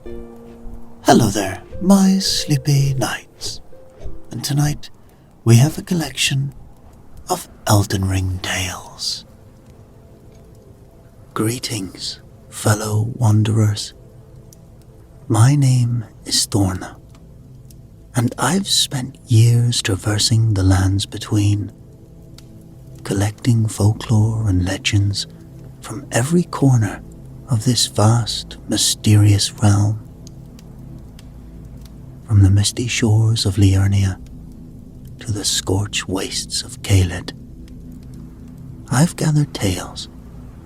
Hello there, my sleepy knights, and tonight we have a collection of Elden Ring tales. Greetings, fellow wanderers. My name is Thorna, and I've spent years traversing the lands between, collecting folklore and legends from every corner of this vast, mysterious realm. From the misty shores of Liurnia to the scorched wastes of Caelid, I've gathered tales,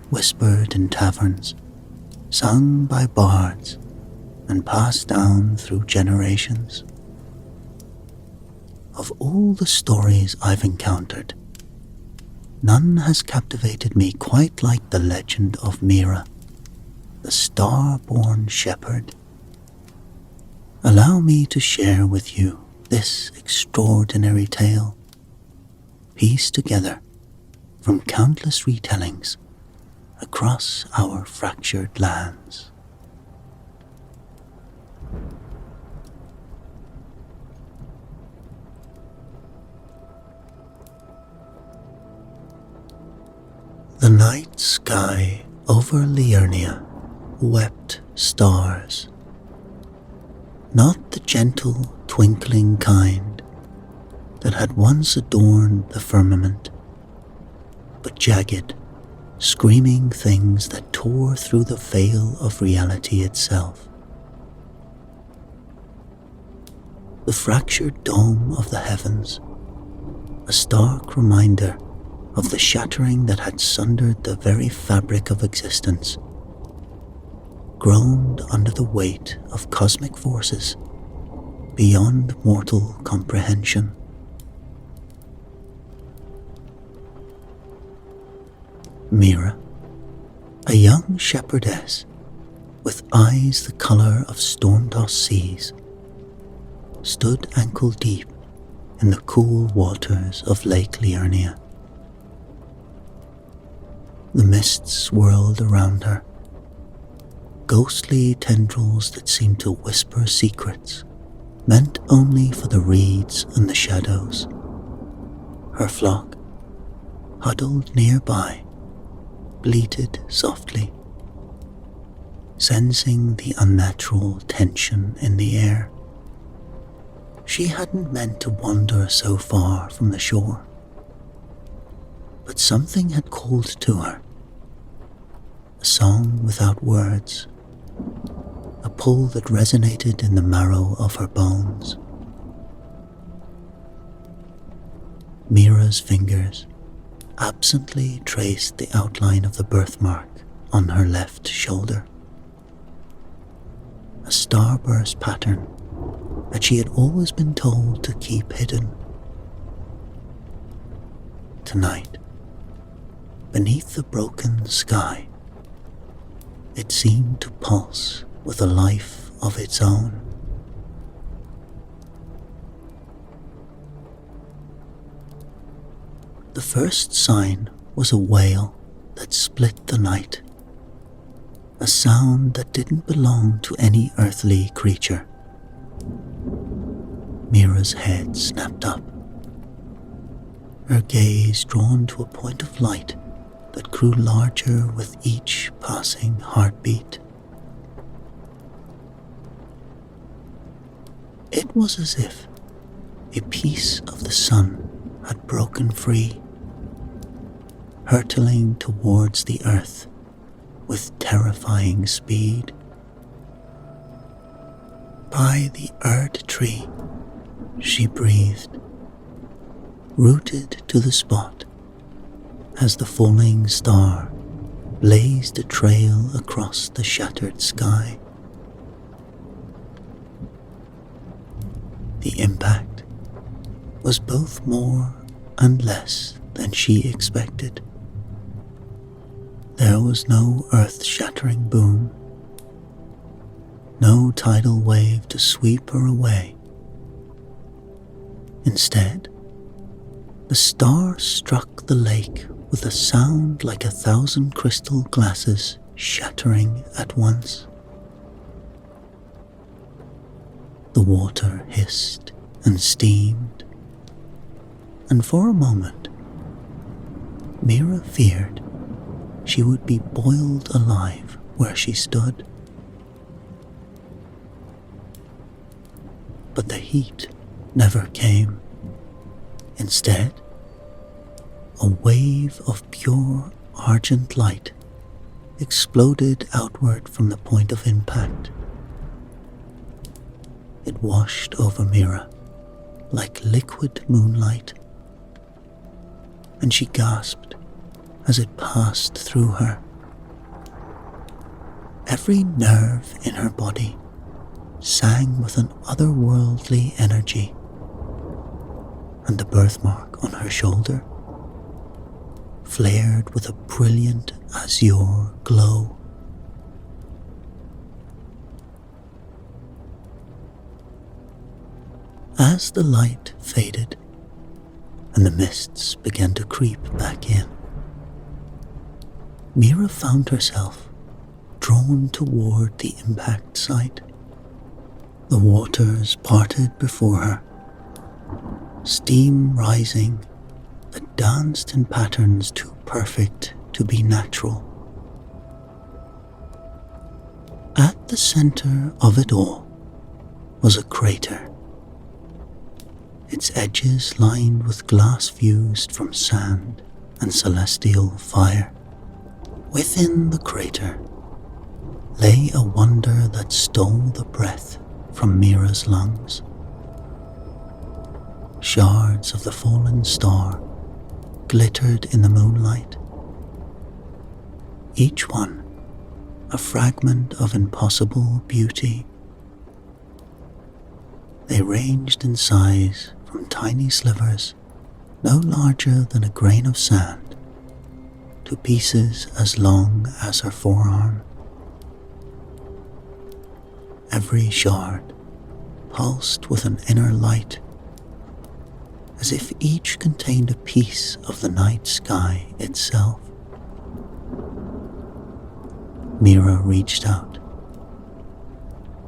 whispered in taverns, sung by bards, and passed down through generations. Of all the stories I've encountered, none has captivated me quite like the legend of Mira, the star-born shepherd. Allow me to share with you this extraordinary tale, pieced together from countless retellings across our fractured lands. The night sky over Liurnia wept stars. Not the gentle, twinkling kind that had once adorned the firmament, but jagged, screaming things that tore through the veil of reality itself. The fractured dome of the heavens, a stark reminder of the shattering that had sundered the very fabric of existence, groaned under the weight of cosmic forces beyond mortal comprehension. Mira, a young shepherdess with eyes the colour of storm-tossed seas, stood ankle-deep in the cool waters of Lake Liurnia. The mists swirled around her, ghostly tendrils that seemed to whisper secrets meant only for the reeds and the shadows. Her flock, huddled nearby, bleated softly, sensing the unnatural tension in the air. She hadn't meant to wander so far from the shore, but something had called to her. A song without words, a pull that resonated in the marrow of her bones. Mira's fingers absently traced the outline of the birthmark on her left shoulder, a starburst pattern that she had always been told to keep hidden. Tonight, beneath the broken sky, it seemed to pulse with a life of its own. The first sign was a wail that split the night, a sound that didn't belong to any earthly creature. Mira's head snapped up, her gaze drawn to a point of light that grew larger with each passing heartbeat. It was as if a piece of the sun had broken free, hurtling towards the earth with terrifying speed. By the Erdtree, she breathed, rooted to the spot as the falling star blazed a trail across the shattered sky. The impact was both more and less than she expected. There was no earth-shattering boom, no tidal wave to sweep her away. Instead, the star struck the lake with a sound like 1,000 crystal glasses shattering at once. The water hissed and steamed, and for a moment, Mira feared she would be boiled alive where she stood. But the heat never came. Instead, a wave of pure argent light exploded outward from the point of impact. It washed over Mira like liquid moonlight, and she gasped as it passed through her. Every nerve in her body sang with an otherworldly energy, and the birthmark on her shoulder flared with a brilliant azure glow. As the light faded and the mists began to creep back in, Mira found herself drawn toward the impact site. The waters parted before her, steam rising that danced in patterns too perfect to be natural. At the center of it all was a crater, its edges lined with glass fused from sand and celestial fire. Within the crater lay a wonder that stole the breath from Mira's lungs. Shards of the fallen star glittered in the moonlight, each one a fragment of impossible beauty. They ranged in size from tiny slivers no larger than a grain of sand to pieces as long as her forearm. Every shard pulsed with an inner light, as if each contained a piece of the night sky itself. Mira reached out,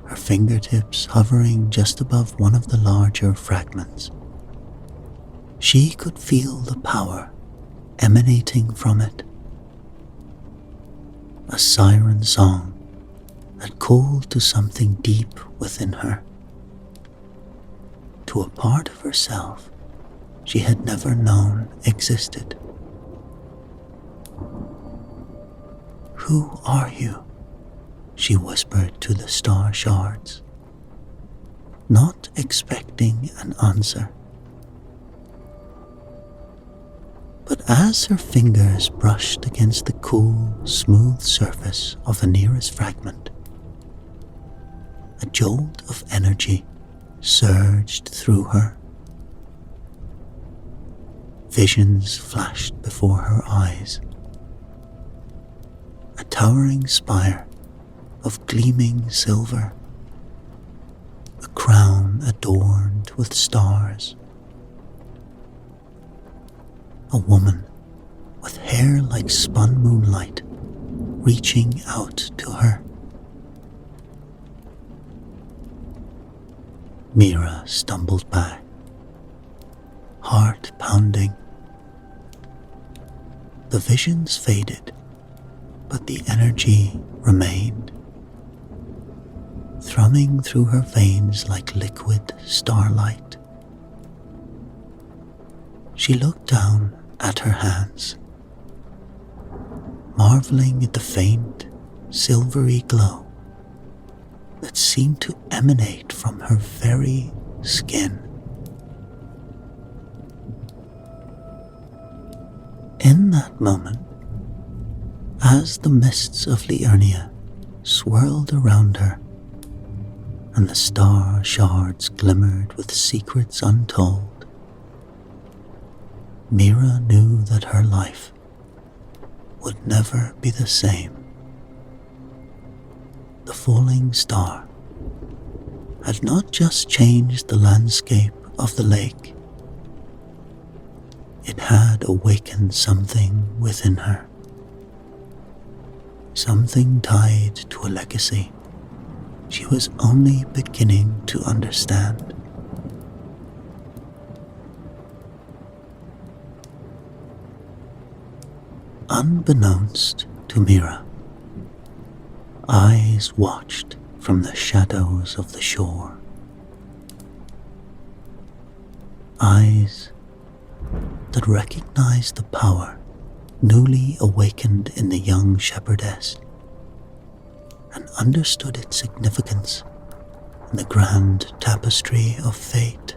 her fingertips hovering just above one of the larger fragments. She could feel the power emanating from it, a siren song that called to something deep within her, to a part of herself she had never known existed. "Who are you?" she whispered to the star shards, not expecting an answer. But as her fingers brushed against the cool, smooth surface of the nearest fragment, a jolt of energy surged through her. Visions flashed before her eyes. A towering spire of gleaming silver, a crown adorned with stars, a woman with hair like spun moonlight reaching out to her. Mira stumbled back, heart pounding. The visions faded, but the energy remained, thrumming through her veins like liquid starlight. She looked down at her hands, marveling at the faint, silvery glow that seemed to emanate from her very skin. In that moment, as the mists of Liurnia swirled around her and the star shards glimmered with secrets untold, Mira knew that her life would never be the same. The falling star had not just changed the landscape of the lake, it had awakened something within her, something tied to a legacy she was only beginning to understand. Unbeknownst to Mira, eyes watched from the shadows of the shore. Eyes that recognized the power newly awakened in the young shepherdess and understood its significance in the grand tapestry of fate.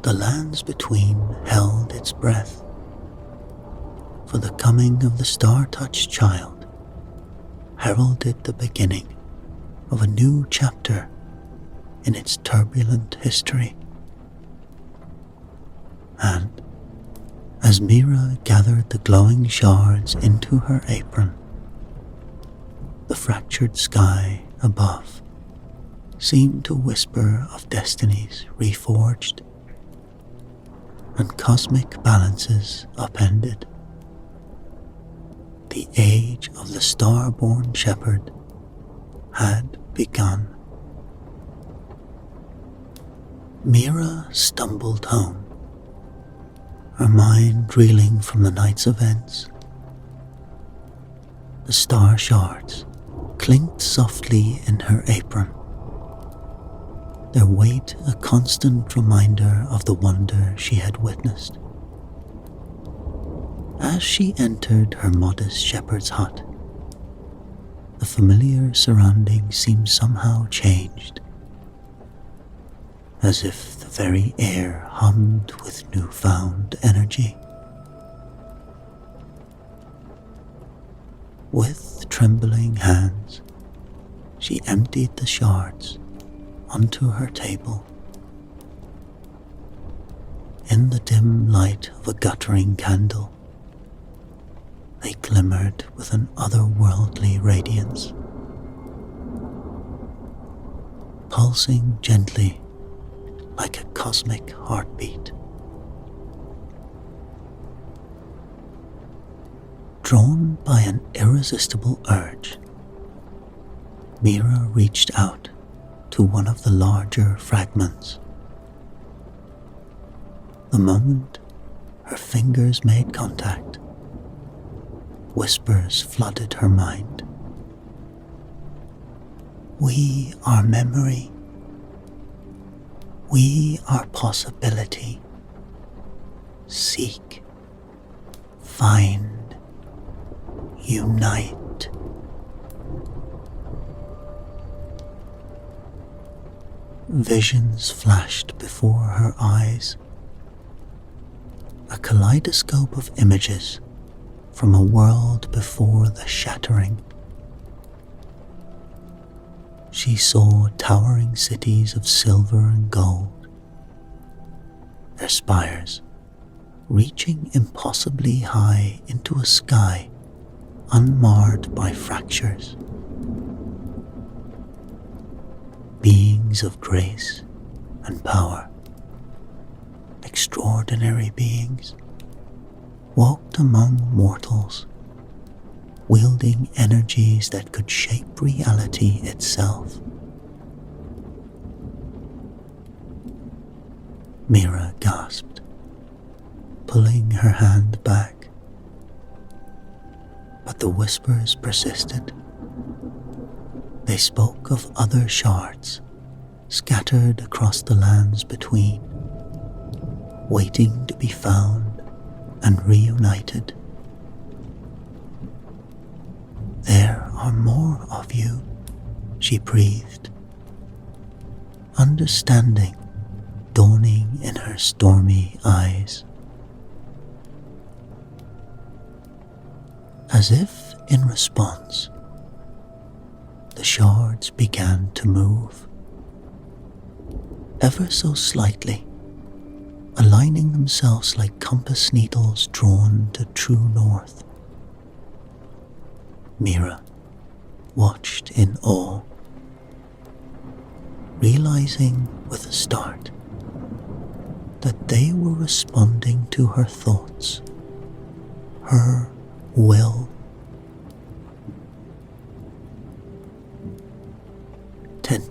The lands between held its breath, for the coming of the star-touched child heralded the beginning of a new chapter in its turbulent history. And as Mira gathered the glowing shards into her apron, the fractured sky above seemed to whisper of destinies reforged and cosmic balances upended. The age of the star-born shepherd had begun. Mira stumbled home, her mind reeling from the night's events. The star shards clinked softly in her apron, their weight a constant reminder of the wonder she had witnessed. As she entered her modest shepherd's hut, the familiar surroundings seemed somehow changed, as if the very air hummed with newfound energy. With trembling hands, she emptied the shards onto her table. In the dim light of a guttering candle, they glimmered with an otherworldly radiance, pulsing gently like a cosmic heartbeat. Drawn by an irresistible urge, Mira reached out to one of the larger fragments. The moment her fingers made contact, whispers flooded her mind. We are memory. We are possibility. Seek, find, unite. Visions flashed before her eyes, a kaleidoscope of images from a world before the shattering. She saw towering cities of silver and gold, their spires reaching impossibly high into a sky unmarred by fractures. Beings of grace and power, extraordinary beings, walked among mortals, wielding energies that could shape reality itself. Mira gasped, pulling her hand back, but the whispers persisted. They spoke of other shards scattered across the lands between, waiting to be found and reunited. There are more of you, she breathed, understanding dawning in her stormy eyes. As if in response, the shards began to move, ever so slightly, aligning themselves like compass needles drawn to true north. Mira watched in awe, realizing with a start that they were responding to her thoughts, her will.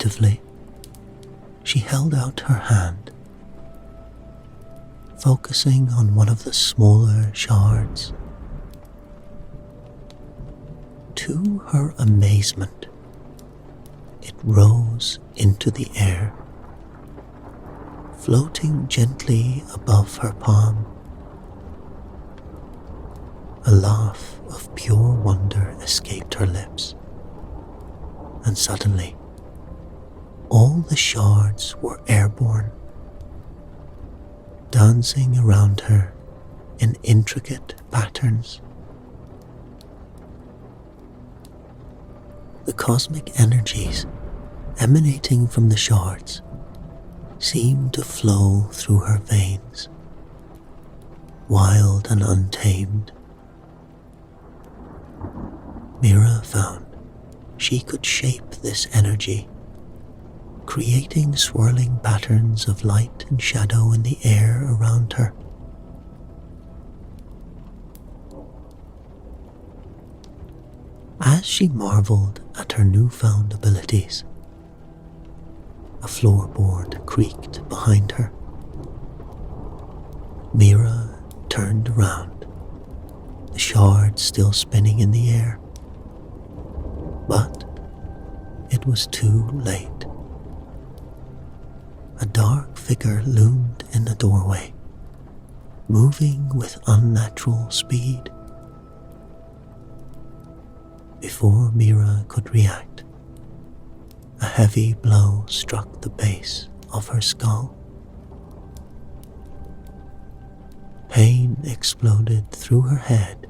Instinctively, she held out her hand, focusing on one of the smaller shards. To her amazement, it rose into the air, floating gently above her palm. A laugh of pure wonder escaped her lips, and suddenly, all the shards were airborne, dancing around her in intricate patterns. The cosmic energies emanating from the shards seemed to flow through her veins, wild and untamed. Mira found she could shape this energy, creating swirling patterns of light and shadow in the air around her. As she marveled at her newfound abilities, a floorboard creaked behind her. Mira turned around, the shards still spinning in the air. But it was too late. A dark figure loomed in the doorway, moving with unnatural speed. Before Mira could react, a heavy blow struck the base of her skull. Pain exploded through her head,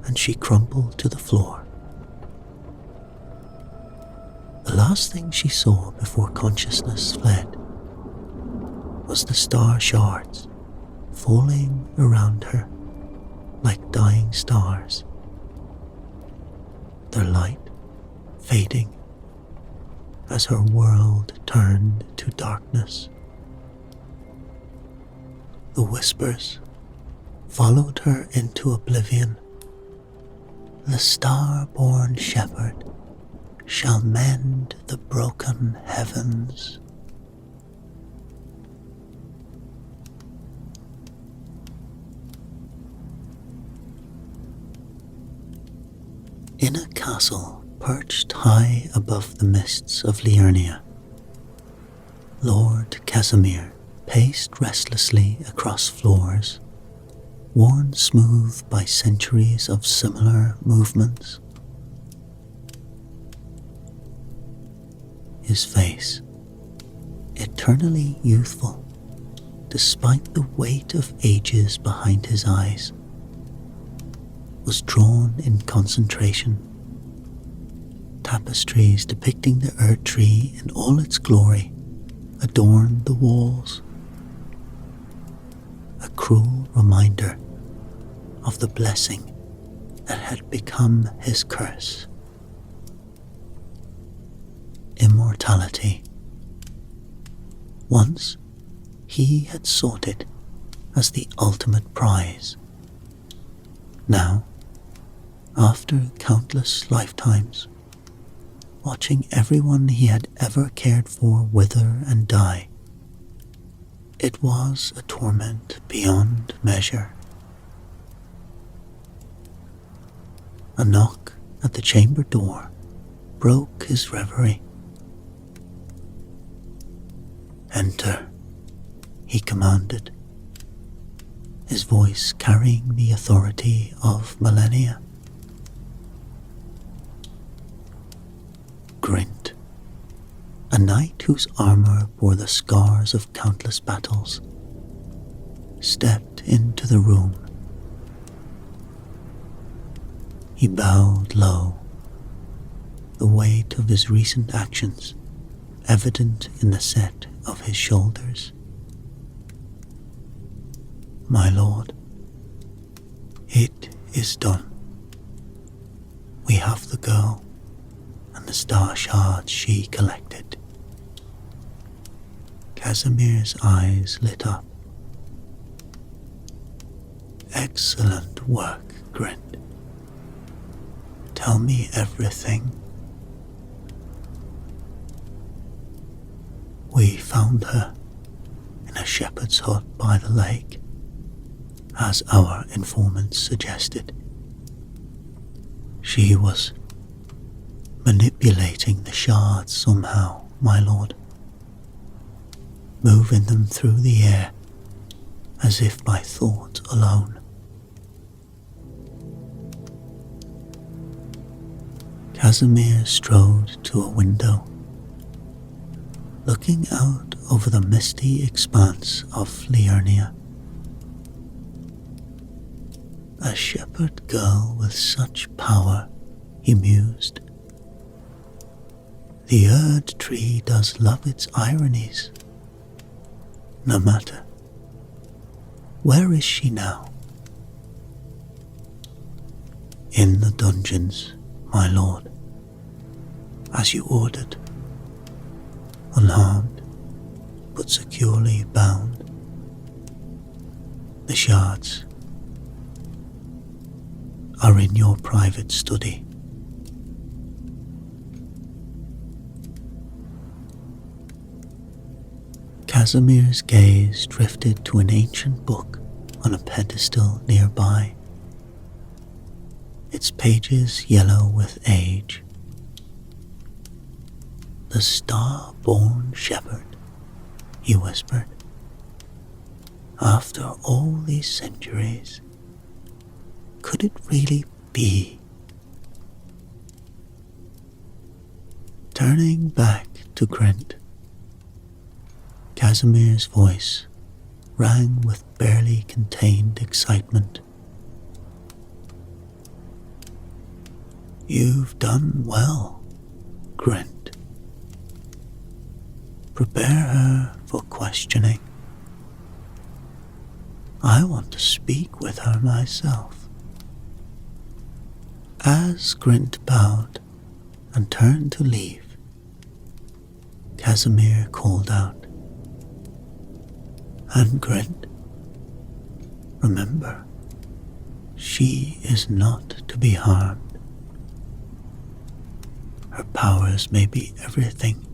and she crumpled to the floor. The last thing she saw before consciousness fled was the star shards falling around her like dying stars, their light fading as her world turned to darkness. The whispers followed her into oblivion. The star-born shepherd shall mend the broken heavens. In a castle perched high above the mists of Liurnia, Lord Casimir paced restlessly across floors, worn smooth by centuries of similar movements. His face, eternally youthful, despite the weight of ages behind his eyes, was drawn in concentration. Tapestries depicting the Erdtree in all its glory adorned the walls, a cruel reminder of the blessing that had become his curse. Immortality. Once he had sought it as the ultimate prize. Now, after countless lifetimes, watching everyone he had ever cared for wither and die, it was a torment beyond measure. A knock at the chamber door broke his reverie. "Enter," he commanded, his voice carrying the authority of millennia. Grint, a knight whose armor bore the scars of countless battles, stepped into the room. He bowed low, the weight of his recent actions evident in the set of his shoulders. "My lord, it is done. We have the girl and the star shards she collected." Casimir's eyes lit up. "Excellent work, Grint. Tell me everything." We found her in a shepherd's hut by the lake, as our informants suggested. She was manipulating the shards somehow, my lord, moving them through the air as if by thought alone. Casimir strode to a window, looking out over the misty expanse of Liurnia. A shepherd girl with such power, he mused. The Erdtree does love its ironies. No matter. Where is she now? In the dungeons, my lord, as you ordered, unharmed but securely bound. The shards are in your private study. Casimir's gaze drifted to an ancient book on a pedestal nearby, its pages yellow with age. The star-born shepherd, he whispered. After all these centuries, could it really be? Turning back to Grint, Casimir's voice rang with barely contained excitement. You've done well, Grint. Prepare her for questioning. I want to speak with her myself. As Grint bowed and turned to leave, Casimir called out, And Grint, remember, she is not to be harmed. Her powers may be everything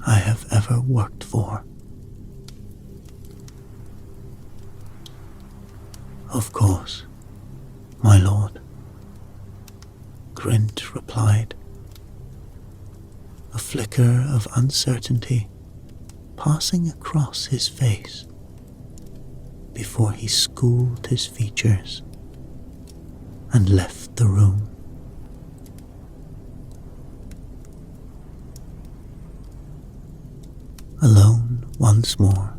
I have ever worked for. Of course, my lord, Grint replied, a flicker of uncertainty passing across his face before he schooled his features and left the room. Alone once more,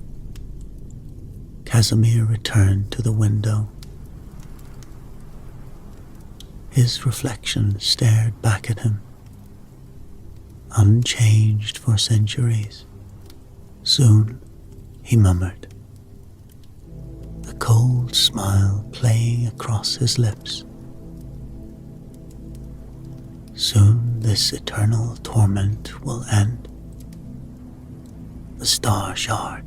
Casimir returned to the window. His reflection stared back at him, unchanged for centuries. Soon, he murmured, a cold smile playing across his lips. Soon this eternal torment will end. The star shard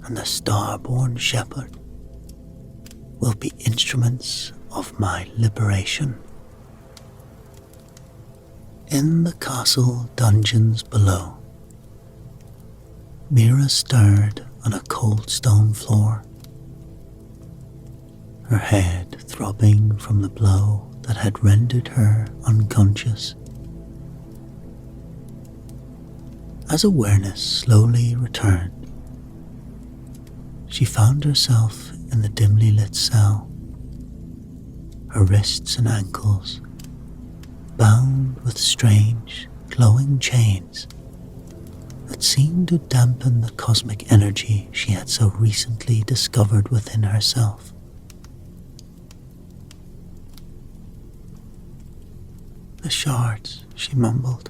and the star-born shepherd will be instruments of my liberation. In the castle dungeons below, Mira stirred on a cold stone floor, her head throbbing from the blow that had rendered her unconscious. As awareness slowly returned, she found herself in the dimly lit cell, her wrists and ankles bound with strange, glowing chains that seemed to dampen the cosmic energy she had so recently discovered within herself. The shards, she mumbled.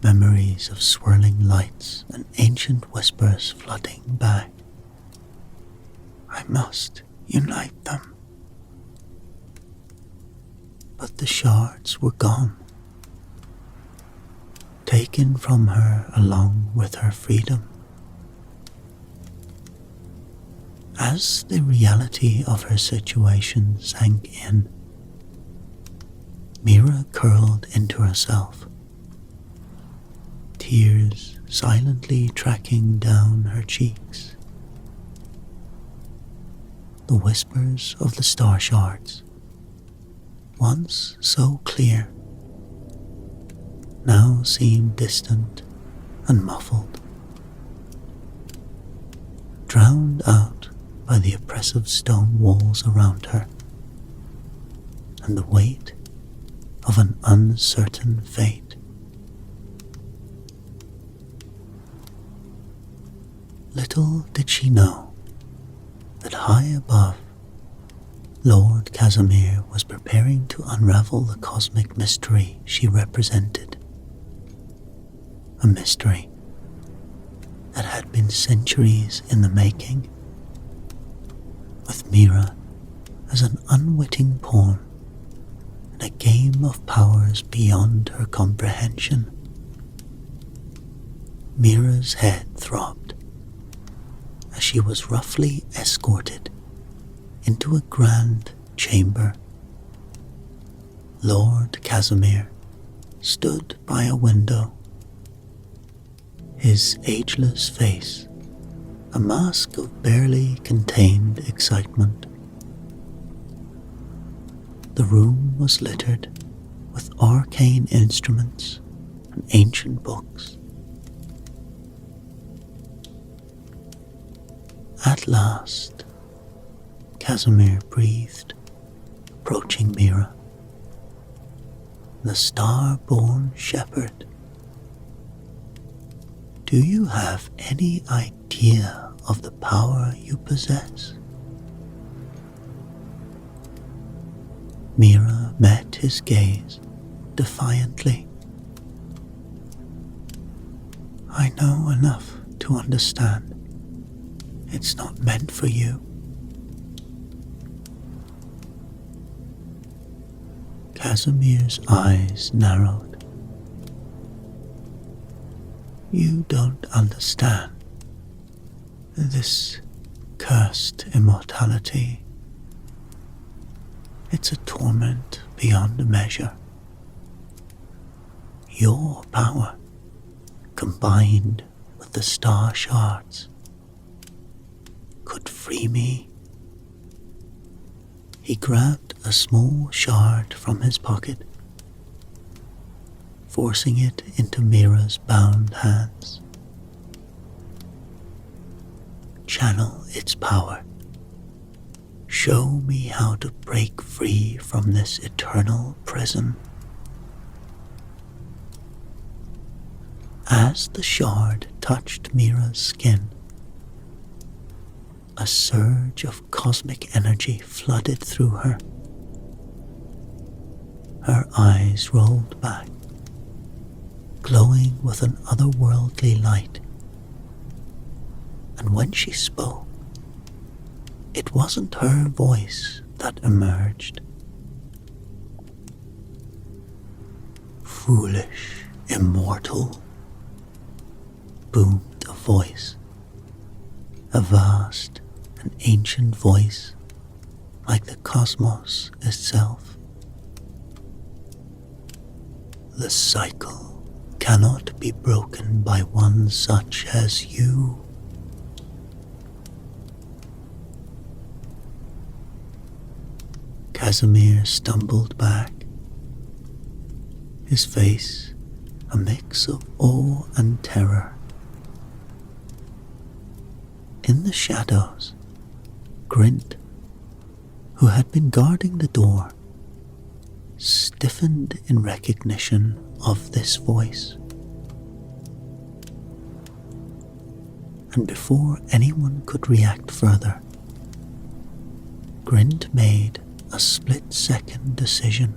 Memories of swirling lights and ancient whispers flooding back. I must unite them. But the shards were gone, taken from her along with her freedom. As the reality of her situation sank in, Mira curled into herself, tears silently tracking down her cheeks. The whispers of the star shards, once so clear, now seemed distant and muffled, drowned out by the oppressive stone walls around her and the weight of an uncertain fate. Little did she know that high above, Lord Casimir was preparing to unravel the cosmic mystery she represented. A mystery that had been centuries in the making, with Mira as an unwitting pawn in a game of powers beyond her comprehension. Mira's head throbbed as she was roughly escorted into a grand chamber. Lord Casimir stood by a window, his ageless face a mask of barely contained excitement. The room was littered with arcane instruments and ancient books. At last, Casimir breathed, approaching Mira. The star-born shepherd. Do you have any idea of the power you possess? Mira met his gaze defiantly. I know enough to understand. It's not meant for you. Casimir's eyes narrowed. You don't understand. This cursed immortality. It's a torment beyond measure. Your power, combined with the star shards, could free me. He grabbed a small shard from his pocket, forcing it into Mira's bound hands. Channel its power. Show me how to break free from this eternal prison. As the shard touched Mira's skin, a surge of cosmic energy flooded through her. Her eyes rolled back, glowing with an otherworldly light. And when she spoke, it wasn't her voice that emerged. Foolish immortal, boomed a voice, a vast and ancient voice like the cosmos itself. The cycle cannot be broken by one such as you. Casimir stumbled back, his face a mix of awe and terror. In the shadows, Grint, who had been guarding the door, stiffened in recognition of this voice. And before anyone could react further, Grint made a split-second decision.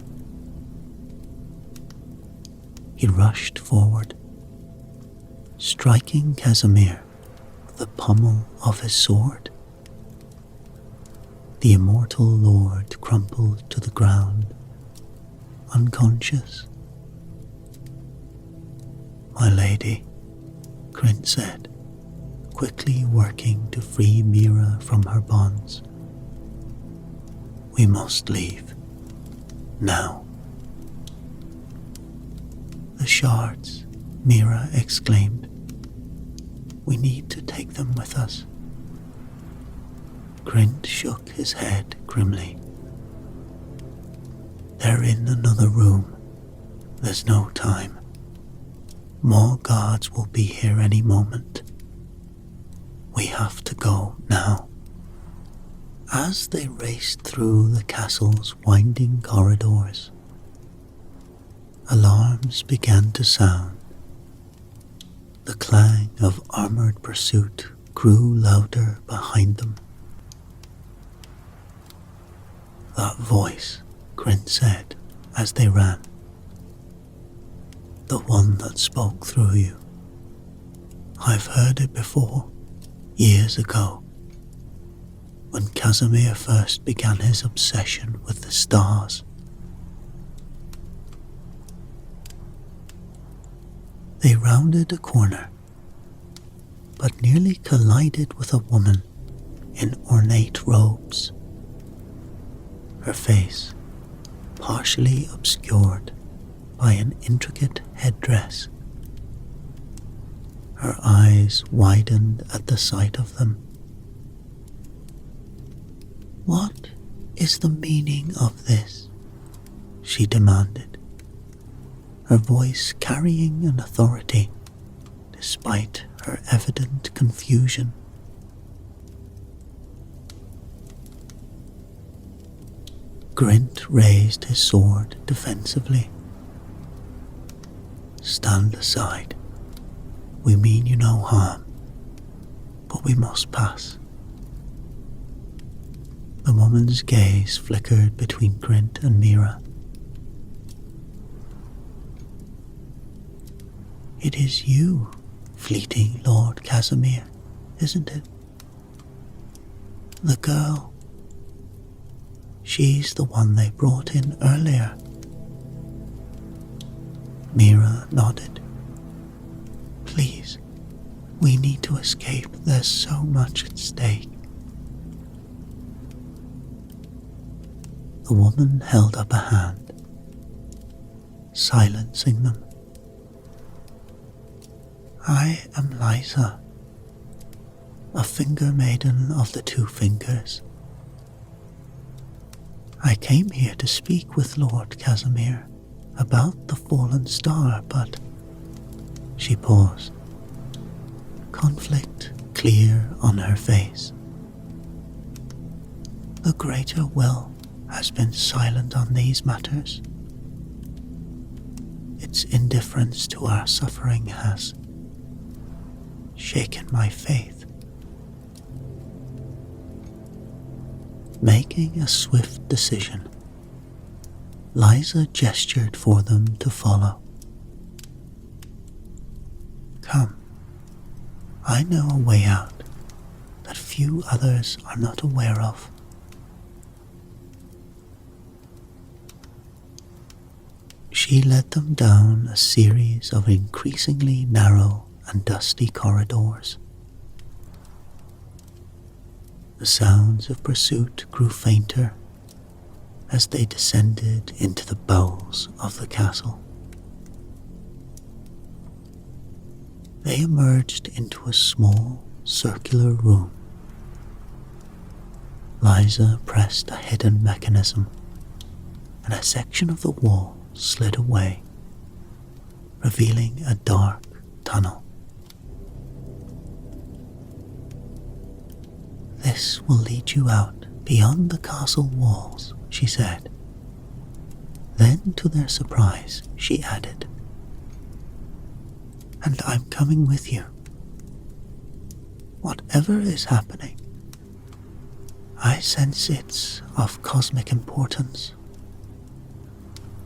He rushed forward, striking Casimir with the pommel of his sword. The immortal lord crumpled to the ground, unconscious. My lady, Grint said, quickly working to free Mira from her bonds. We must leave. Now. The shards, Mira exclaimed. We need to take them with us. Grint shook his head grimly. They're in another room. There's no time. More guards will be here any moment. We have to go now. As they raced through the castle's winding corridors, alarms began to sound. The clang of armored pursuit grew louder behind them. That voice, Grint said as they ran. The one that spoke through you. I've heard it before, years ago, when Casimir first began his obsession with the stars. They rounded a corner, but nearly collided with a woman in ornate robes. Her face partially obscured by an intricate headdress. Her eyes widened at the sight of them. What is the meaning of this? She demanded, her voice carrying an authority despite her evident confusion. Grint raised his sword defensively. Stand aside. We mean you no harm, but we must pass. The woman's gaze flickered between Grint and Mira. It is you, fleeting Lord Casimir, isn't it? The girl. She's the one they brought in earlier. Mira nodded. Please, we need to escape. There's so much at stake. The woman held up a hand, silencing them. I am Liza, a finger maiden of the two fingers. I came here to speak with Lord Casimir about the fallen star, but... She paused, conflict clear on her face. The greater will has been silent on these matters. Its indifference to our suffering has shaken my faith. Making a swift decision, Liza gestured for them to follow. Come, I know a way out that few others are not aware of. She led them down a series of increasingly narrow and dusty corridors. The sounds of pursuit grew fainter as they descended into the bowels of the castle. They emerged into a small, circular room. Liza pressed a hidden mechanism, and a section of the wall slid away, revealing a dark tunnel. This will lead you out beyond the castle walls, she said. Then, to their surprise, she added, and I'm coming with you. Whatever is happening, I sense it's of cosmic importance.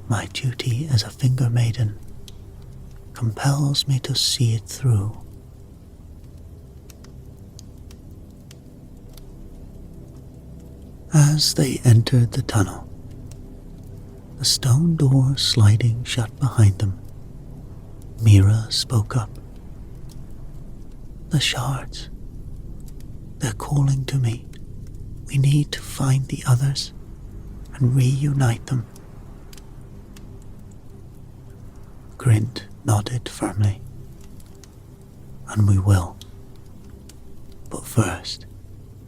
My duty as a finger maiden compels me to see it through. As they entered the tunnel, the stone door sliding shut behind them, Mira spoke up. The shards. They're calling to me. We need to find the others and reunite them. Grint nodded firmly. And we will. But first,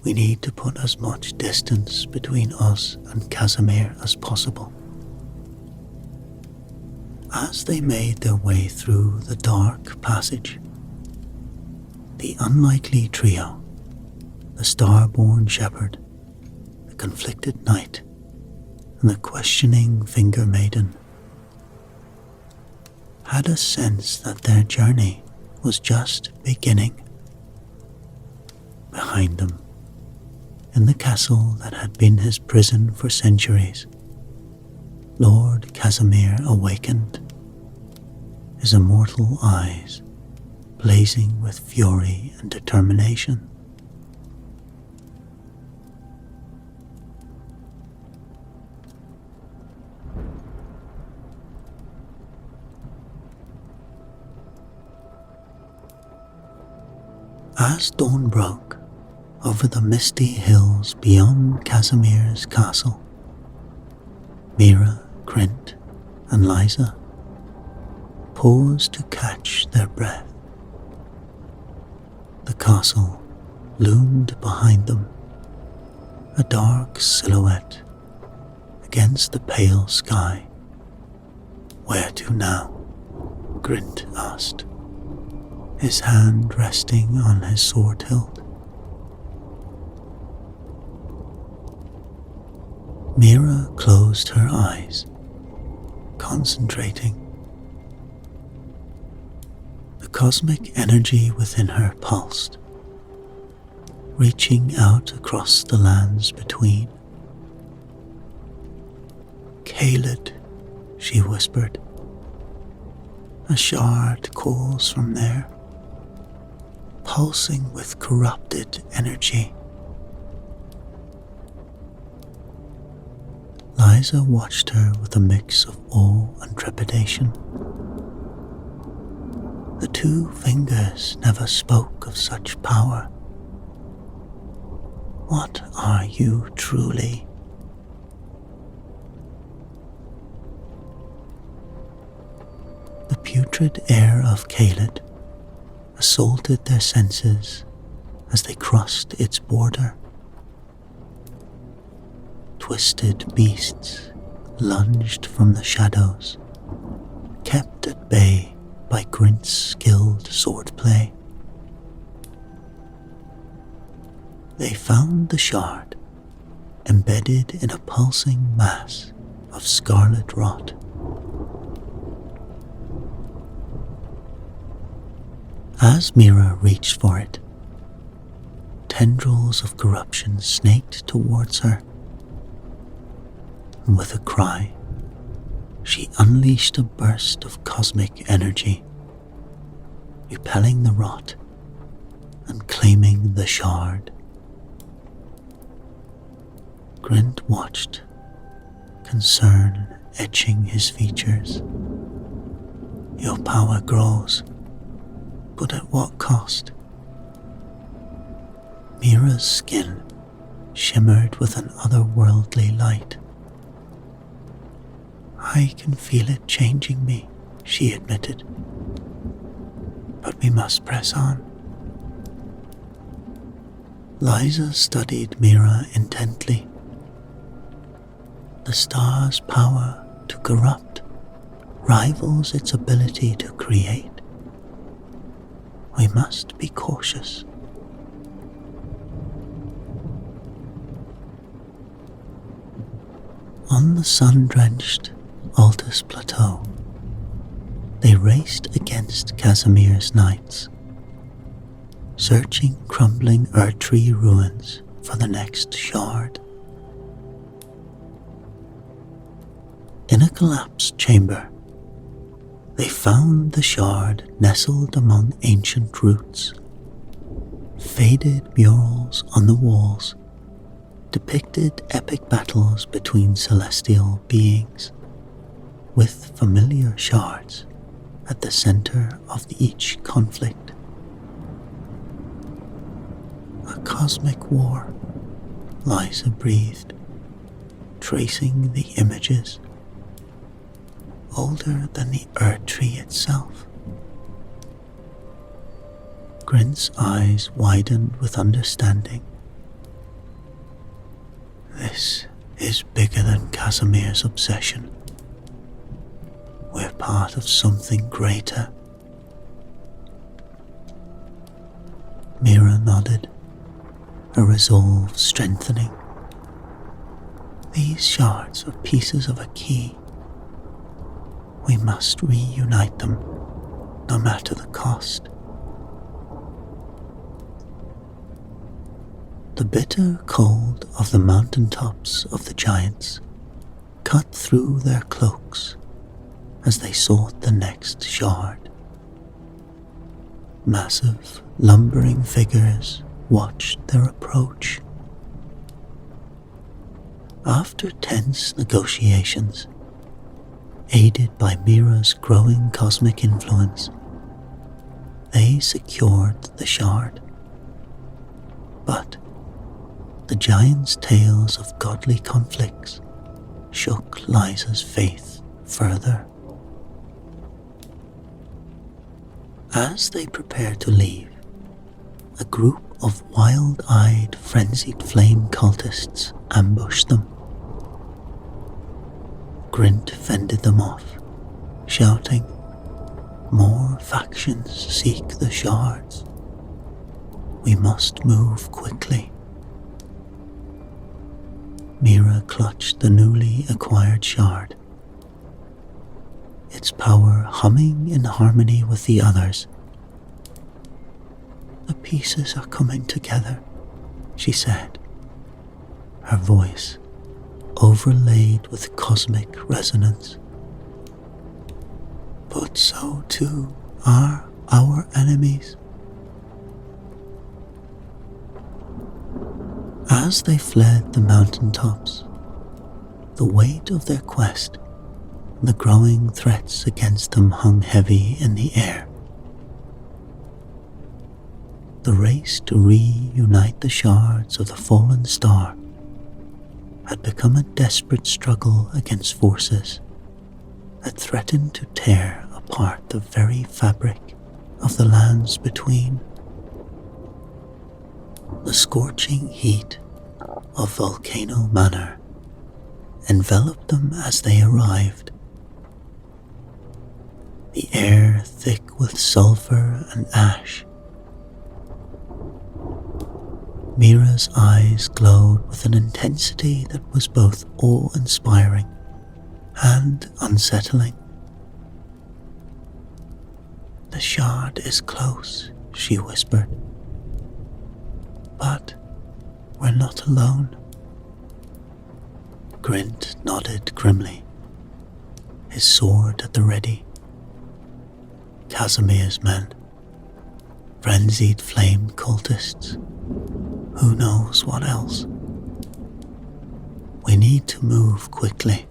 we need to put as much distance between us and Casimir as possible. As they made their way through the dark passage, the unlikely trio, the star-born shepherd, the conflicted knight, and the questioning finger maiden, had a sense that their journey was just beginning. Behind them, in the castle that had been his prison for centuries, Lord Casimir awakened, his immortal eyes blazing with fury and determination. As dawn broke over the misty hills beyond Casimir's castle, Mira, Krint, and Liza paused to catch their breath. The castle loomed behind them, a dark silhouette against the pale sky. "Where to now?" Krint asked, his hand resting on his sword hilt. Mira closed her eyes, concentrating. The cosmic energy within her pulsed, reaching out across the lands between. "Caelid," she whispered. "A shard calls from there, pulsing with corrupted energy." Liza watched her with a mix of awe and trepidation. The two fingers never spoke of such power. What are you truly? The putrid air of Caelid assaulted their senses as they crossed its border. Twisted beasts lunged from the shadows, kept at bay by Grint's skilled swordplay. They found the shard embedded in a pulsing mass of scarlet rot. As Mira reached for it, tendrils of corruption snaked towards her, and with a cry, she unleashed a burst of cosmic energy, repelling the rot and claiming the shard. Grint watched, concern etching his features. "Your power grows, but at what cost?" Mira's skin shimmered with an otherworldly light. "I can feel it changing me," she admitted. "But we must press on." Liza studied Mira intently. The star's power to corrupt rivals its ability to create. We must be cautious. On the sun-drenched Altus Plateau, they raced against Casimir's knights, searching crumbling Erdtree ruins for the next shard. In a collapsed chamber, they found the shard nestled among ancient roots. Faded murals on the walls depicted epic battles between celestial beings, with familiar shards at the center of each conflict. "A cosmic war," Liza breathed, tracing the images. "Older than the Erdtree itself." Grint's eyes widened with understanding. This is bigger than Casimir's obsession. We're part of something greater. Mira nodded, her resolve strengthening. These shards are pieces of a key. We must reunite them, no matter the cost. The bitter cold of the mountaintops of the giants cut through their cloaks as they sought the next shard. Massive, lumbering figures watched their approach. After tense negotiations, aided by Mira's growing cosmic influence, they secured the shard. But the giants' tales of godly conflicts shook Liza's faith further. As they prepared to leave, a group of wild-eyed, frenzied flame cultists ambushed them. Grint fended them off, shouting, "More factions seek the shards. We must move quickly." Mira clutched the newly acquired shard, its power humming in harmony with the others. "The pieces are coming together," she said, her voice overlaid with cosmic resonance. "But so too are our enemies." As they fled the mountaintops, the weight of their quest and the growing threats against them hung heavy in the air. The race to reunite the shards of the fallen star had become a desperate struggle against forces that threatened to tear apart the very fabric of the lands between. The scorching heat of Volcano Manor enveloped them as they arrived, the air thick with sulfur and ash. Mira's eyes glowed with an intensity that was both awe-inspiring and unsettling. "The shard is close," she whispered. "But we're not alone." Grint nodded grimly, his sword at the ready. Casimir's men, frenzied flame cultists, who knows what else. We need to move quickly.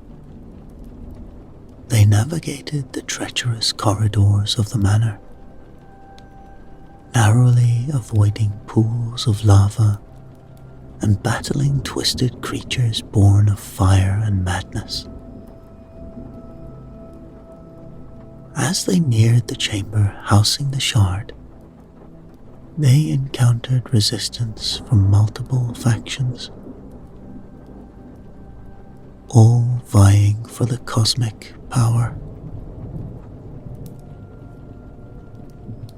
They navigated the treacherous corridors of the manor, narrowly avoiding pools of lava and battling twisted creatures born of fire and madness. As they neared the chamber housing the shard, they encountered resistance from multiple factions, all vying for the cosmic power.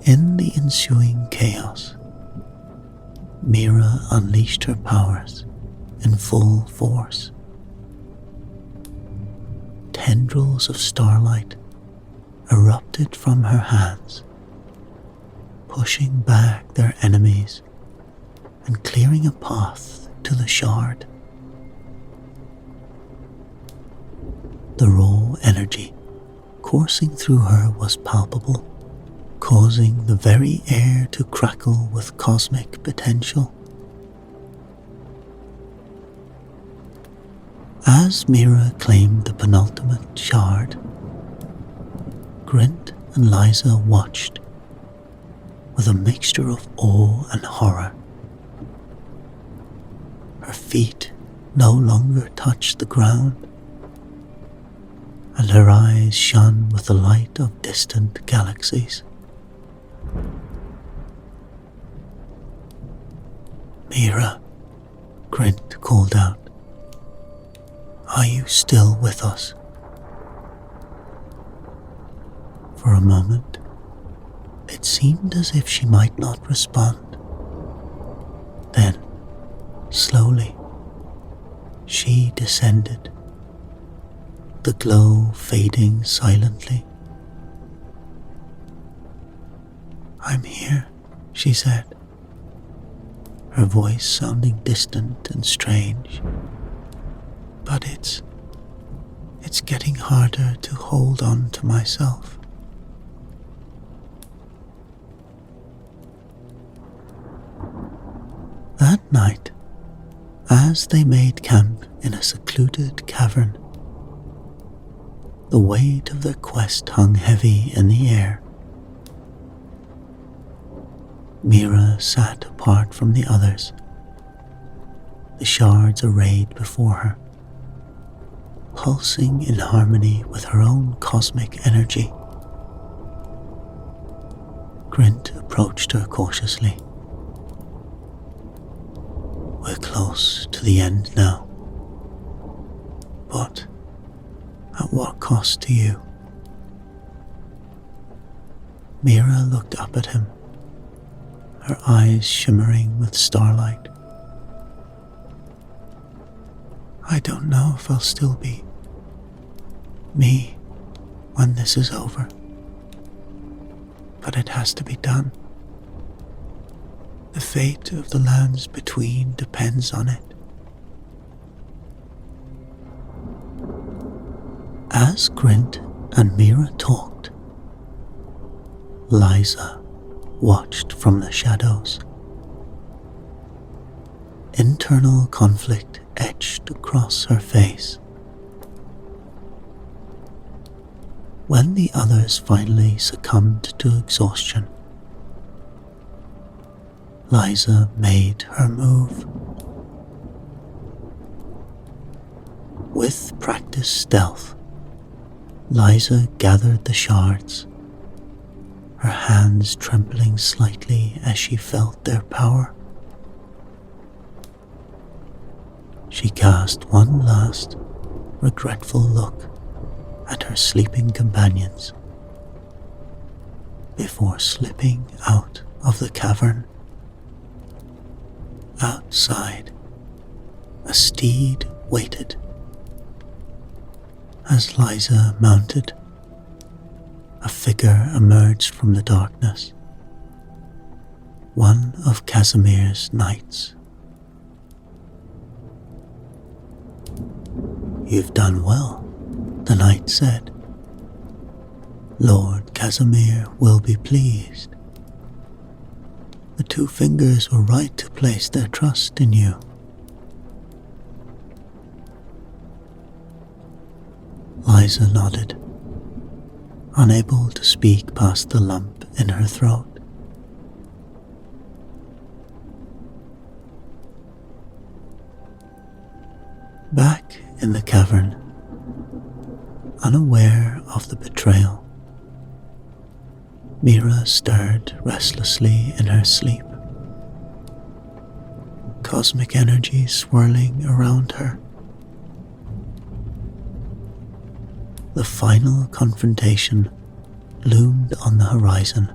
In the ensuing chaos, Mira unleashed her powers in full force. Tendrils of starlight erupted from her hands, pushing back their enemies and clearing a path to the shard. The raw energy coursing through her was palpable, causing the very air to crackle with cosmic potential. As Mira claimed the penultimate shard, Grint and Liza watched with a mixture of awe and horror. Her feet no longer touched the ground, and her eyes shone with the light of distant galaxies. Mira, Grint called out. Are you still with us? For a moment, it seemed as if she might not respond. Then, slowly, she descended, the glow fading silently. I'm here, she said, her voice sounding distant and strange. But it's getting harder to hold on to myself. That night, as they made camp in a secluded cavern, the weight of their quest hung heavy in the air. Mira sat apart from the others, the shards arrayed before her, pulsing in harmony with her own cosmic energy. Grint approached her cautiously. We're close to the end now. But at what cost to you? Mira looked up at him, her eyes shimmering with starlight. I don't know if I'll still be me when this is over, but it has to be done. The fate of the lands between depends on it. As Grint and Mira talked, Liza watched from the shadows. Internal conflict etched across her face. When the others finally succumbed to exhaustion, Liza made her move. With practiced stealth, Liza gathered the shards, her hands trembling slightly as she felt their power. She cast one last, regretful look at her sleeping companions before slipping out of the cavern. Outside, a steed waited. As Liza mounted, a figure emerged from the darkness, one of Casimir's knights. You've done well, the knight said. Lord Casimir will be pleased. The Two Fingers were right to place their trust in you. Liza nodded, unable to speak past the lump in her throat. Back in the cavern, unaware of the betrayal, Mira stirred restlessly in her sleep, cosmic energy swirling around her. The final confrontation loomed on the horizon,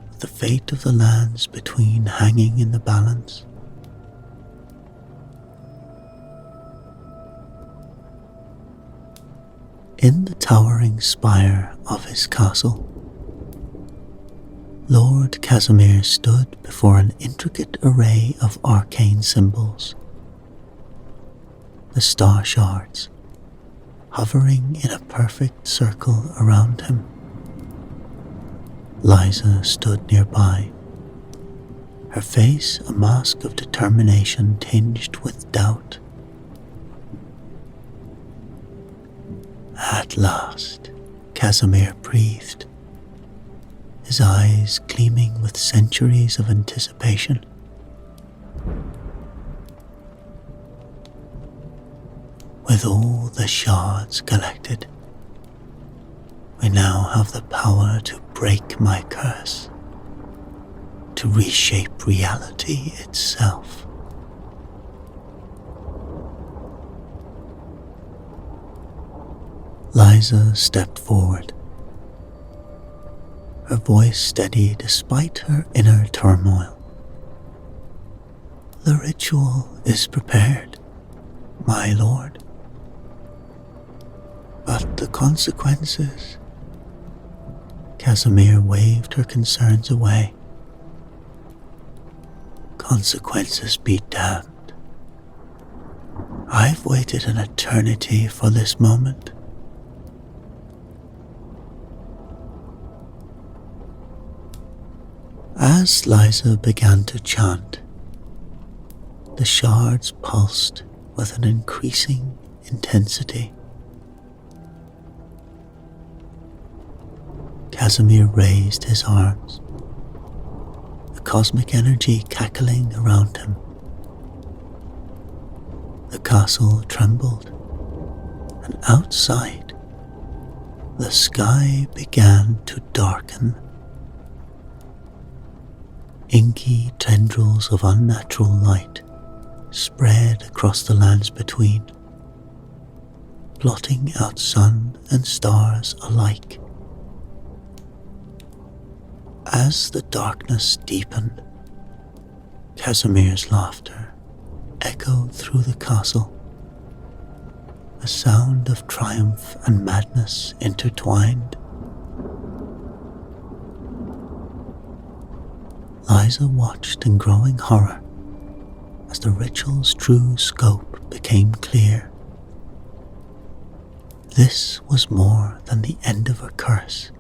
with the fate of the lands between hanging in the balance. In the towering spire of his castle, Lord Casimir stood before an intricate array of arcane symbols, the star shards hovering in a perfect circle around him. Liza stood nearby, her face a mask of determination tinged with doubt. At last, Casimir breathed, his eyes gleaming with centuries of anticipation. With all the shards collected, we now have the power to break my curse, to to reshape reality itself. Liza stepped forward, her voice steady despite her inner turmoil. "The ritual is prepared, my lord. But the consequences..." Casimir waved her concerns away. "Consequences be damned. I've waited an eternity for this moment." As Liza began to chant, the shards pulsed with an increasing intensity. Casimir raised his arms, the cosmic energy cackling around him. The castle trembled, and outside, the sky began to darken. Inky tendrils of unnatural light spread across the lands between, blotting out sun and stars alike. As the darkness deepened, Casimir's laughter echoed through the castle, a sound of triumph and madness intertwined. Liza watched in growing horror as the ritual's true scope became clear. This was more than the end of a curse.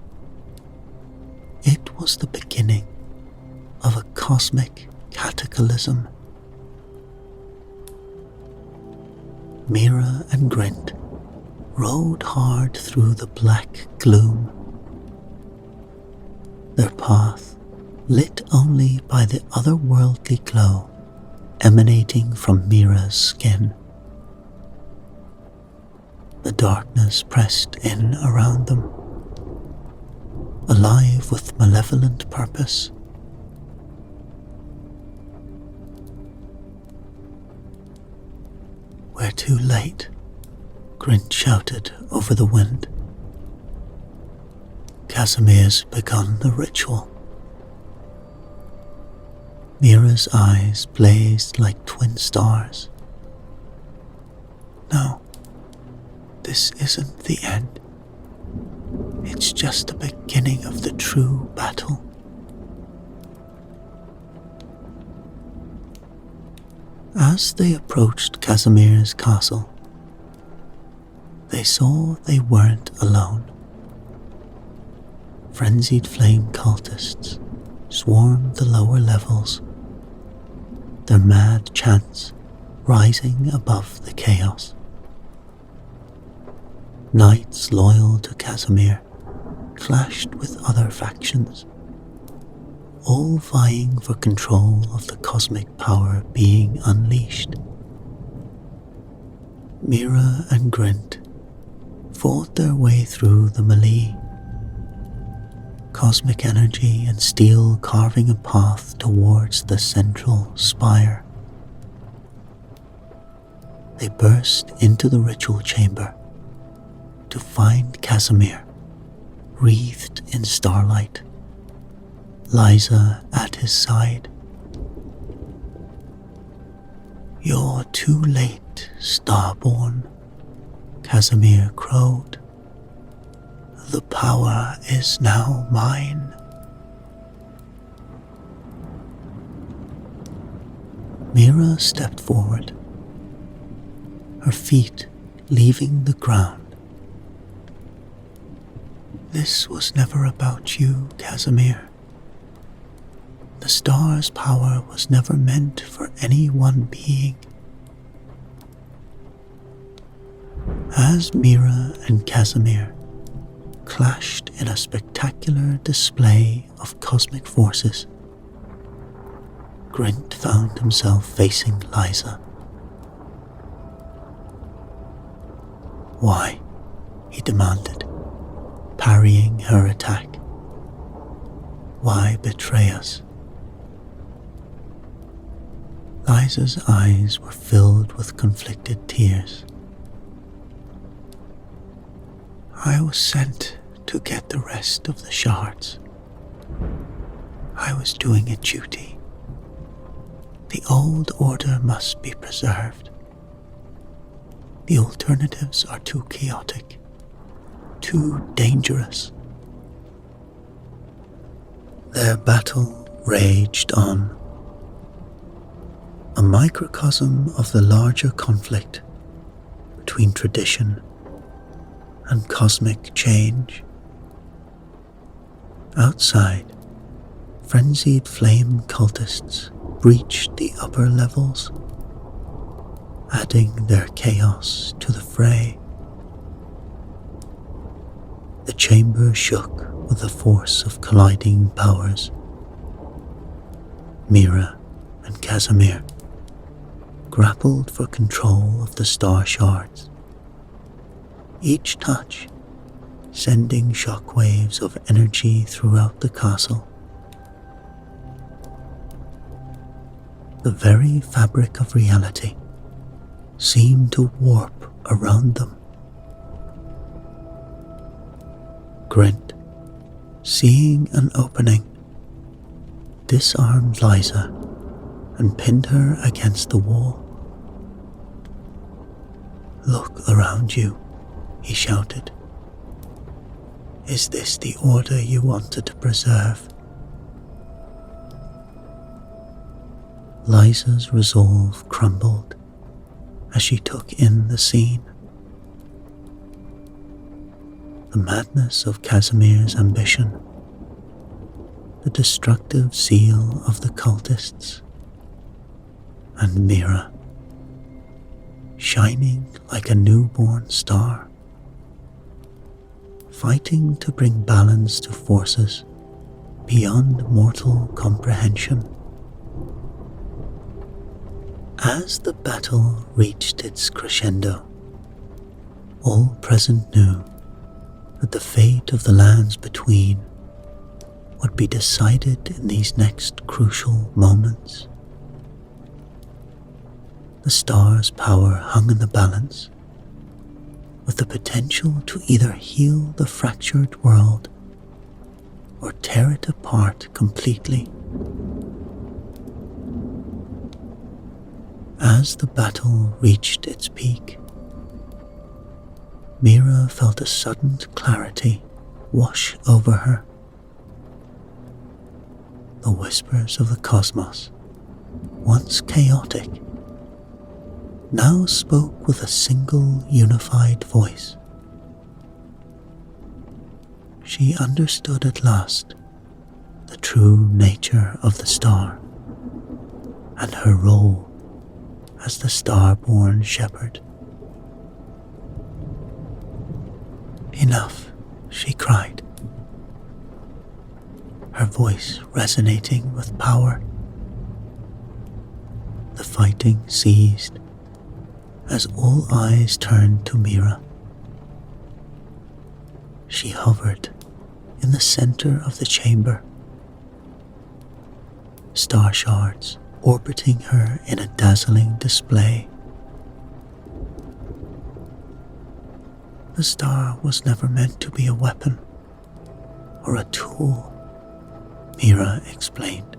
It was the beginning of a cosmic cataclysm. Mira and Grint rode hard through the black gloom, their path lit only by the otherworldly glow emanating from Mira's skin. The darkness pressed in around them, alive with malevolent purpose. "We're too late," Grint shouted over the wind. "Casimir's begun the ritual." Mira's eyes blazed like twin stars. "No, this isn't the end. It's just the beginning of the true battle." As they approached Casimir's castle, they saw they weren't alone. Frenzied flame cultists swarmed the lower levels, their mad chants rising above the chaos. Knights loyal to Casimir clashed with other factions, all vying for control of the cosmic power being unleashed. Mira and Grint fought their way through the melee, cosmic energy and steel carving a path towards the central spire. They burst into the ritual chamber to find Casimir, wreathed in starlight, Liza at his side. "You're too late, Starborn," Casimir crowed. "The power is now mine." Mira stepped forward, her feet leaving the ground. "This was never about you, Casimir. The star's power was never meant for any one being." As Mira and Casimir clashed in a spectacular display of cosmic forces, Grint found himself facing Liza. "Why?" he demanded, parrying her attack. "Why betray us? Liza's eyes were filled with conflicted tears. I was sent to get the rest of the shards. I was doing a duty. The old order must be preserved. The alternatives are too chaotic, too dangerous. Their battle raged on, a microcosm of the larger conflict between tradition and cosmic change. Outside, frenzied flame cultists breached the upper levels, adding their chaos to the fray. The chamber shook with the force of colliding powers. Mira and Casimir grappled for control of the star shards, each touch sending shockwaves of energy throughout the castle. The very fabric of reality seemed to warp around them. Grint, seeing an opening, disarmed Liza and pinned her against the wall. "Look around you," he shouted. "Is this the order you wanted to preserve?" Liza's resolve crumbled as she took in the scene. The madness of Casimir's ambition, the destructive zeal of the cultists, and Mira, shining like a newborn star, fighting to bring balance to forces beyond mortal comprehension. As the battle reached its crescendo, all present knew that the fate of the lands between would be decided in these next crucial moments. The stars' power hung in the balance, with the potential to either heal the fractured world or tear it apart completely. As the battle reached its peak, Mira felt a sudden clarity wash over her. The whispers of the cosmos, once chaotic, now spoke with a single unified voice. She understood at last the true nature of the star and her role as the star-born shepherd. "Enough," she cried, her voice resonating with power. The fighting ceased as all eyes turned to Mira. She hovered in the center of the chamber, star shards orbiting her in a dazzling display. The star was never meant to be a weapon or a tool, Mira explained,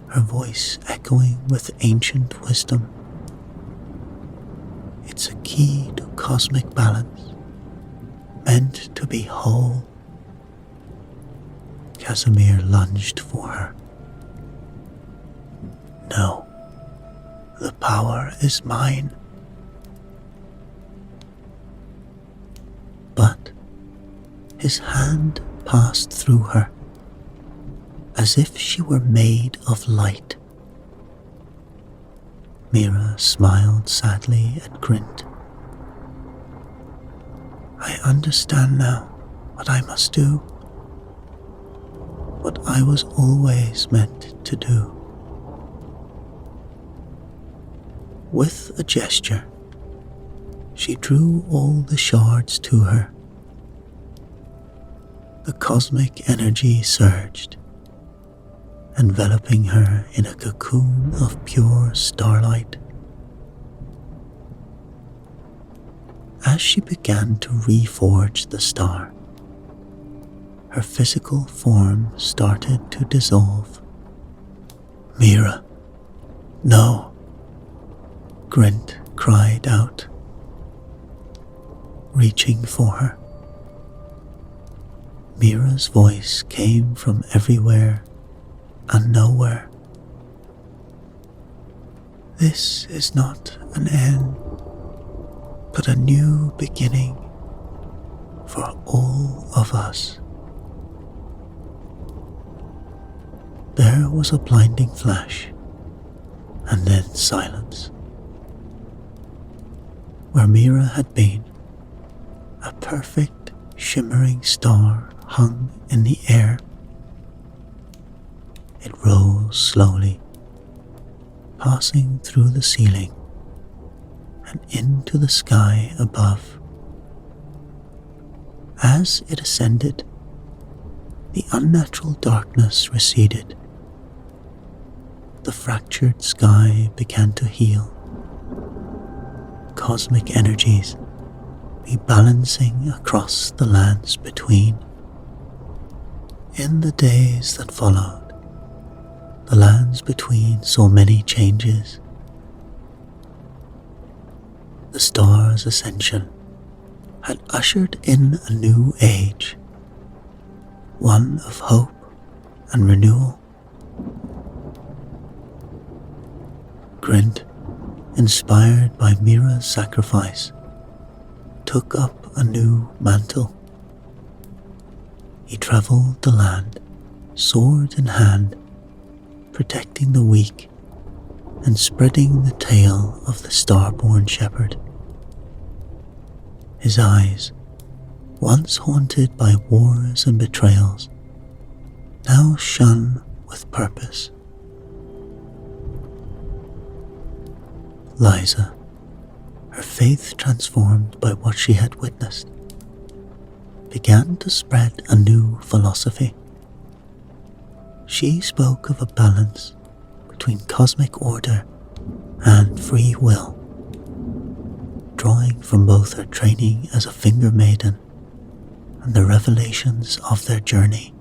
her voice echoing with ancient wisdom. It's a key to cosmic balance, meant to be whole. Casimir lunged for her. "No, the power is mine." But his hand passed through her, as if she were made of light. Mira smiled sadly at Grint. "I understand now what I must do, what I was always meant to do." With a gesture, she drew all the shards to her. The cosmic energy surged, enveloping her in a cocoon of pure starlight. As she began to reforge the star, her physical form started to dissolve. "Mira, no!" Grint cried out, reaching for her. Mira's voice came from everywhere and nowhere. "This is not an end, but a new beginning for all of us." There was a blinding flash, and then silence. Where Mira had been, a perfect shimmering star hung in the air. It rose slowly, passing through the ceiling and into the sky above. As it ascended, the unnatural darkness receded. The fractured sky began to heal, cosmic energies rebalancing across the lands between. In the days that followed, the lands between saw many changes. The star's ascension had ushered in a new age, one of hope and renewal. Grint, inspired by Mira's sacrifice, took up a new mantle. He travelled the land, sword in hand, protecting the weak and spreading the tale of the star-born shepherd. His eyes, once haunted by wars and betrayals, now shone with purpose. Liza, her faith transformed by what she had witnessed, began to spread a new philosophy. She spoke of a balance between cosmic order and free will, drawing from both her training as a finger maiden and the revelations of their journey.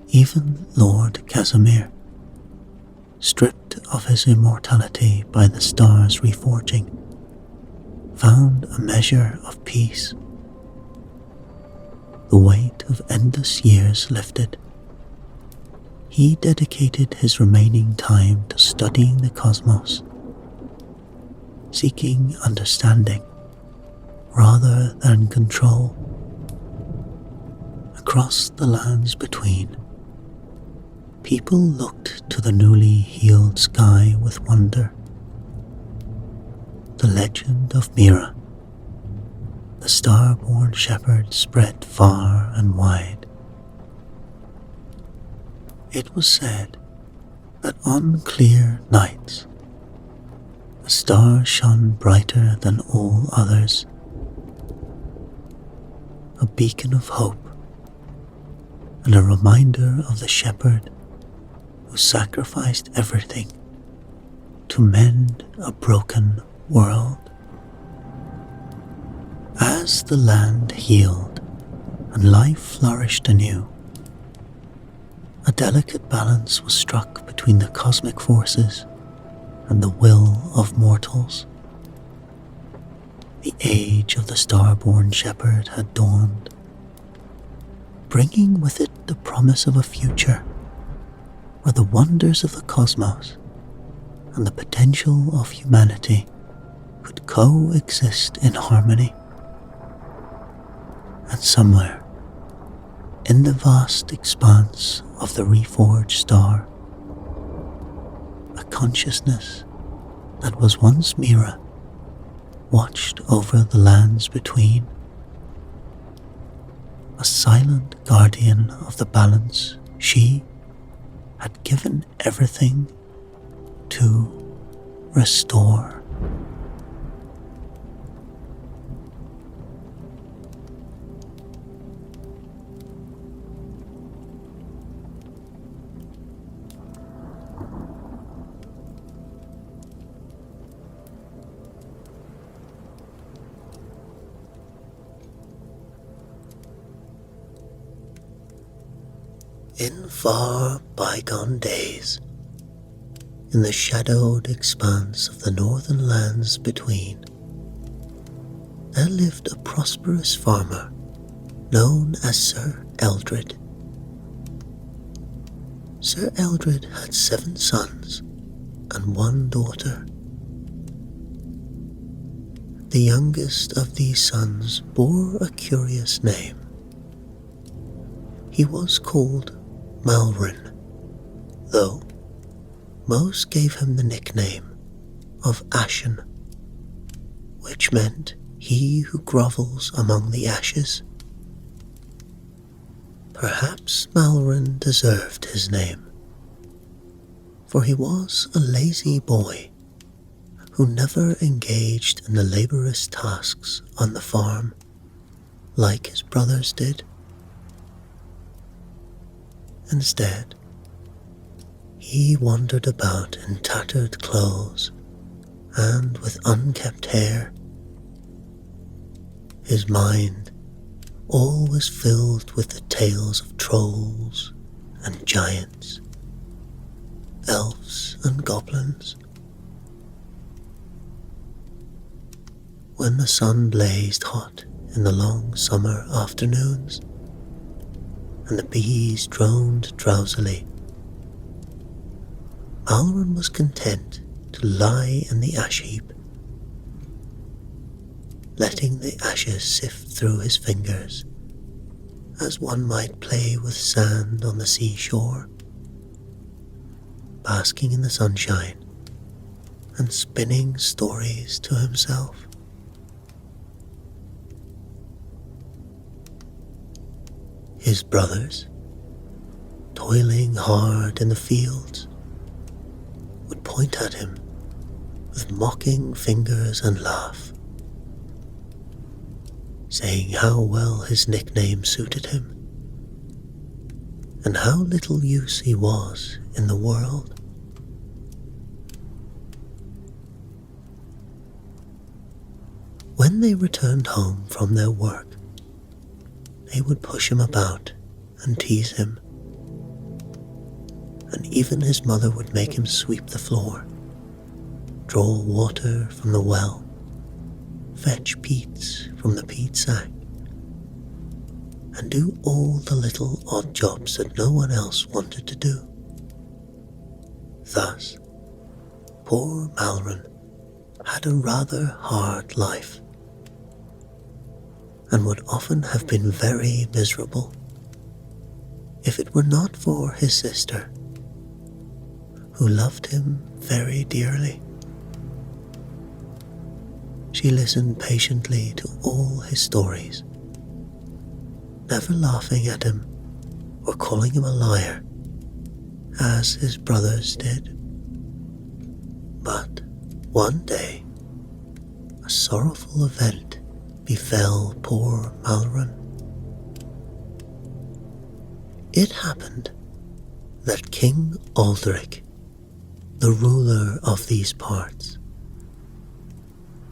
Even Lord Casimir, stripped of his immortality by the star's reforging, found a measure of peace. The weight of endless years lifted. He dedicated his remaining time to studying the cosmos, seeking understanding rather than control. Across the lands between, people looked to the newly healed sky with wonder. The legend of Mira, the star-born shepherd, spread far and wide. It was said that on clear nights, a star shone brighter than all others, a beacon of hope and a reminder of the shepherd who sacrificed everything to mend a broken world. As the land healed and life flourished anew, a delicate balance was struck between the cosmic forces and the will of mortals. The age of the star-born shepherd had dawned, bringing with it the promise of a future where the wonders of the cosmos and the potential of humanity could coexist in harmony. And somewhere, in the vast expanse of the reforged star, a consciousness that was once Mira watched over the lands between, a silent guardian of the balance she had given everything to restore. In far bygone days, in the shadowed expanse of the northern lands between, there lived a prosperous farmer known as Sir Eldred. Sir Eldred had 7 sons and 1 daughter. The youngest of these sons bore a curious name. He was called Malrin, though most gave him the nickname of Ashen, which meant he who grovels among the ashes. Perhaps Malrin deserved his name, for he was a lazy boy who never engaged in the laborious tasks on the farm like his brothers did. Instead, he wandered about in tattered clothes and with unkempt hair, his mind always filled with the tales of trolls and giants, elves and goblins. When the sun blazed hot in the long summer afternoons, and the bees droned drowsily, Malrin was content to lie in the ash heap, letting the ashes sift through his fingers as one might play with sand on the seashore, basking in the sunshine and spinning stories to himself. His brothers, toiling hard in the fields, would point at him with mocking fingers and laugh, saying how well his nickname suited him, and how little use he was in the world. When they returned home from their work, they would push him about and tease him, and even his mother would make him sweep the floor, draw water from the well, fetch peats from the peat sack, and do all the little odd jobs that no one else wanted to do. Thus, poor Malrin had a rather hard life, and would often have been very miserable if it were not for his sister, who loved him very dearly. She listened patiently to all his stories, never laughing at him or calling him a liar, as his brothers did. But one day, a sorrowful event befell poor Malrin. It happened that King Aldrich, the ruler of these parts,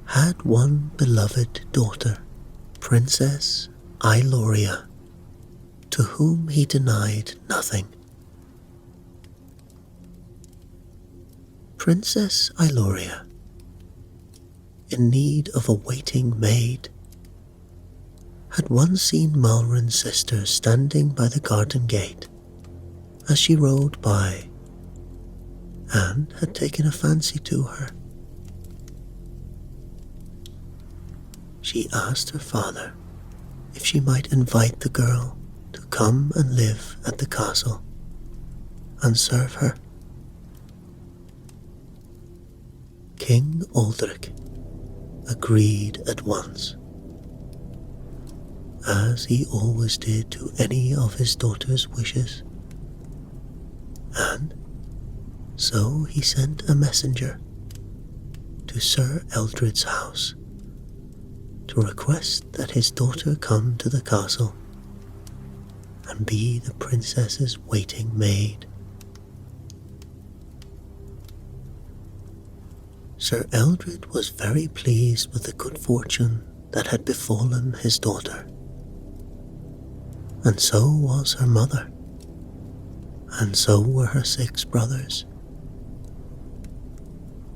had one beloved daughter, Princess Iloria, to whom he denied nothing. Princess Iloria, in need of a waiting maid, had once seen Malrin's sister standing by the garden gate as she rode by, and had taken a fancy to her. She asked her father if she might invite the girl to come and live at the castle and serve her. King Aldrich agreed at once, as he always did to any of his daughter's wishes, and so he sent a messenger to Sir Eldred's house to request that his daughter come to the castle and be the princess's waiting maid. Sir Eldred was very pleased with the good fortune that had befallen his daughter, and so was her mother, and so were her 6 brothers,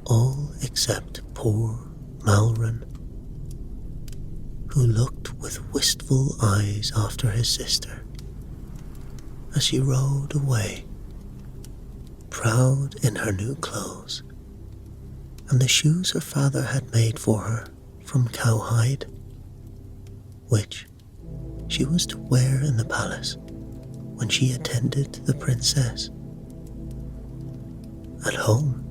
all except poor Malrin, who looked with wistful eyes after his sister as she rode away, proud in her new clothes and the shoes her father had made for her from cowhide, which she was to wear in the palace when she attended the princess. At home,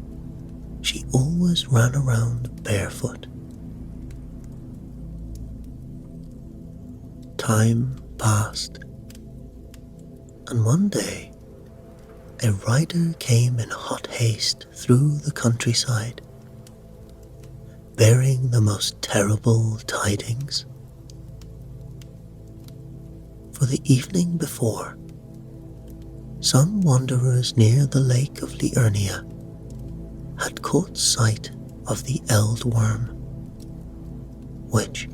she always ran around barefoot. Time passed, and one day a rider came in hot haste through the countryside, bearing the most terrible tidings. For the evening before, some wanderers near the lake of Liurnia had caught sight of the Eldworm, which,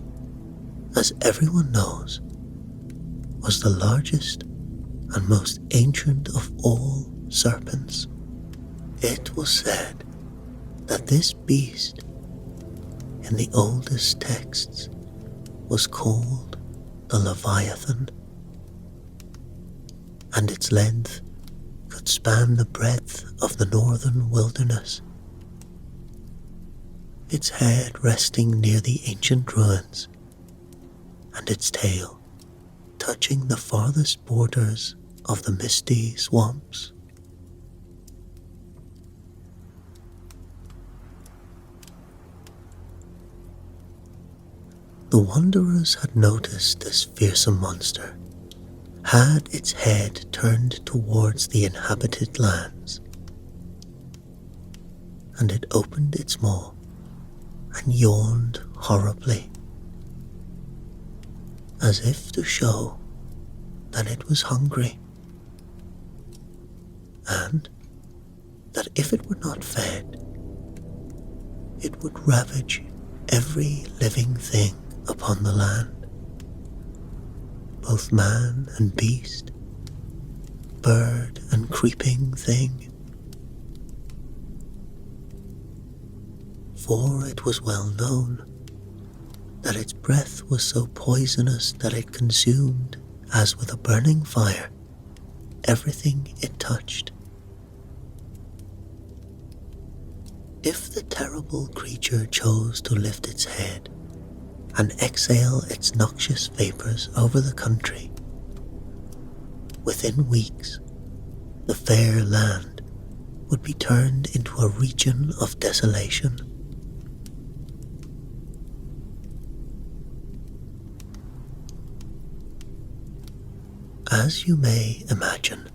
as everyone knows, was the largest and most ancient of all serpents. It was said that this beast, in the oldest texts, was called the Leviathan, and its length could span the breadth of the northern wilderness, its head resting near the ancient ruins, and its tail touching the farthest borders of the misty swamps. The wanderers had noticed this fearsome monster had its head turned towards the inhabited lands, and it opened its maw and yawned horribly, as if to show that it was hungry, and that if it were not fed, it would ravage every living thing upon the land, both man and beast, bird and creeping thing. For it was well known that its breath was so poisonous that it consumed, as with a burning fire, everything it touched. If the terrible creature chose to lift its head and exhale its noxious vapors over the country, within weeks the fair land would be turned into a region of desolation. As you may imagine,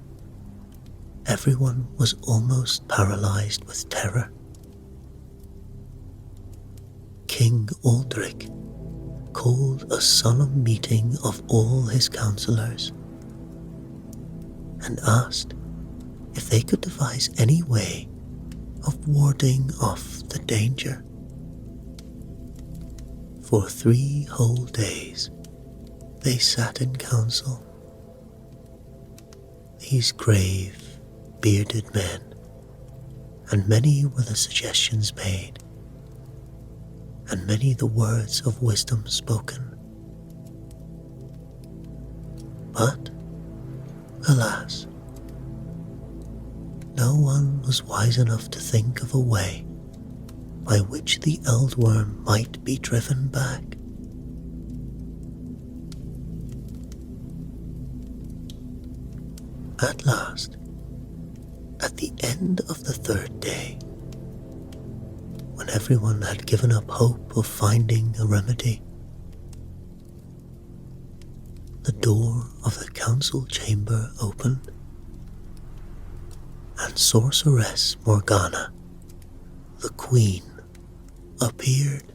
everyone was almost paralyzed with terror. King Erdtree called a solemn meeting of all his counselors and asked if they could devise any way of warding off the danger. For 3 whole days they sat in council, these grave, bearded men, and many were the suggestions made, and many the words of wisdom spoken. But, alas, no one was wise enough to think of a way by which the Eldworm might be driven back. At last, at the end of the 3rd day, when everyone had given up hope of finding a remedy, the door of the council chamber opened, and Sorceress Morgana, the queen, appeared.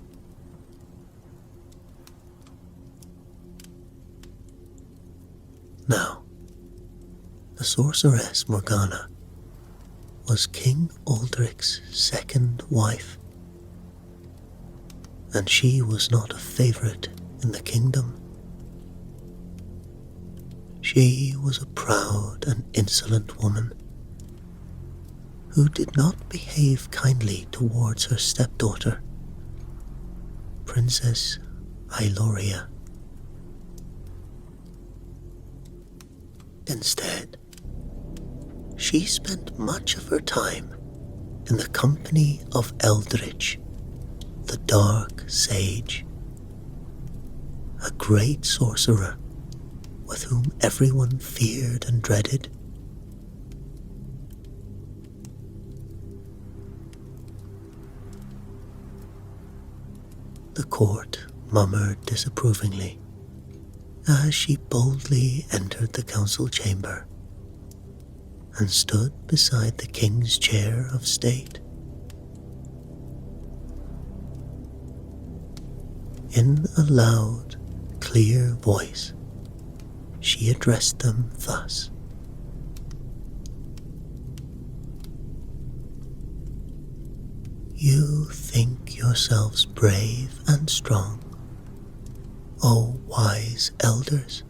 Now, the Sorceress Morgana was King Erdtree's 2nd wife, and she was not a favorite in the kingdom. She was a proud and insolent woman who did not behave kindly towards her stepdaughter, Princess Ailoria. Instead, she spent much of her time in the company of Erdtree, the Dark Sage, a great sorcerer with whom everyone feared and dreaded. The court murmured disapprovingly as she boldly entered the council chamber and stood beside the king's chair of state. In a loud, clear voice, she addressed them thus. You think yourselves brave and strong, O wise elders,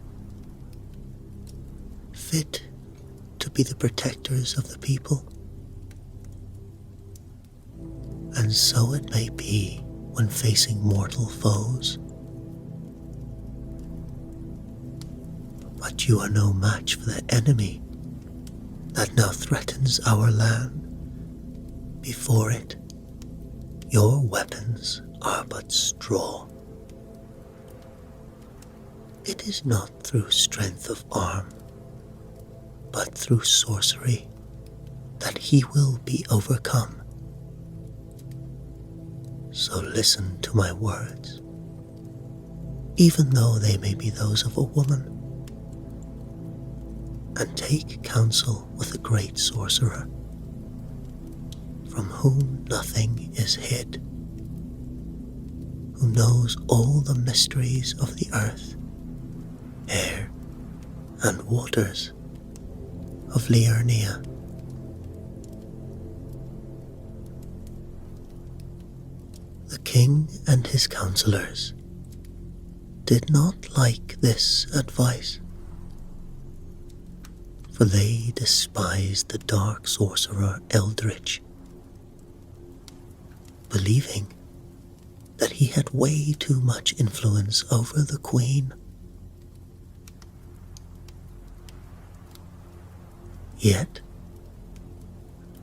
fit to be the protectors of the people. And so it may be when facing mortal foes. But you are no match for the enemy that now threatens our land. Before it, your weapons are but straw. It is not through strength of arm, but through sorcery that he will be overcome. So listen to my words, even though they may be those of a woman, and take counsel with a great sorcerer, from whom nothing is hid, who knows all the mysteries of the earth, air, and waters of Liurnia. The king and his counselors did not like this advice, for they despised the dark sorcerer Erdtree, believing that he had way too much influence over the queen. Yet,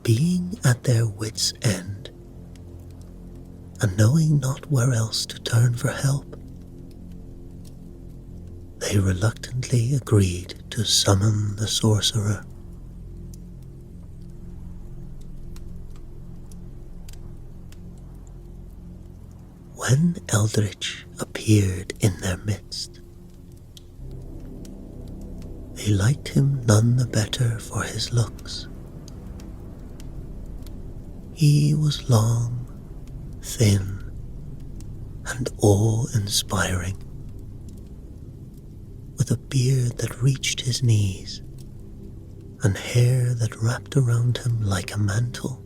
being at their wits' end, and knowing not where else to turn for help, they reluctantly agreed to summon the sorcerer. When Erdtree appeared in their midst, they liked him none the better for his looks. He was long, thin, and awe-inspiring, with a beard that reached his knees and hair that wrapped around him like a mantle.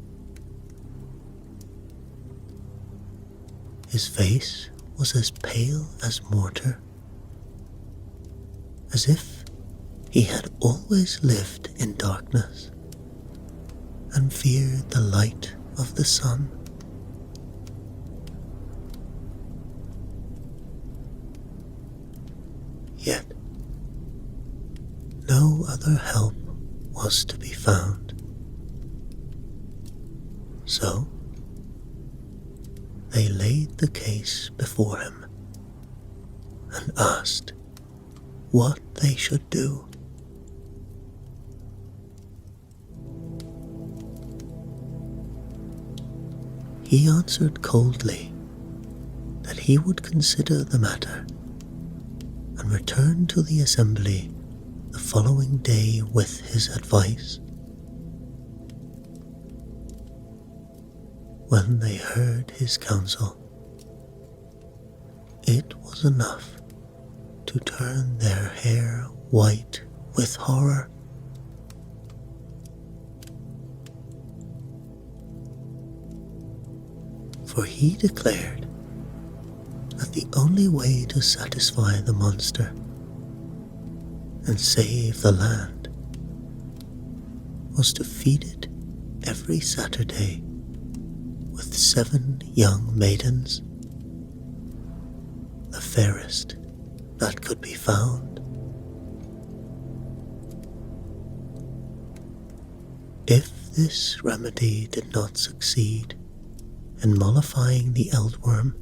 His face was as pale as mortar, as if he had always lived in darkness and feared the light of the sun. Yet, no other help was to be found. So, they laid the case before him and asked what they should do. He answered coldly that he would consider the matter and return to the assembly the following day with his advice. When they heard his counsel, it was enough to turn their hair white with horror. For he declared that the only way to satisfy the monster and save the land was to feed it every Saturday with 7 young maidens, the fairest that could be found. If this remedy did not succeed in mollifying the eldworm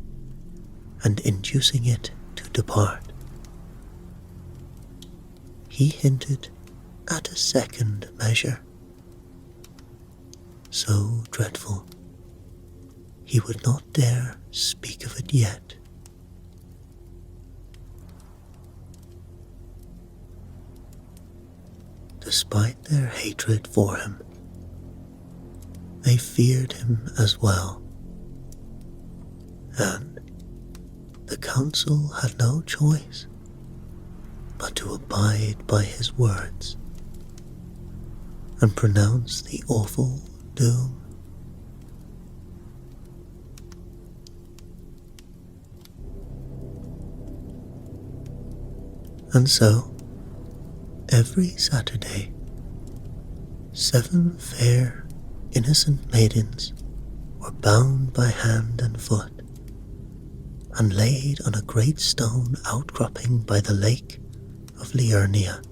and inducing it to depart, he hinted at a second measure, so dreadful he would not dare speak of it yet. Despite their hatred for him, they feared him as well, and the council had no choice but to abide by his words and pronounce the awful doom. And so, every Saturday, 7 fair, innocent maidens were bound by hand and foot and laid on a great stone outcropping by the lake of Liurnia.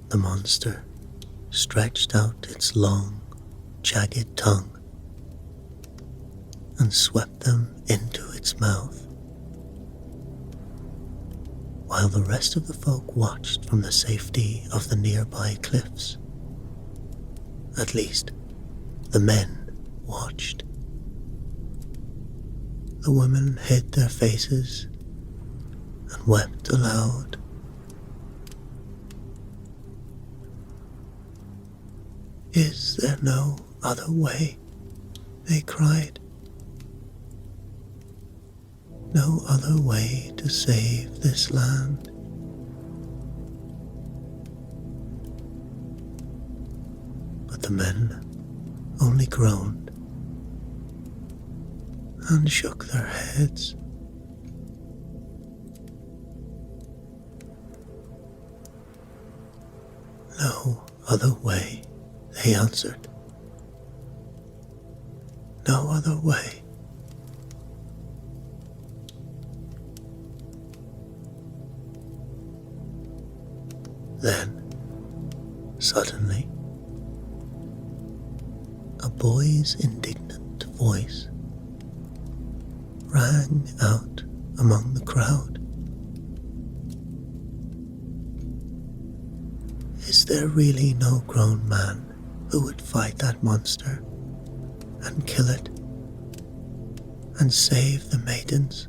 The monster stretched out its long, jagged tongue and swept them into its mouth, while the rest of the folk watched from the safety of the nearby cliffs. At least, the men watched. The women hid their faces and wept aloud. "Is there no other way?" they cried. "No other way to save this land?" But the men only groaned and shook their heads. "No other way," they answered. "No other way." Then, suddenly, a boy's indignant voice rang out among the crowd. "Is there really no grown man who would fight that monster and kill it and save the maidens?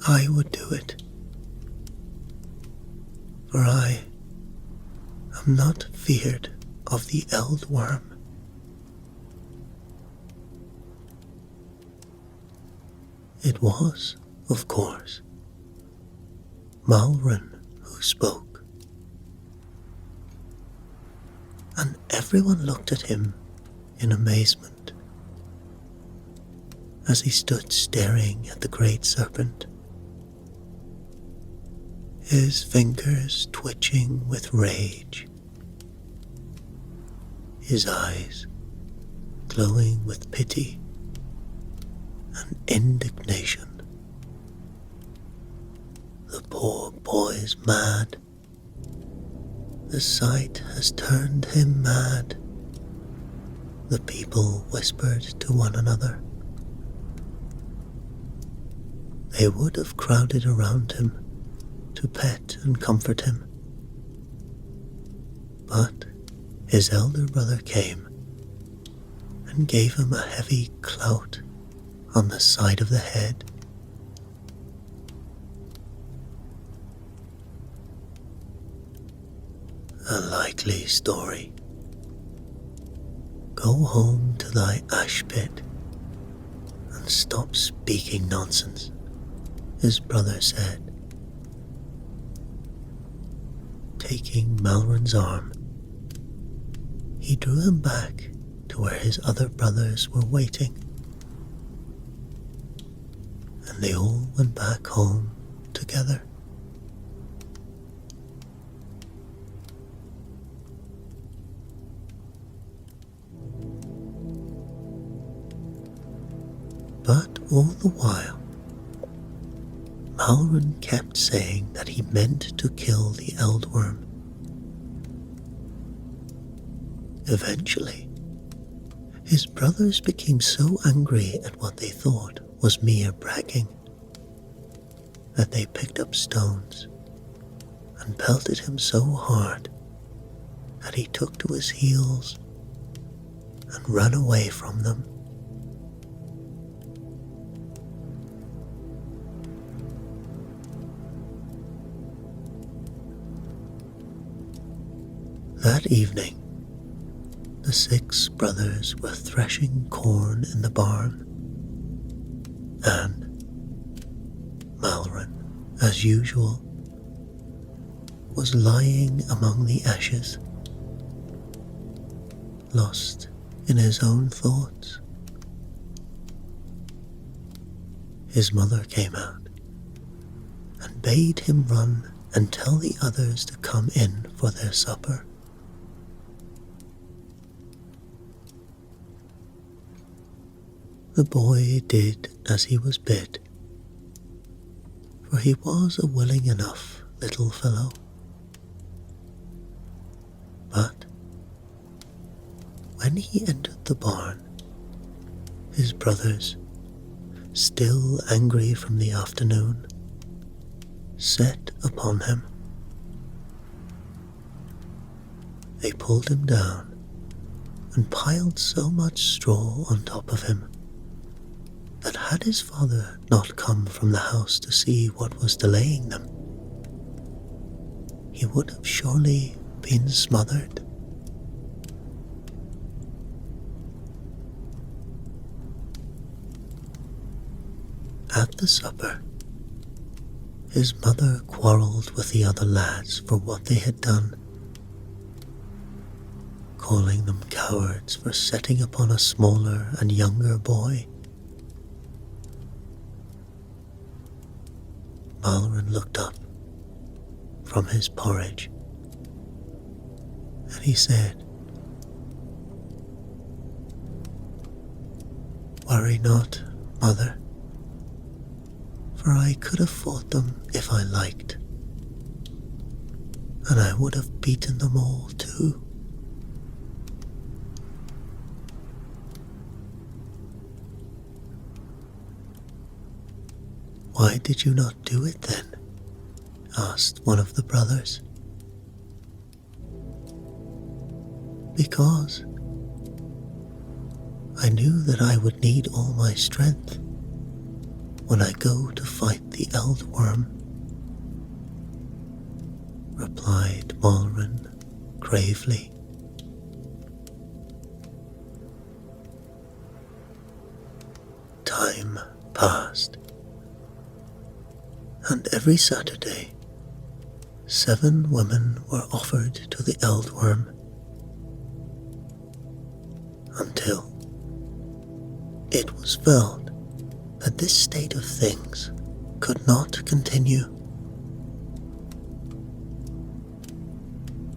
I would do it, for I am not feared of the eldworm." It was, of course, Malrin who spoke, and everyone looked at him in amazement as he stood staring at the great serpent, his fingers twitching with rage, his eyes glowing with pity and indignation. "The poor boy's mad. The sight has turned him mad," the people whispered to one another. They would have crowded around him to pet and comfort him, but his elder brother came and gave him a heavy clout on the side of the head. "A likely story. Go home to thy ash pit and stop speaking nonsense," his brother said. Taking Malrin's arm, he drew him back to where his other brothers were waiting. and they all went back home together. But all the while, Malrin kept saying that he meant to kill the Eldworm. Eventually, his brothers became so angry at what they thought was mere bragging that they picked up stones and pelted him so hard that he took to his heels and ran away from them. That evening, the 6 brothers were threshing corn in the barn, and Malrin, as usual, was lying among the ashes, lost in his own thoughts. His mother came out and bade him run and tell the others to come in for their supper. The boy did as he was bid, for he was a willing enough little fellow. But when he entered the barn, his brothers, still angry from the afternoon, set upon him. They pulled him down and piled so much straw on top of him that had his father not come from the house to see what was delaying them, he would have surely been smothered. At the supper, his mother quarrelled with the other lads for what they had done, calling them cowards for setting upon a smaller and younger boy. Malrin looked up from his porridge, and he said, "Worry not, mother, for I could have fought them if I liked, and I would have beaten them all too." "Why did you not do it then?" asked one of the brothers. "Because I knew that I would need all my strength when I go to fight the Eldworm," replied Malrin gravely. Time passed, and every Saturday 7 women were offered to the Eldworm, until it was felt that this state of things could not continue.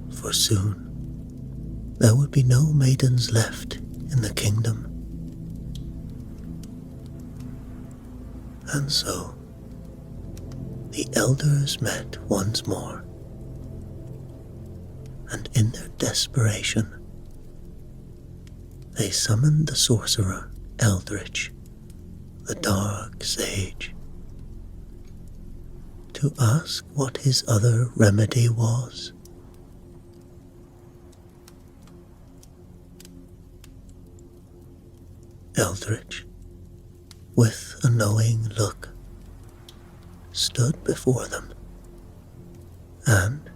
For soon there would be no maidens left in the kingdom. And so the elders met once more, and in their desperation they summoned the sorcerer Erdtree, the dark sage, to ask what his other remedy was. Erdtree, with a knowing look, stood before them, and,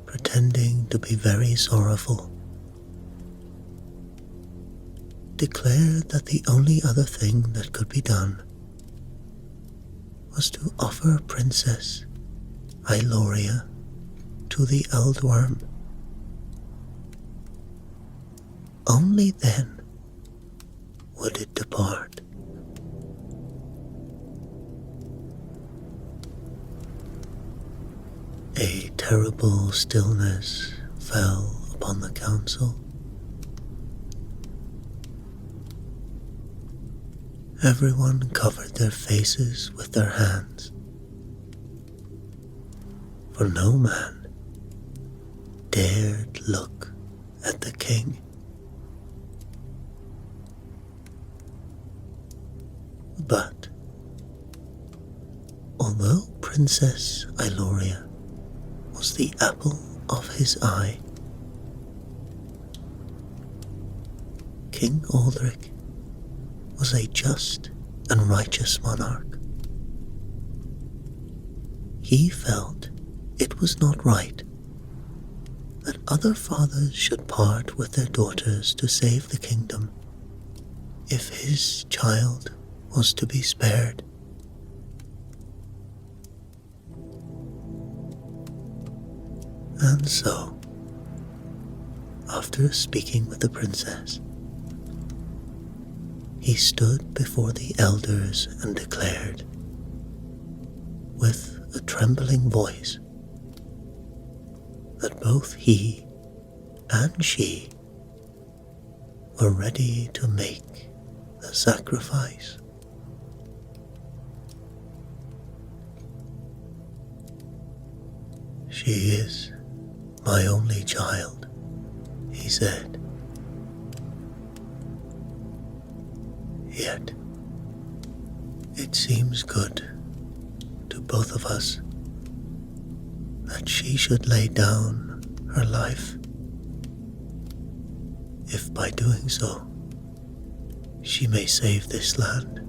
pretending to be very sorrowful, declared that the only other thing that could be done was to offer Princess Iloria to the Eldworm. Only then would it depart. A terrible stillness fell upon the council. Everyone covered their faces with their hands, for no man dared look at the king. But although Princess Iloria was the apple of his eye, King Aldrich was a just and righteous monarch. He felt it was not right that other fathers should part with their daughters to save the kingdom if his child was to be spared. And so, after speaking with the princess, he stood before the elders and declared, with a trembling voice, that both he and she were ready to make the sacrifice. "She is my only child," he said. "Yet it seems good to both of us that she should lay down her life, if by doing so she may save this land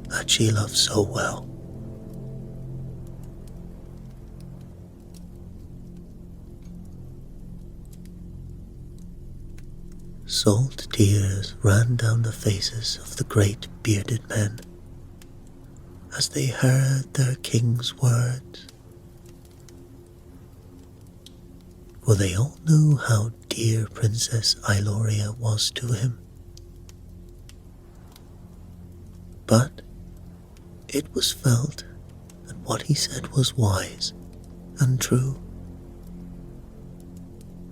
that she loves so well." Salt tears ran down the faces of the great bearded men as they heard their king's words, for they all knew how dear Princess Iloria was to him. But it was felt that what he said was wise and true,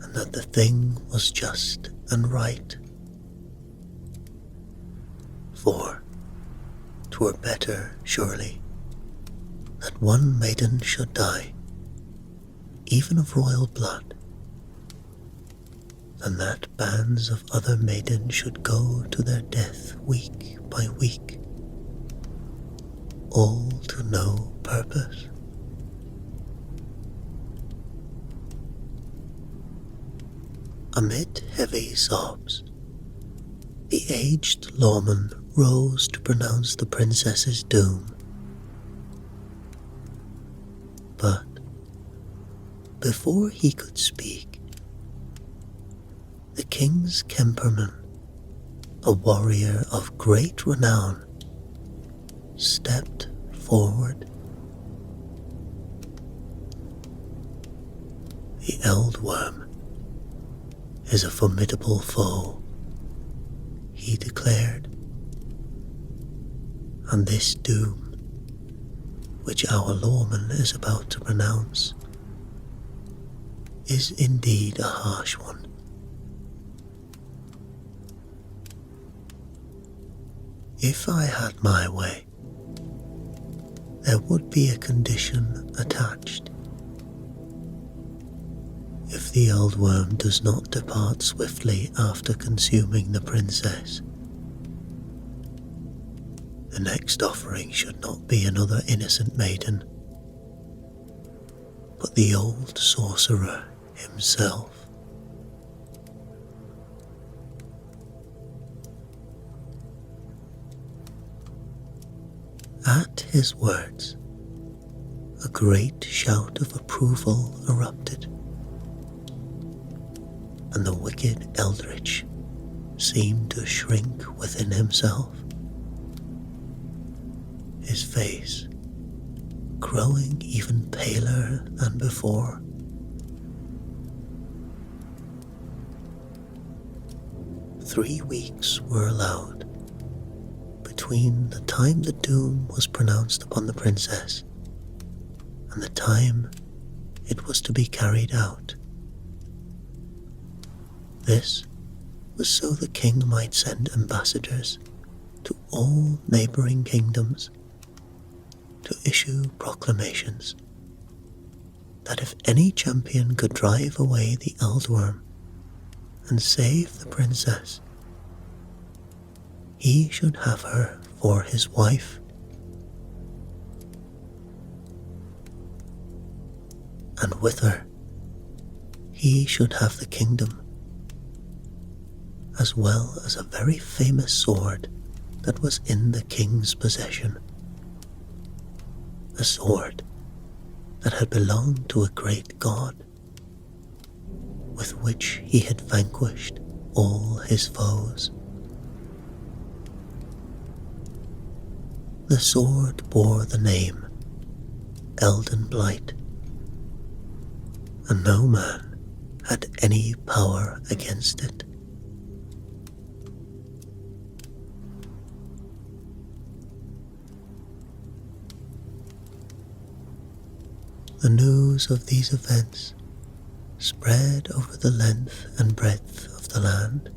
and that the thing was just and right. For 'twere better, surely, that one maiden should die, even of royal blood, than that bands of other maidens should go to their death week by week, all to no purpose. Amid heavy sobs, the aged lawman rose to pronounce the princess's doom. But before he could speak, the king's Kemperman, a warrior of great renown, stepped forward. "The Eldworm is a formidable foe," he declared, "and this doom, which our lawman is about to pronounce, is indeed a harsh one. If I had my way, there would be a condition attached. If the Eldworm does not depart swiftly after consuming the princess, the next offering should not be another innocent maiden, but the old sorcerer himself." At his words, a great shout of approval erupted, and the wicked Eldritch seemed to shrink within himself, his face growing even paler than before. "3 weeks were allowed between the time the doom was pronounced upon the princess and the time it was to be carried out. This was so the king might send ambassadors to all neighboring kingdoms to issue proclamations that if any champion could drive away the eldworm and save the princess, he should have her for his wife. And with her, he should have the kingdom, as well as a very famous sword that was in the king's possession. A sword that had belonged to a great god, with which he had vanquished all his foes. The sword bore the name Elden Blight, and no man had any power against it. The news of these events spread over the length and breadth of the land,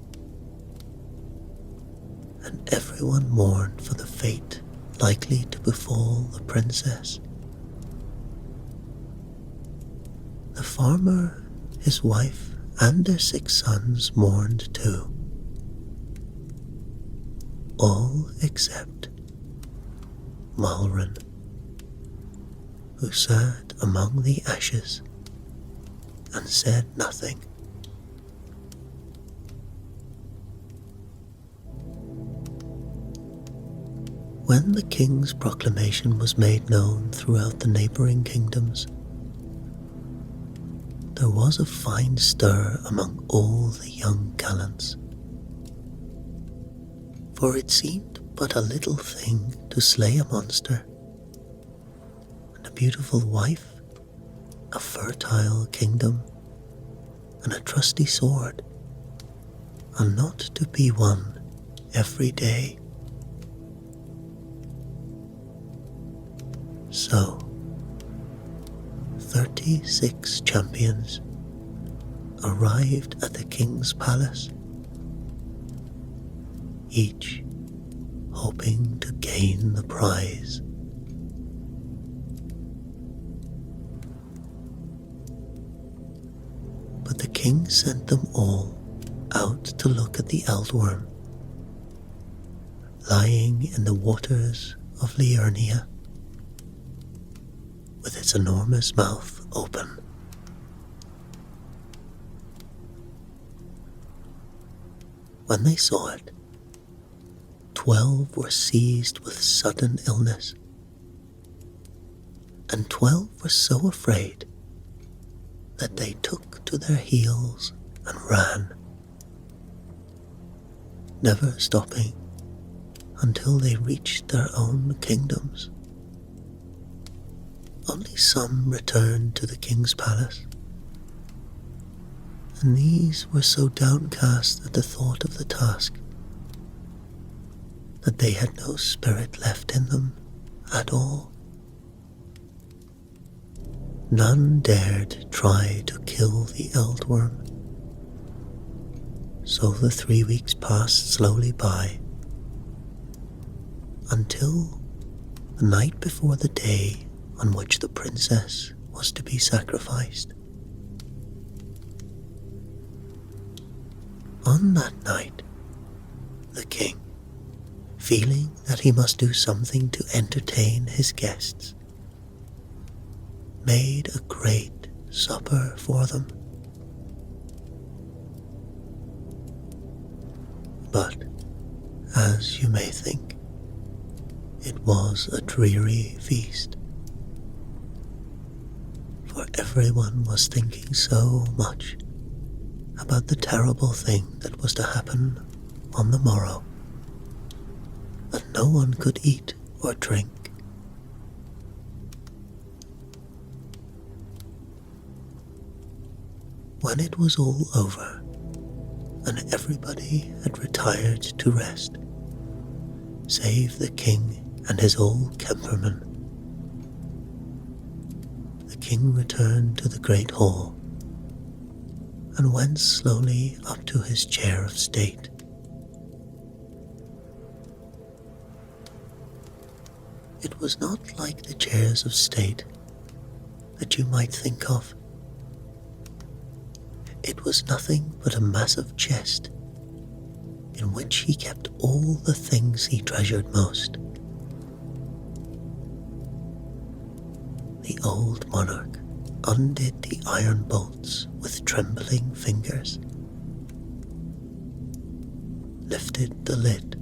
and everyone mourned for the fate likely to befall the princess. The farmer, his wife, and their 6 sons mourned too, all except Malrin, who sat among the ashes and said nothing. When the king's proclamation was made known throughout the neighboring kingdoms, there was a fine stir among all the young gallants, for it seemed but a little thing to slay a monster, and a beautiful wife, a fertile kingdom, and a trusty sword are not to be won every day. So, 36 champions arrived at the king's palace, each hoping to gain the prize. But the king sent them all out to look at the eldworm, lying in the waters of Liurnia, with its enormous mouth open. When they saw it, 12 were seized with sudden illness, and 12 were so afraid that they took to their heels and ran, never stopping until they reached their own kingdoms. Only some returned to the king's palace, and these were so downcast at the thought of the task that they had no spirit left in them at all. None dared try to kill the eldworm, so the 3 weeks passed slowly by, until the night before the day on which the princess was to be sacrificed. On that night, the king, feeling that he must do something to entertain his guests, made a great supper for them. But, as you may think, it was a dreary feast, for everyone was thinking so much about the terrible thing that was to happen on the morrow that no one could eat or drink. When it was all over and everybody had retired to rest, save the king and his old Kemperman, the king returned to the great hall and went slowly up to his chair of state. It was not like the chairs of state that you might think of. It was nothing but a massive chest in which he kept all the things he treasured most. The old monarch undid the iron bolts with trembling fingers, lifted the lid,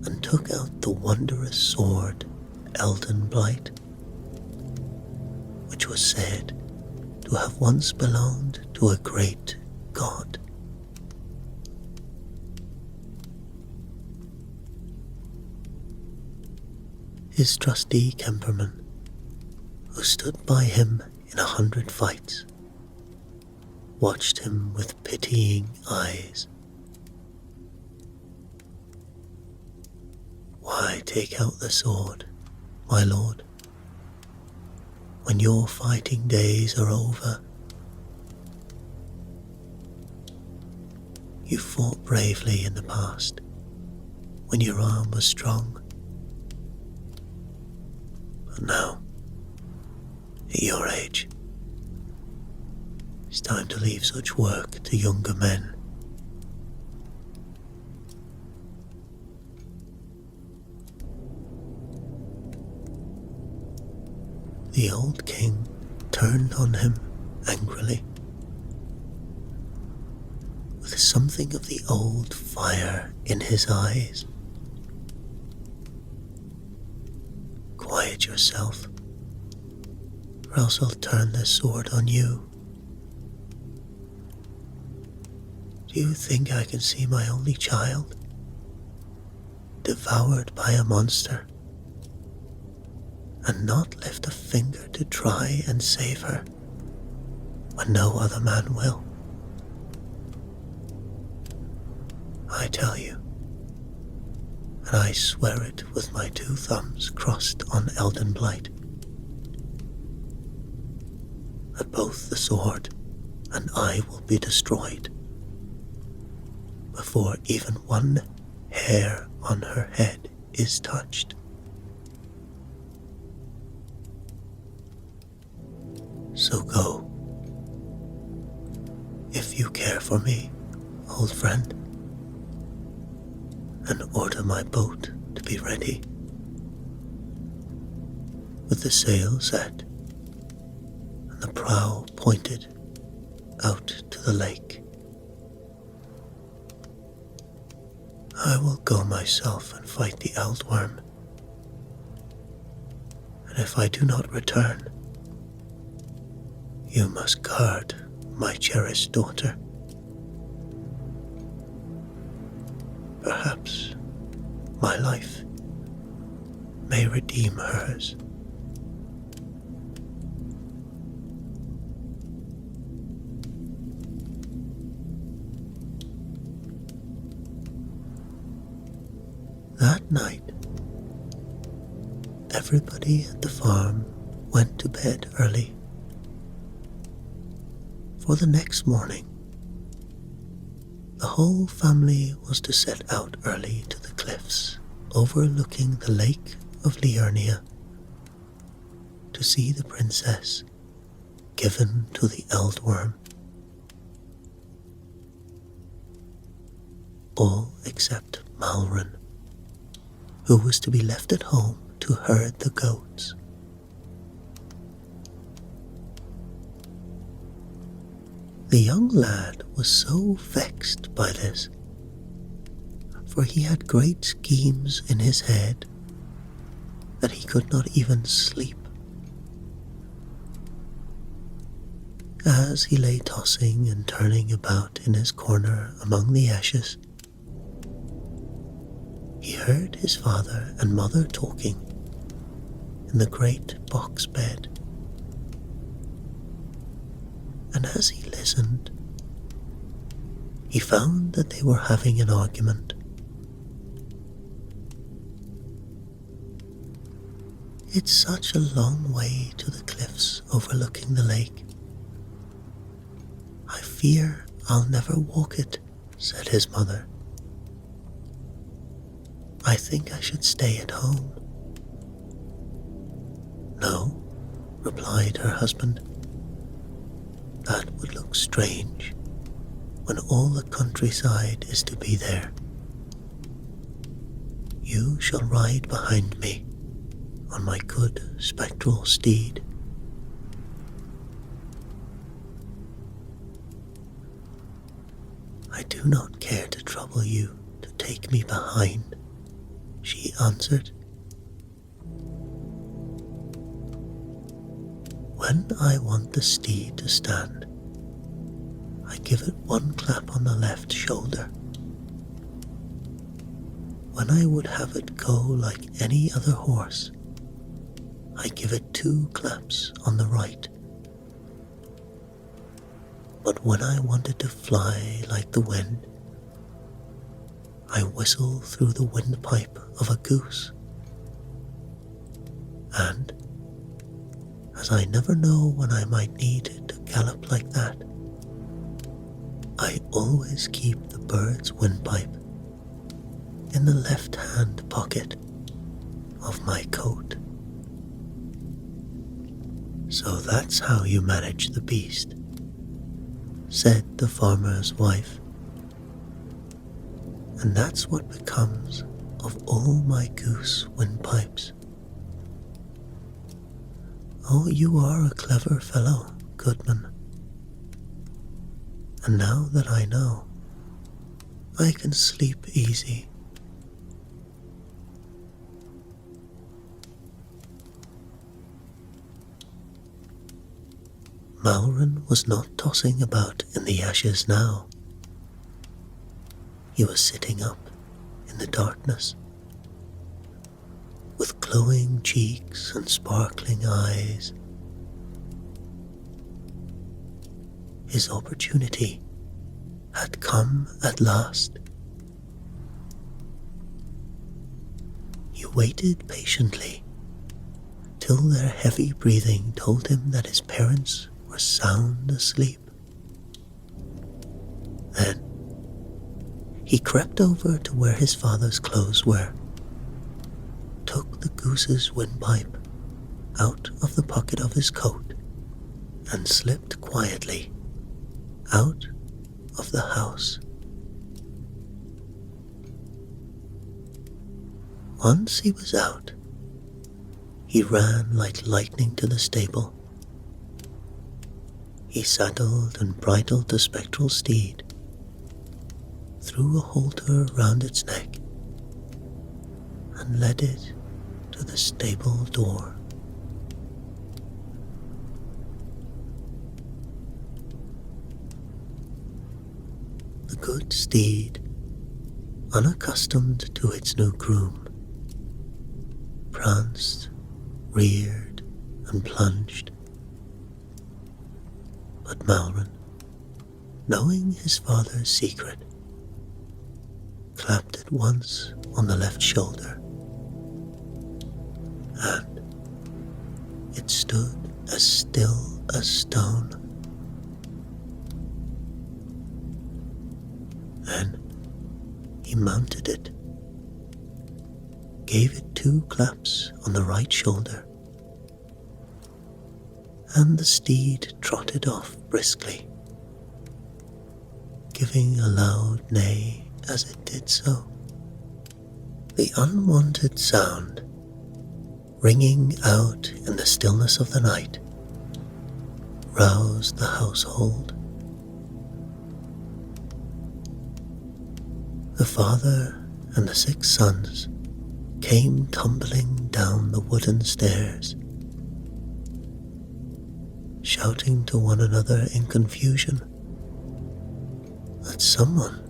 and took out the wondrous sword Elden Blight, which was said to have once belonged to a great god. His trusty Kemperman, who stood by him in 100 fights, watched him with pitying eyes. "Why take out the sword, my lord, when your fighting days are over? You fought bravely in the past, when your arm was strong. But now, at your age, it's time to leave such work to younger men." The old king turned on him angrily, with something of the old fire in his eyes. "Quiet yourself, or else I'll turn this sword on you. Do you think I can see my only child devoured by a monster and not lift a finger to try and save her when no other man will? I tell you, and I swear it with my 2 thumbs crossed on Elden Blight, that both the sword and I will be destroyed before even one hair on her head is touched." So go, if you care for me, old friend, and order my boat to be ready, with the sail set and the prow pointed out to the lake. I will go myself and fight the Eldworm, and if I do not return, you must guard my cherished daughter. Perhaps my life may redeem hers." That night, everybody at the farm went to bed early. For the next morning, the whole family was to set out early to the cliffs overlooking the lake of Liurnia to see the princess given to the Eldworm. All except Malrin, who was to be left at home to herd the goats. The young lad was so vexed by this, for he had great schemes in his head, that he could not even sleep. As he lay tossing and turning about in his corner among the ashes, he heard his father and mother talking in the great box bed. And as he listened, he found that they were having an argument. It's such a long way to the cliffs overlooking the lake. I fear I'll never walk it, said his mother. I think I should stay at home. No, replied her husband. That would look strange when all the countryside is to be there. You shall ride behind me on my good spectral steed. I do not care to trouble you to take me behind, she answered. When I want the steed to stand, I give it one clap on the left shoulder. When I would have it go like any other horse, I give it 2 claps on the right. But when I want it to fly like the wind, I whistle through the windpipe of a goose. And, as I never know when I might need to gallop like that, I always keep the bird's windpipe in the left-hand pocket of my coat. So that's how you manage the beast, said the farmer's wife. And that's what becomes of all my goose windpipes. Oh, you are a clever fellow, Goodman. And now that I know, I can sleep easy. Malrin was not tossing about in the ashes now. He was sitting up in the darkness, with glowing cheeks and sparkling eyes. His opportunity had come at last. He waited patiently till their heavy breathing told him that his parents were sound asleep. Then he crept over to where his father's clothes were, took the goose's windpipe out of the pocket of his coat, and slipped quietly out of the house. Once he was out, he ran like lightning to the stable. He saddled and bridled the spectral steed, threw a halter round its neck, and led it to the stable door. The good steed, unaccustomed to its new groom, pranced, reared, and plunged. But Malrin, knowing his father's secret, clapped it once on the left shoulder, and it stood as still as stone. Then he mounted it, gave it 2 claps on the right shoulder, and the steed trotted off briskly, giving a loud neigh as it did so. The unwanted sound, ringing out in the stillness of the night, roused the household. The father and the 6 sons came tumbling down the wooden stairs, shouting to one another in confusion that someone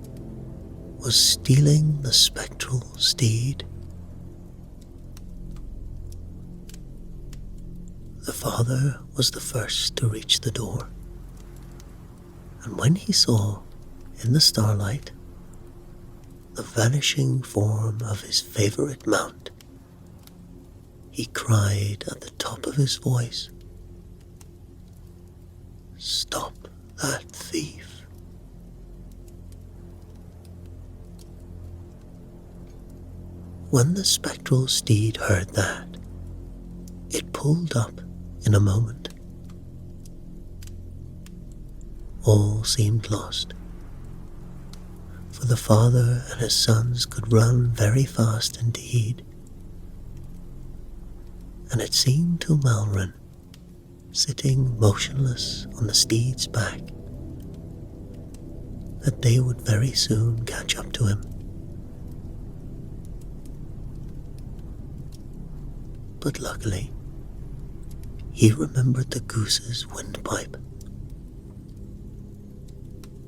was stealing the spectral steed. The father was the first to reach the door, and when he saw, in the starlight, the vanishing form of his favorite mount, he cried at the top of his voice, "Stop that thief!" When the spectral steed heard that, it pulled up in a moment. All seemed lost, for the father and his sons could run very fast indeed, and it seemed to Malrin, sitting motionless on the steed's back, that they would very soon catch up to him. But luckily, he remembered the goose's windpipe.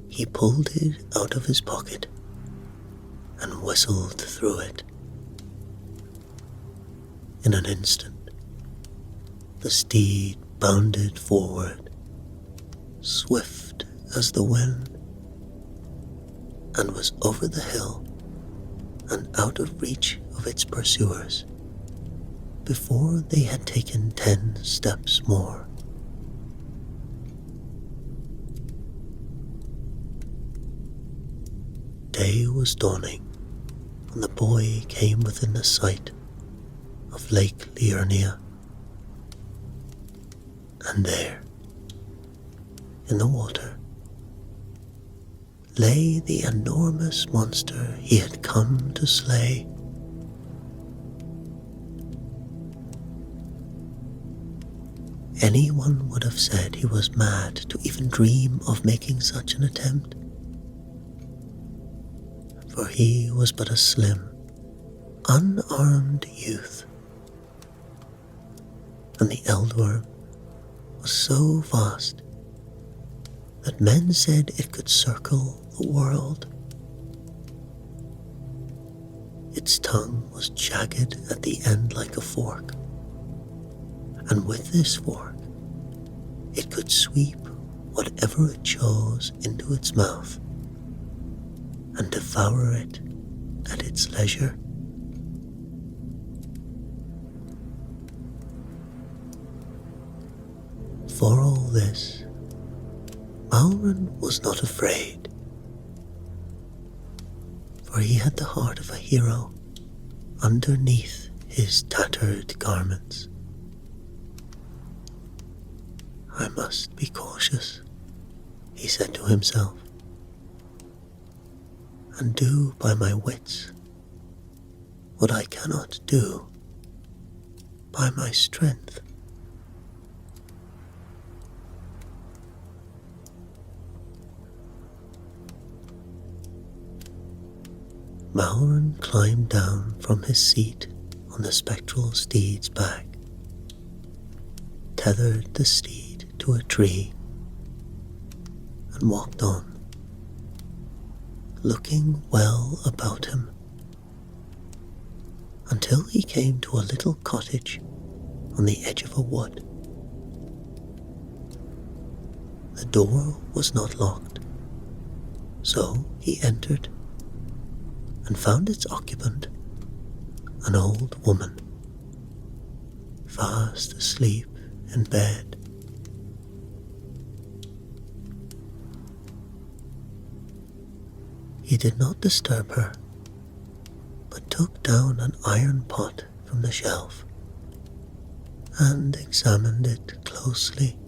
He pulled it out of his pocket and whistled through it. In an instant, the steed bounded forward, swift as the wind, and was over the hill and out of reach of its pursuers before they had taken 10 steps more. Day was dawning when the boy came within the sight of Lake Liurnia, and there, in the water, lay the enormous monster he had come to slay. Anyone would have said he was mad to even dream of making such an attempt, for he was but a slim, unarmed youth, and the eldworm was so vast that men said it could circle the world. Its tongue was jagged at the end like a fork, and with this fork, it could sweep whatever it chose into its mouth and devour it at its leisure. For all this, Malrin was not afraid, for he had the heart of a hero underneath his tattered garments. "I must be cautious," he said to himself, "and do by my wits what I cannot do by my strength." Malrin climbed down from his seat on the spectral steed's back, tethered the steed to a tree, and walked on, looking well about him, until he came to a little cottage on the edge of a wood. The door was not locked, so he entered and found its occupant, an old woman, fast asleep in bed. He did not disturb her, but took down an iron pot from the shelf and examined it closely.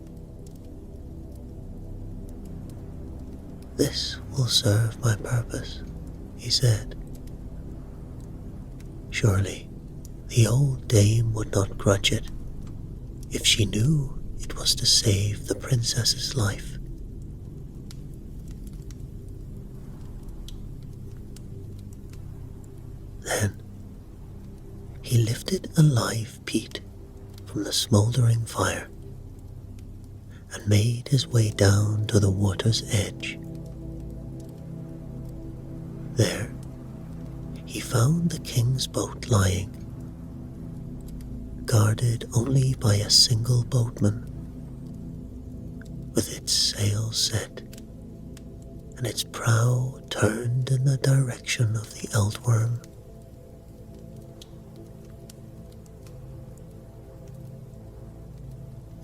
"This will serve my purpose," he said. Surely the old dame would not grudge it if she knew it was to save the princess's life. Then he lifted a live peat from the smouldering fire and made his way down to the water's edge. There he found the king's boat lying, guarded only by a single boatman, with its sails set and its prow turned in the direction of the Eldworm.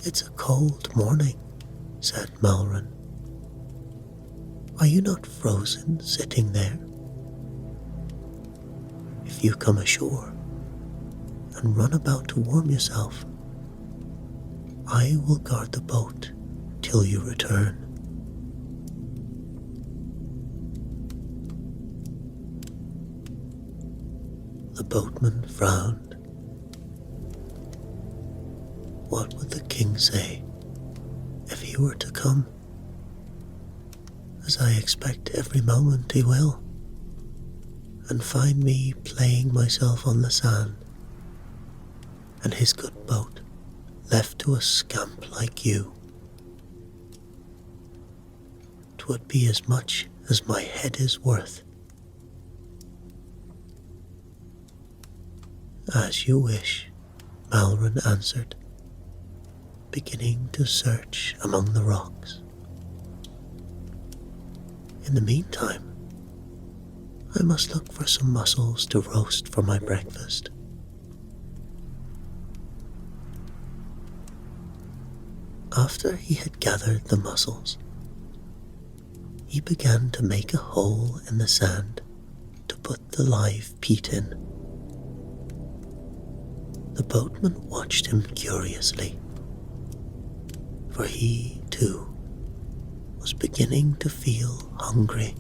"It's a cold morning," said Malron. "Are you not frozen sitting there? If you come ashore and run about to warm yourself, I will guard the boat till you return." The boatman frowned. What would the king say if he were to come? As I expect every moment he will, and find me playing myself on the sand, and his good boat left to a scamp like you. 'Twould be as much as my head is worth. "As you wish," Malron answered, beginning to search among the rocks. "In the meantime, I must look for some mussels to roast for my breakfast." After he had gathered the mussels, he began to make a hole in the sand to put the live peat in. The boatman watched him curiously, for he, too, was beginning to feel hungry.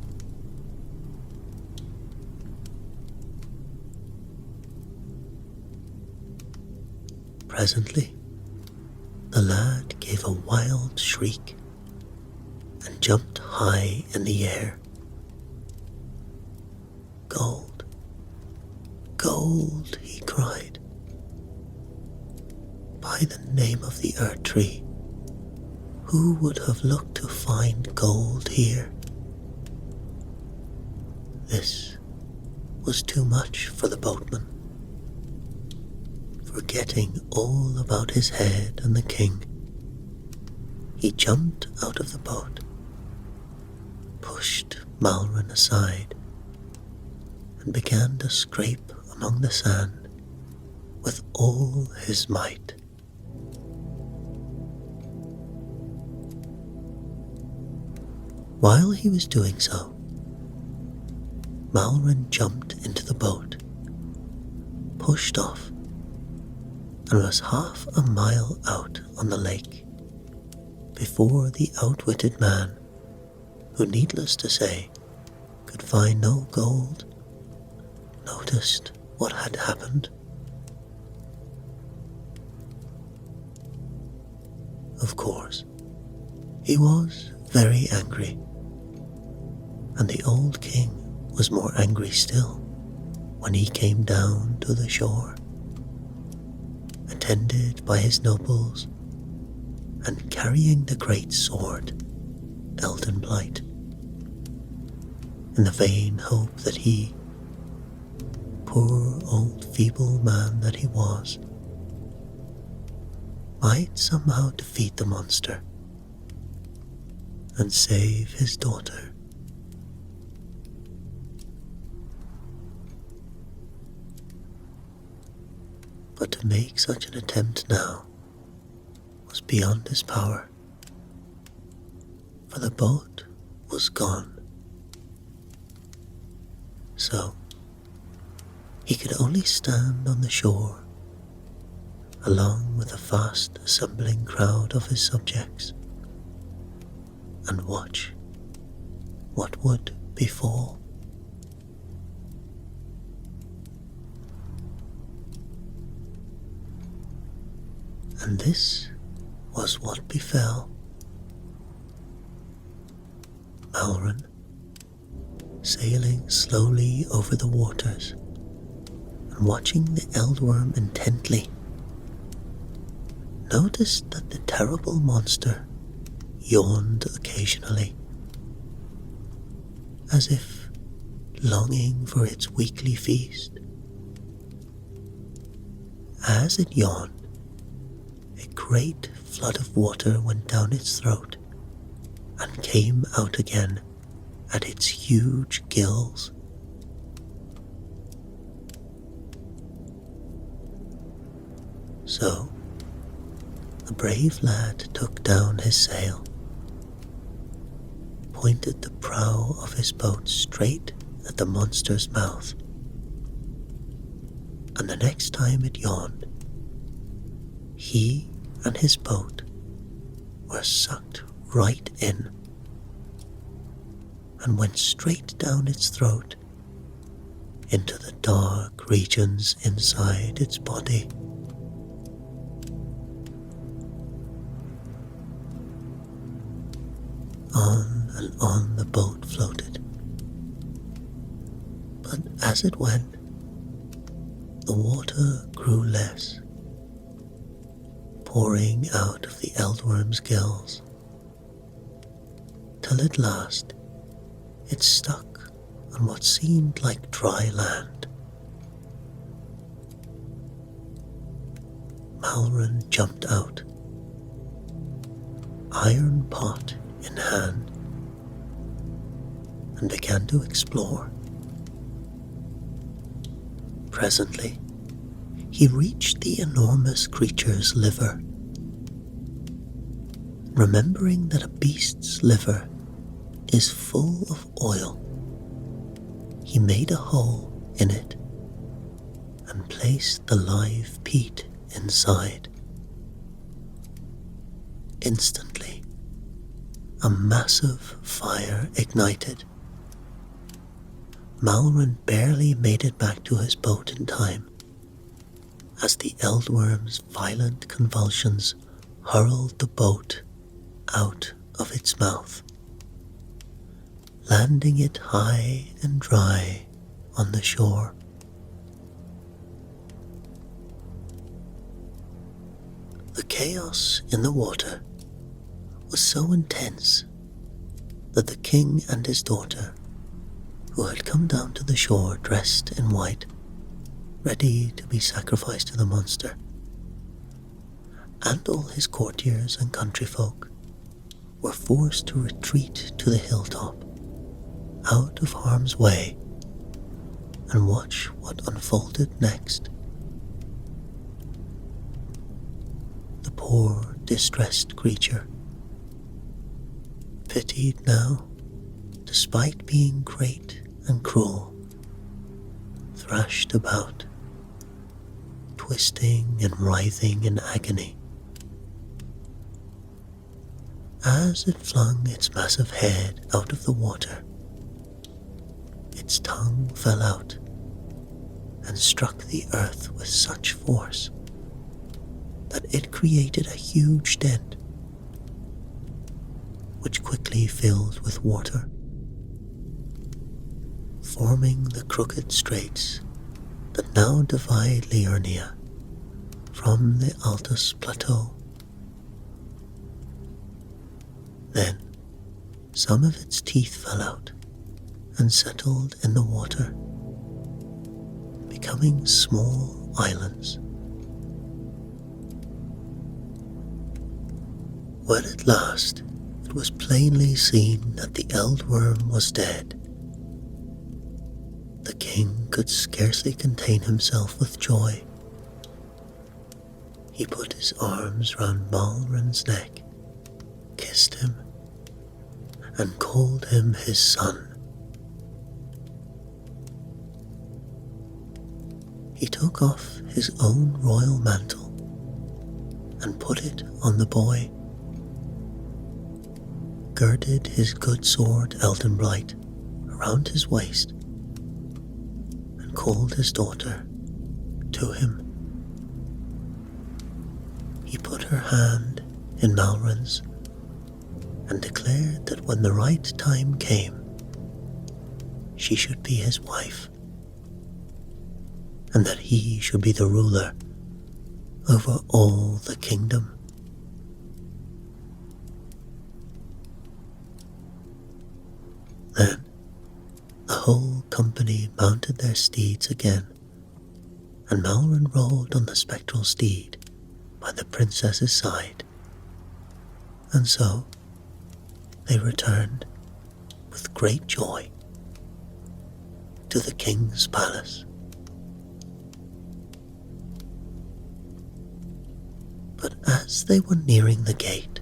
Presently, the lad gave a wild shriek and jumped high in the air. "Gold, gold," he cried. "By the name of the Erdtree, who would have looked to find gold here?" This was too much for the boatman. Forgetting all about his head and the king, he jumped out of the boat, pushed Malron aside, and began to scrape among the sand with all his might. While he was doing so, Malron jumped into the boat, pushed off, and was half a mile out on the lake before the outwitted man, who, needless to say, could find no gold, noticed what had happened. Of course, he was very angry, and the old king was more angry still when he came down to the shore, attended by his nobles and carrying the great sword, Elden Blight, in the vain hope that he, poor old feeble man that he was, might somehow defeat the monster and save his daughter. But to make such an attempt now was beyond his power, for the boat was gone. So he could only stand on the shore, along with the fast assembling crowd of his subjects, and watch what would befall. And this was what befell. Malron, sailing slowly over the waters and watching the eldworm intently, noticed that the terrible monster yawned occasionally, as if longing for its weekly feast. As it yawned, a great flood of water went down its throat and came out again at its huge gills. So, the brave lad took down his sail, pointed the prow of his boat straight at the monster's mouth, and the next time it yawned, he and his boat were sucked right in and went straight down its throat into the dark regions inside its body. On and on the boat floated, but as it went, the water grew less, pouring out of the eldworm's gills, till at last it stuck on what seemed like dry land. Malron jumped out, iron pot in hand, and began to explore. Presently, he reached the enormous creature's liver. Remembering that a beast's liver is full of oil, he made a hole in it and placed the live peat inside. Instantly, a massive fire ignited. Malron barely made it back to his boat in time, as the eldworm's violent convulsions hurled the boat out of its mouth, landing it high and dry on the shore. The chaos in the water was so intense that the king and his daughter, who had come down to the shore dressed in white, ready to be sacrificed to the monster, and all his courtiers and countryfolk, were forced to retreat to the hilltop, out of harm's way, and watch what unfolded next. The poor, distressed creature, pitied now, despite being great and cruel, thrashed about, twisting and writhing in agony. As it flung its massive head out of the water, its tongue fell out and struck the earth with such force that it created a huge dent, which quickly filled with water, forming the crooked straits that now divide Liurnia from the Altus Plateau. Then some of its teeth fell out and settled in the water, becoming small islands. When at last it was plainly seen that the eldworm was dead, the king could scarcely contain himself with joy. He put his arms round Malron's neck, kissed him, and called him his son. He took off his own royal mantle and put it on the boy, girded his good sword Elden Bright around his waist, and called his daughter to him. He put her hand in Malron's and declared that when the right time came, she should be his wife, and that he should be the ruler over all the kingdom. Then the whole company mounted their steeds again, and Malron rode on the spectral steed by the princess's side, and so they returned with great joy to the king's palace. But as they were nearing the gate,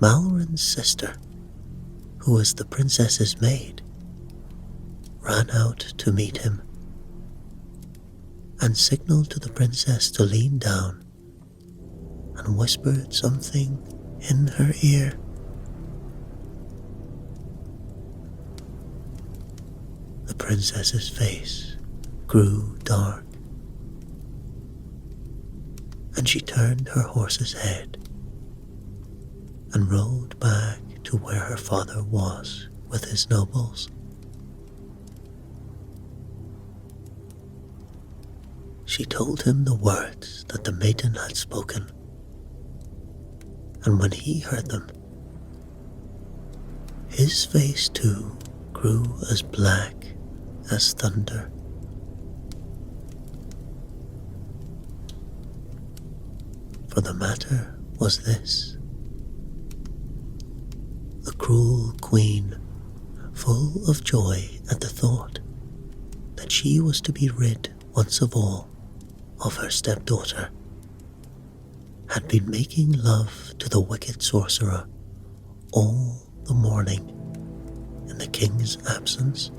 Malrin's sister, who was the princess's maid, ran out to meet him and signaled to the princess to lean down and whispered something in her ear. The princess's face grew dark, and she turned her horse's head and rode back to where her father was with his nobles. She told him the words that the maiden had spoken, and when he heard them, his face too grew as black as thunder. For the matter was this: the cruel queen, full of joy at the thought that she was to be rid once of all of her stepdaughter, had been making love to the wicked sorcerer all the morning in the king's absence.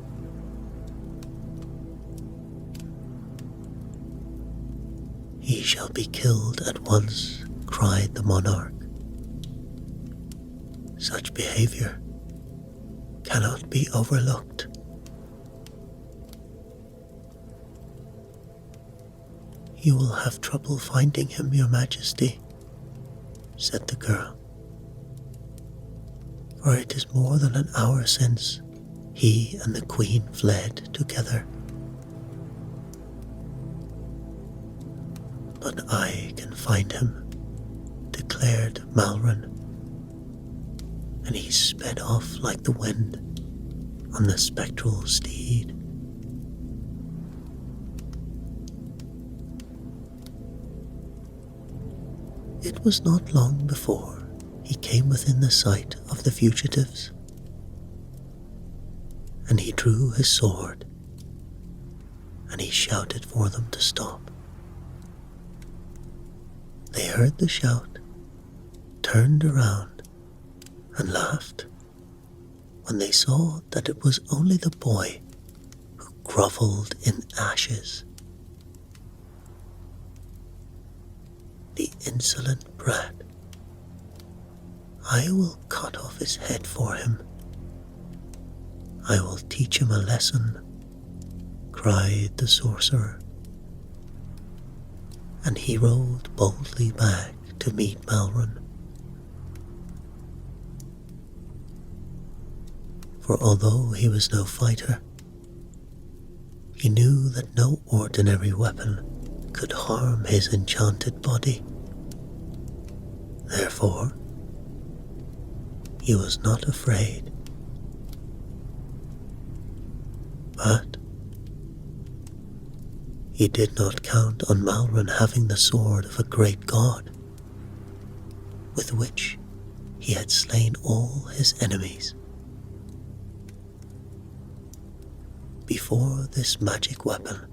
"He shall be killed at once," cried the monarch. "Such behavior cannot be overlooked." "You will have trouble finding him, your majesty," said the girl, "for it is more than an hour since he and the queen fled together. But I can find him," declared Malrin, and he sped off like the wind on the spectral steed. It was not long before he came within the sight of the fugitives, and he drew his sword, and he shouted for them to stop. They heard the shout, turned around, and laughed when they saw that it was only the boy who grovelled in ashes. "The insolent brat! I will cut off his head for him. I will teach him a lesson," cried the sorcerer. And he rode boldly back to meet Malrin. For although he was no fighter, he knew that no ordinary weapon could harm his enchanted body. Therefore, he was not afraid. But he did not count on Malrin having the sword of a great god, with which he had slain all his enemies. Before this magic weapon,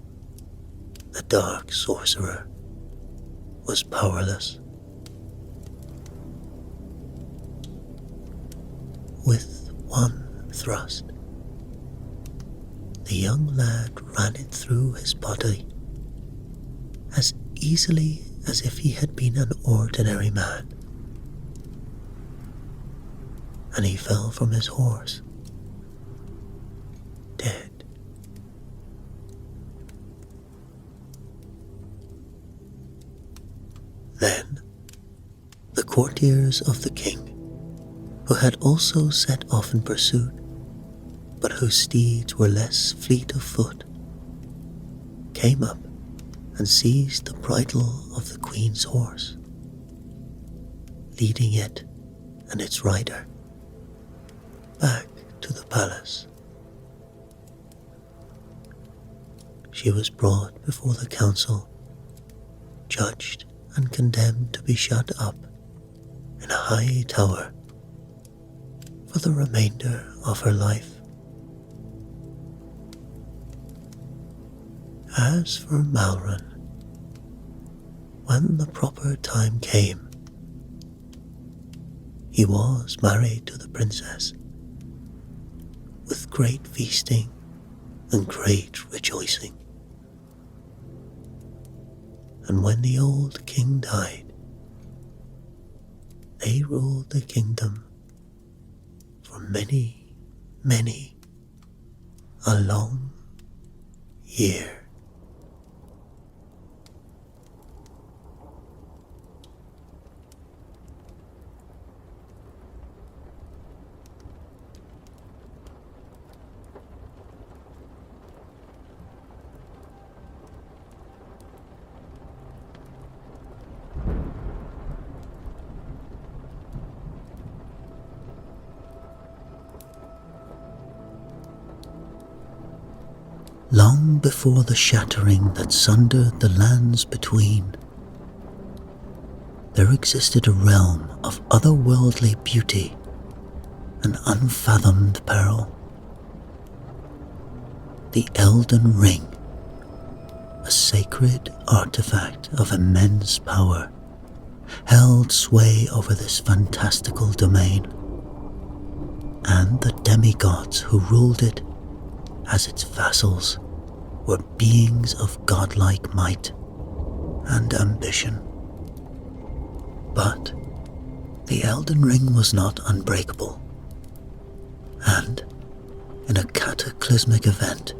the dark sorcerer was powerless. With one thrust, the young lad ran it through his body as easily as if he had been an ordinary man, and he fell from his horse, dead. Then the courtiers of the king, who had also set off in pursuit, but whose steeds were less fleet of foot, came up and seized the bridle of the queen's horse, leading it and its rider back to the palace. She was brought before the council, judged and condemned to be shut up in a high tower for the remainder of her life. As for Malrin, when the proper time came, he was married to the princess, with great feasting and great rejoicing. And when the old king died, they ruled the kingdom for many, many a long year. Long before the shattering that sundered the lands between, there existed a realm of otherworldly beauty and unfathomed peril. The Elden Ring, a sacred artifact of immense power, held sway over this fantastical domain, and the demigods who ruled it as its vassals were beings of godlike might and ambition. But the Elden Ring was not unbreakable, and in a cataclysmic event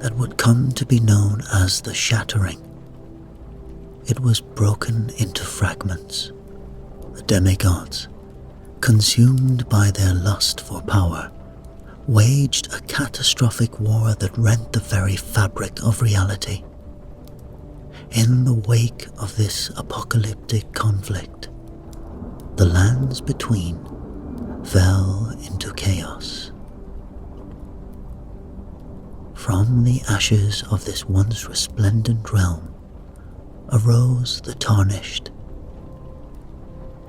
that would come to be known as the Shattering, it was broken into fragments. The demigods, consumed by their lust for power, waged a catastrophic war that rent the very fabric of reality. In the wake of this apocalyptic conflict, the lands between fell into chaos. From the ashes of this once resplendent realm arose the Tarnished,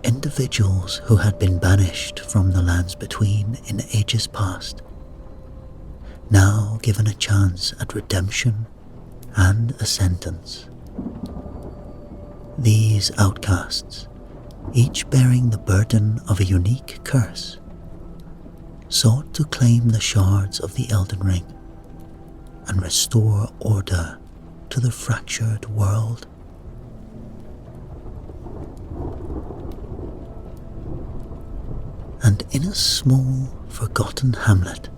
individuals who had been banished from the lands between in ages past, now given a chance at redemption and ascendance. These outcasts, each bearing the burden of a unique curse, sought to claim the shards of the Elden Ring and restore order to the fractured world. And in a small, forgotten hamlet,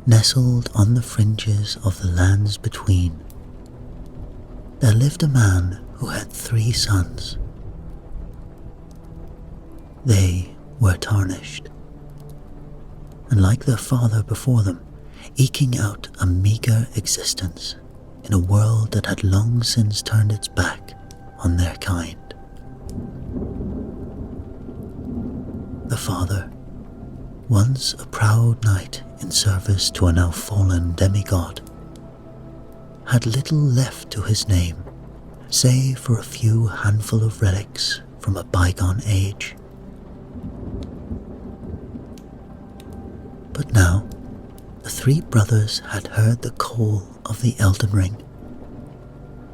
nestled on the fringes of the lands between, there lived a man who had 3 sons. They were tarnished, and like their father before them, eking out a meagre existence in a world that had long since turned its back on their kind. The father, once a proud knight in service to a now fallen demigod, had little left to his name save for a few handful of relics from a bygone age. But now the 3 brothers had heard the call of the Elden Ring,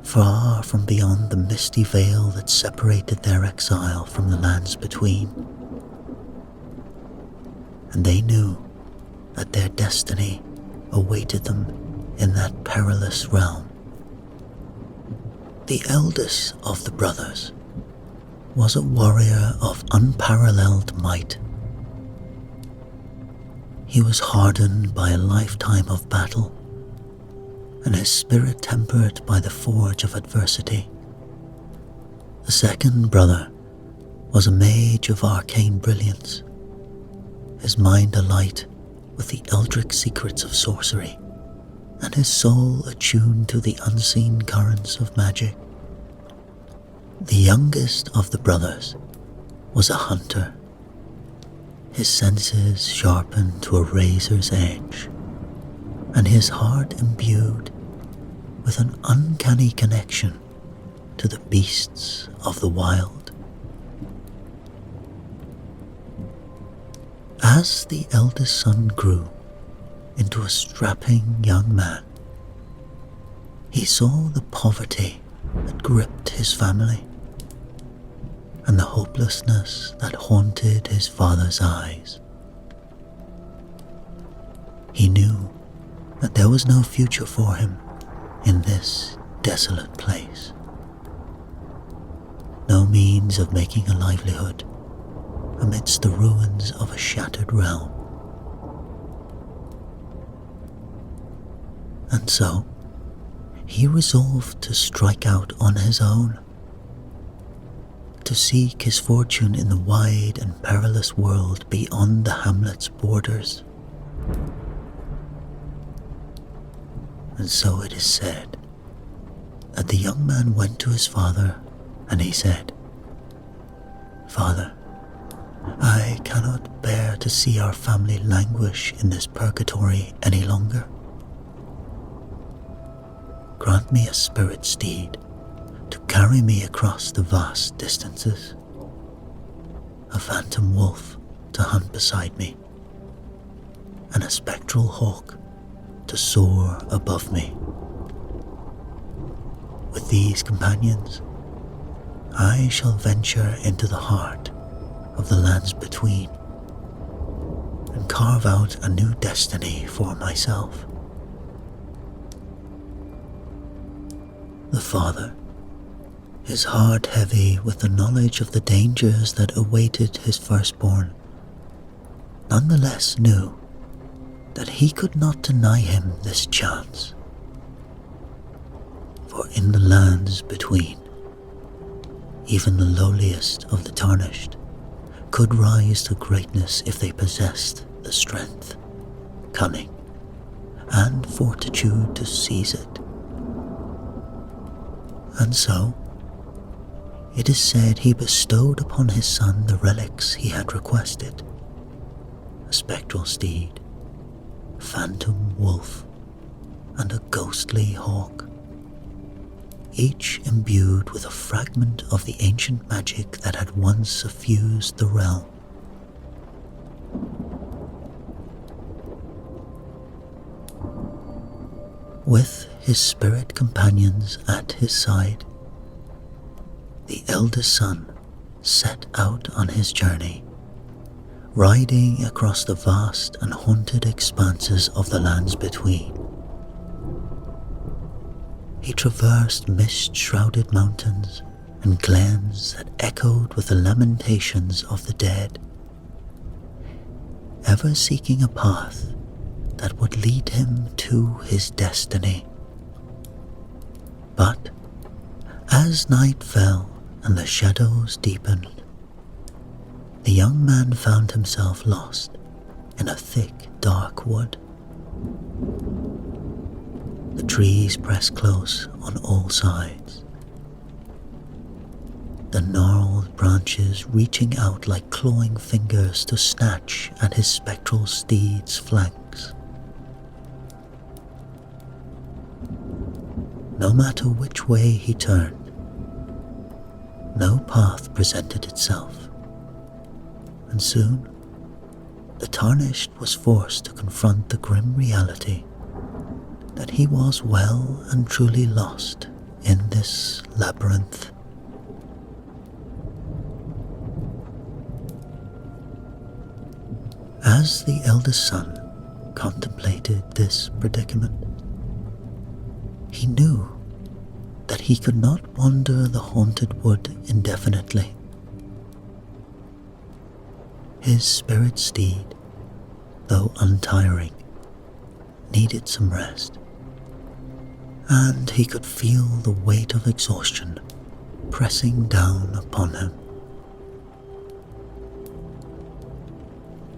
far from beyond the misty veil that separated their exile from the lands between. And they knew that their destiny awaited them in that perilous realm. The eldest of the brothers was a warrior of unparalleled might. He was hardened by a lifetime of battle, and his spirit tempered by the forge of adversity. The second brother was a mage of arcane brilliance, his mind alight with the eldritch secrets of sorcery, and his soul attuned to the unseen currents of magic. The youngest of the brothers was a hunter, his senses sharpened to a razor's edge, and his heart imbued with an uncanny connection to the beasts of the wild. As the eldest son grew into a strapping young man, he saw the poverty that gripped his family, and the hopelessness that haunted his father's eyes. He knew that there was no future for him in this desolate place. No means of making a livelihood amidst the ruins of a shattered realm. And so, he resolved to strike out on his own, to seek his fortune in the wide and perilous world beyond the hamlet's borders. And so it is said that the young man went to his father and he said, "Father, I cannot bear to see our family languish in this purgatory any longer. Grant me a spirit steed to carry me across the vast distances, a phantom wolf to hunt beside me, and a spectral hawk to soar above me. With these companions, I shall venture into the heart of the lands between and carve out a new destiny for myself." The father, his heart heavy with the knowledge of the dangers that awaited his firstborn, nonetheless knew that he could not deny him this chance. For in the lands between, even the lowliest of the Tarnished could rise to greatness if they possessed the strength, cunning, and fortitude to seize it. And so, it is said he bestowed upon his son the relics he had requested: a spectral steed, a phantom wolf, and a ghostly hawk, each imbued with a fragment of the ancient magic that had once suffused the realm. With his spirit companions at his side, the eldest son set out on his journey, riding across the vast and haunted expanses of the lands between. He traversed mist-shrouded mountains and glens that echoed with the lamentations of the dead, ever seeking a path that would lead him to his destiny. But as night fell and the shadows deepened, the young man found himself lost in a thick, dark wood. The trees pressed close on all sides, the gnarled branches reaching out like clawing fingers to snatch at his spectral steed's flanks. No matter which way he turned, no path presented itself, and soon the Tarnished was forced to confront the grim reality that he was well and truly lost in this labyrinth. As the eldest son contemplated this predicament, he knew that he could not wander the haunted wood indefinitely. His spirit steed, though untiring, needed some rest, and he could feel the weight of exhaustion pressing down upon him.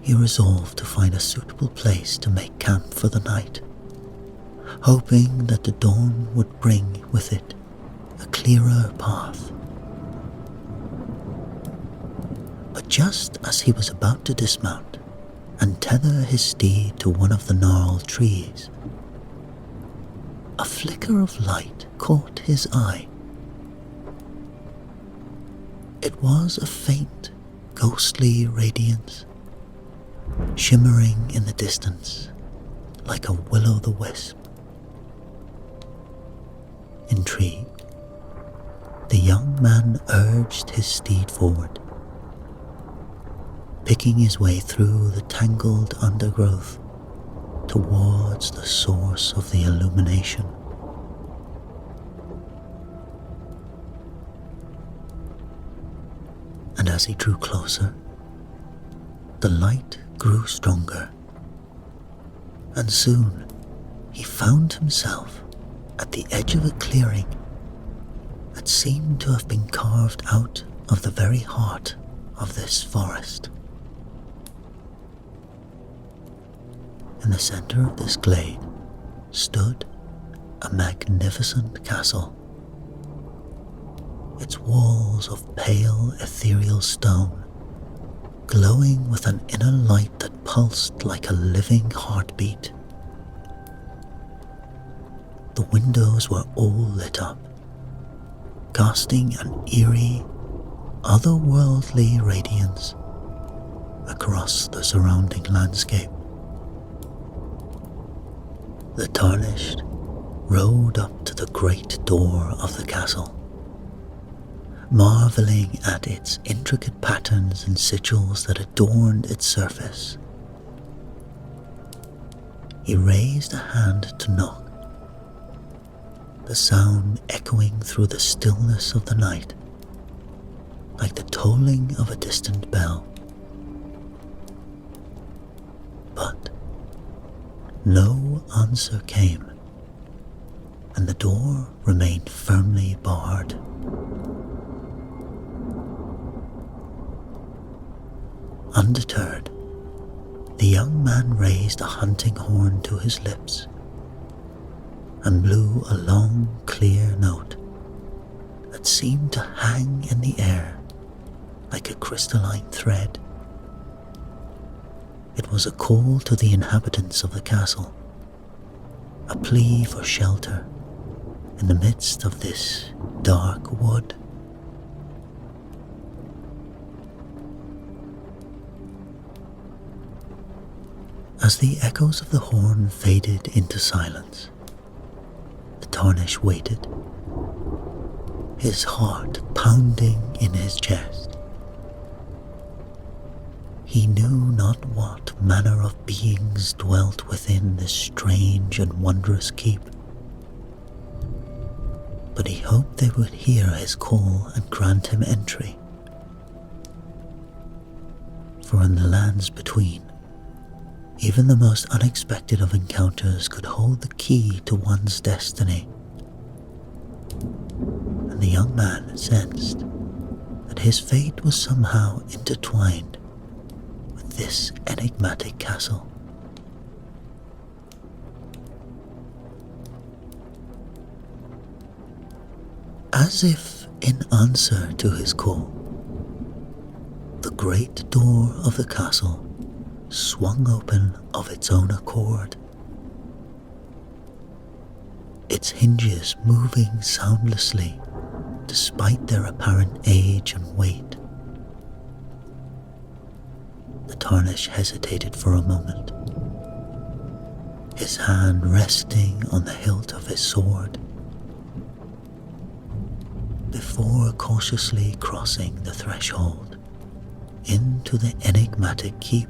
He resolved to find a suitable place to make camp for the night, hoping that the dawn would bring with it a clearer path. But just as he was about to dismount and tether his steed to one of the gnarled trees, a flicker of light caught his eye. It was a faint, ghostly radiance, shimmering in the distance like a will-o'-the-wisp. Intrigued, the young man urged his steed forward, picking his way through the tangled undergrowth towards the source of the illumination. And as he drew closer, the light grew stronger, and soon he found himself at the edge of a clearing that seemed to have been carved out of the very heart of this forest. In the center of this glade stood a magnificent castle, its walls of pale ethereal stone glowing with an inner light that pulsed like a living heartbeat. The windows were all lit up, casting an eerie, otherworldly radiance across the surrounding landscape. The Tarnished rode up to the great door of the castle, marveling at its intricate patterns and sigils that adorned its surface. He raised a hand to knock, the sound echoing through the stillness of the night like the tolling of a distant bell. But no answer came, and the door remained firmly barred. Undeterred, the young man raised a hunting horn to his lips and blew a long, clear note that seemed to hang in the air like a crystalline thread. It was a call to the inhabitants of the castle, a plea for shelter in the midst of this dark wood. As the echoes of the horn faded into silence, the Tarnished waited, his heart pounding in his chest. He knew not what manner of beings dwelt within this strange and wondrous keep, but he hoped they would hear his call and grant him entry. For in the lands between, even the most unexpected of encounters could hold the key to one's destiny. And the young man sensed that his fate was somehow intertwined with this enigmatic castle. As if in answer to his call, the great door of the castle swung open of its own accord, its hinges moving soundlessly despite their apparent age and weight. The Tarnished hesitated for a moment, his hand resting on the hilt of his sword, before cautiously crossing the threshold into the enigmatic keep.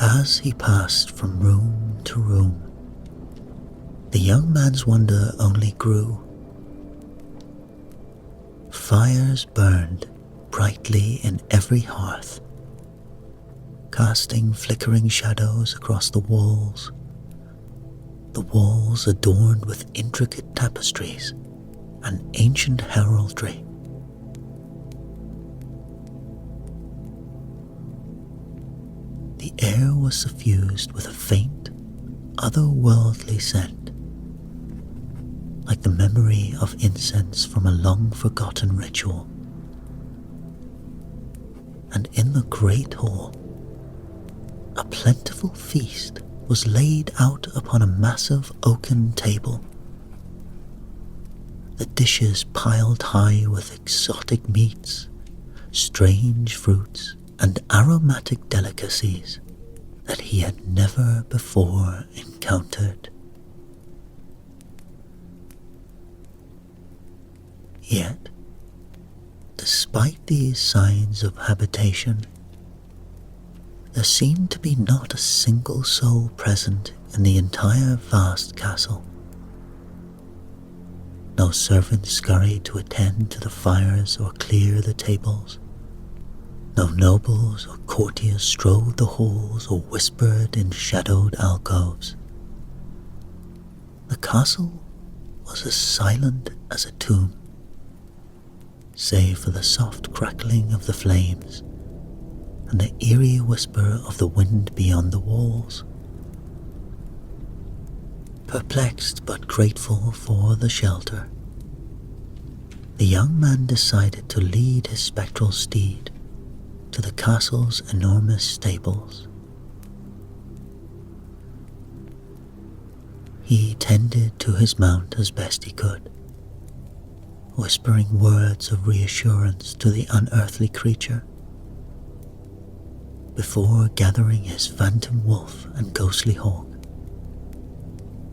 As he passed from room to room, the young man's wonder only grew. Fires burned brightly in every hearth, casting flickering shadows across the walls adorned with intricate tapestries and ancient heraldry. The air was suffused with a faint, otherworldly scent, like the memory of incense from a long-forgotten ritual. And in the great hall, a plentiful feast was laid out upon a massive oaken table, the dishes piled high with exotic meats, strange fruits, and aromatic delicacies that he had never before encountered. Yet, despite these signs of habitation, there seemed to be not a single soul present in the entire vast castle. No servants scurried to attend to the fires or clear the tables. No nobles or courtiers strode the halls or whispered in shadowed alcoves. The castle was as silent as a tomb, save for the soft crackling of the flames and the eerie whisper of the wind beyond the walls. Perplexed but grateful for the shelter, the young man decided to lead his spectral steed to the castle's enormous stables. He tended to his mount as best he could, whispering words of reassurance to the unearthly creature, before gathering his phantom wolf and ghostly hawk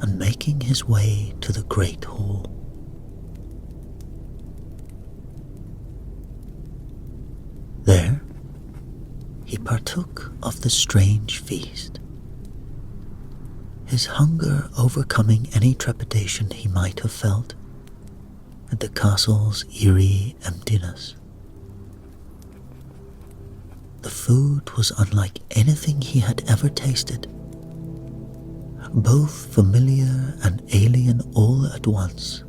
and making his way to the great hall. There, he partook of the strange feast, his hunger overcoming any trepidation he might have felt at the castle's eerie emptiness. The food was unlike anything he had ever tasted, both familiar and alien all at once,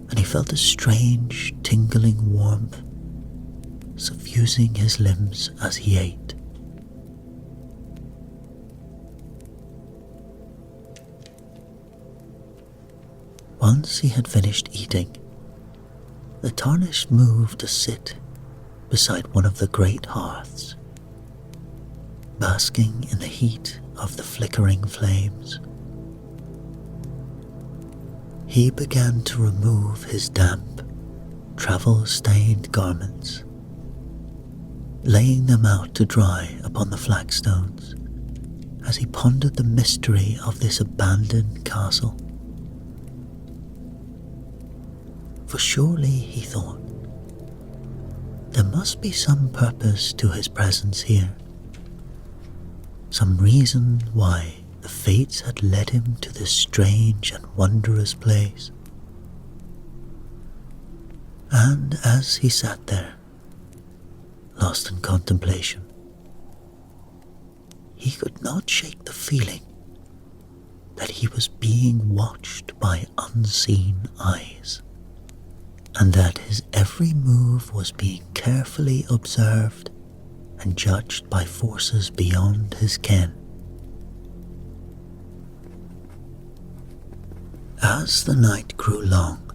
and he felt a strange, tingling warmth suffusing his limbs as he ate. Once he had finished eating, the Tarnished moved to sit beside one of the great hearths, basking in the heat of the flickering flames. He began to remove his damp, travel-stained garments, laying them out to dry upon the flagstones as he pondered the mystery of this abandoned castle. For surely, he thought, there must be some purpose to his presence here, some reason why the fates had led him to this strange and wondrous place. And as he sat there, lost in contemplation, he could not shake the feeling that he was being watched by unseen eyes, and that his every move was being carefully observed and judged by forces beyond his ken. As the night grew long,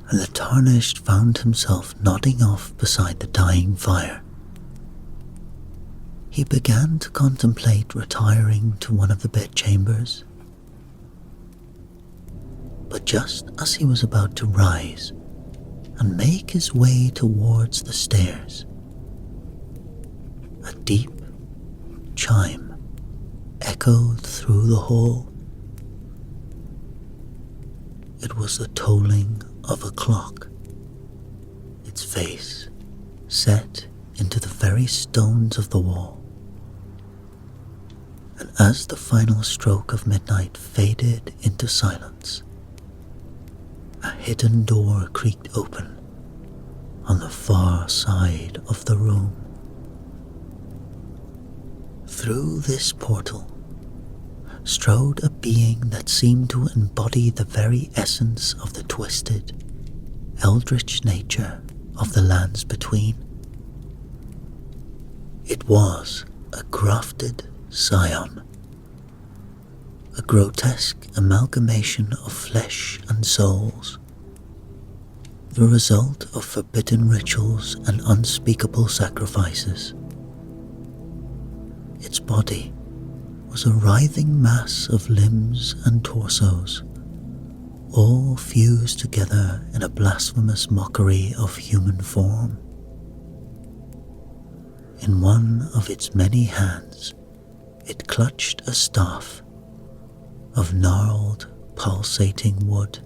and the Tarnished found himself nodding off beside the dying fire, he began to contemplate retiring to one of the bedchambers. But just as he was about to rise and make his way towards the stairs, a deep chime echoed through the hall. It was the tolling of a clock, its face set into the very stones of the wall. And as the final stroke of midnight faded into silence, a hidden door creaked open on the far side of the room. Through this portal strode a being that seemed to embody the very essence of the twisted, eldritch nature of the lands between. It was a grafted scion, a grotesque amalgamation of flesh and souls, the result of forbidden rituals and unspeakable sacrifices. Its body was a writhing mass of limbs and torsos, all fused together in a blasphemous mockery of human form. In one of its many hands, it clutched a staff of gnarled, pulsating wood,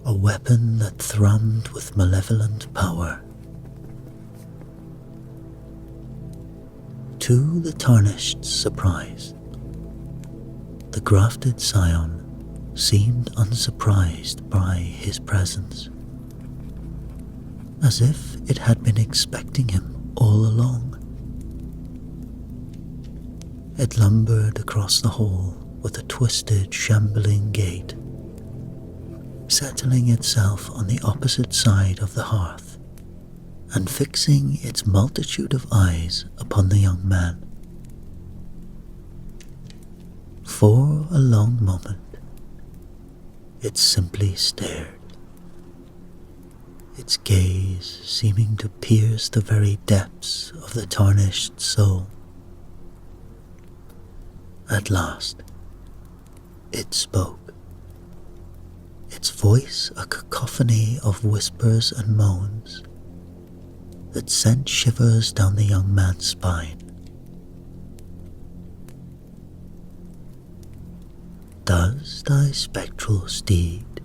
a weapon that thrummed with malevolent power. To the Tarnished's surprise, the grafted scion seemed unsurprised by his presence, as if it had been expecting him all along. It lumbered across the hall with a twisted, shambling gait, settling itself on the opposite side of the hearth and fixing its multitude of eyes upon the young man. For a long moment, it simply stared, its gaze seeming to pierce the very depths of the tarnished soul. At last, it spoke, its voice a cacophony of whispers and moans that sent shivers down the young man's spine. Does thy spectral steed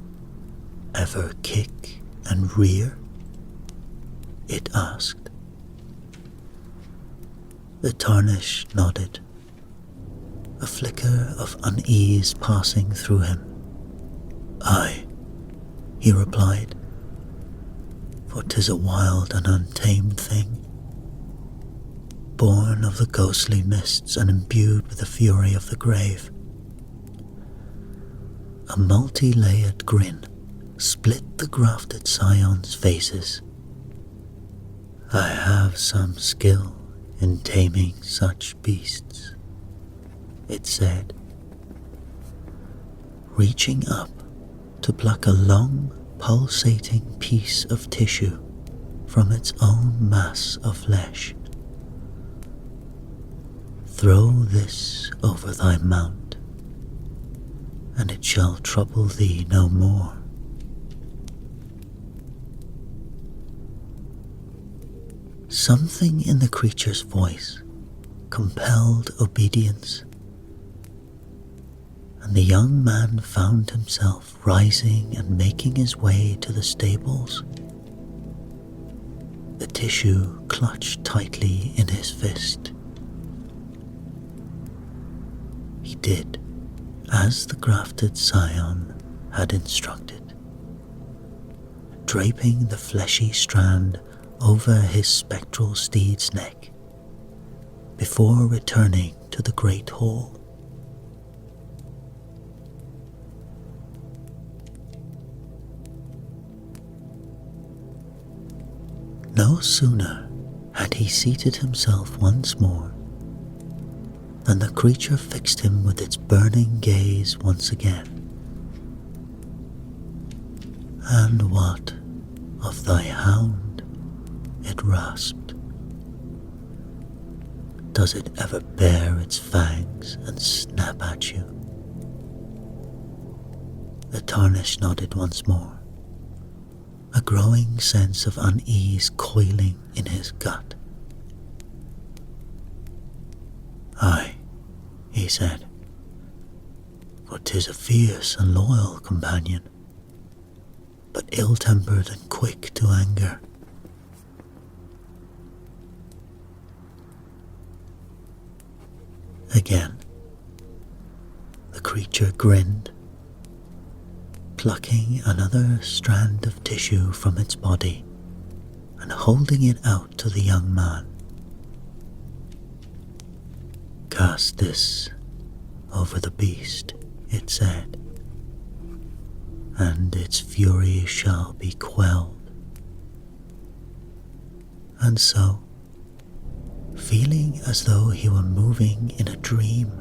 ever kick and rear? It asked. The Tarnished nodded, a flicker of unease passing through him. Aye, he replied, for 'tis a wild and untamed thing, born of the ghostly mists and imbued with the fury of the grave. A multi-layered grin split the grafted scions' faces. I have some skill in taming such beasts, it said, reaching up to pluck a long, pulsating piece of tissue from its own mass of flesh. Throw this over thy mount, and it shall trouble thee no more. Something in the creature's voice compelled obedience, and the young man found himself rising and making his way to the stables, the tissue clutched tightly in his fist. He did as the grafted scion had instructed, draping the fleshy strand over his spectral steed's neck before returning to the great hall. No sooner had he seated himself once more than the creature fixed him with its burning gaze once again. And what of thy hound? It rasped. Does it ever bare its fangs and snap at you? The Tarnished nodded once more, a growing sense of unease coiling in his gut. Aye, he said, for 'tis a fierce and loyal companion, but ill-tempered and quick to anger. Again, the creature grinned, plucking another strand of tissue from its body and holding it out to the young man. Cast this over the beast, it said, and its fury shall be quelled. And so, feeling as though he were moving in a dream,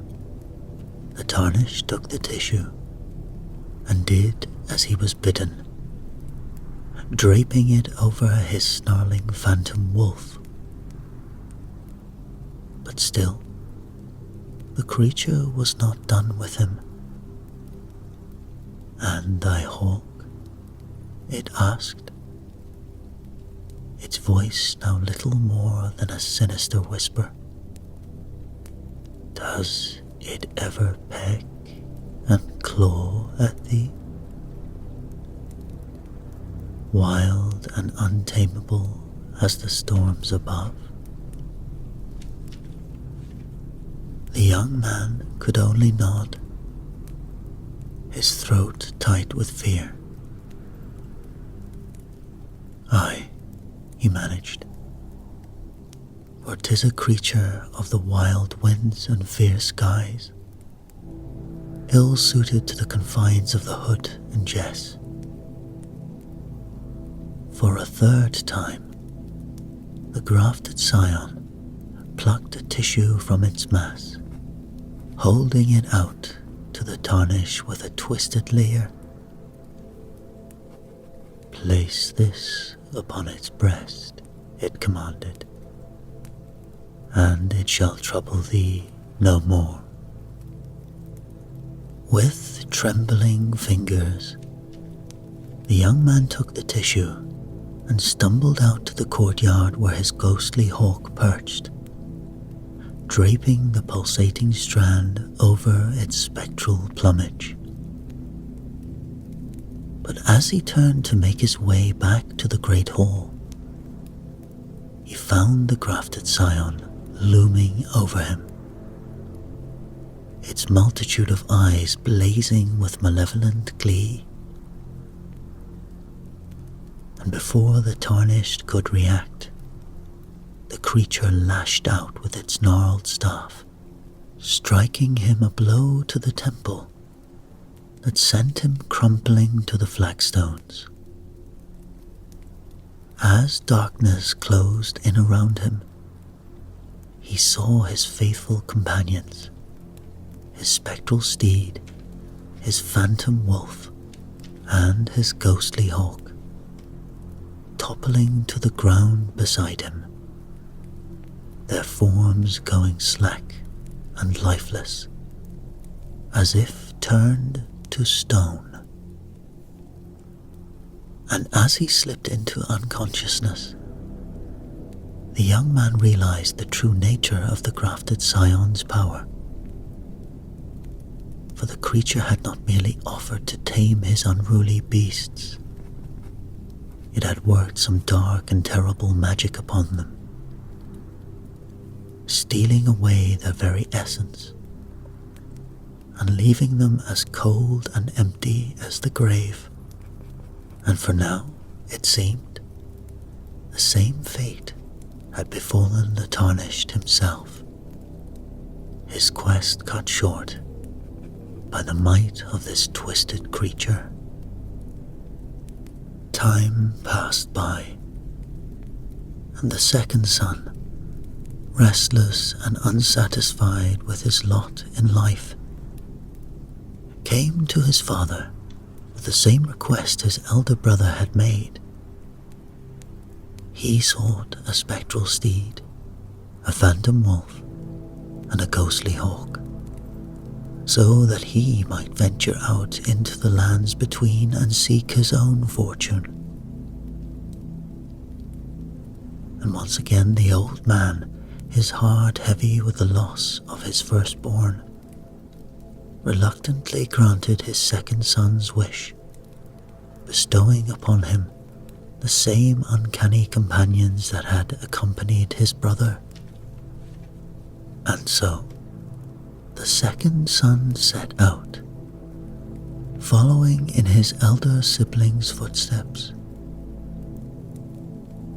the Tarnished took the tissue and did as he was bidden, draping it over his snarling phantom wolf. But still, the creature was not done with him. And thy hawk? It asked. It its voice now little more than a sinister whisper. Does it ever peck and claw at thee? Wild and untamable as the storms above. The young man could only nod, his throat tight with fear. Aye, he managed, for 'tis a creature of the wild winds and fierce skies, ill-suited to the confines of the hood and Jess. For a third time, the grafted scion plucked a tissue from its mass, holding it out to the Tarnished with a twisted leer. Place this upon its breast, it commanded, and it shall trouble thee no more. With trembling fingers, the young man took the tissue and stumbled out to the courtyard where his ghostly hawk perched, draping the pulsating strand over its spectral plumage. But as he turned to make his way back to the great hall, he found the grafted scion looming over him, its multitude of eyes blazing with malevolent glee. And before the Tarnished could react, the creature lashed out with its gnarled staff, striking him a blow to the temple that sent him crumpling to the flagstones. As darkness closed in around him, he saw his faithful companions, his spectral steed, his phantom wolf, and his ghostly hawk, toppling to the ground beside him, their forms going slack and lifeless, as if turned to stone. And as he slipped into unconsciousness, the young man realized the true nature of the grafted scion's power. For the creature had not merely offered to tame his unruly beasts, it had worked some dark and terrible magic upon them, stealing away their very essence and leaving them as cold and empty as the grave. And for now, it seemed, the same fate had befallen the Tarnished himself, his quest cut short by the might of this twisted creature. Time passed by, and the second son, restless and unsatisfied with his lot in life, came to his father with the same request his elder brother had made. He sought a spectral steed, a phantom wolf, and a ghostly hawk, so that he might venture out into the lands between and seek his own fortune. And once again the old man, his heart heavy with the loss of his firstborn, reluctantly granted his second son's wish, bestowing upon him the same uncanny companions that had accompanied his brother. And so, the second son set out, following in his elder sibling's footsteps.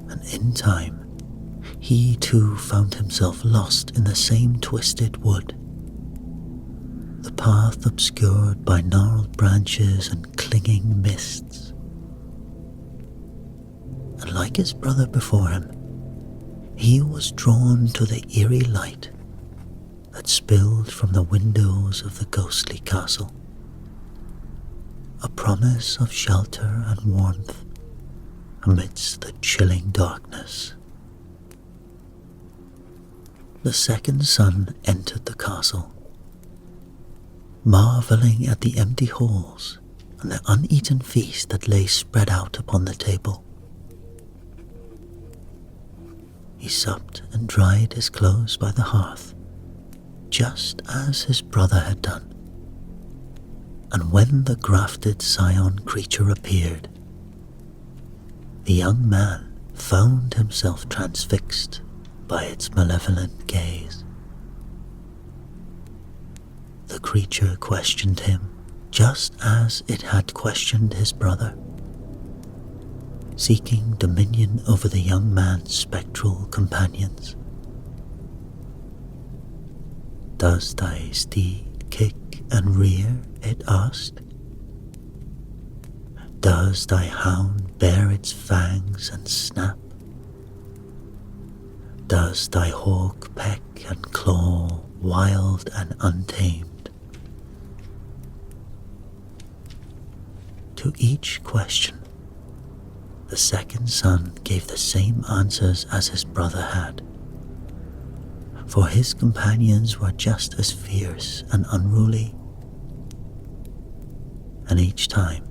And in time, he too found himself lost in the same twisted wood, the path obscured by gnarled branches and clinging mists. And like his brother before him, he was drawn to the eerie light that spilled from the windows of the ghostly castle, a promise of shelter and warmth amidst the chilling darkness. The second son entered the castle, marveling at the empty halls and the uneaten feast that lay spread out upon the table. He supped and dried his clothes by the hearth, just as his brother had done. And when the grafted scion creature appeared, the young man found himself transfixed by its malevolent gaze. The creature questioned him just as it had questioned his brother, seeking dominion over the young man's spectral companions. "Does thy steed kick and rear?" it asked. "Does thy hound bare its fangs and snap? Does thy hawk peck and claw, wild and untamed?" To each question, the second son gave the same answers as his brother had, for his companions were just as fierce and unruly. And each time,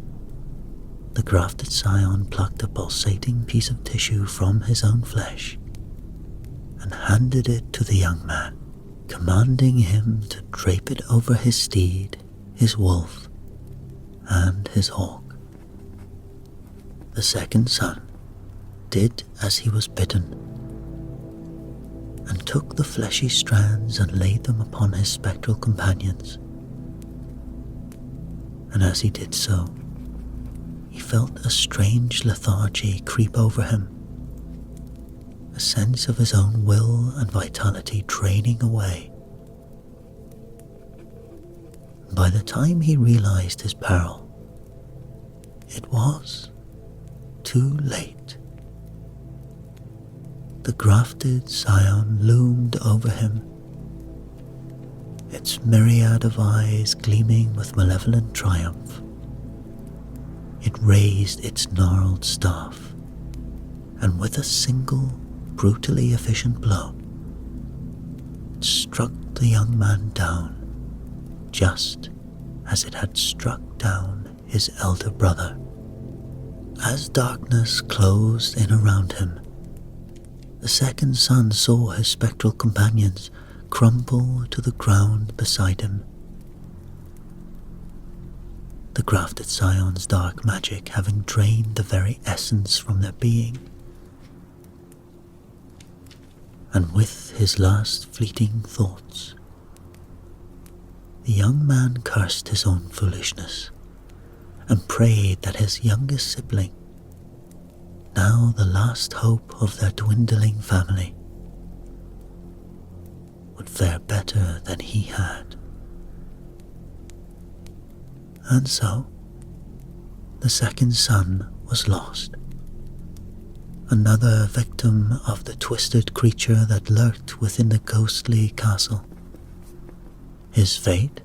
the grafted scion plucked a pulsating piece of tissue from his own flesh and handed it to the young man, commanding him to drape it over his steed, his wolf, and his hawk. The second son did as he was bidden, and took the fleshy strands and laid them upon his spectral companions. And as he did so, he felt a strange lethargy creep over him, a sense of his own will and vitality draining away. By the time he realized his peril, it was too late. The grafted scion loomed over him, its myriad of eyes gleaming with malevolent triumph. It raised its gnarled staff, and with a single, brutally efficient blow, it struck the young man down, just as it had struck down his elder brother. As darkness closed in around him, the second son saw his spectral companions crumple to the ground beside him, the grafted scion's dark magic having drained the very essence from their being. And with his last fleeting thoughts, the young man cursed his own foolishness and prayed that his youngest sibling, now the last hope of their dwindling family, would fare better than he had. And so, the second son was lost, another victim of the twisted creature that lurked within the ghostly castle. His fate,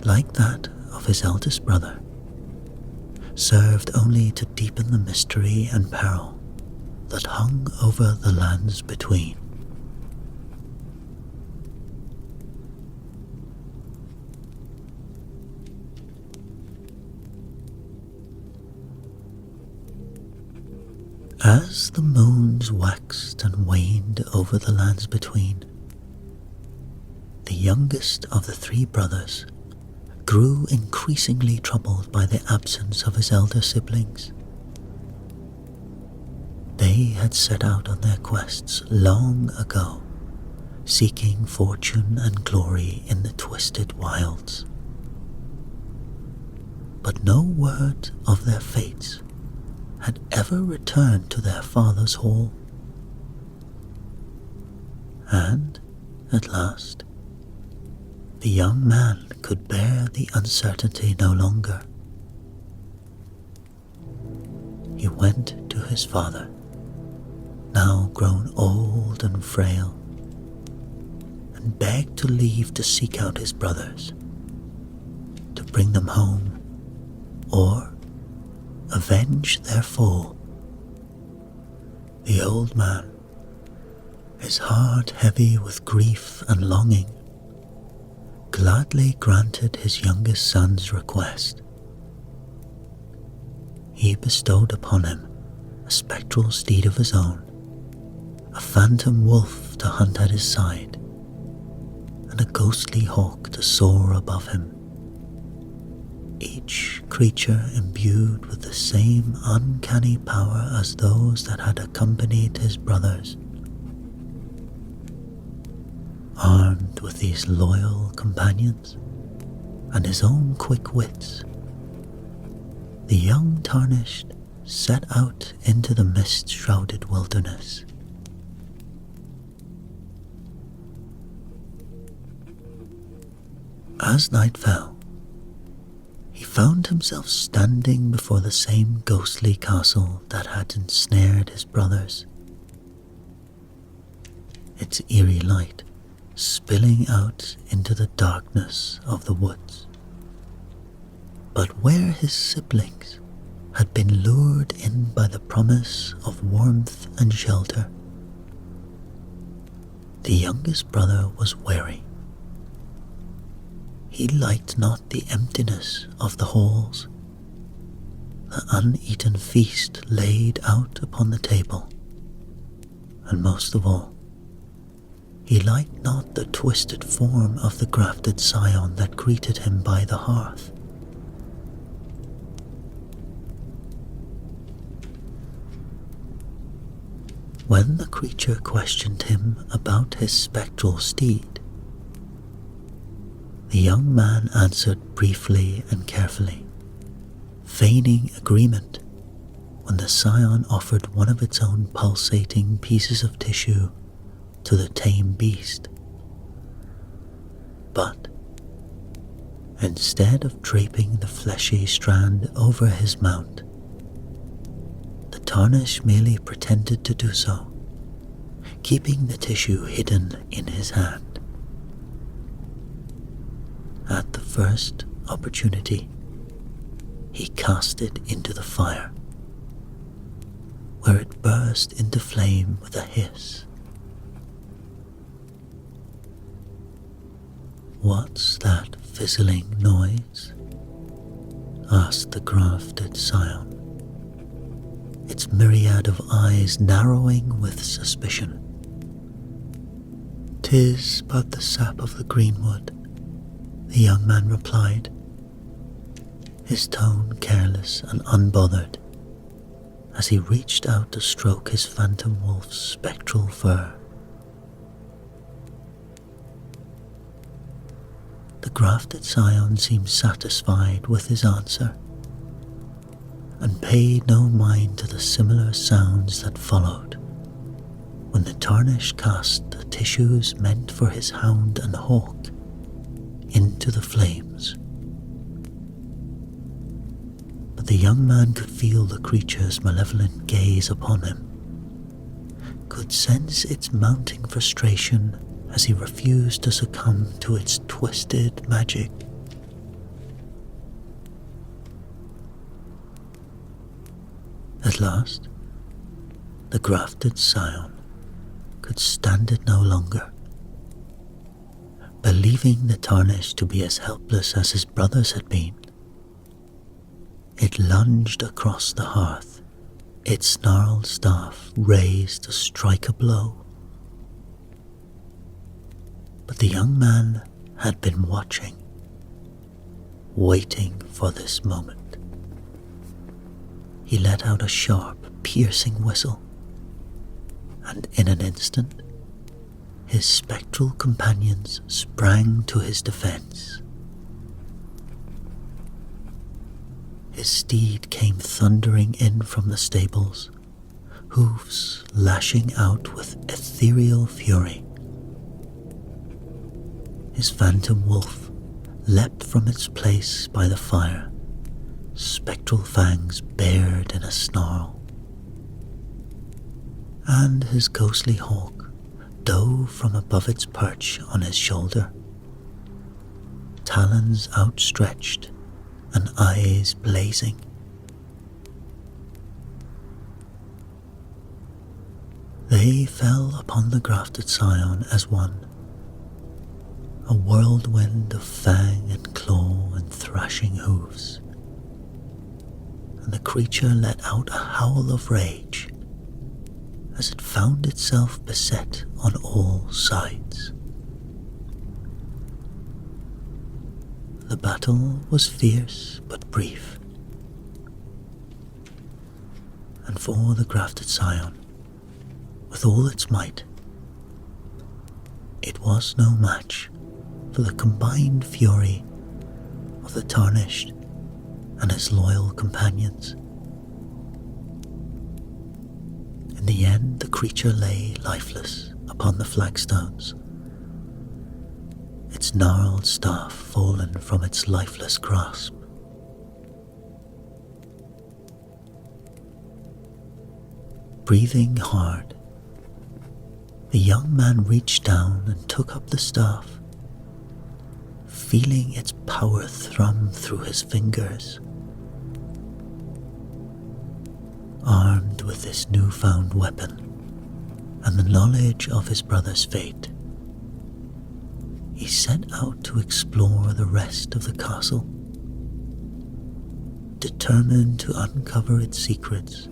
like that of his eldest brother, served only to deepen the mystery and peril that hung over the lands between. As the moons waxed and waned over the lands between, the youngest of the three brothers grew increasingly troubled by the absence of his elder siblings. They had set out on their quests long ago, seeking fortune and glory in the twisted wilds. But no word of their fates had ever returned to their father's hall. And, at last, the young man could bear the uncertainty no longer. He went to his father, now grown old and frail, and begged to leave to seek out his brothers, to bring them home, or avenge their fall. The old man, his heart heavy with grief and longing, gladly granted his youngest son's request. He bestowed upon him a spectral steed of his own, a phantom wolf to hunt at his side, and a ghostly hawk to soar above him. Each creature imbued with the same uncanny power as those that had accompanied his brothers. Armed with these loyal companions and his own quick wits, the young Tarnished set out into the mist-shrouded wilderness. As night fell, he found himself standing before the same ghostly castle that had ensnared his brothers, its eerie light spilling out into the darkness of the woods. But where his siblings had been lured in by the promise of warmth and shelter, the youngest brother was wary. He liked not the emptiness of the halls, the uneaten feast laid out upon the table, and most of all, he liked not the twisted form of the grafted scion that greeted him by the hearth. When the creature questioned him about his spectral steed, the young man answered briefly and carefully, feigning agreement when the scion offered one of its own pulsating pieces of tissue to the tame beast. But instead of draping the fleshy strand over his mount, the Tarnished merely pretended to do so, keeping the tissue hidden in his hand. At the first opportunity, he cast it into the fire, where it burst into flame with a hiss. "What's that fizzling noise?" asked the grafted scion, its myriad of eyes narrowing with suspicion. "'Tis but the sap of the greenwood," the young man replied, his tone careless and unbothered, as he reached out to stroke his phantom wolf's spectral fur. The grafted scion seemed satisfied with his answer, and paid no mind to the similar sounds that followed when the Tarnished cast the tissues meant for his hound and hawk into the flames. But the young man could feel the creature's malevolent gaze upon him, could sense its mounting frustration as he refused to succumb to its twisted magic. At last, the grafted scion could stand it no longer. Believing the Tarnished to be as helpless as his brothers had been, it lunged across the hearth, its gnarled staff raised to strike a blow. But the young man had been watching, waiting for this moment. He let out a sharp, piercing whistle, and in an instant, his spectral companions sprang to his defense. His steed came thundering in from the stables, hooves lashing out with ethereal fury. His phantom wolf leapt from its place by the fire, spectral fangs bared in a snarl. And his ghostly hawk dove from above its perch on his shoulder, talons outstretched and eyes blazing. They fell upon the grafted scion as one, a whirlwind of fang and claw and thrashing hooves, and the creature let out a howl of rage as it found itself beset on all sides. The battle was fierce but brief, and for the grafted scion, with all its might, it was no match for the combined fury of the Tarnished and his loyal companions. In the end, the creature lay lifeless upon the flagstones, its gnarled staff fallen from its lifeless grasp. Breathing hard, the young man reached down and took up the staff, feeling its power thrum through his fingers. Armed with this newfound weapon and the knowledge of his brother's fate, he set out to explore the rest of the castle, determined to uncover its secrets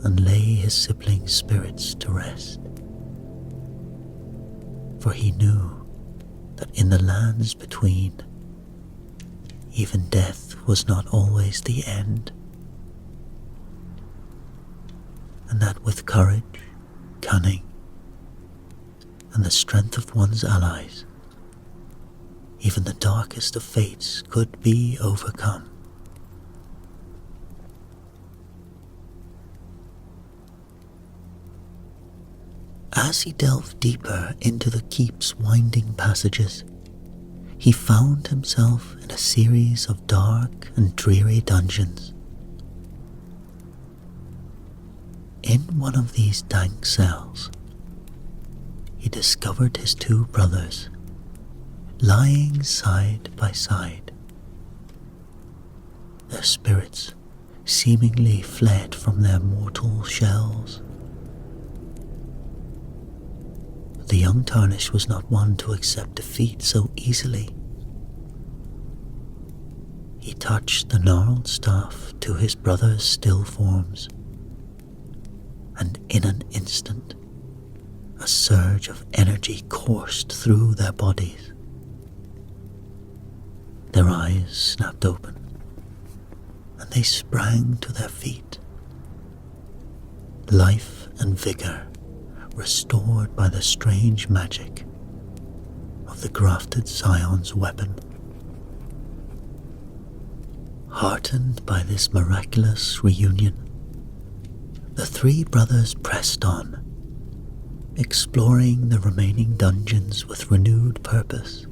and lay his siblings' spirits to rest. For he knew that in the lands between, even death was not always the end, and that with courage, cunning, and the strength of one's allies, even the darkest of fates could be overcome. As he delved deeper into the keep's winding passages, he found himself in a series of dark and dreary dungeons. In one of these dank cells, he discovered his two brothers lying side by side, their spirits seemingly fled from their mortal shells. The young Tarnished was not one to accept defeat so easily. He touched the gnarled staff to his brother's still forms, and in an instant, a surge of energy coursed through their bodies. Their eyes snapped open, and they sprang to their feet. Life and vigor restored by the strange magic of the grafted scion's weapon. Heartened by this miraculous reunion, the three brothers pressed on, exploring the remaining dungeons with renewed purpose.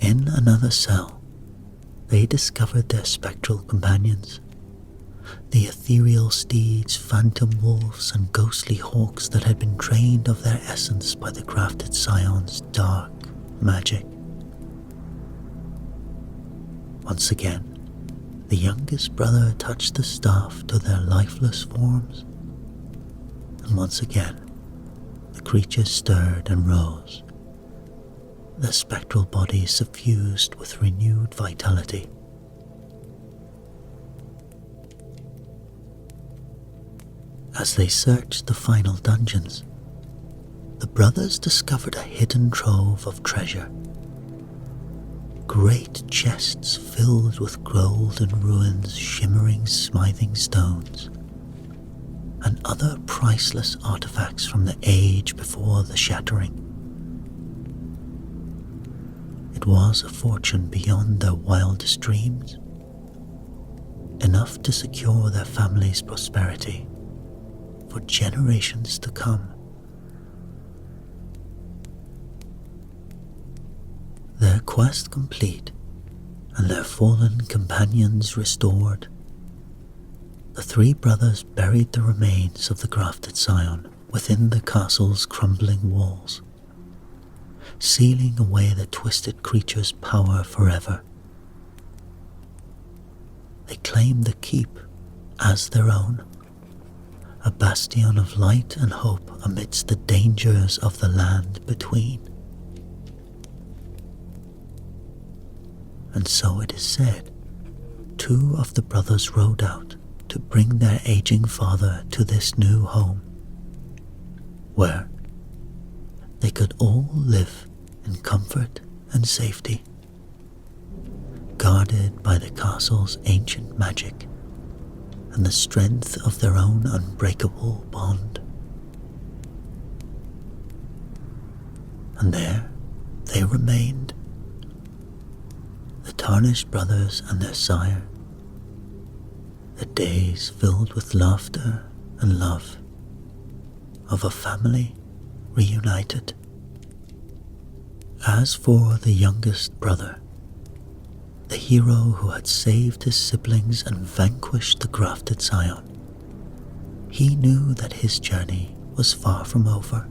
In another cell, they discovered their spectral companions, the ethereal steeds, phantom wolves, and ghostly hawks that had been drained of their essence by the grafted scion's dark magic. Once again, the youngest brother touched the staff to their lifeless forms, and once again, the creatures stirred and rose, their spectral bodies suffused with renewed vitality. As they searched the final dungeons, the brothers discovered a hidden trove of treasure. Great chests filled with gold and ruins, shimmering smithing stones, and other priceless artifacts from the age before the shattering. It was a fortune beyond their wildest dreams, enough to secure their family's prosperity for generations to come. Their quest complete and their fallen companions restored, the three brothers buried the remains of the grafted scion within the castle's crumbling walls, sealing away the twisted creature's power forever. They claimed the keep as their own, a bastion of light and hope amidst the dangers of the land between. And so it is said, two of the brothers rode out to bring their aging father to this new home, where they could all live in comfort and safety, guarded by the castle's ancient magic and the strength of their own unbreakable bond. And there they remained, the Tarnished brothers and their sire, the days filled with laughter and love of a family reunited. As for the youngest brother, the hero who had saved his siblings and vanquished the grafted scion, he knew that his journey was far from over.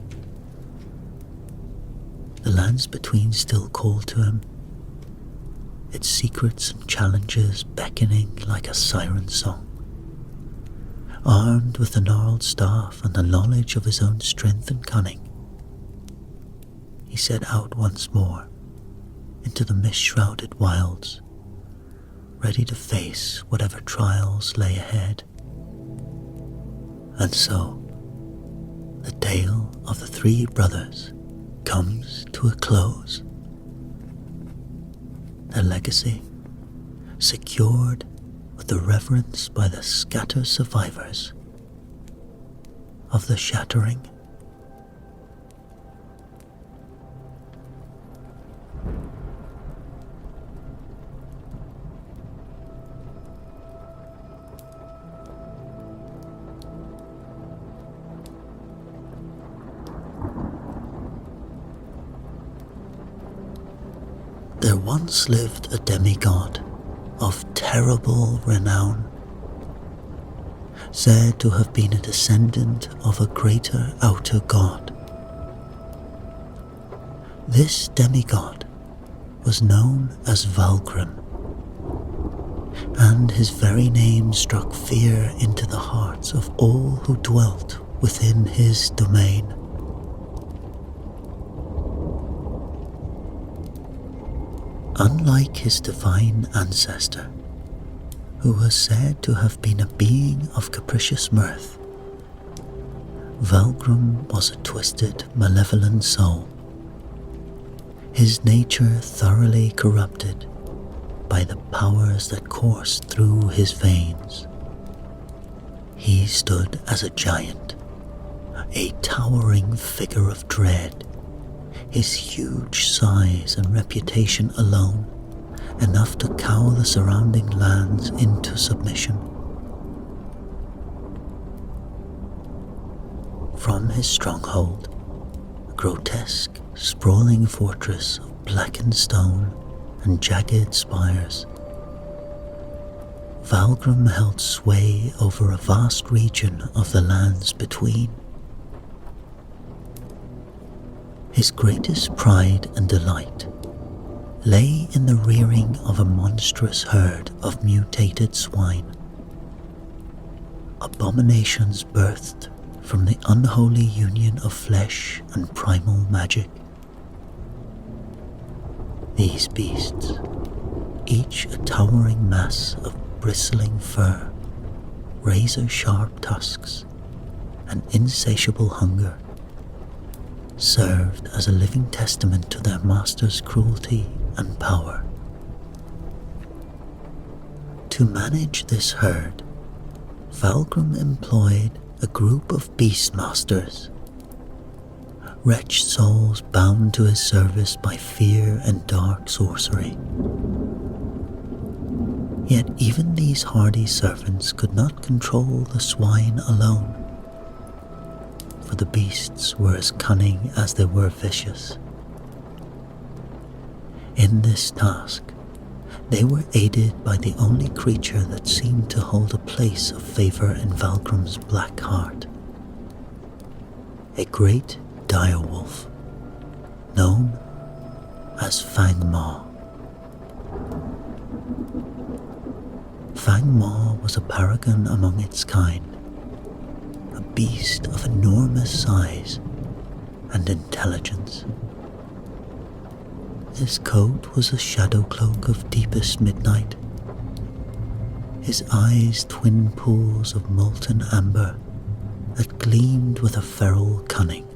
The lands between still called to him, its secrets and challenges beckoning like a siren song. Armed with the gnarled staff and the knowledge of his own strength and cunning, he set out once more into the mist-shrouded wilds, ready to face whatever trials lay ahead. And so, the tale of the three brothers comes to a close. Their legacy secured with the reverence by the scattered survivors of the shattering. There once lived a demigod of terrible renown, said to have been a descendant of a greater outer god. This demigod was known as Valgrim, and his very name struck fear into the hearts of all who dwelt within his domain. Unlike his divine ancestor, who was said to have been a being of capricious mirth, Valgrim was a twisted, malevolent soul, his nature thoroughly corrupted by the powers that coursed through his veins. He stood as a giant, a towering figure of dread, his huge size and reputation alone enough to cow the surrounding lands into submission. From his stronghold, a grotesque, sprawling fortress of blackened stone and jagged spires, Valgrim held sway over a vast region of the lands between. His greatest pride and delight lay in the rearing of a monstrous herd of mutated swine, abominations birthed from the unholy union of flesh and primal magic. These beasts, each a towering mass of bristling fur, razor-sharp tusks, and insatiable hunger, served as a living testament to their master's cruelty and power. To manage this herd, Valgrim employed a group of beastmasters, wretched souls bound to his service by fear and dark sorcery. Yet even these hardy servants could not control the swine alone, for the beasts were as cunning as they were vicious. In this task, they were aided by the only creature that seemed to hold a place of favor in Valgrim's black heart, a great direwolf known as Fangmaw. Fangmaw was a paragon among its kind, a beast of enormous size and intelligence. His coat was a shadow cloak of deepest midnight, his eyes twin pools of molten amber that gleamed with a feral cunning.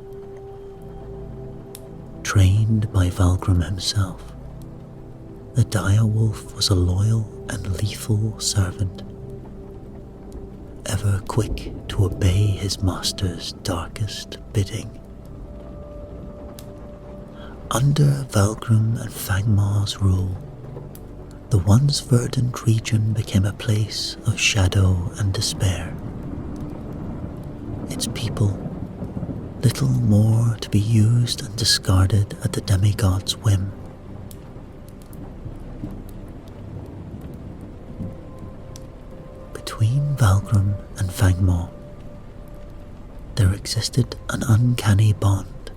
Trained by Valgrim himself, the direwolf was a loyal and lethal servant, ever quick to obey his master's darkest bidding. Under Valgrim and Fangmar's rule, the once verdant region became a place of shadow and despair. Its people, little more to be used and discarded at the demigod's whim. Between Valgrim and Fangmar, there existed an uncanny bond,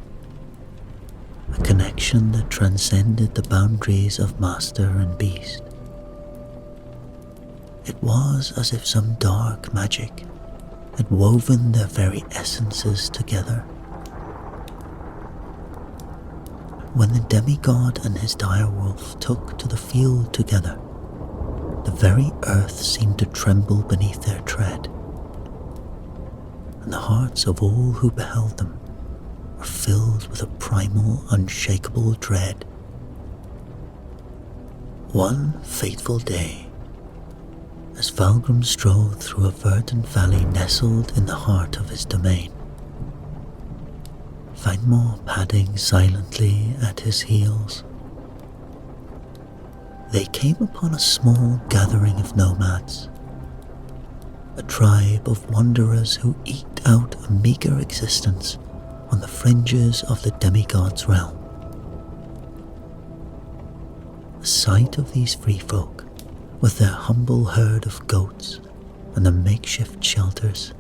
a connection that transcended the boundaries of master and beast. It was as if some dark magic had woven their very essences together. When the demigod and his direwolf took to the field together, the very earth seemed to tremble beneath their tread, and the hearts of all who beheld them were filled with a primal, unshakable dread. One fateful day, as Valgrim strode through a verdant valley nestled in the heart of his domain, Fangmar padding silently at his heels, they came upon a small gathering of nomads, a tribe of wanderers who eked out a meager existence on the fringes of the demigod's realm. The sight of these free folk, with their humble herd of goats and the makeshift shelters,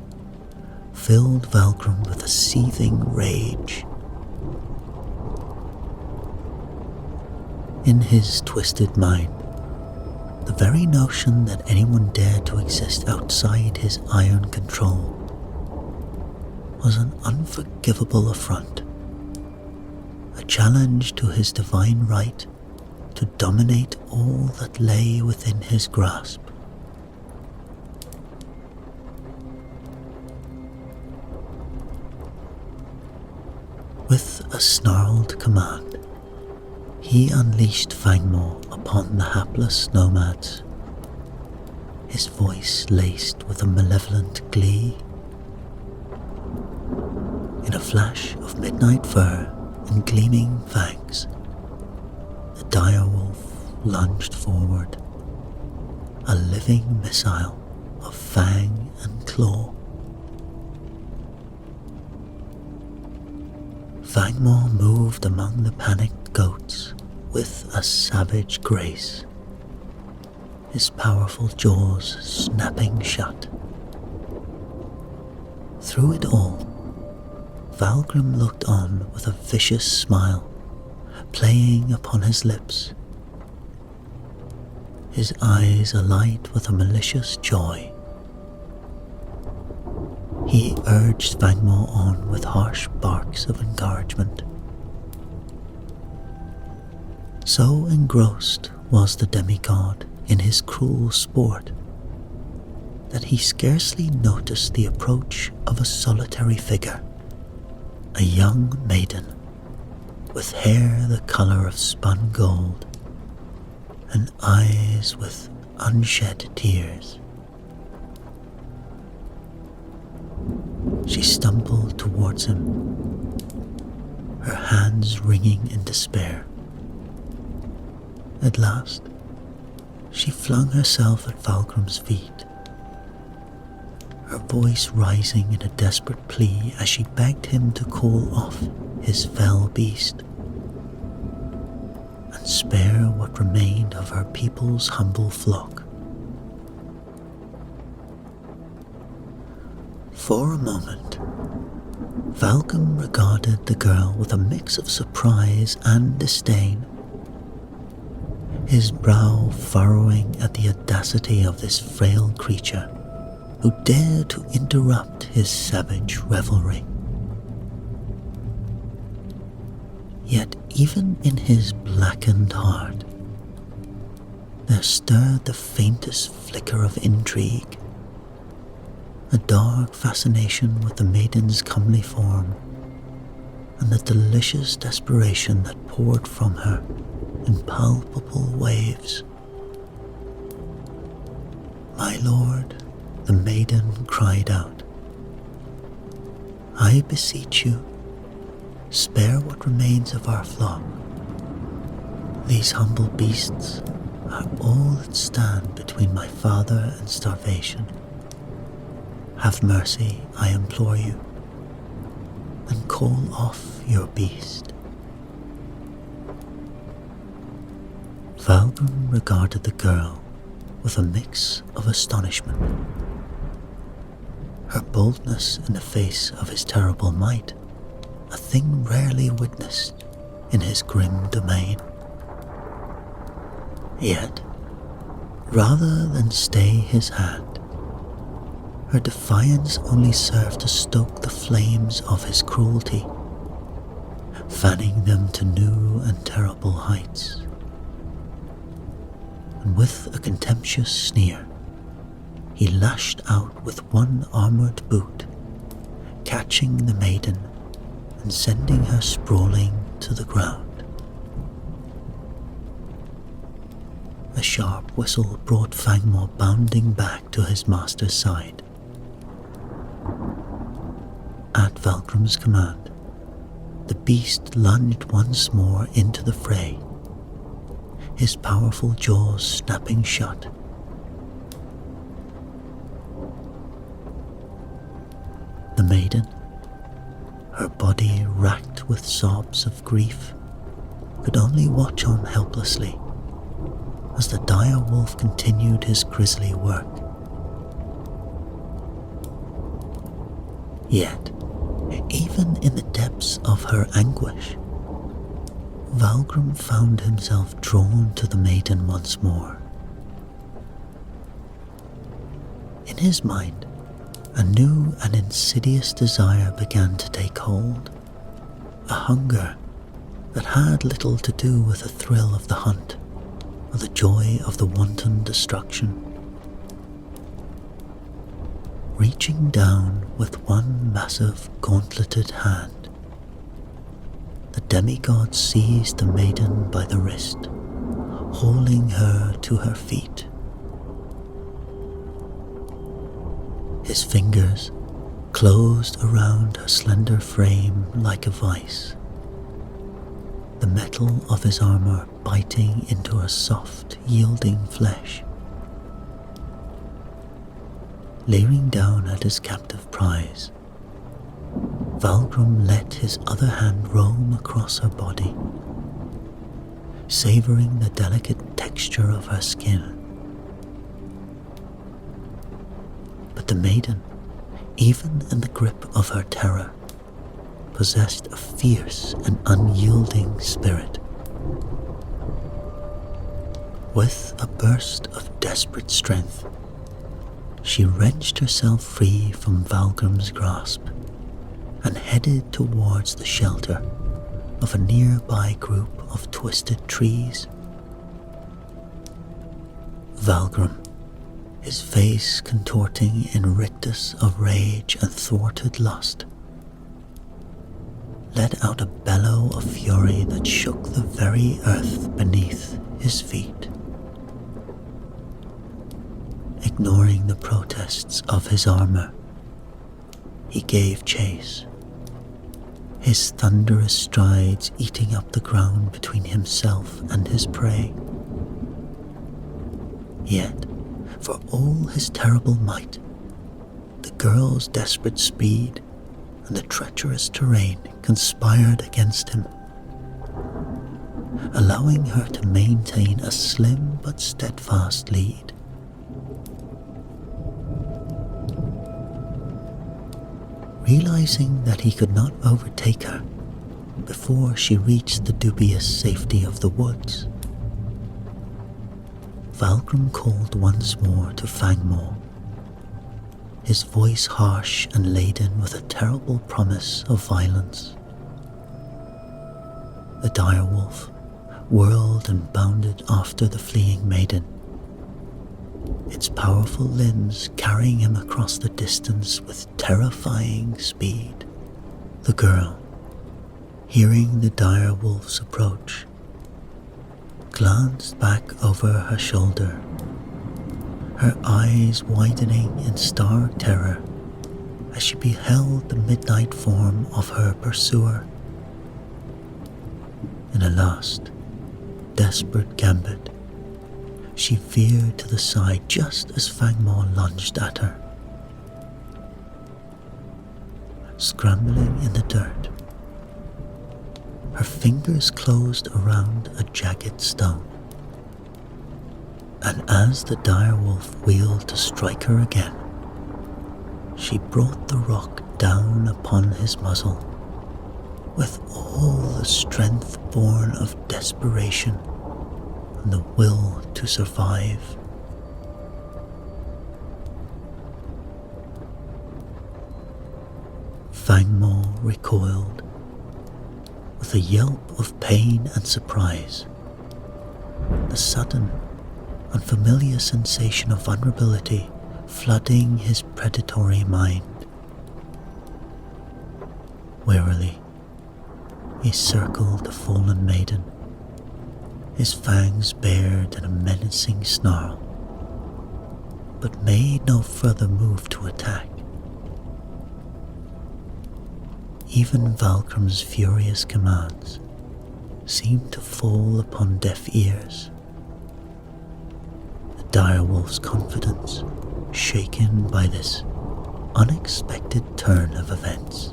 filled Valgrim with a seething rage. In his twisted mind, the very notion that anyone dared to exist outside his iron control was an unforgivable affront, a challenge to his divine right to dominate all that lay within his grasp. With a snarled command, he unleashed Fangmar upon the hapless nomads, his voice laced with a malevolent glee. In a flash of midnight fur and gleaming fangs, the direwolf lunged forward, a living missile of fang and claw. Fangmar moved among the panicked goats with a savage grace, his powerful jaws snapping shut. Through it all, Valgrim looked on with a vicious smile playing upon his lips, his eyes alight with a malicious joy. He urged Fangmar on with harsh barks of encouragement. So engrossed was the demigod in his cruel sport that he scarcely noticed the approach of a solitary figure, a young maiden with hair the color of spun gold and eyes with unshed tears. She stumbled towards him, her hands wringing in despair. At last, she flung herself at Valgrim's feet, her voice rising in a desperate plea as she begged him to call off his fell beast and spare what remained of her people's humble flock. For a moment, Valgrim regarded the girl with a mix of surprise and disdain, his brow furrowing at the audacity of this frail creature who dared to interrupt his savage revelry. Yet even in his blackened heart, there stirred the faintest flicker of intrigue, a dark fascination with the maiden's comely form, and the delicious desperation that poured from her in palpable waves. "My lord," the maiden cried out, "I beseech you, spare what remains of our flock. These humble beasts are all that stand between my father and starvation. Have mercy, I implore you, and call off your beast." Valgrim regarded the girl with a mix of astonishment. Her boldness in the face of his terrible might, a thing rarely witnessed in his grim domain. Yet, rather than stay his hand, her defiance only served to stoke the flames of his cruelty, fanning them to new and terrible heights. And with a contemptuous sneer, he lashed out with one armored boot, catching the maiden and sending her sprawling to the ground. A sharp whistle brought Fangmore bounding back to his master's side. At Valgrim's command, the beast lunged once more into the fray, his powerful jaws snapping shut. The maiden, her body racked with sobs of grief, could only watch on helplessly as the dire wolf continued his grisly work. Yet, even in the depths of her anguish, Valgrim found himself drawn to the maiden once more. In his mind, a new and insidious desire began to take hold, a hunger that had little to do with the thrill of the hunt or the joy of the wanton destruction. Reaching down with one massive gauntleted hand, the demigod seized the maiden by the wrist, hauling her to her feet. His fingers closed around her slender frame like a vice, the metal of his armor biting into her soft, yielding flesh. Leering down at his captive prize, Valgrim let his other hand roam across her body, savoring the delicate texture of her skin. But the maiden, even in the grip of her terror, possessed a fierce and unyielding spirit. With a burst of desperate strength, she wrenched herself free from Valgrim's grasp and headed towards the shelter of a nearby group of twisted trees. Valgrim, his face contorting in rictus of rage and thwarted lust, let out a bellow of fury that shook the very earth beneath his feet. Ignoring the protests of his armor, he gave chase, his thunderous strides eating up the ground between himself and his prey. Yet, for all his terrible might, the girl's desperate speed and the treacherous terrain conspired against him, allowing her to maintain a slim but steadfast lead. Realizing that he could not overtake her before she reached the dubious safety of the woods, Valgrim called once more to Fangmore, his voice harsh and laden with a terrible promise of violence. The direwolf whirled and bounded after the fleeing maiden, its powerful limbs carrying him across the distance with terrifying speed. The girl, hearing the dire wolf's approach, glanced back over her shoulder, her eyes widening in stark terror as she beheld the midnight form of her pursuer. In a last, desperate gambit, she veered to the side just as Fangmore lunged at her. Scrambling in the dirt, her fingers closed around a jagged stone, and as the direwolf wheeled to strike her again, she brought the rock down upon his muzzle with all the strength born of desperation and the will to survive. Fangmore recoiled with a yelp of pain and surprise. The sudden, unfamiliar sensation of vulnerability flooding his predatory mind. Warily, he circled the fallen maiden, his fangs bared in a menacing snarl, but made no further move to attack. Even Valkrum's furious commands seemed to fall upon deaf ears. The direwolf's confidence shaken by this unexpected turn of events.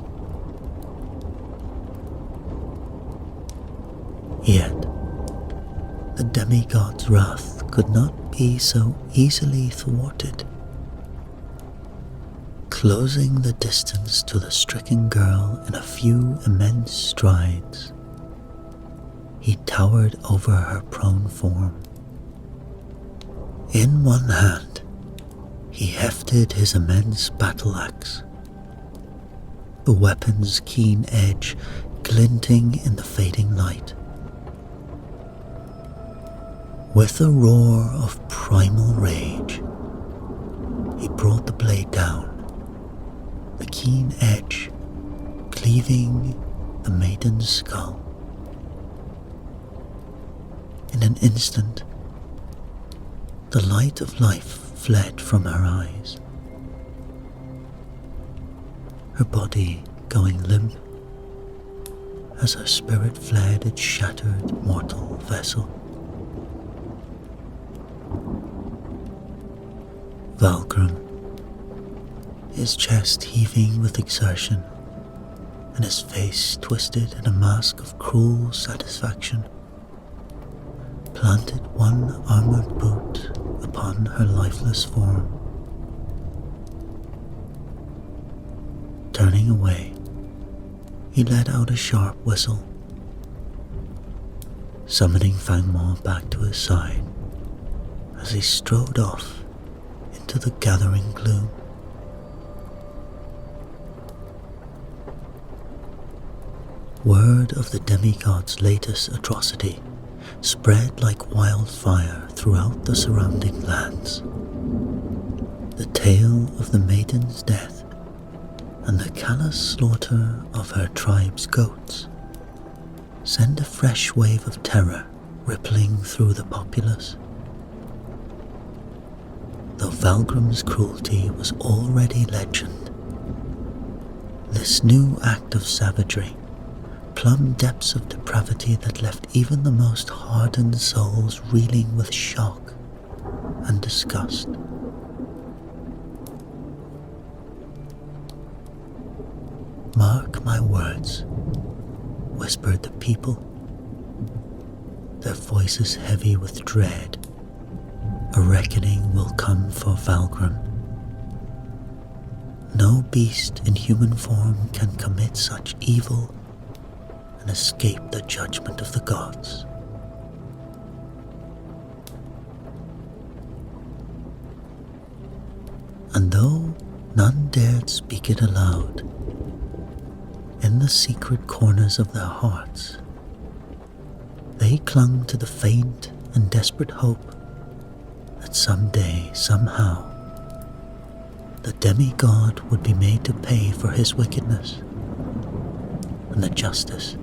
Yet, the demigod's wrath could not be so easily thwarted. Closing the distance to the stricken girl in a few immense strides, he towered over her prone form. In one hand, he hefted his immense battle axe, the weapon's keen edge glinting in the fading light. With a roar of primal rage, he brought the blade down, the keen edge cleaving the maiden's skull. In an instant, the light of life fled from her eyes, her body going limp as her spirit fled its shattered mortal vessel. Valgrim, his chest heaving with exertion and his face twisted in a mask of cruel satisfaction, planted one armored boot upon her lifeless form. Turning away, he let out a sharp whistle, summoning Fangmore back to his side as he strode off into the gathering gloom. Word of the demigod's latest atrocity spread like wildfire throughout the surrounding lands. The tale of the maiden's death and the callous slaughter of her tribe's goats sent a fresh wave of terror rippling through the populace. Though Valgrim's cruelty was already legend, this new act of savagery plumbed depths of depravity that left even the most hardened souls reeling with shock and disgust. Mark my words, whispered the people, their voices heavy with dread. A reckoning will come for Valgrim. No beast in human form can commit such evil and escape the judgment of the gods. And though none dared speak it aloud, in the secret corners of their hearts, they clung to the faint and desperate hope that someday, somehow, the demigod would be made to pay for his wickedness, and that justice,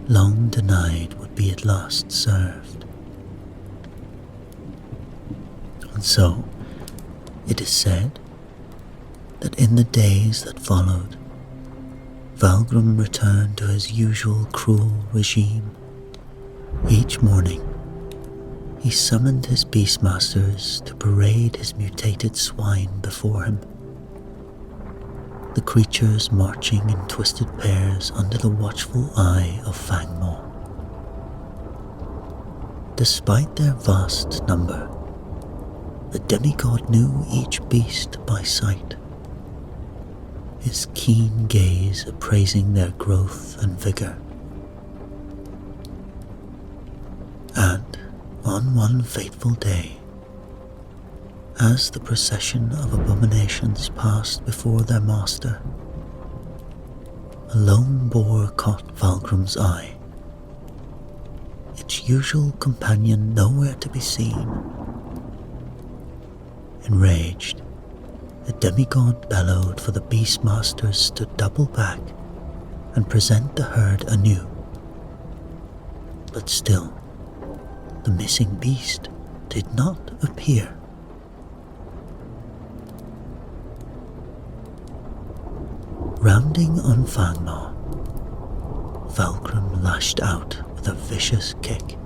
long denied, would be at last served. And so, it is said that in the days that followed, Valgrim returned to his usual cruel regime. Each morning, he summoned his beastmasters to parade his mutated swine before him, the creatures marching in twisted pairs under the watchful eye of Fangmaw. Despite their vast number, the demigod knew each beast by sight, his keen gaze appraising their growth and vigor. And on one fateful day, as the procession of abominations passed before their master, a lone boar caught Valgrim's eye, its usual companion nowhere to be seen. Enraged, the demigod bellowed for the beastmasters to double back and present the herd anew. But still, the missing beast did not appear. Rounding on Fangmaw, Valgrim lashed out with a vicious kick,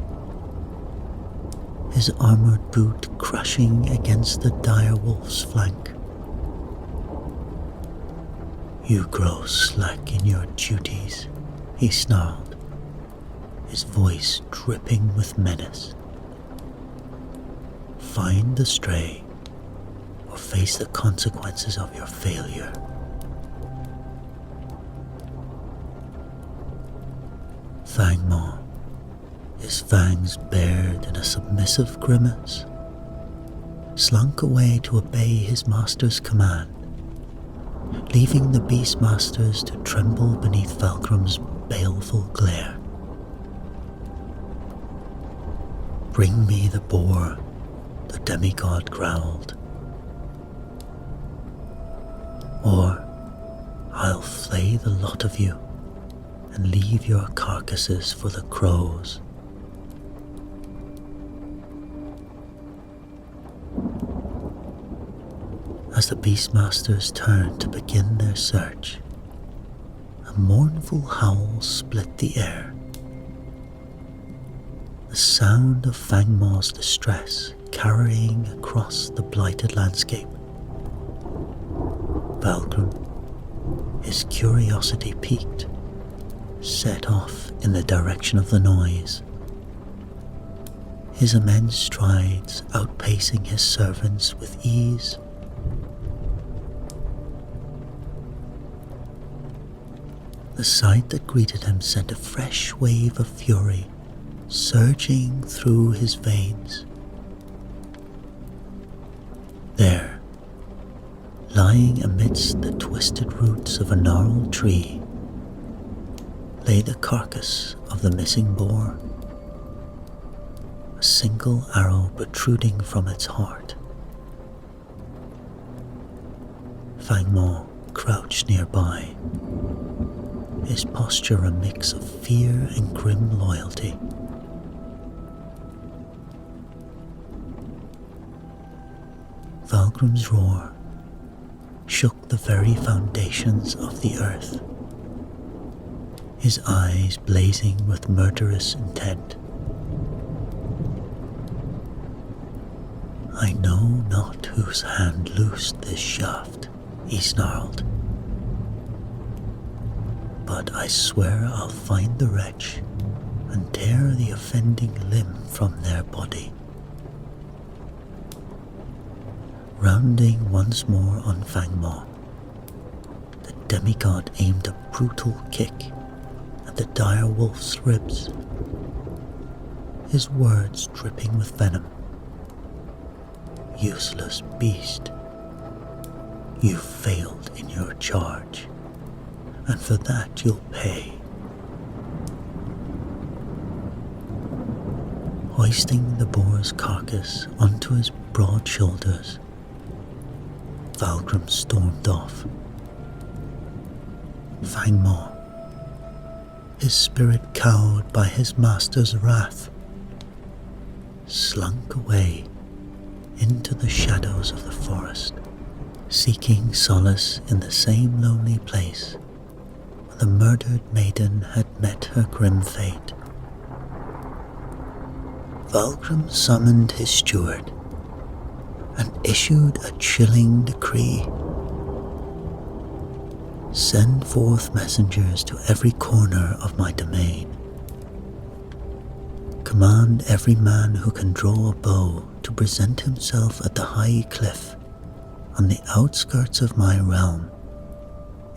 his armoured boot crushing against the dire wolf's flank. "You grow slack in your duties," he snarled, his voice dripping with menace. "Find the stray, or face the consequences of your failure." Fangmaw, his fangs bared in a submissive grimace, slunk away to obey his master's command, leaving the beastmasters to tremble beneath Valgrim's baleful glare. "Bring me the boar," the demigod growled, "or I'll flay the lot of you and leave your carcasses for the crows." As the beastmasters turned to begin their search, a mournful howl split the air, the sound of Fangmaw's distress carrying across the blighted landscape. Valgrim, his curiosity piqued, set off in the direction of the noise, his immense strides outpacing his servants with ease. The sight that greeted him sent a fresh wave of fury surging through his veins. There, lying amidst the twisted roots of a gnarled tree, lay the carcass of the missing boar, a single arrow protruding from its heart. Fangmaw crouched nearby, his posture a mix of fear and grim loyalty. Valgrim's roar shook the very foundations of the earth, his eyes blazing with murderous intent. "I know not whose hand loosed this shaft," he snarled, "but I swear I'll find the wretch and tear the offending limb from their body." Rounding once more on Fangmaw, the demigod aimed a brutal kick at the dire wolf's ribs, his words dripping with venom. "Useless beast, you failed in your charge, and for that you'll pay." Hoisting the boar's carcass onto his broad shoulders, Valgrim stormed off. Fangmore, his spirit cowed by his master's wrath, slunk away into the shadows of the forest, seeking solace in the same lonely place where the murdered maiden had met her grim fate. Valgrim summoned his steward and issued a chilling decree. Send forth messengers to every corner of my domain. Command every man who can draw a bow to present himself at the high cliff on the outskirts of my realm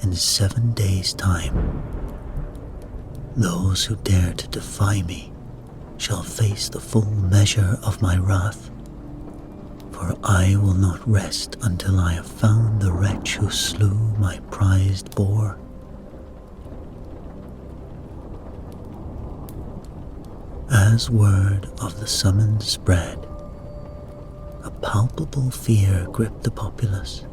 in 7 days' time. Those who dare to defy me shall face the full measure of my wrath, for I will not rest until I have found the wretch who slew my prized boar. As word of the summons spread, a palpable fear gripped the populace,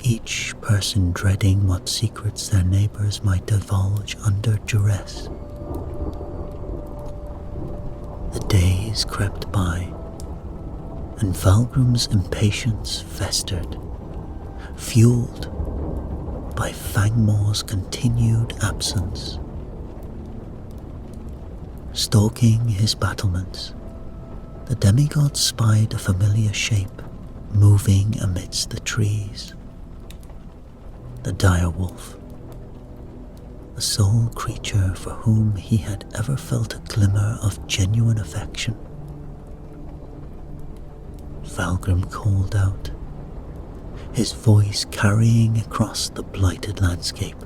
each person dreading what secrets their neighbors might divulge under duress. The days crept by, and Valgrim's impatience festered, fueled by Fangmore's continued absence. Stalking his battlements, the demigod spied a familiar shape moving amidst the trees. The direwolf, the sole creature for whom he had ever felt a glimmer of genuine affection. Valgrim called out, his voice carrying across the blighted landscape.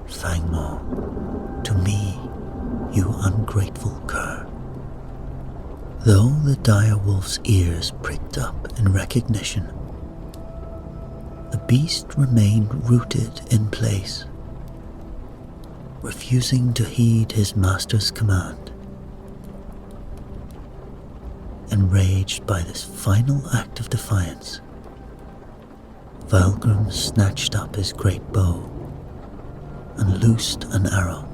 Fangmore, to me, you ungrateful cur. Though the direwolf's ears pricked up in recognition, the beast remained rooted in place, refusing to heed his master's command. Enraged by this final act of defiance, Valgrim snatched up his great bow and loosed an arrow,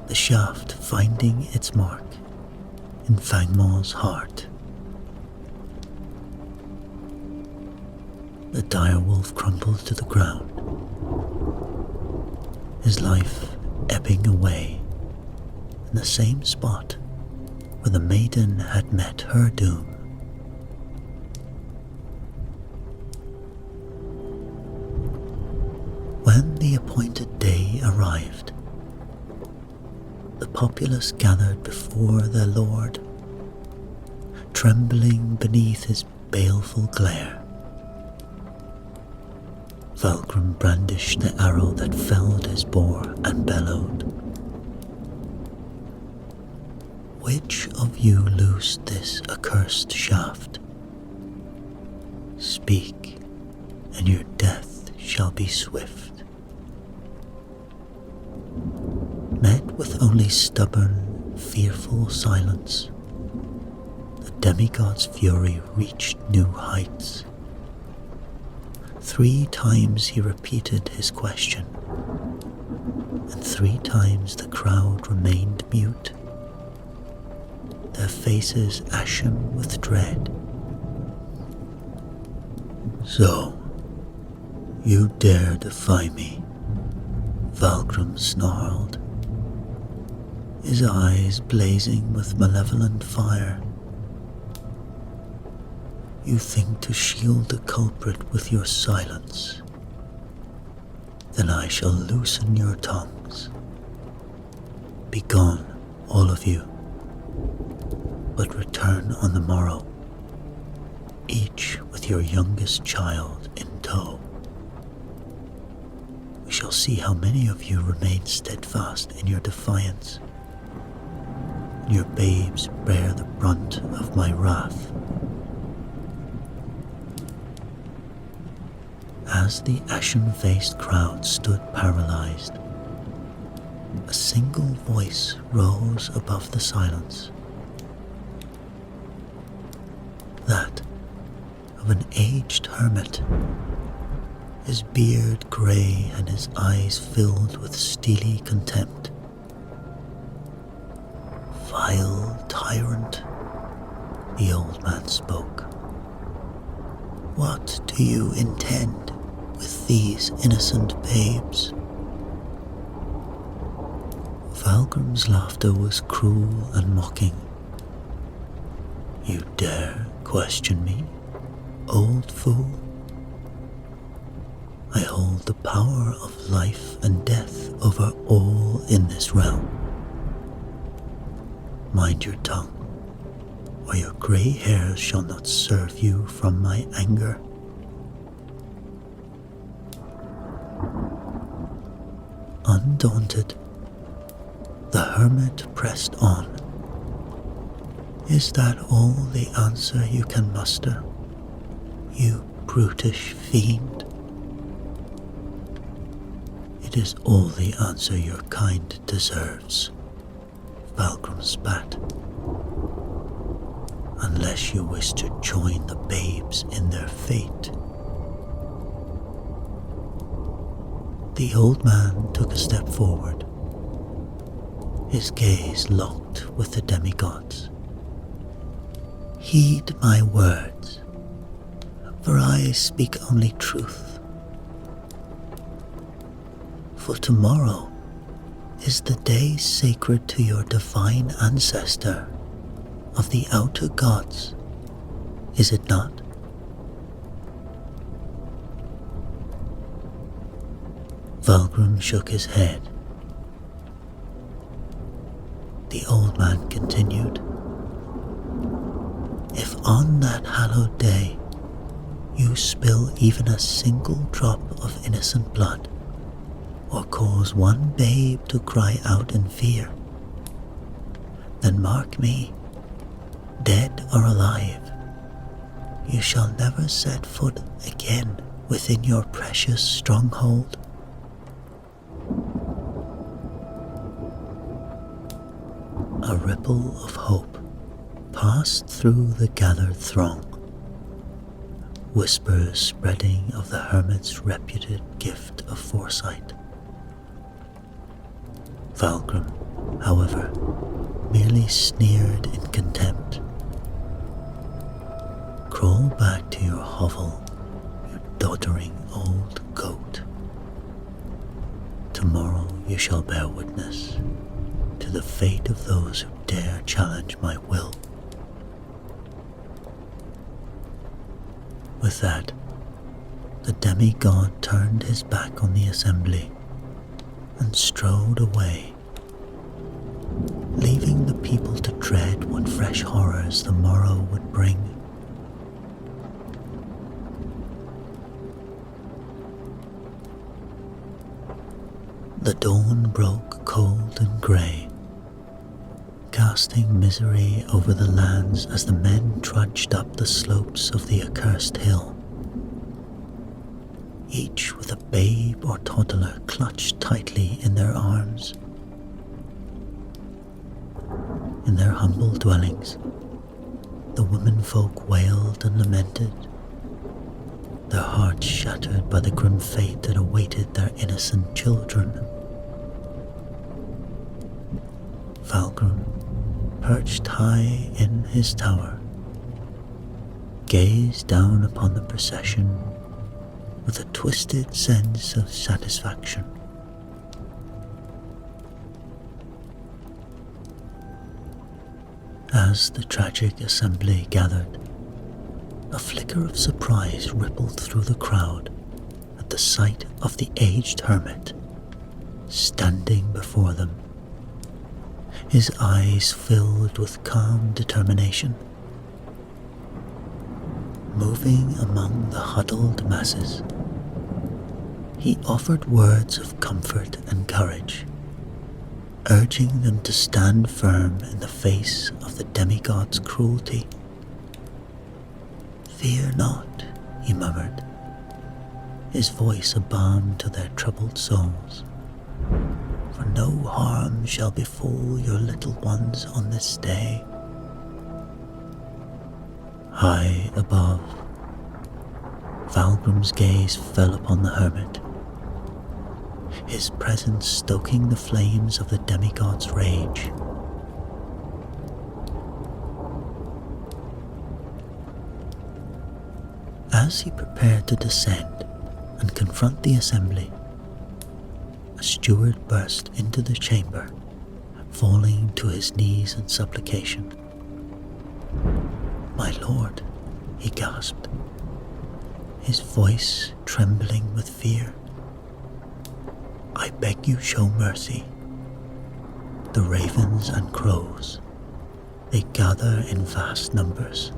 the shaft finding its mark in Fangmore's heart. The direwolf crumpled to the ground, his life ebbing away in the same spot where the maiden had met her doom. When the appointed day arrived, the populace gathered before their lord, trembling beneath his baleful glare. Valgrim brandished the arrow that felled his boar and bellowed, "Which of you loosed this accursed shaft? Speak, and your death shall be swift." Met with only stubborn, fearful silence, the demigod's fury reached new heights. 3 times he repeated his question, and 3 times the crowd remained mute, their faces ashen with dread. "So, you dare defy me?" Valgrim snarled, his eyes blazing with malevolent fire. "You think to shield the culprit with your silence? Then I shall loosen your tongues. Begone, all of you, but return on the morrow, each with your youngest child in tow. We shall see how many of you remain steadfast in your defiance. Your babes bear the brunt of my wrath." As the ashen-faced crowd stood paralyzed, a single voice rose above the silence. of an aged hermit, his beard grey and his eyes filled with steely contempt. "Vile tyrant," the old man spoke. "What do you intend with these innocent babes?" Valgrim's laughter was cruel and mocking. "You dare question me, old fool? I hold the power of life and death over all in this realm. Mind your tongue, or your grey hairs shall not serve you from my anger." Undaunted, the hermit pressed on. "Is that all the answer you can muster, you brutish fiend?" "It is all the answer your kind deserves," Valgrim spat. "Unless you wish to join the babes in their fate." The old man took a step forward, his gaze locked with the demigods. "Heed my words, for I speak only truth. For tomorrow is the day sacred to your divine ancestor of the outer gods, is it not?" Valgrim shook his head. The old man continued, "If on that hallowed day you spill even a single drop of innocent blood, or cause one babe to cry out in fear, then mark me, dead or alive, you shall never set foot again within your precious stronghold." A ripple of hope passed through the gathered throng, whispers spreading of the hermit's reputed gift of foresight. Valgrim, however, merely sneered in contempt. "Crawl back to your hovel, you doddering old goat. Tomorrow you shall bear witness to the fate of those who dare challenge my will." With that, the demigod turned his back on the assembly and strode away, leaving the people to dread what fresh horrors the morrow would bring. The dawn broke cold and grey, casting misery over the lands as the men trudged up the slopes of the accursed hill, each with a babe or toddler clutched tightly in their arms. In their humble dwellings, the womenfolk wailed and lamented, their hearts shattered by the grim fate that awaited their innocent children. Valgrim, perched high in his tower, gazed down upon the procession with a twisted sense of satisfaction. As the tragic assembly gathered, a flicker of surprise rippled through the crowd at the sight of the aged hermit standing before them, his eyes filled with calm determination. Moving among the huddled masses, he offered words of comfort and courage, urging them to stand firm in the face of the demigod's cruelty. "Fear not," he murmured, his voice a balm to their troubled souls, "for no harm shall befall your little ones on this day." High above, Valgrim's gaze fell upon the hermit, his presence stoking the flames of the demigod's rage. As he prepared to descend and confront the assembly, a steward burst into the chamber, falling to his knees in supplication. "My lord," he gasped, his voice trembling with fear. "I beg you show mercy. The ravens and crows, they gather in vast numbers,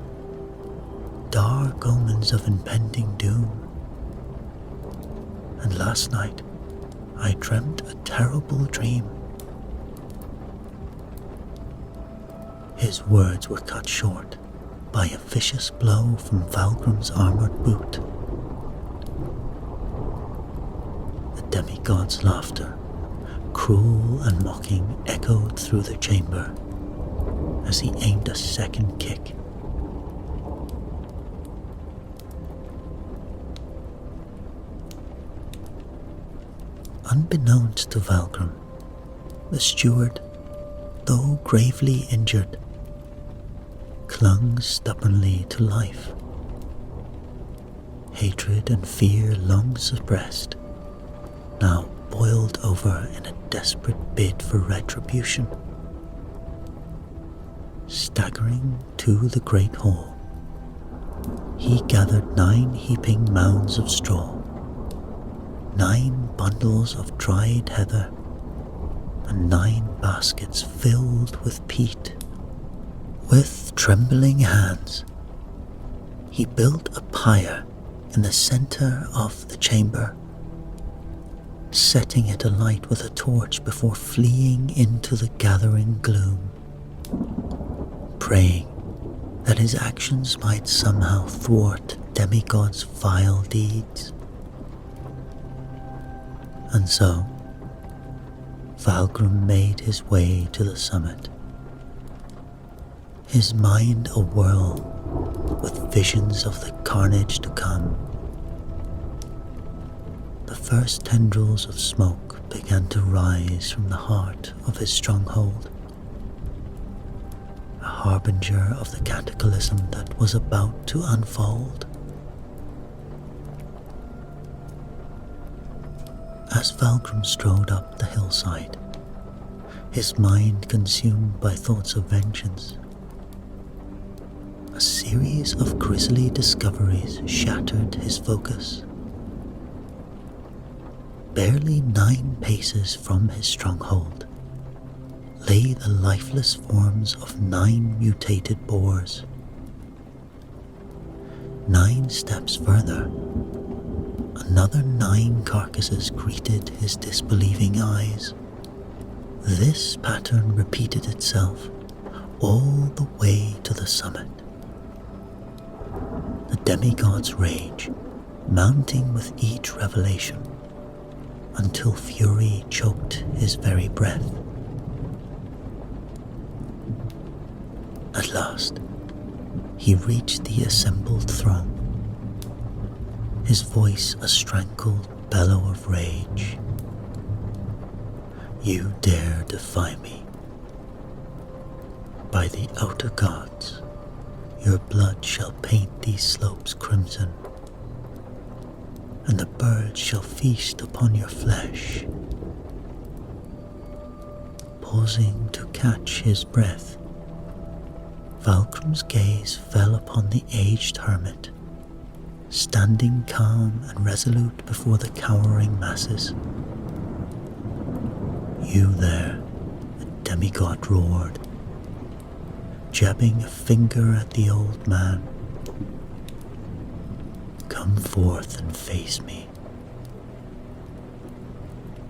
dark omens of impending doom. And last night I dreamt a terrible dream." His words were cut short by a vicious blow from Valgrim's armored boot. The demigod's laughter, cruel and mocking, echoed through the chamber as he aimed a second kick. Unbeknownst to Valgrim, the steward, though gravely injured, clung stubbornly to life. Hatred and fear long suppressed now boiled over in a desperate bid for retribution. Staggering to the great hall, he gathered 9 heaping mounds of straw, 9 bundles of dried heather, and 9 baskets filled with peat. With trembling hands, he built a pyre in the center of the chamber, setting it alight with a torch before fleeing into the gathering gloom, praying that his actions might somehow thwart demigod's vile deeds. And so, Valgrim made his way to the summit, his mind awhirl with visions of the carnage to come. The first tendrils of smoke began to rise from the heart of his stronghold, a harbinger of the cataclysm that was about to unfold. As Valgrim strode up the hillside, his mind consumed by thoughts of vengeance, a series of grisly discoveries shattered his focus. Barely 9 paces from his stronghold lay the lifeless forms of 9 mutated boars. 9 steps further, another 9 carcasses greeted his disbelieving eyes. This pattern repeated itself all the way to the summit, the demigod's rage mounting with each revelation until fury choked his very breath. At last, he reached the assembled throng, his voice a strangled bellow of rage. "You dare defy me? By the outer gods, your blood shall paint these slopes crimson, and the birds shall feast upon your flesh." Pausing to catch his breath, Valgrim's gaze fell upon the aged hermit, standing calm and resolute before the cowering masses. "You there," the demigod roared, jabbing a finger at the old man. "Come forth and face me."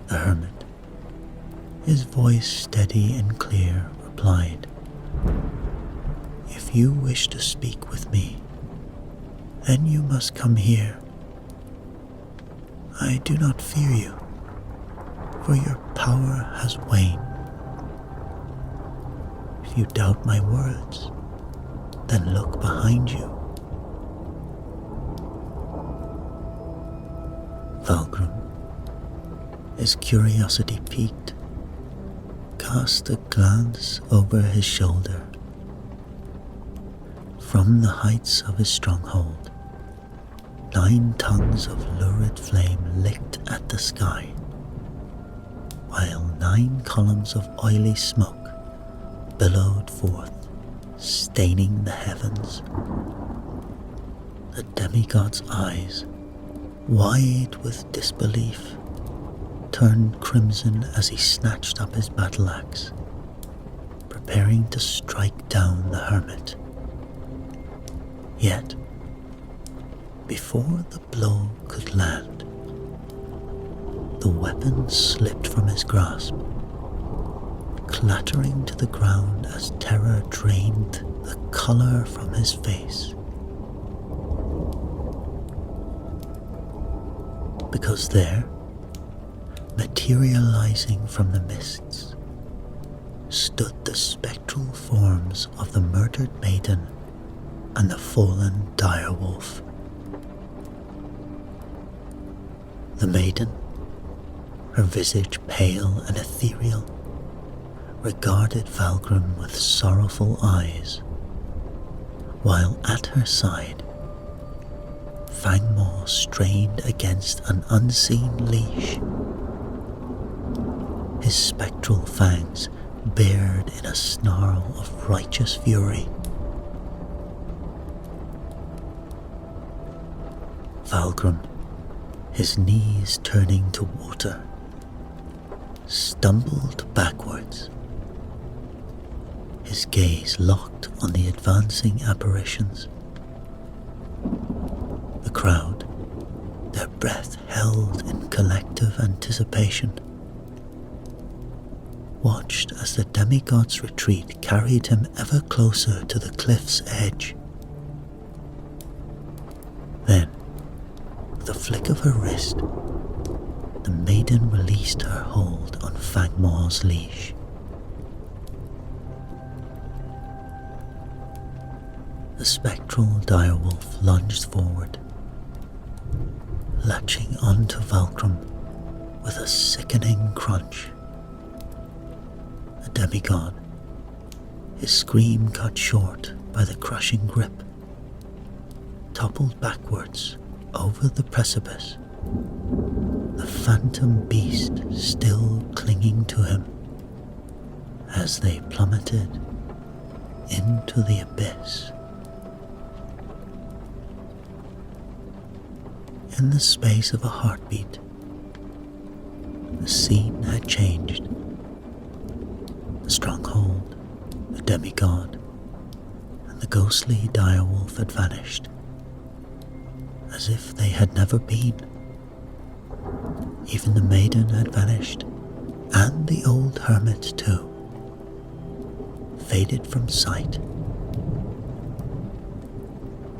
The hermit, his voice steady and clear, replied, "If you wish to speak with me, then you must come here. I do not fear you, for your power has waned. If you doubt my words, then look behind you." Valgrim, his curiosity piqued, cast a glance over his shoulder. From the heights of his stronghold, 9 tongues of lurid flame licked at the sky, while 9 columns of oily smoke billowed forth, staining the heavens. The demigod's eyes, wide with disbelief, turned crimson as he snatched up his battle axe, preparing to strike down the hermit. Yet, before the blow could land, the weapon slipped from his grasp, clattering to the ground as terror drained the color from his face. Because there, materializing from the mists, stood the spectral forms of the murdered maiden and the fallen direwolf. The maiden, her visage pale and ethereal, regarded Valgrim with sorrowful eyes, while at her side, Fangmaw strained against an unseen leash, his spectral fangs bared in a snarl of righteous fury. Valgrim, his knees turning to water, stumbled backwards, his gaze locked on the advancing apparitions. The crowd, their breath held in collective anticipation, watched as the demigod's retreat carried him ever closer to the cliff's edge. Then, with a flick of her wrist, the maiden released her hold on Fangmaw's leash. The spectral direwolf lunged forward, latching onto Valgrim with a sickening crunch. The demigod, his scream cut short by the crushing grip, toppled backwards over the precipice, the phantom beast still clinging to him as they plummeted into the abyss. In the space of a heartbeat, the scene had changed. The stronghold, the demigod, and the ghostly direwolf had vanished, as if they had never been. Even the maiden had vanished, and the old hermit too, faded from sight.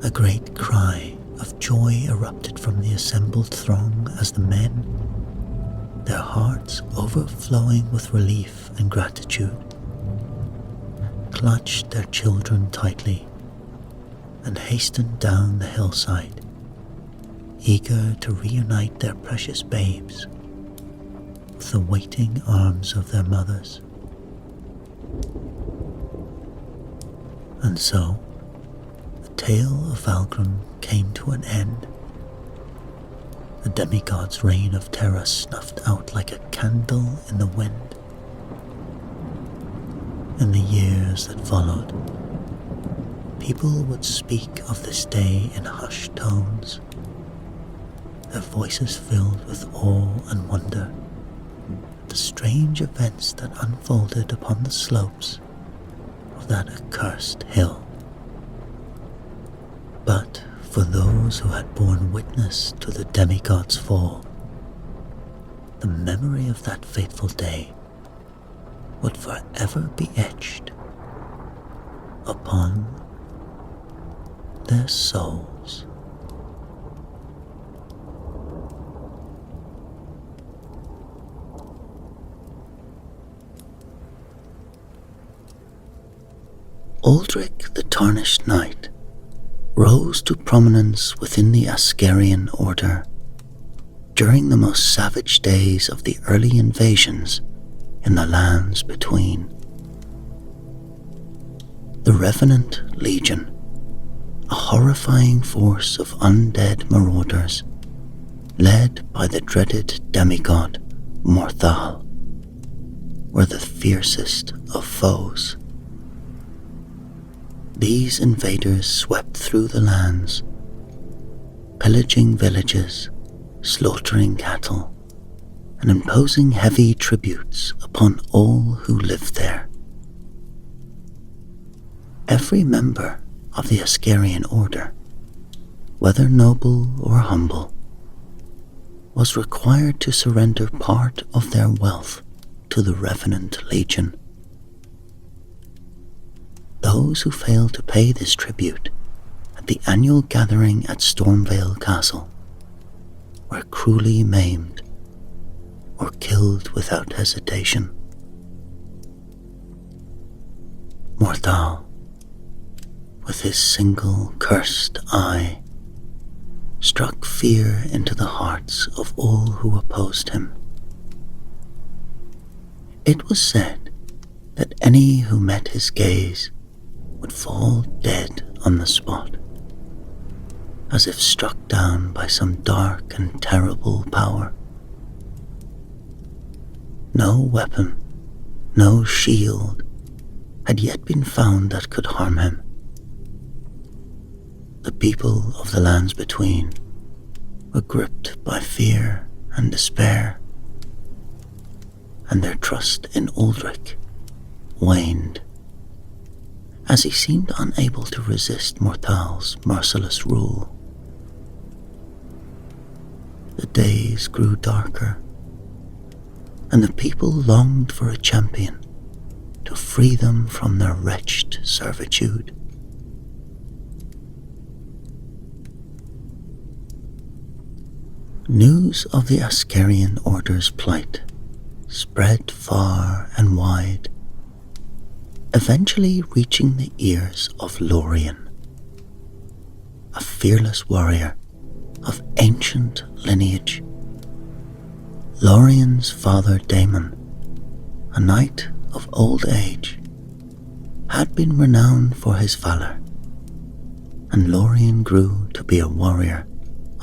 A great cry of joy erupted from the assembled throng as the men, their hearts overflowing with relief and gratitude, clutched their children tightly and hastened down the hillside, eager to reunite their precious babes with the waiting arms of their mothers. And so, the tale of Valgrim came to an end. The demigod's reign of terror snuffed out like a candle in the wind. In the years that followed, people would speak of this day in hushed tones, their voices filled with awe and wonder at the strange events that unfolded upon the slopes of that accursed hill. But for those who had borne witness to the demigod's fall, the memory of that fateful day would forever be etched upon their souls. Aldrich the Tarnished Knight rose to prominence within the Ascarian order, during the most savage days of the early invasions in the lands between. The Revenant Legion, a horrifying force of undead marauders, led by the dreaded demigod Morthal, were the fiercest of foes. These invaders swept through the lands, pillaging villages, slaughtering cattle, and imposing heavy tributes upon all who lived there. Every member of the Ascarian order, whether noble or humble, was required to surrender part of their wealth to the Revenant Legion. Those who failed to pay this tribute at the annual gathering at Stormvale Castle were cruelly maimed or killed without hesitation. Morthal, with his single cursed eye, struck fear into the hearts of all who opposed him. It was said that any who met his gaze would fall dead on the spot, as if struck down by some dark and terrible power. No weapon, no shield had yet been found that could harm him. The people of the lands between were gripped by fear and despair, and their trust in Uldric waned, as he seemed unable to resist Morthal's merciless rule. The days grew darker, and the people longed for a champion to free them from their wretched servitude. News of the Ascarian Order's plight spread far and wide, eventually reaching the ears of Lorien, a fearless warrior of ancient lineage. Lorien's father Daemon, a knight of old age, had been renowned for his valor, and Lorien grew to be a warrior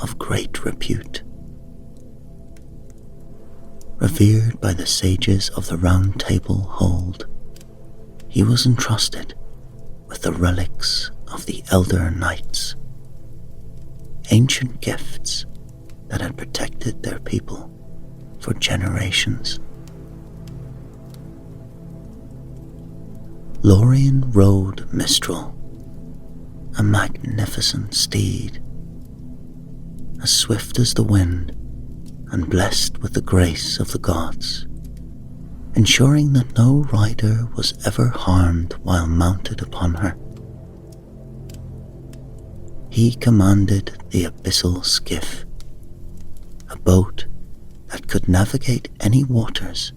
of great repute. Revered by the sages of the Round Table Hold, he was entrusted with the relics of the Elder Knights, ancient gifts that had protected their people for generations. Lorien rode Mistral, a magnificent steed, as swift as the wind and blessed with the grace of the gods, ensuring that no rider was ever harmed while mounted upon her. He commanded the Abyssal Skiff, a boat that could navigate any waters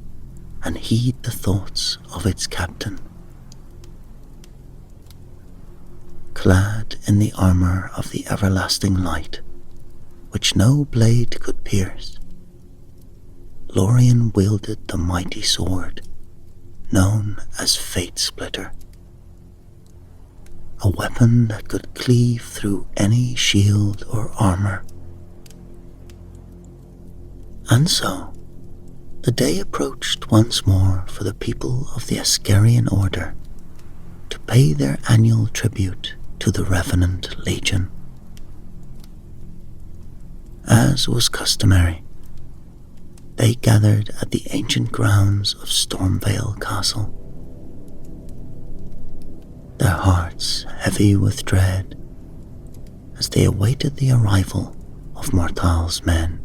and heed the thoughts of its captain. Clad in the armor of the everlasting light, which no blade could pierce, Lorien wielded the mighty sword known as Fate Splitter, a weapon that could cleave through any shield or armor. And so, the day approached once more for the people of the Ascarian Order to pay their annual tribute to the Revenant Legion. As was customary, they gathered at the ancient grounds of Stormvale Castle, their hearts heavy with dread as they awaited the arrival of Morthal's men.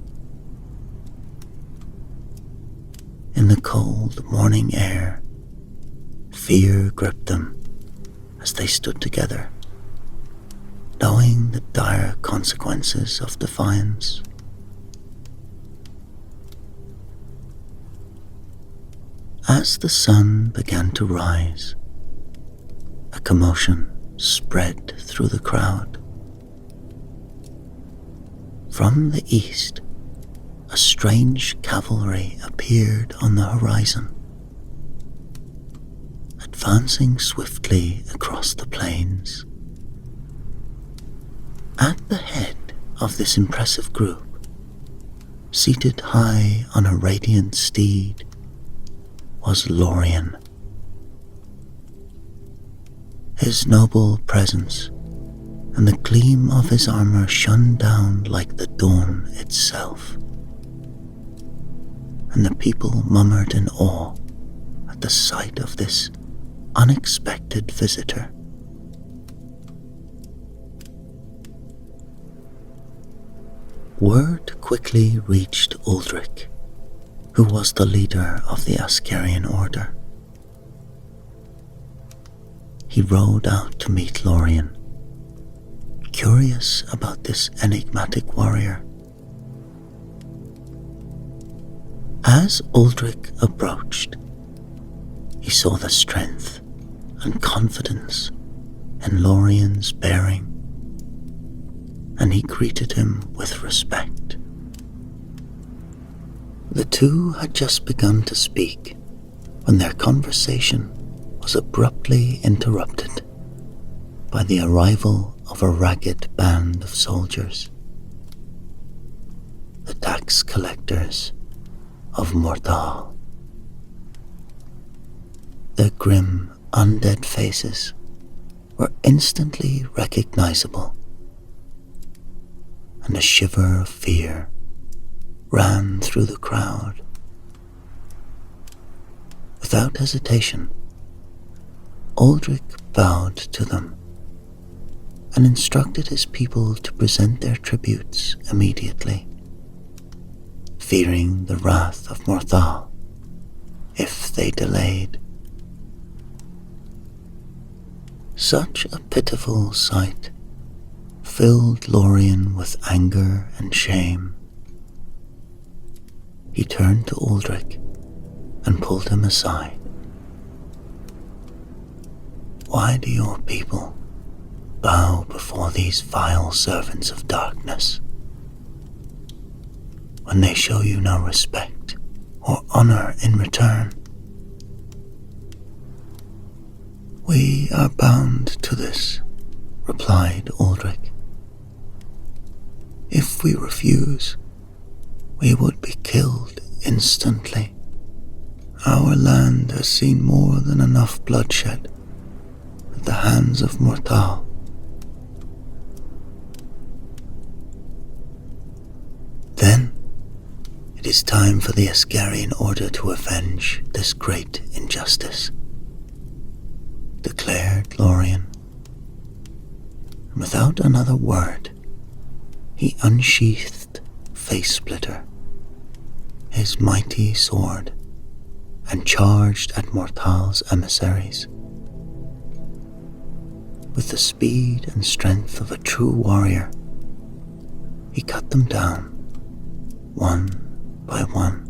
In the cold morning air, fear gripped them as they stood together, knowing the dire consequences of defiance. As the sun began to rise, a commotion spread through the crowd. From the east, a strange cavalry appeared on the horizon, advancing swiftly across the plains. At the head of this impressive group, seated high on a radiant steed, was Lorien. His noble presence and the gleam of his armor shone down like the dawn itself, and the people murmured in awe at the sight of this unexpected visitor. Word quickly reached Uldric, who was the leader of the Askarian Order. He rode out to meet Lorien, curious about this enigmatic warrior. As Uldric approached, he saw the strength and confidence in Lorien's bearing, and he greeted him with respect. The two had just begun to speak when their conversation was abruptly interrupted by the arrival of a ragged band of soldiers, the tax collectors of Mortal. Their grim, undead faces were instantly recognizable, and a shiver of fear ran through the crowd. Without hesitation, Uldric bowed to them and instructed his people to present their tributes immediately, fearing the wrath of Morthal if they delayed. Such a pitiful sight filled Lorien with anger and shame. He turned to Uldric and pulled him aside. "Why do your people bow before these vile servants of darkness, when they show you no respect or honor in return?" "We are bound to this," replied Uldric. "If we refuse, we would be killed instantly. Our land has seen more than enough bloodshed at the hands of Mortal." "Then it is time for the Askarian Order to avenge this great injustice," declared Lorien. And without another word, he unsheathed Face Splitter, his mighty sword, and charged at Mortal's emissaries. With the speed and strength of a true warrior, he cut them down, one by one,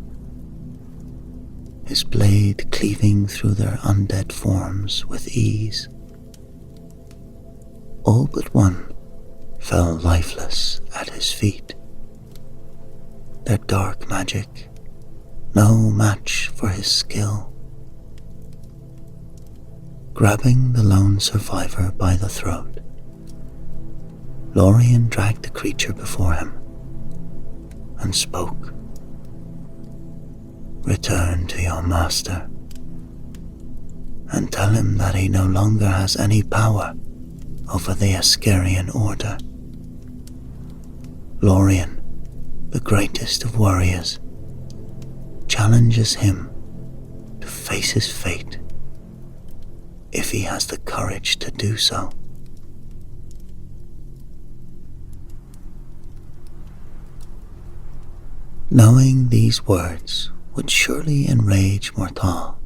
his blade cleaving through their undead forms with ease. All but one fell lifeless at his feet, their dark magic no match for his skill. Grabbing the lone survivor by the throat, Lorien dragged the creature before him and spoke. "Return to your master and tell him that he no longer has any power over the Askarian Order. Lorien, the greatest of warriors, challenges him to face his fate if he has the courage to do so." Knowing these words would surely enrage Mortal,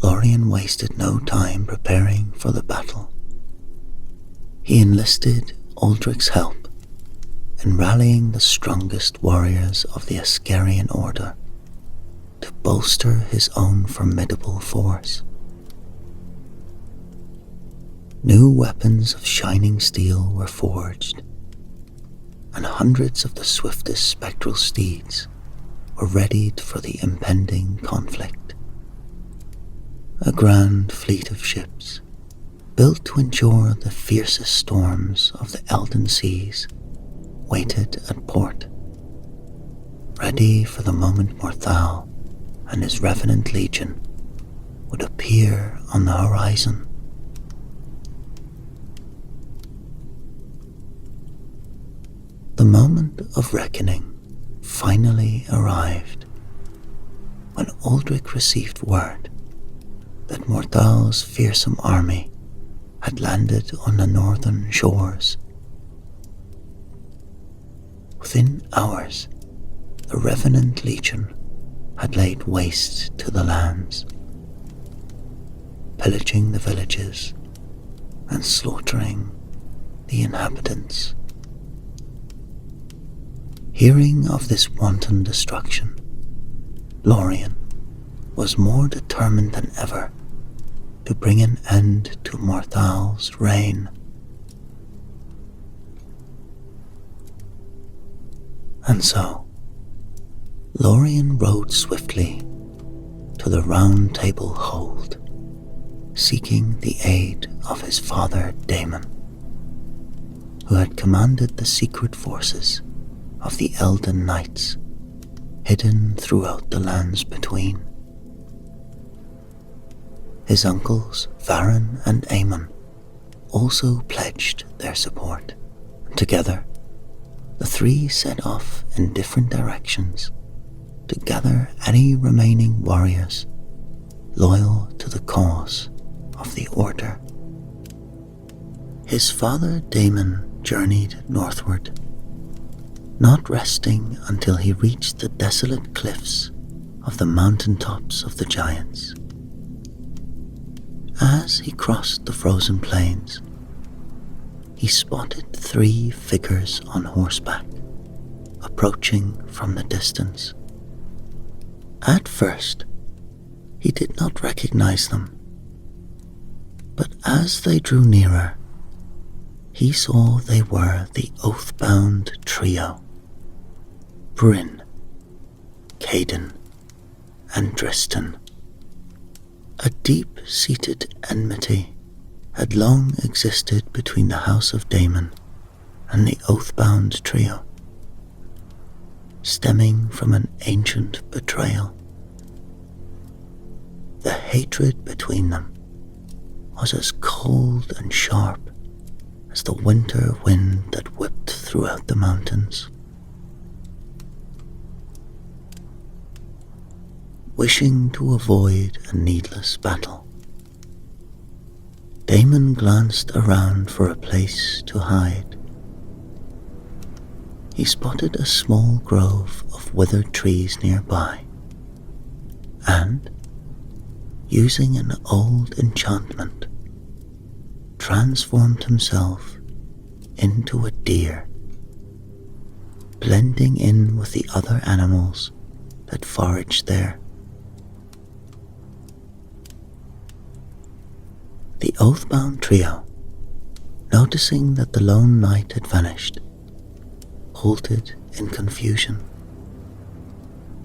Lorien wasted no time preparing for the battle. He enlisted Uldric's help in rallying the strongest warriors of the Askarian Order to bolster his own formidable force. New weapons of shining steel were forged, and hundreds of the swiftest spectral steeds were readied for the impending conflict. A grand fleet of ships, built to endure the fiercest storms of the Elden Seas, waited at port, ready for the moment Morthal and his revenant legion would appear on the horizon. The moment of reckoning finally arrived when Aldrich received word that Morthal's fearsome army had landed on the northern shores. Within hours, the revenant legion had laid waste to the lands, pillaging the villages and slaughtering the inhabitants. Hearing of this wanton destruction, Lorien was more determined than ever to bring an end to Morthal's reign. And so, Lorien rode swiftly to the Round Table Hold, seeking the aid of his father Daemon, who had commanded the secret forces of the Elden Knights hidden throughout the lands between. His uncles Varen and Aemon also pledged their support. Together, the three set off in different directions to gather any remaining warriors loyal to the cause of the Order. His father Daemon journeyed northward, not resting until he reached the desolate cliffs of the mountaintops of the giants. As he crossed the frozen plains, he spotted 3 figures on horseback, approaching from the distance. At first, he did not recognize them, but as they drew nearer, he saw they were the oath-bound trio: Bryn, Caden, and Dristan. A deep-seated enmity had long existed between the House of Daemon and the oath-bound trio, stemming from an ancient betrayal. The hatred between them was as cold and sharp as the winter wind that whipped throughout the mountains. Wishing to avoid a needless battle, Daemon glanced around for a place to hide. He spotted a small grove of withered trees nearby, and, using an old enchantment, transformed himself into a deer, blending in with the other animals that foraged there. The oath-bound trio, noticing that the lone knight had vanished, halted in confusion.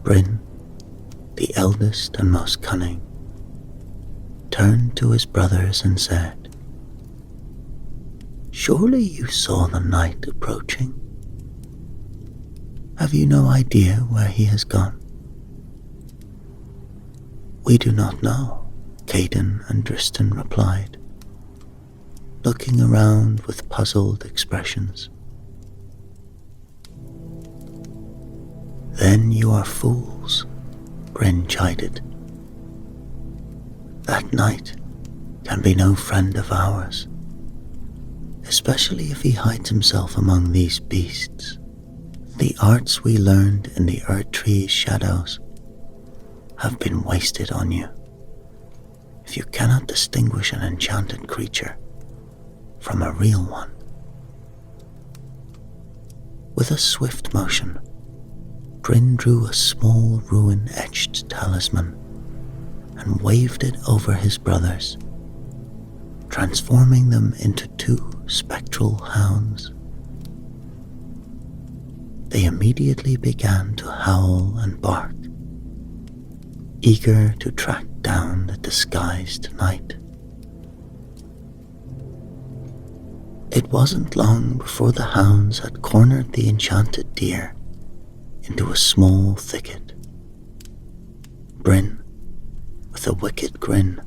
Bryn, the eldest and most cunning, turned to his brothers and said, "Surely you saw the knight approaching? Have you no idea where he has gone?" "We do not know," Caden and Dristan replied, looking around with puzzled expressions. "Then you are fools," Bryn chided. "That knight can be no friend of ours, especially if he hides himself among these beasts. The arts we learned in the Erdtree's shadows have been wasted on you. If you cannot distinguish an enchanted creature from a real one." With a swift motion, Bryn drew a small rune-etched talisman and waved it over his brothers, transforming them into 2 spectral hounds. they immediately began to howl and bark, eager to track down the disguised knight. It wasn't long before the hounds had cornered the enchanted deer into a small thicket. Bryn, with a wicked grin,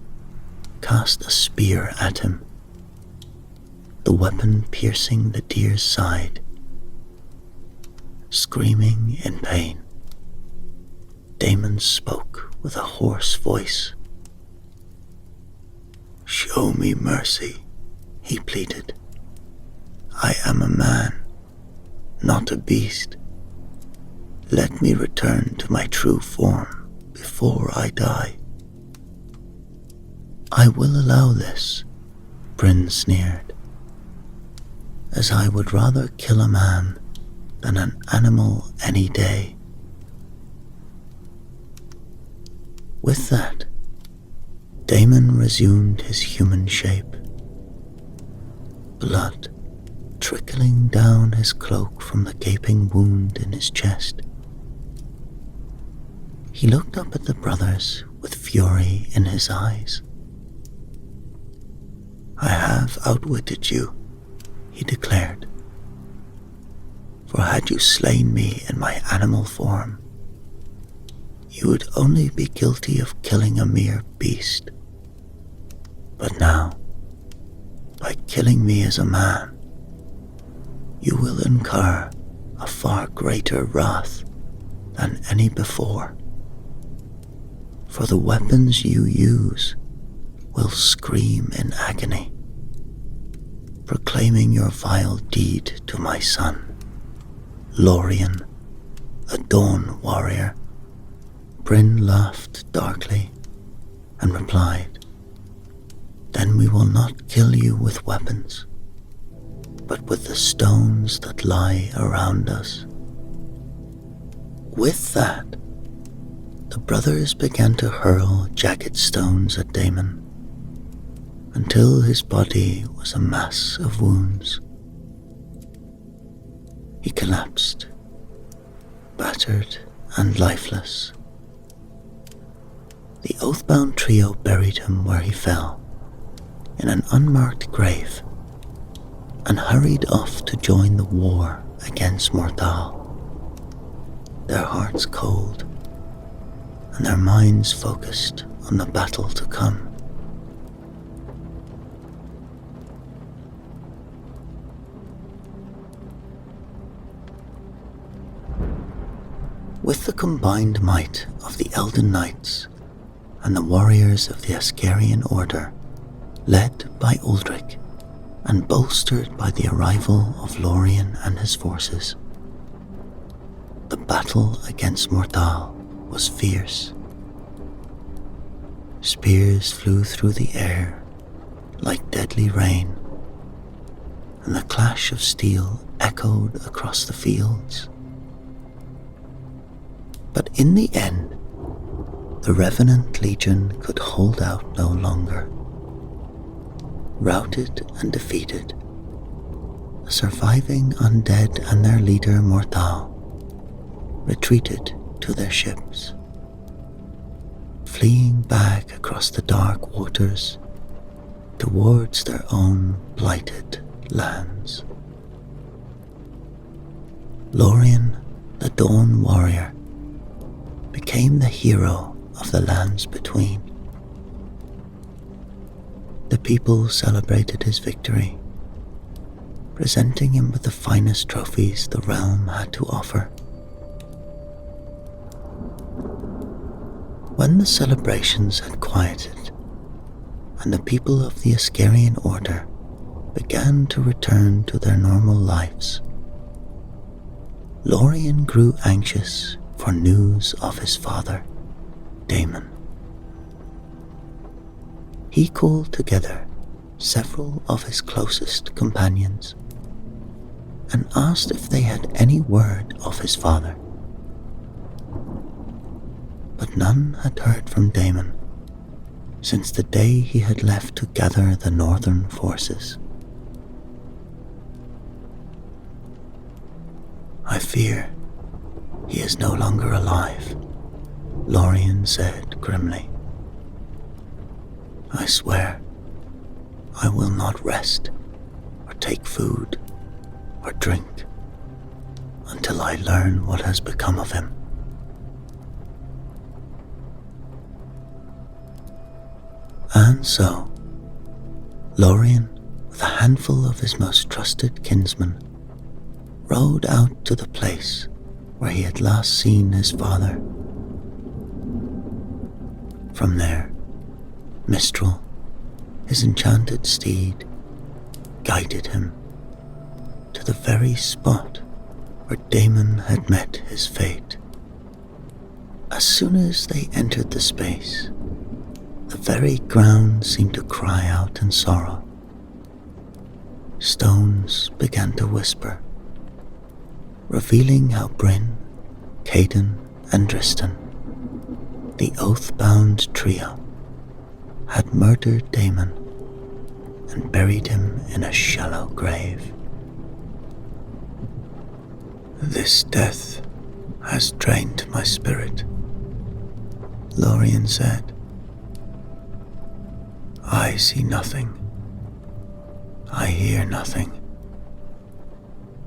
cast a spear at him, the weapon piercing the deer's side. Screaming in pain, Damon spoke with a hoarse voice. "Show me mercy," he pleaded. "I am a man, not a beast. Let me return to my true form before I die." "I will allow this," Bryn sneered, "as I would rather kill a man than an animal any day." With that, Damon resumed his human shape, blood trickling down his cloak from the gaping wound in his chest. He looked up at the brothers with fury in his eyes. "I have outwitted you," he declared. "For had you slain me in my animal form, you would only be guilty of killing a mere beast. But now, by killing me as a man, you will incur a far greater wrath than any before. For the weapons you use will scream in agony, proclaiming your vile deed to my son, Lorien, a Dawn warrior." Bryn laughed darkly and replied, "Then we will not kill you with weapons, but with the stones that lie around us." With that, the brothers began to hurl jagged stones at Damon, until his body was a mass of wounds. He collapsed, battered and lifeless. The oathbound trio buried him where he fell, in an unmarked grave, and hurried off to join the war against Morthal, their hearts cold and their minds focused on the battle to come. With the combined might of the Elden Knights and the warriors of the Ascarian Order, led by Uldric and bolstered by the arrival of Lorien and his forces, the battle against Morthal was fierce. Spears flew through the air like deadly rain, and the clash of steel echoed across the fields. But in the end, the Revenant Legion could hold out no longer. Routed and defeated, the surviving undead and their leader Morthal retreated to their ships, fleeing back across the dark waters towards their own blighted lands. Lorien, the Dawn warrior, became the hero of the lands between. The people celebrated his victory, presenting him with the finest trophies the realm had to offer. When the celebrations had quieted, and the people of the Ascarian Order began to return to their normal lives, Lorien grew anxious for news of his father, Damon. He called together several of his closest companions and asked if they had any word of his father. But none had heard from Damon since the day he had left to gather the northern forces. I fear he is no longer alive, Lorien said grimly. I swear I will not rest or take food or drink until I learn what has become of him. And so, Lorien, with a handful of his most trusted kinsmen, rode out to the place where he had last seen his father. From there, Mistral, his enchanted steed, guided him to the very spot where Damon had met his fate. As soon as they entered the space, the very ground seemed to cry out in sorrow. Stones began to whisper, revealing how Bryn, Caden, and Dristan, the oath-bound trio, had murdered Damon and buried him in a shallow grave. This death has drained my spirit, Lorien said. I see nothing. I hear nothing.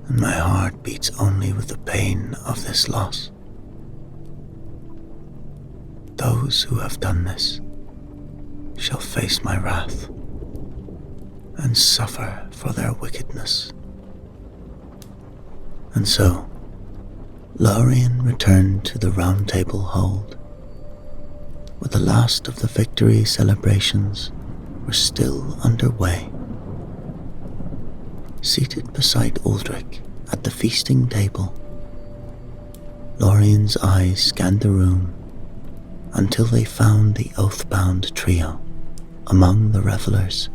And my heart beats only with the pain of this loss. Those who have done this shall face my wrath and suffer for their wickedness. And so, Lorien returned to the Round Table Hold, where the last of the victory celebrations were still underway. Seated beside Uldric at the feasting table, Lorien's eyes scanned the room until they found the oath-bound trio among the revelers.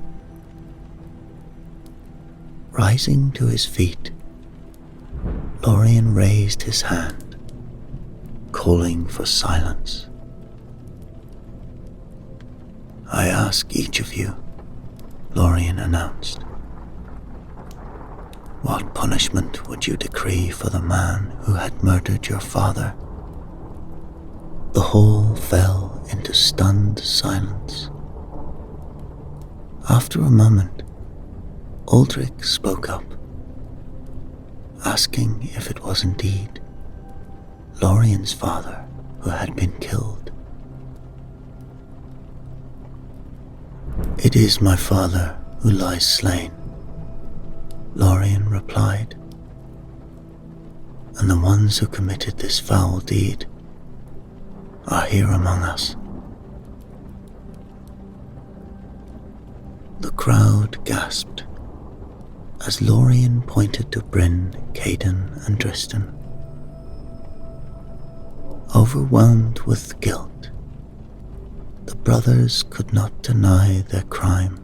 Rising to his feet, Lorien raised his hand, calling for silence. I ask each of you, Lorien announced, what punishment would you decree for the man who had murdered your father? The whole fell into stunned silence. After a moment, Uldric spoke up, asking if it was indeed Lorien's father who had been killed. It is my father who lies slain, Lorien replied, and the ones who committed this foul deed are here among us. The crowd gasped as Lorien pointed to Bryn, Caden, and Dristan. Overwhelmed with guilt, the brothers could not deny their crime.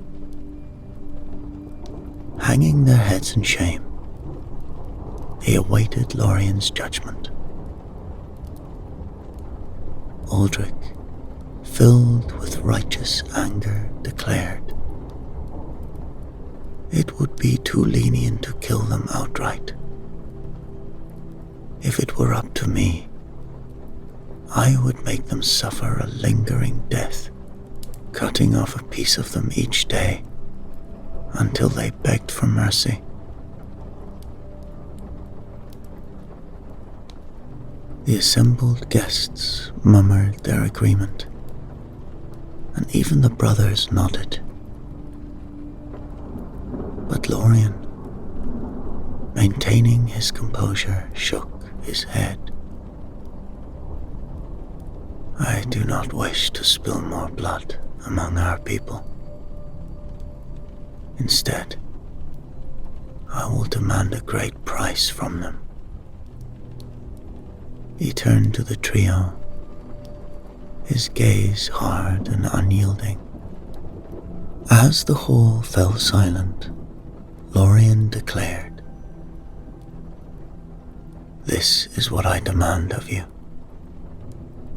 Hanging their heads in shame, they awaited Lorien's judgment. Uldric, filled with righteous anger, declared, it would be too lenient to kill them outright. If it were up to me, I would make them suffer a lingering death, cutting off a piece of them each day until they begged for mercy. The assembled guests murmured their agreement, and even the brothers nodded. But Lorien, maintaining his composure, shook his head. I do not wish to spill more blood among our people. Instead, I will demand a great price from them. He turned to the trio, his gaze hard and unyielding. As the whole fell silent, Lorien declared, this is what I demand of you.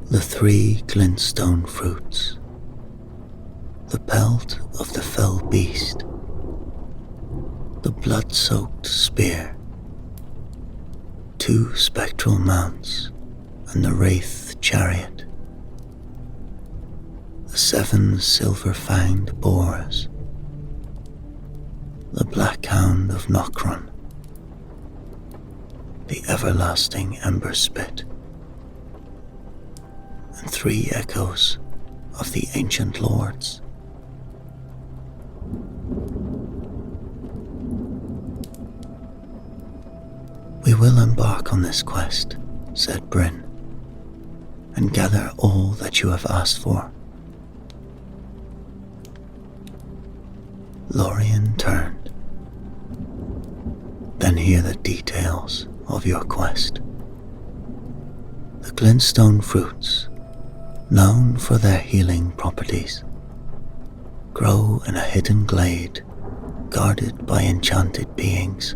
The 3 glintstone fruits, the pelt of the fell beast, the blood-soaked spear, 2 spectral mounts and the wraith chariot, the 7 silver-fanged boars, the black hound of Nokron, the everlasting ember spit, and 3 echoes of the ancient lords. "We will embark on this quest," said Bryn, "and gather all that you have asked for." Lorien turned. "Then hear the details of your quest. The glintstone fruits, known for their healing properties, grow in a hidden glade guarded by enchanted beings.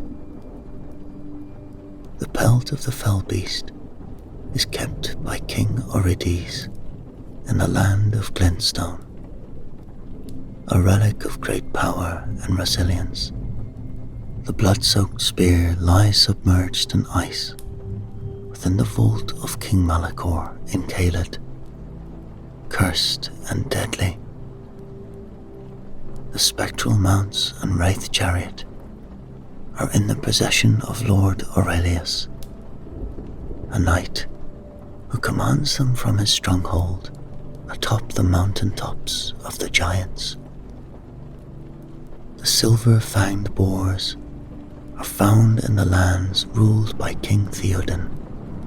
The pelt of the fell beast is kept by King Orides in the land of Glintstone, a relic of great power and resilience. The blood-soaked spear lies submerged in ice within the vault of King Malachor in Caelid, cursed and deadly. The spectral mounts and wraith chariot are in the possession of Lord Aurelius, a knight who commands them from his stronghold atop the mountain tops of the giants. The silver-fanged boars are found in the lands ruled by King Theoden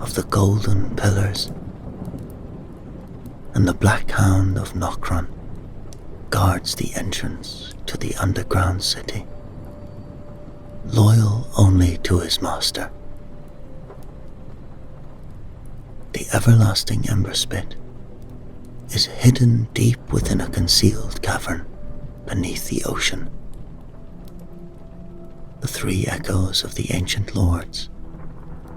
of the Golden Pillars, and the Black Hound of Nokron guards the entrance to the underground city, loyal only to his master. The everlasting ember spit is hidden deep within a concealed cavern beneath the ocean. The 3 echoes of the ancient lords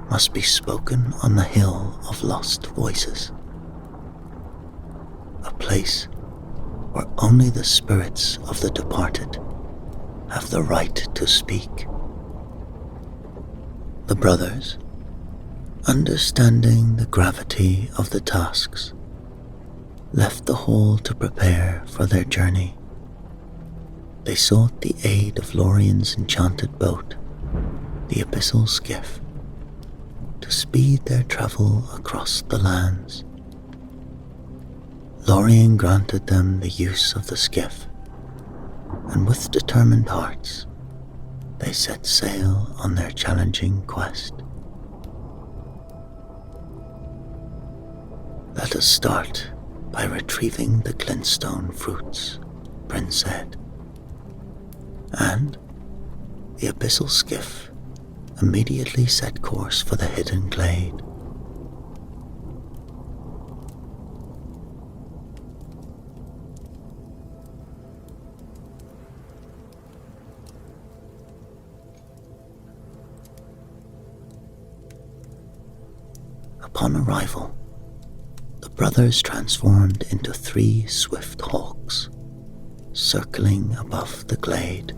must be spoken on the hill of lost voices, a place where only the spirits of the departed have the right to speak. The brothers, understanding the gravity of the tasks, left the hall to prepare for their journey. They sought the aid of Lorien's enchanted boat, the abyssal skiff, to speed their travel across the lands. Lorien granted them the use of the skiff, and with determined hearts, they set sail on their challenging quest. "Let us start by retrieving the glintstone fruits," Bryn said, and the abyssal skiff immediately set course for the hidden glade. Upon arrival, the brothers transformed into 3 swift hawks, circling above the glade.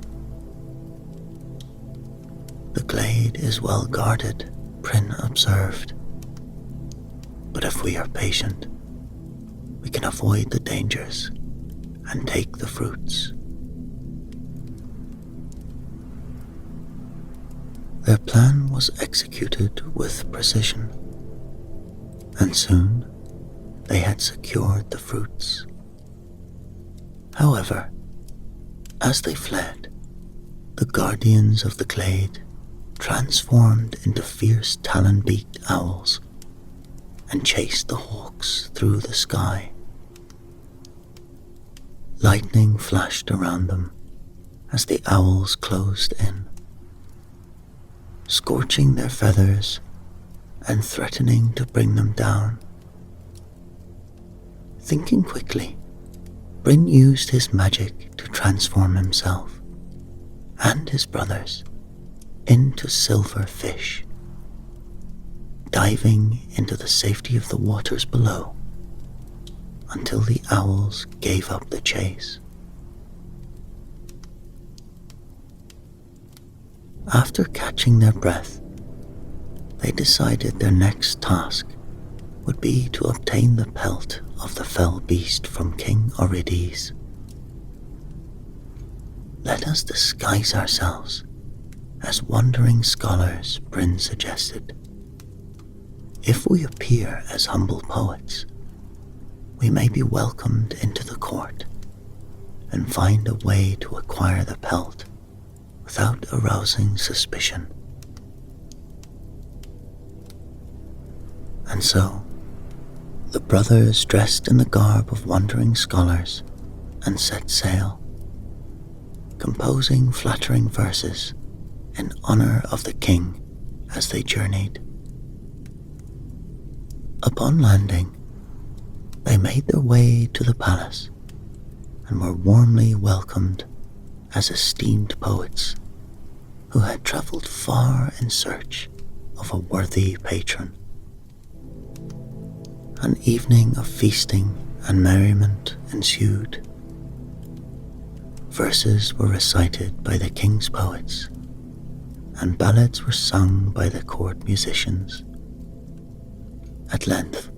"The glade is well guarded," Bryn observed, "but if we are patient, we can avoid the dangers and take the fruits." Their plan was executed with precision, and soon they had secured the fruits. However, as they fled, the guardians of the glade transformed into fierce talon-beaked owls and chased the hawks through the sky. Lightning flashed around them as the owls closed in, scorching their feathers and threatening to bring them down. Thinking quickly, Bryn used his magic to transform himself and his brothers into silver fish, diving into the safety of the waters below until the owls gave up the chase. After catching their breath, they decided their next task would be to obtain the pelt of the fell beast from King Orides. Let us disguise ourselves as wandering scholars, Bryn suggested. If we appear as humble poets, we may be welcomed into the court and find a way to acquire the pelt without arousing suspicion. And so, the brothers dressed in the garb of wandering scholars and set sail, composing flattering verses in honor of the king as they journeyed. Upon landing, they made their way to the palace and were warmly welcomed as esteemed poets who had traveled far in search of a worthy patron. An evening of feasting and merriment ensued. Verses were recited by the king's poets, and ballads were sung by the court musicians. At length,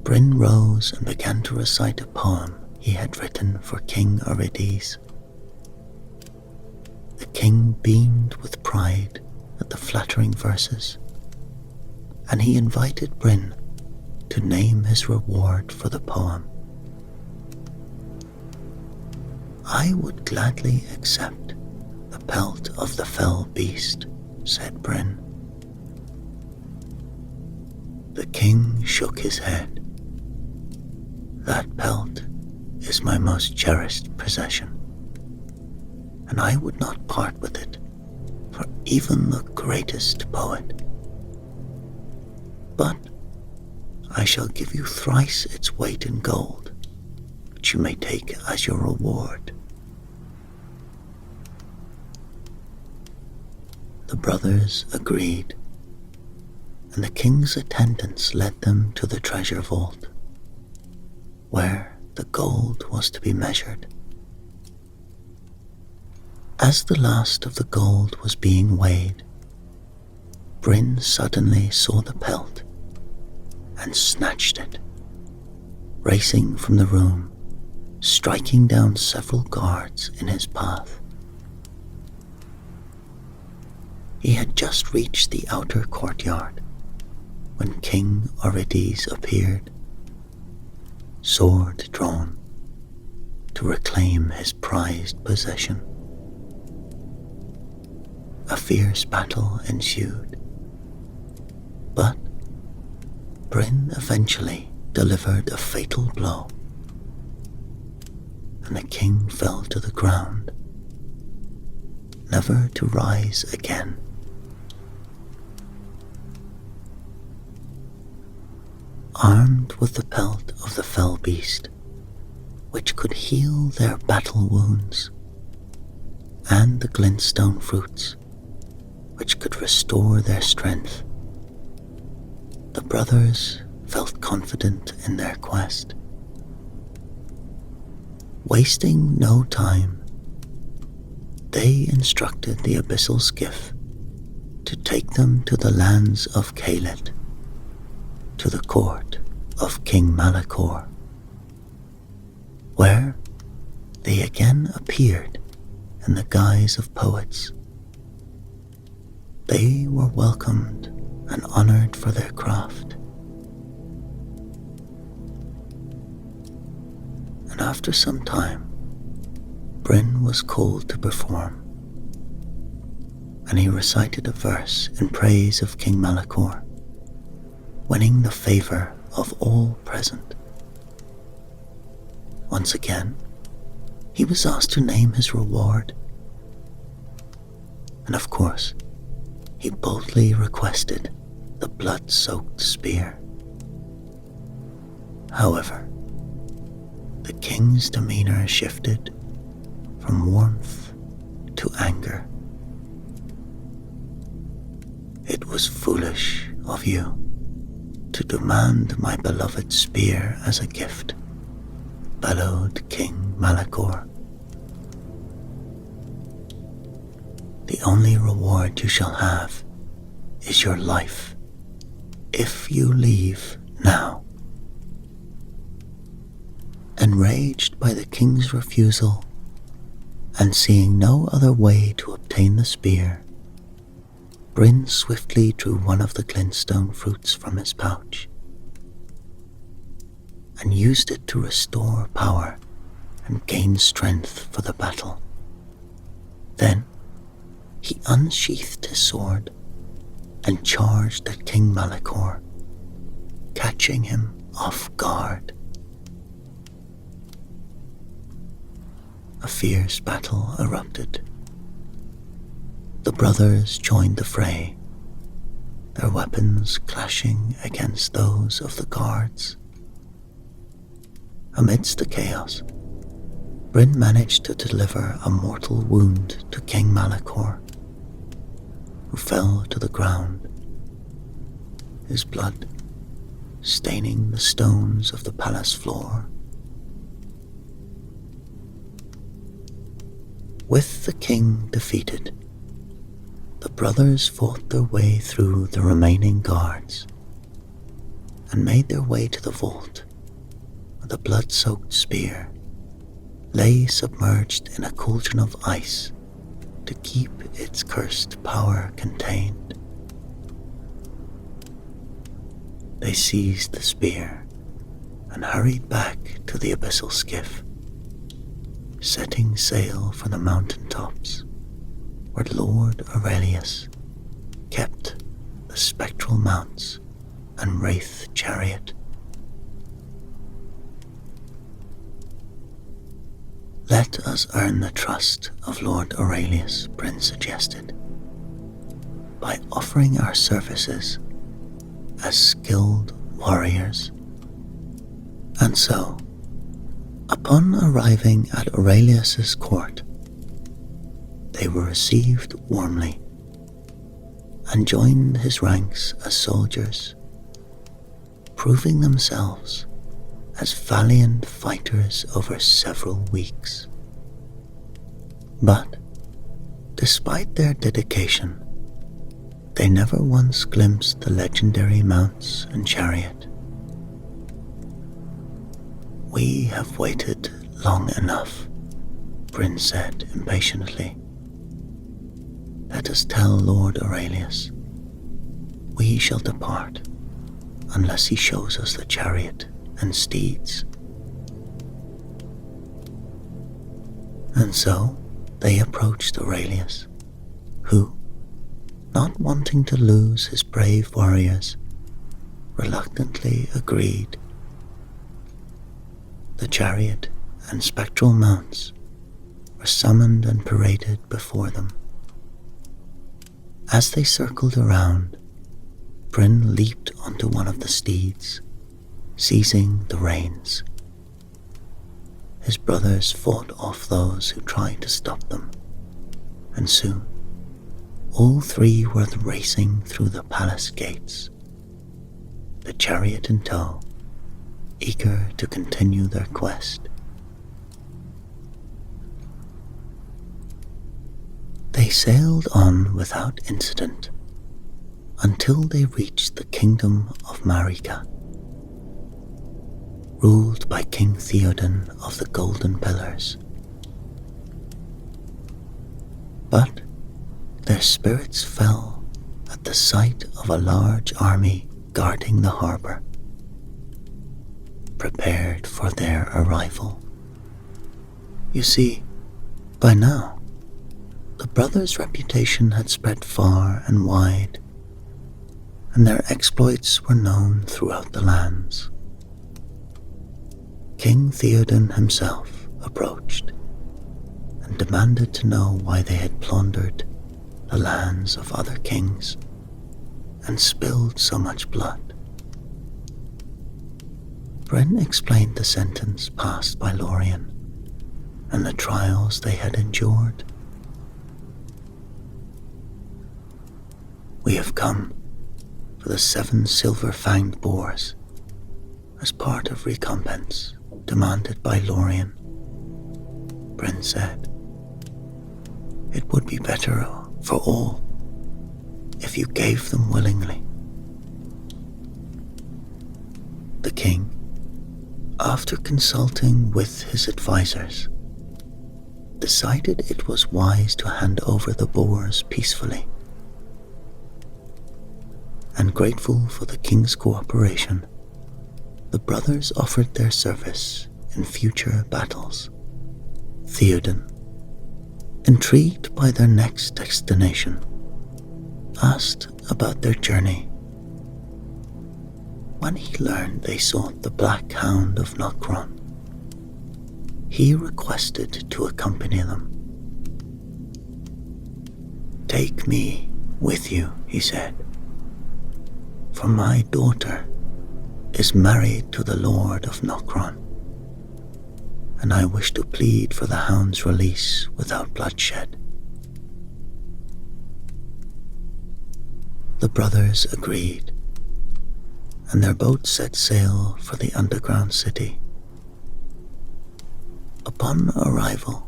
Bryn rose and began to recite a poem he had written for King Orides. The king beamed with pride at the flattering verses, and he invited Bryn to name his reward for the poem. "I would gladly accept the pelt of the fell beast," said Bryn. The king shook his head. "That pelt is my most cherished possession, and I would not part with it for even the greatest poet. But I shall give you thrice its weight in gold, which you may take as your reward." The brothers agreed, and the king's attendants led them to the treasure vault, where the gold was to be measured. As the last of the gold was being weighed, Bryn suddenly saw the pelt and snatched it, racing from the room, striking down several guards in his path. He had just reached the outer courtyard when King Orides appeared, sword drawn, to reclaim his prized possession. A fierce battle ensued, but Bryn eventually delivered a fatal blow, and the king fell to the ground, never to rise again. Armed with the pelt of the fell beast, which could heal their battle wounds, and the glintstone fruits, which could restore their strength, the brothers felt confident in their quest. Wasting no time, they instructed the abyssal skiff to take them to the lands of Caelid, to the court of King Malachor, where they again appeared in the guise of poets. They were welcomed and honored for their craft. And after some time, Bryn was called to perform, and he recited a verse in praise of King Malachor, winning the favor of all present. Once again, he was asked to name his reward, and of course, he boldly requested the blood-soaked spear. However, the king's demeanor shifted from warmth to anger. "It was foolish of you to demand my beloved spear as a gift," bellowed King Malachor. "The only reward you shall have is your life if you leave now." Enraged by the king's refusal, and seeing no other way to obtain the spear, Bryn swiftly drew one of the glintstone fruits from his pouch and used it to restore power and gain strength for the battle. Then he unsheathed his sword and charged at King Malachor, catching him off guard. A fierce battle erupted. The brothers joined the fray, their weapons clashing against those of the guards. Amidst the chaos, Bryn managed to deliver a mortal wound to King Malachor, who fell to the ground, his blood staining the stones of the palace floor. With the king defeated, the brothers fought their way through the remaining guards and made their way to the vault where the blood-soaked spear lay submerged in a cauldron of ice to keep its cursed power contained. They seized the spear and hurried back to the abyssal skiff, setting sail for the mountain tops where Lord Aurelius kept the spectral mounts and wraith chariot. "Let us earn the trust of Lord Aurelius," Bryn suggested, "by offering our services as skilled warriors." And so, upon arriving at Aurelius's court, they were received warmly and joined his ranks as soldiers, proving themselves as valiant fighters over several weeks. But, despite their dedication, they never once glimpsed the legendary mounts and chariot. "We have waited long enough," Bryn said impatiently. "Let us tell Lord Aurelius. We shall depart unless he shows us the chariot and steeds." And so they approached Aurelius, who, not wanting to lose his brave warriors, reluctantly agreed. The chariot and spectral mounts were summoned and paraded before them. As they circled around, Bryn leaped onto one of the steeds, seizing the reins. His brothers fought off those who tried to stop them, and soon all three were racing through the palace gates, the chariot in tow, eager to continue their quest. They sailed on without incident until they reached the kingdom of Marika, ruled by King Theoden of the Golden Pillars. But their spirits fell at the sight of a large army guarding the harbour, prepared for their arrival. You see, by now, the brothers' reputation had spread far and wide, and their exploits were known throughout the lands. King Theoden himself approached and demanded to know why they had plundered the lands of other kings and spilled so much blood. Bryn explained the sentence passed by Lorien and the trials they had endured. "We have come for the 7 silver-fanged boars as part of recompense demanded by Lorien," Bryn said. "It would be better for all if you gave them willingly." the king, after consulting with his advisors, decided it was wise to hand over the boars peacefully. And grateful for the king's cooperation, the brothers offered their service in future battles. Theoden, intrigued by their next destination, asked about their journey. When he learned they sought the Black Hound of Nokron, he requested to accompany them. "Take me with you," he said, "for my daughter is married to the Lord of Nokron, and I wish to plead for the hound's release without bloodshed." The brothers agreed, and their boat set sail for the underground city. Upon arrival,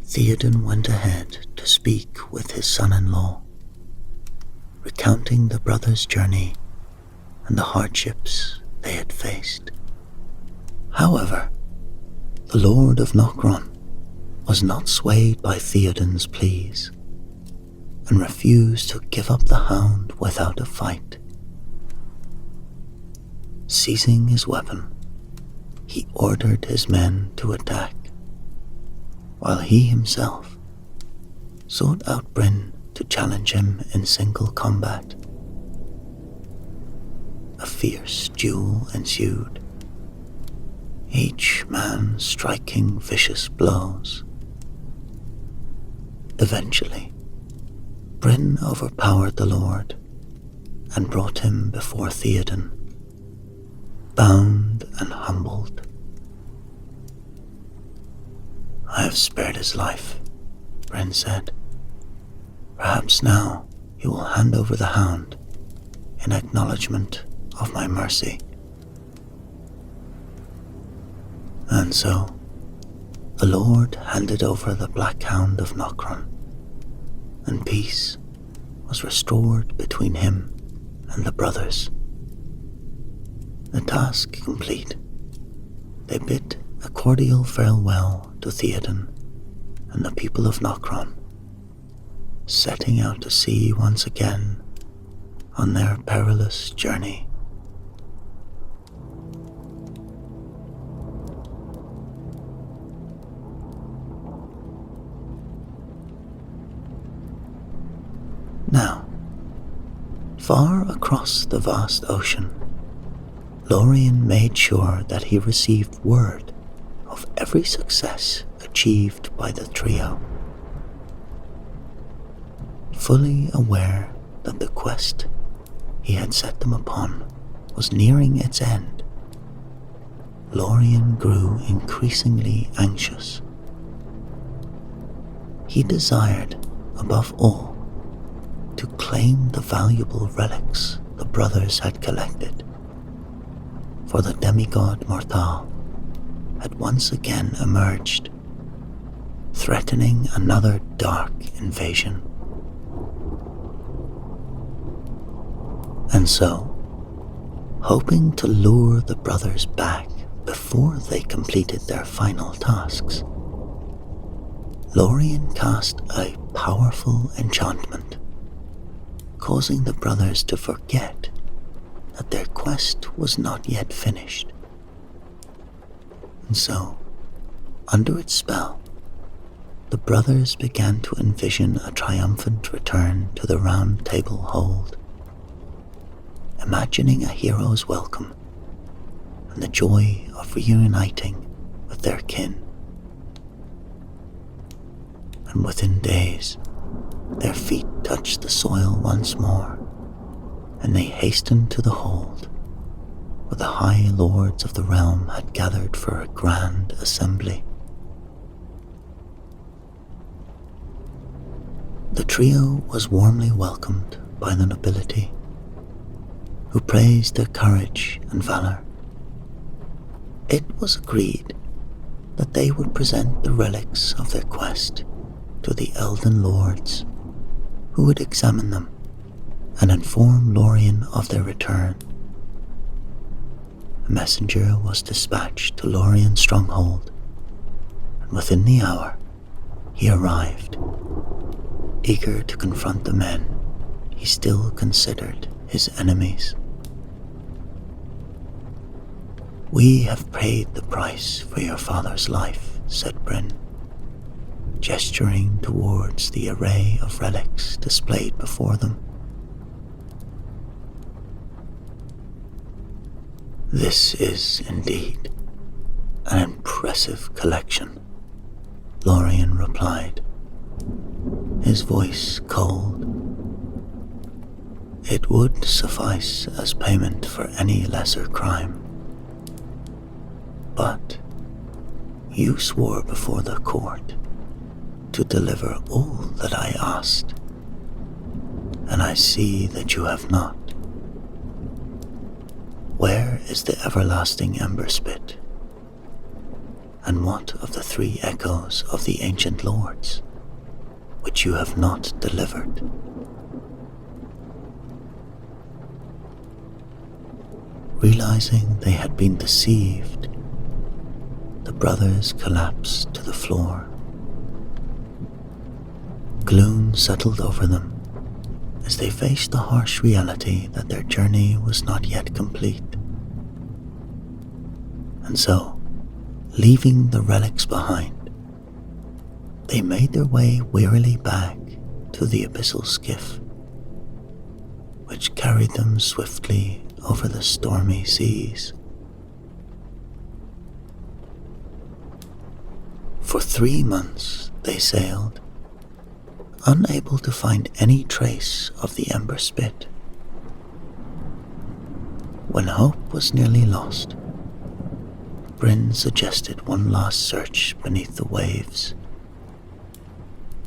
Theoden went ahead to speak with his son-in-law, recounting the brothers' journey and the hardships they had faced. However, the Lord of Nokron was not swayed by Theoden's pleas, and refused to give up the hound without a fight. Seizing his weapon, he ordered his men to attack, while he himself sought out Bryn to challenge him in single combat. A fierce duel ensued, each man striking vicious blows. Eventually, Bryn overpowered the Lord and brought him before Theoden, bound and humbled. "I have spared his life," Bryn said. "Perhaps now he will hand over the hound in acknowledgement of my mercy." And so, the Lord handed over the Black Hound of Nokron, and peace was restored between him and the brothers. The task complete, they bid a cordial farewell to Theoden and the people of Nokron, setting out to sea once again on their perilous journey. Now, far across the vast ocean, Lorien made sure that he received word of every success achieved by the trio. Fully aware that the quest he had set them upon was nearing its end, Lorien grew increasingly anxious. He desired, above all, to claim the valuable relics the brothers had collected, for the demigod Morthal had once again emerged, threatening another dark invasion. And so, hoping to lure the brothers back before they completed their final tasks, Lorien cast a powerful enchantment, causing the brothers to forget that their quest was not yet finished. And so, under its spell, the brothers began to envision a triumphant return to the Round Table Hold, imagining a hero's welcome and the joy of reuniting with their kin. And within days, their feet touched the soil once more, and they hastened to the hold, where the high lords of the realm had gathered for a grand assembly. The trio was warmly welcomed by the nobility, who praised their courage and valor. It was agreed that they would present the relics of their quest to the Elden Lords, who would examine them and inform Lorien of their return. a messenger was dispatched to Lorien's stronghold, and within the hour he arrived, eager to confront the men he still considered his enemies. "We have paid the price for your father's life," said Bryn, gesturing towards the array of relics displayed before them. "This is indeed an impressive collection," Lorien replied, his voice cold. "It would suffice as payment for any lesser crime. But you swore before the court to deliver all that I asked, and I see that you have not. Where is the everlasting ember spit? And what of the 3 echoes of the ancient lords, which you have not delivered?" Realizing they had been deceived, the brothers collapsed to the floor. Gloom settled over them as they faced the harsh reality that their journey was not yet complete. And so, leaving the relics behind, they made their way wearily back to the abyssal skiff, which carried them swiftly over the stormy seas. For 3 months they sailed, unable to find any trace of the ember spit. When hope was nearly lost, Bryn suggested one last search beneath the waves.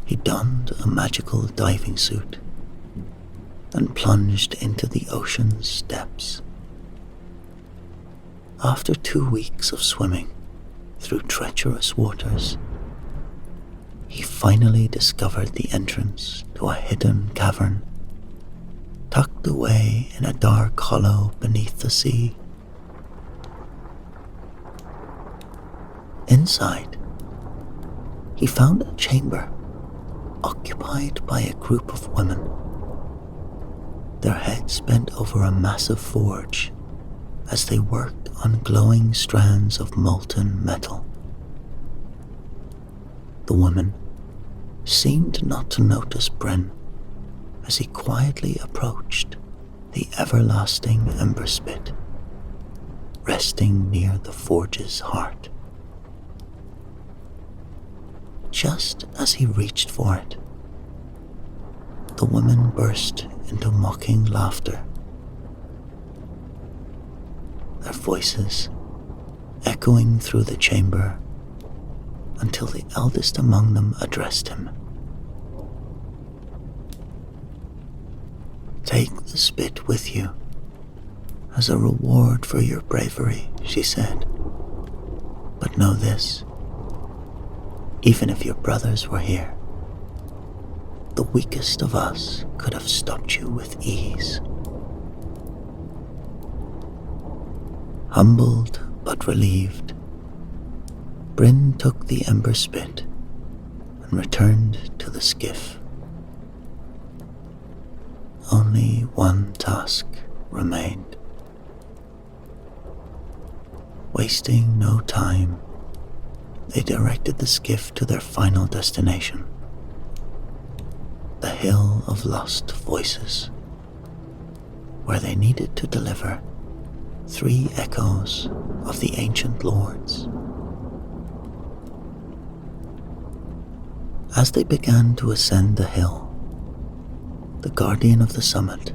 He donned a magical diving suit and plunged into the ocean's depths. After 2 weeks of swimming through treacherous waters, he finally discovered the entrance to a hidden cavern tucked away in a dark hollow beneath the sea. Inside, he found a chamber occupied by a group of women, their heads bent over a massive forge as they worked on glowing strands of molten metal. The woman seemed not to notice Bryn as he quietly approached the everlasting ember spit, resting near the forge's heart. Just as he reached for it, the woman burst into mocking laughter, their voices echoing through the chamber until the eldest among them addressed him. "Take the spit with you as a reward for your bravery," she said. "But know this, even if your brothers were here, the weakest of us could have stopped you with ease." Humbled but relieved, Bryn took the ember spit and returned to the skiff. Only one task remained. Wasting no time, they directed the skiff to their final destination, the Hill of Lost Voices, where they needed to deliver 3 echoes of the ancient lords. As they began to ascend the hill, the guardian of the summit,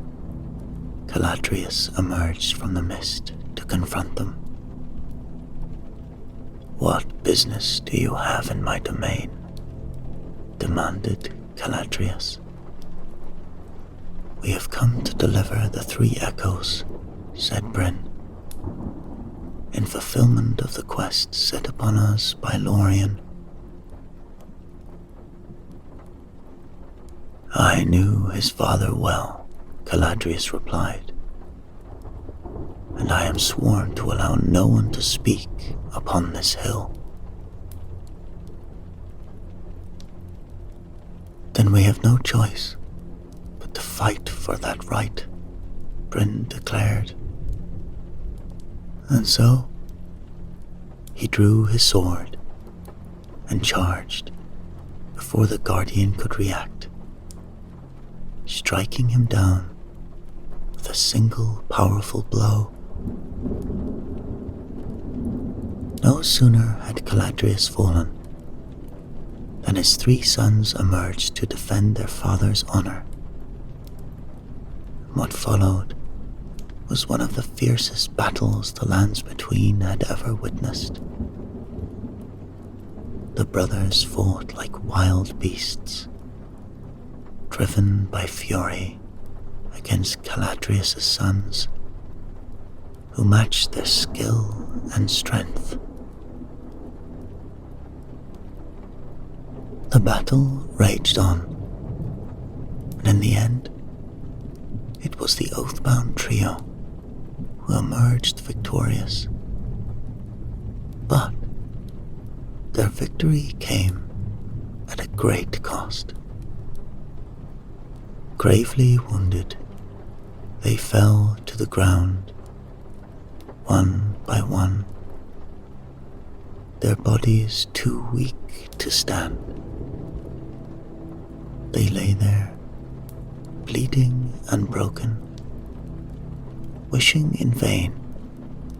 Caladrius, emerged from the mist to confront them. "What business do you have in my domain?" demanded Caladrius. "We have come to deliver the 3 echoes," said Bryn, "in fulfillment of the quest set upon us by Lorien." "I knew his father well," Caladrius replied, "and I am sworn to allow no one to speak upon this hill." "Then we have no choice but to fight for that right," Bryn declared. And so he drew his sword and charged before the guardian could react, striking him down with a single powerful blow. No sooner had Caladrius fallen than his 3 sons emerged to defend their father's honor. What followed was one of the fiercest battles the lands between had ever witnessed. The brothers fought like wild beasts, driven by fury against Caladrius' sons, who matched their skill and strength. The battle raged on, and in the end, it was the oath-bound trio who emerged victorious. But their victory came at a great cost. Gravely wounded, they fell to the ground, one by one, their bodies too weak to stand. They lay there, bleeding and broken, wishing in vain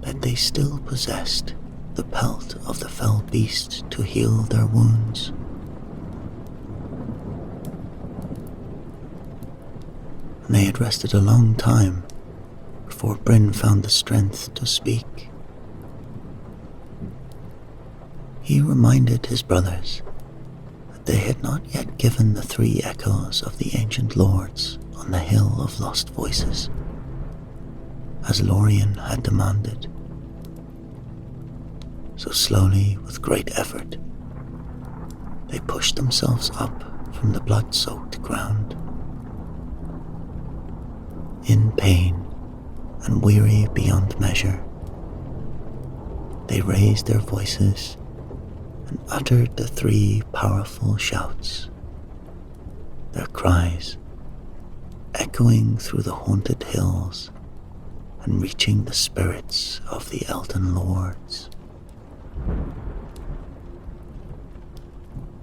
that they still possessed the pelt of the fell beast to heal their wounds. And they had rested a long time before Bryn found the strength to speak. He reminded his brothers that they had not yet given the 3 echoes of the ancient lords on the Hill of Lost Voices, as Lorien had demanded. So slowly, with great effort, they pushed themselves up from the blood-soaked ground. In pain and weary beyond measure, they raised their voices and uttered the 3 powerful shouts, their cries echoing through the haunted hills and reaching the spirits of the Elden Lords.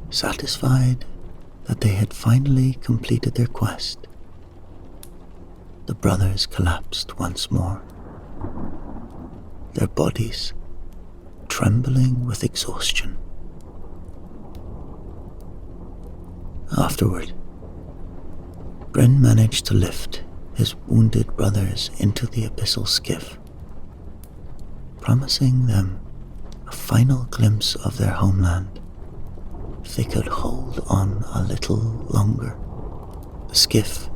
Satisfied that they had finally completed their quest, the brothers collapsed once more, their bodies trembling with exhaustion. Afterward, Bryn managed to lift his wounded brothers into the abyssal skiff, promising them a final glimpse of their homeland if they could hold on a little longer. The skiff,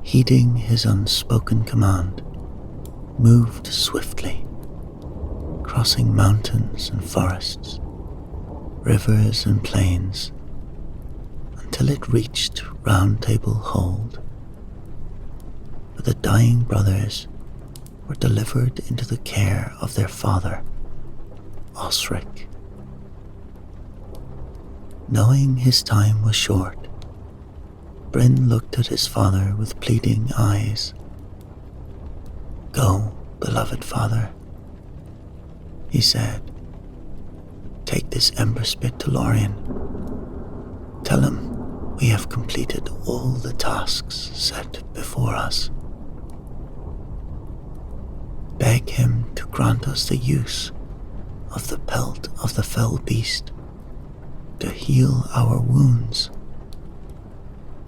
heeding his unspoken command, moved swiftly, crossing mountains and forests, rivers and plains, until it reached Round Table Hold, where the dying brothers were delivered into the care of their father, Osric. Knowing his time was short, Bryn looked at his father with pleading eyes. "Go, beloved father," he said. "Take this ember spit to Lorien. Tell him we have completed all the tasks set before us. Beg him to grant us the use of the pelt of the fell beast to heal our wounds,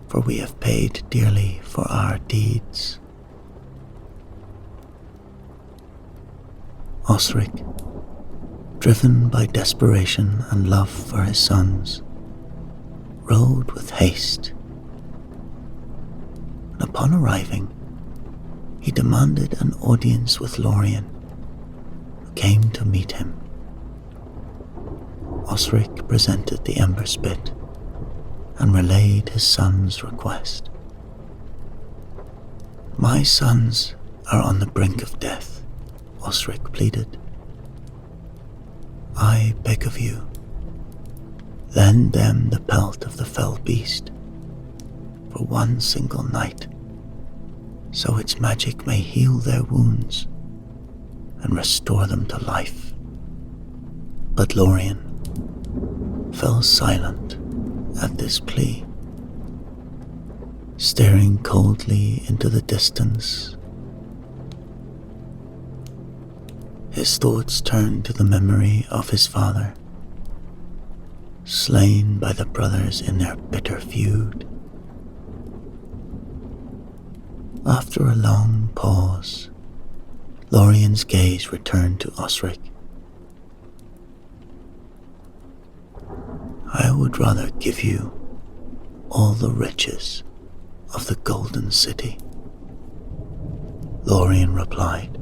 for we have paid dearly for our deeds." Osric, driven by desperation and love for his sons, rode with haste, and upon arriving, he demanded an audience with Lorien, who came to meet him. Osric presented the ember spit and relayed his son's request. "My sons are on the brink of death," Osric pleaded. I beg of you, lend them the pelt of the fell beast for one single night, so its magic may heal their wounds and restore them to life. But Lorien fell silent at this plea, staring coldly into the distance. His thoughts turned to the memory of his father, slain by the brothers in their bitter feud. After a long pause, Lorien's gaze returned to Osric. I would rather give you all the riches of the Golden City, Lorien replied,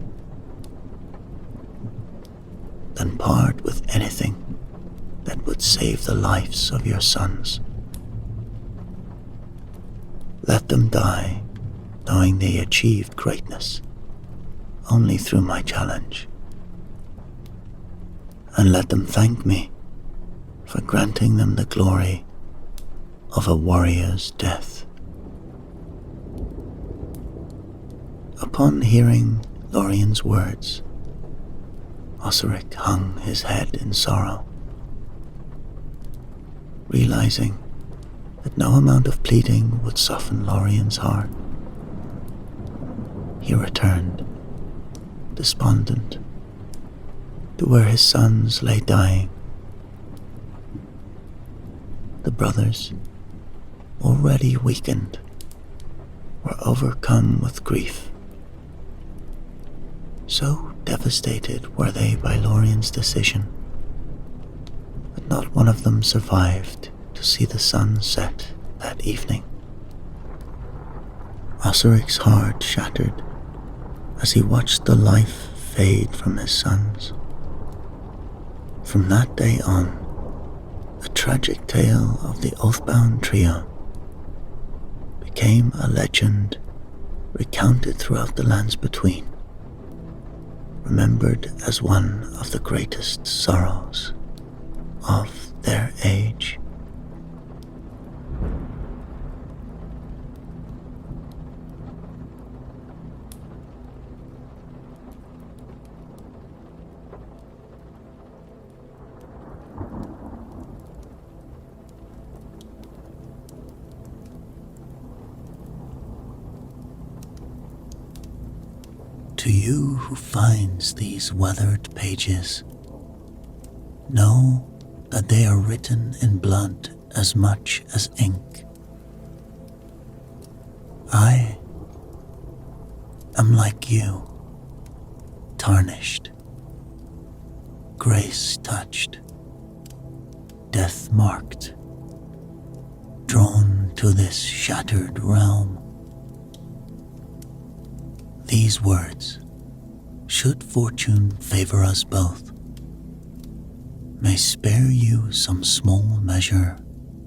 than part with anything that would save the lives of your sons. Let them die knowing they achieved greatness only through my challenge, and let them thank me for granting them the glory of a warrior's death. Upon hearing Lorien's words, Osric hung his head in sorrow, realizing that no amount of pleading would soften Lorien's heart. He returned, despondent, to where his sons lay dying. The brothers, already weakened, were overcome with grief. So devastated were they by Lorien's decision that not one of them survived to see the sun set that evening. Osric's heart shattered as he watched the life fade from his sons. From that day on, the tragic tale of the Oathbound trio became a legend recounted throughout the lands between, remembered as one of the greatest sorrows of their age. To you who finds these weathered pages, know that they are written in blood as much as ink. I am like you, tarnished, grace-touched, death-marked, drawn to this shattered realm. These words, should fortune favor us both, may spare you some small measure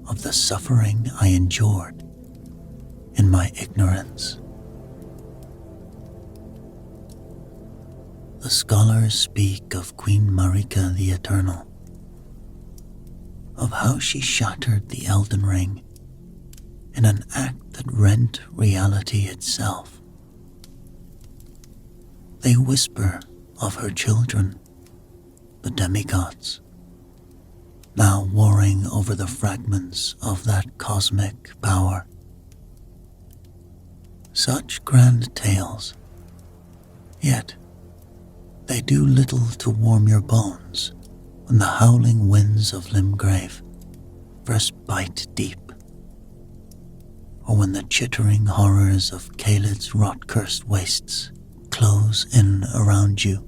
of the suffering I endured in my ignorance. The scholars speak of Queen Marika the Eternal, of how she shattered the Elden Ring in an act that rent reality itself. They whisper of her children, the demigods, now warring over the fragments of that cosmic power. Such grand tales, yet they do little to warm your bones when the howling winds of Limgrave first bite deep, or when the chittering horrors of Caelid's rot-cursed wastes close in around you.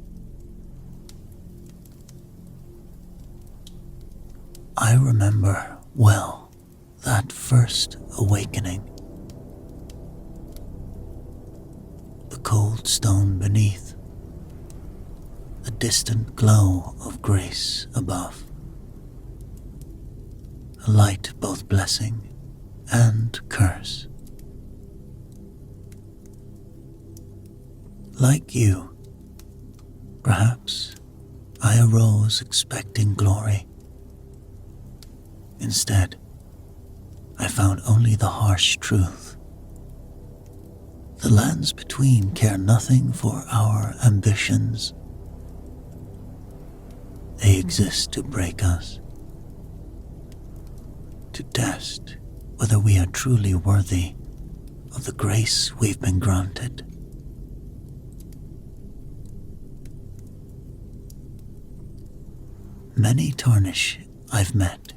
I remember well that first awakening. The cold stone beneath, the distant glow of grace above, a light both blessing and curse. Like you, Perhaps I arose expecting glory. Instead, I found only the harsh truth. The lands between care nothing for our ambitions. They exist to break us, to test whether we are truly worthy of the grace we've been granted. Many Tarnished I've met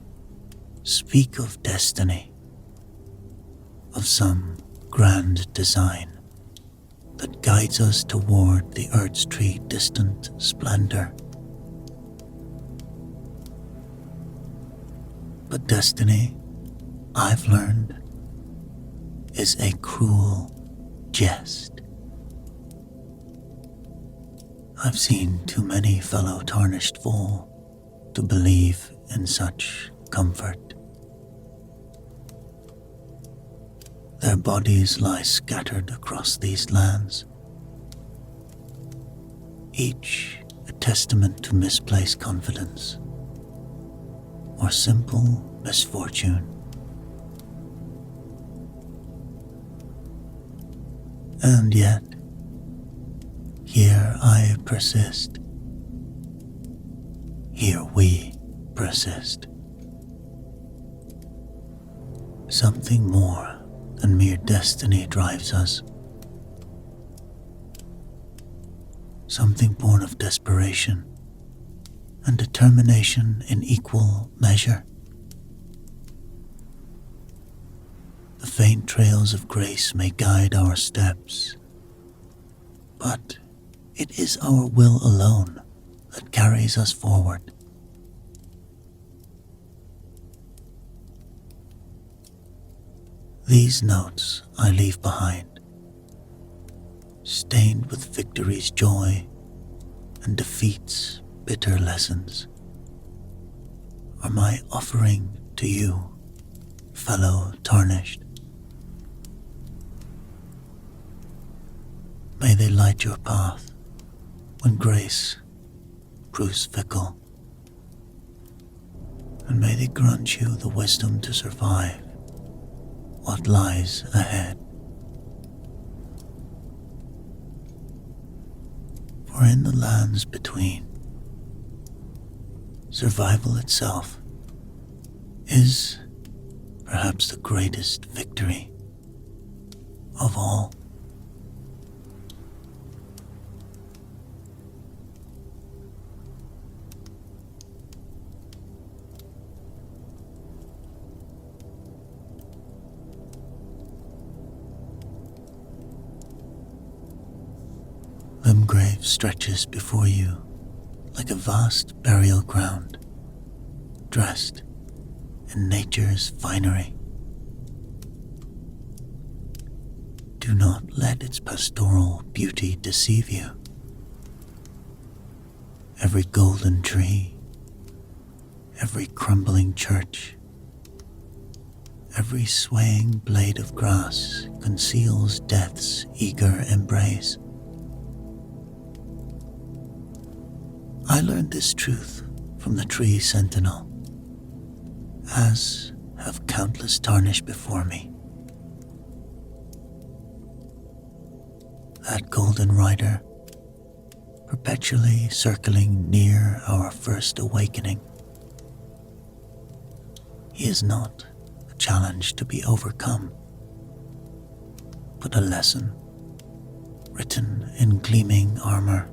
speak of destiny, of some grand design that guides us toward the Erdtree distant splendor. But destiny, I've learned, is a cruel jest. I've seen too many fellow Tarnished fall to believe in such comfort. Their bodies lie scattered across these lands, each a testament to misplaced confidence or simple misfortune. And yet, here I persist. Here we persist. Something more than mere destiny drives us. Something born of desperation and determination in equal measure. The faint trails of grace may guide our steps, but it is our will alone that carries us forward. These notes I leave behind, stained with victory's joy and defeat's bitter lessons, are my offering to you, fellow Tarnished. May they light your path when grace proves fickle, and may they grant you the wisdom to survive what lies ahead. For in the lands between, survival itself is perhaps the greatest victory of all. Limgrave stretches before you like a vast burial ground, dressed in nature's finery. Do not let its pastoral beauty deceive you. Every golden tree, every crumbling church, every swaying blade of grass conceals death's eager embrace. I learned this truth from the tree sentinel, as have countless Tarnished before me. That golden rider, perpetually circling near our first awakening. He is not a challenge to be overcome, but a lesson written in gleaming armor.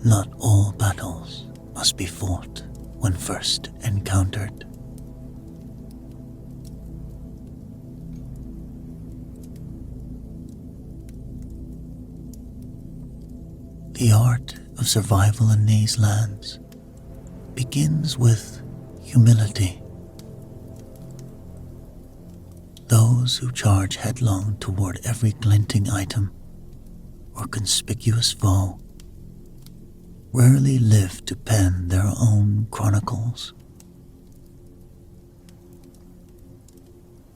Not all battles must be fought when first encountered. The art of survival in these lands begins with humility. Those who charge headlong toward every glinting item or conspicuous foe rarely live to pen their own chronicles.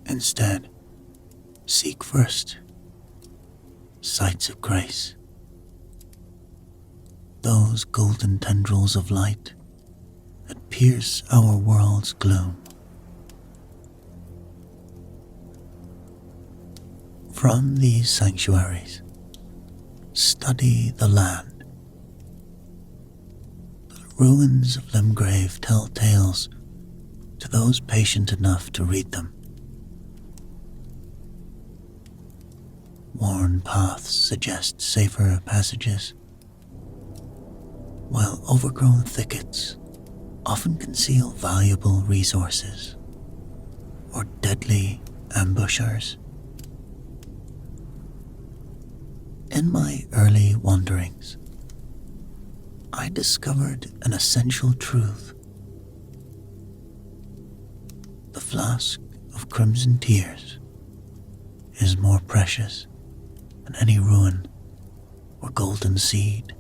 Instead, seek first sights of grace, those golden tendrils of light that pierce our world's gloom. From these sanctuaries, study the land. The ruins of Limgrave tell tales to those patient enough to read them. Worn paths suggest safer passages, while overgrown thickets often conceal valuable resources or deadly ambushers. In my early wanderings, I discovered an essential truth. The flask of crimson tears is more precious than any ruin or golden seed.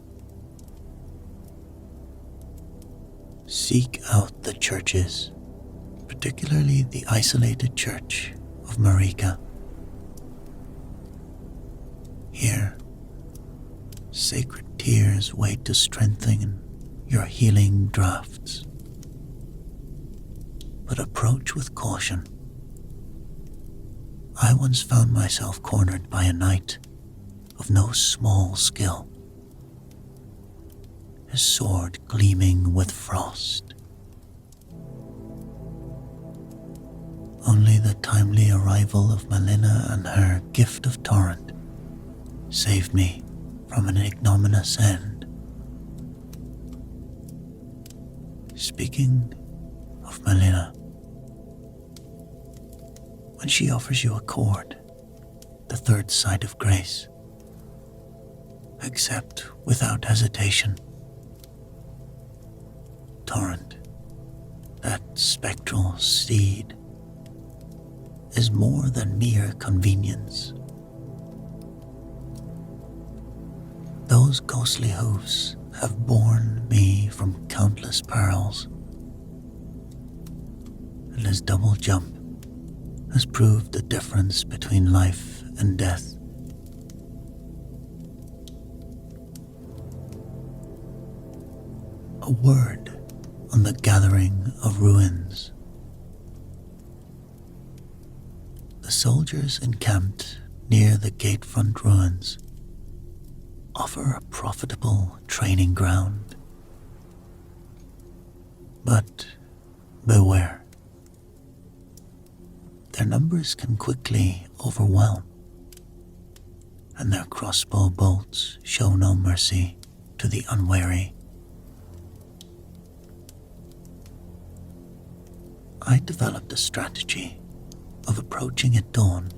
Seek out the churches, particularly the isolated church of Marika. Here, sacred tears wait to strengthen your healing drafts. But approach with caution. I once found myself cornered by a knight of no small skill, his sword gleaming with frost. Only the timely arrival of Melina and her gift of torrent saved me from an ignominious end. Speaking of Melina, when she offers you a cord, the third sight of grace, accept without hesitation. Torrent, that spectral steed, is more than mere convenience. Those ghostly hoofs have borne me from countless perils, and his double jump has proved the difference between life and death. A word on the gathering of ruins. The soldiers encamped near the gatefront ruins offer a profitable training ground. But beware. Their numbers can quickly overwhelm, and their crossbow bolts show no mercy to the unwary. I developed a strategy of approaching at dawn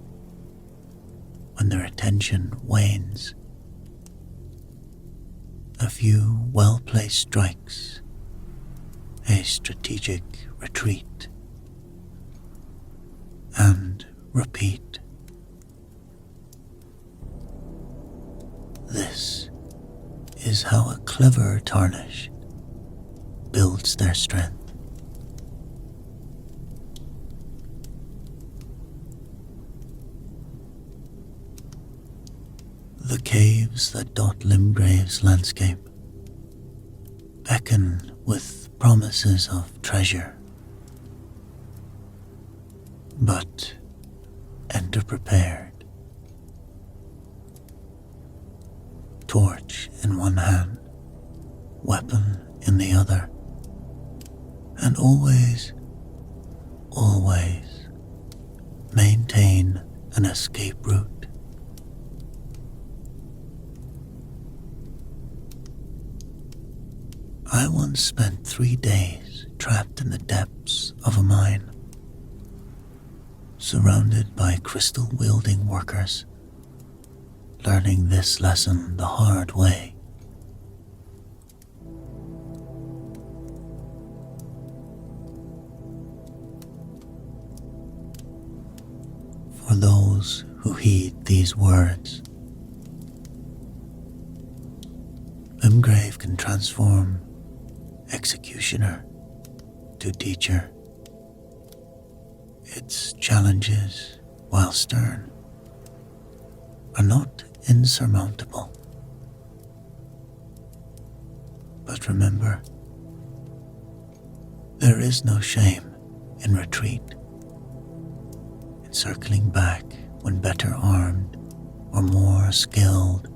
when their attention wanes. A few well-placed strikes, a strategic retreat, and repeat. This is how a clever Tarnished builds their strength. The caves that dot Limgrave's landscape beckon with promises of treasure. But enter prepared. Torch in one hand, weapon in the other, and always maintain an escape route. I once spent 3 days trapped in the depths of a mine, surrounded by crystal-wielding workers, learning this lesson the hard way. For those who heed these words, Limgrave can transform executioner to teacher. Its challenges, while stern, are not insurmountable. But remember, there is no shame in retreat, in circling back when better armed or more skilled.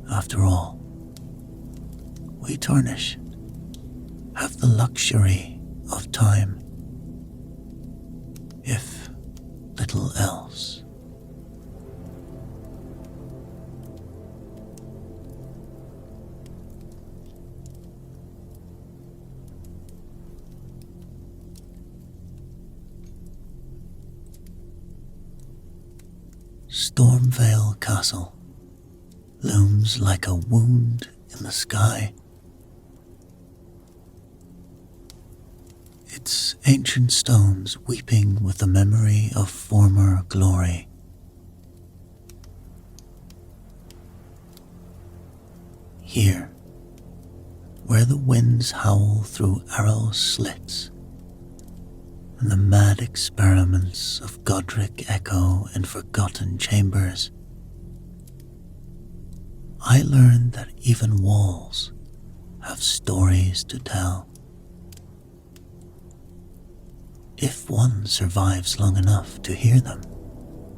After all, we Tarnished have the luxury of time, if little else. Stormvale Castle looms like a wound in the sky. Its ancient stones weeping with the memory of former glory. Here, where the winds howl through arrow slits, and the mad experiments of Godric echo in forgotten chambers, I learned that even walls have stories to tell. If one survives long enough to hear them,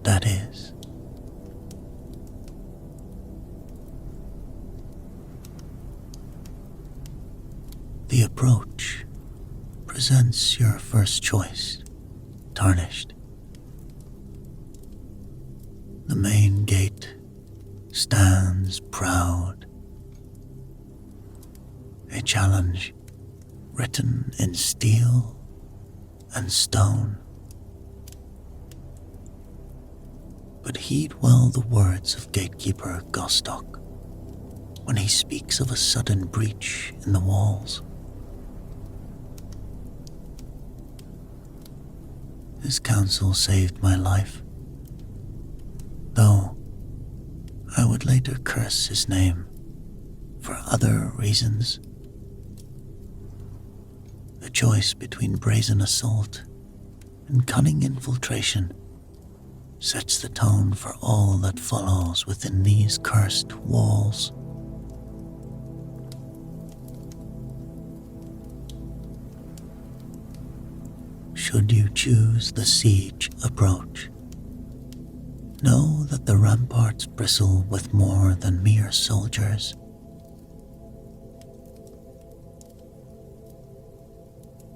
that is. The approach presents your first choice, Tarnished. The main gate stands proud, a challenge written in steel and stone. But heed well the words of gatekeeper Gostock when he speaks of a sudden breach in the walls. His counsel saved my life, though I would later curse his name for other reasons. The choice between brazen assault and cunning infiltration sets the tone for all that follows within these cursed walls. Should you choose the siege approach, know that the ramparts bristle with more than mere soldiers.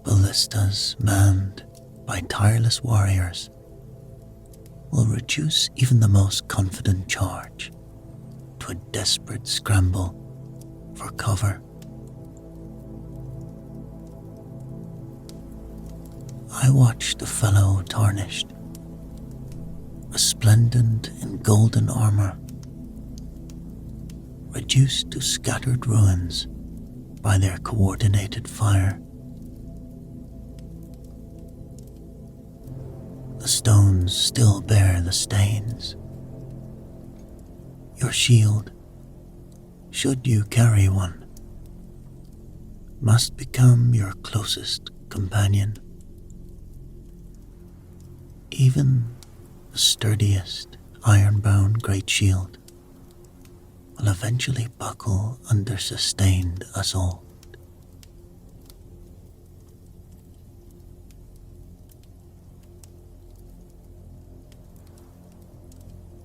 Ballistas manned by tireless warriors will reduce even the most confident charge to a desperate scramble for cover. I watched a fellow Tarnished, resplendent in golden armor, reduced to scattered ruins by their coordinated fire. The stones still bear the stains. Your shield, should you carry one, must become your closest companion. Even the sturdiest iron-bound great shield will eventually buckle under sustained assault.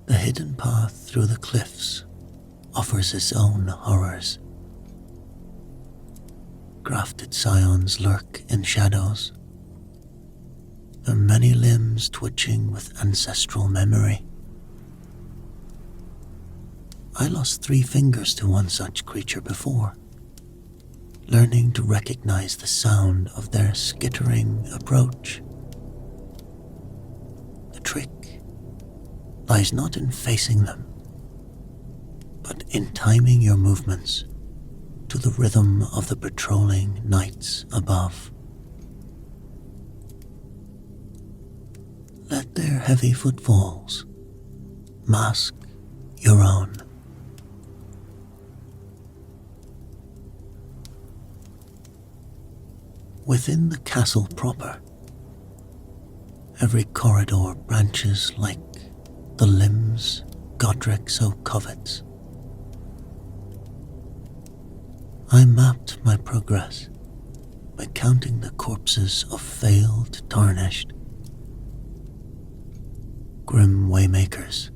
The hidden path through the cliffs offers its own horrors. Grafted scions lurk in shadows, their many limbs twitching with ancestral memory. I lost 3 fingers to one such creature before, learning to recognize the sound of their skittering approach. The trick lies not in facing them, but in timing your movements to the rhythm of the patrolling knights above. Let their heavy footfalls mask your own. Within the castle proper, every corridor branches like the limbs Godric so covets. I mapped my progress by counting the corpses of failed Tarnished, grim waymakers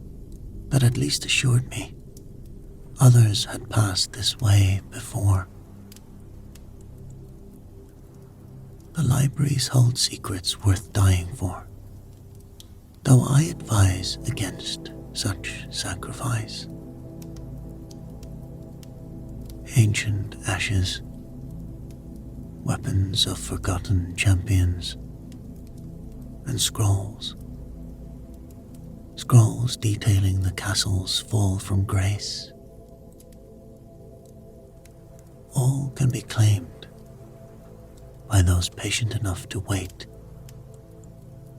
that at least assured me others had passed this way before. The libraries hold secrets worth dying for, though I advise against such sacrifice. Ancient ashes, weapons of forgotten champions, and scrolls detailing the castle's fall from grace. All can be claimed by those patient enough to wait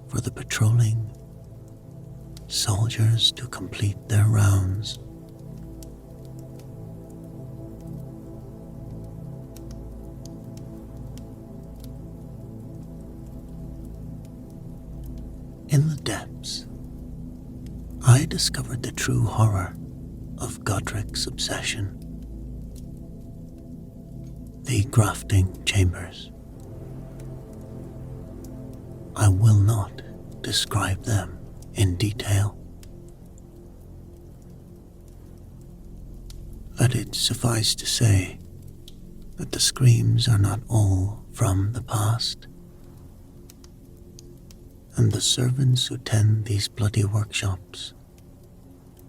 for the patrolling soldiers to complete their rounds. In the depths, I discovered the true horror of Godric's obsession. The grafting chambers. I will not describe them in detail. Let it suffice to say that the screams are not all from the past, and the servants who tend these bloody workshops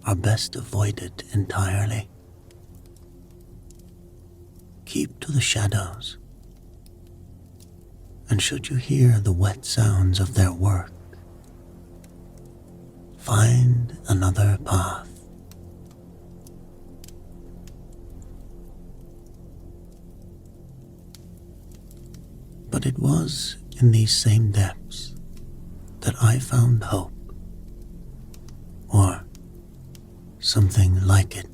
are best avoided entirely. Keep to the shadows, and should you hear the wet sounds of their work, find another path. But it was in these same depths that I found hope, or something like it.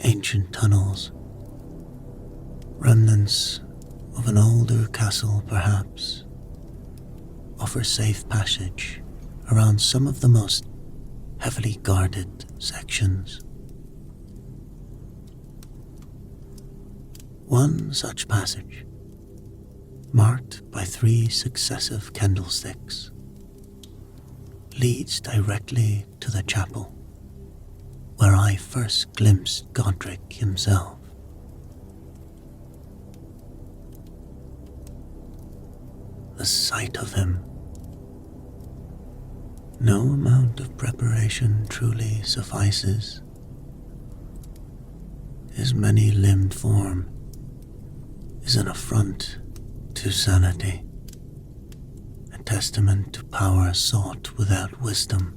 Ancient tunnels, remnants of an older castle perhaps, offer safe passage around some of the most heavily guarded sections. One such passage, marked by 3 successive candlesticks, leads directly to the chapel where I first glimpsed Godric himself. The sight of him. No amount of preparation truly suffices. His many-limbed form is an affront to sanity, a testament to power sought without wisdom.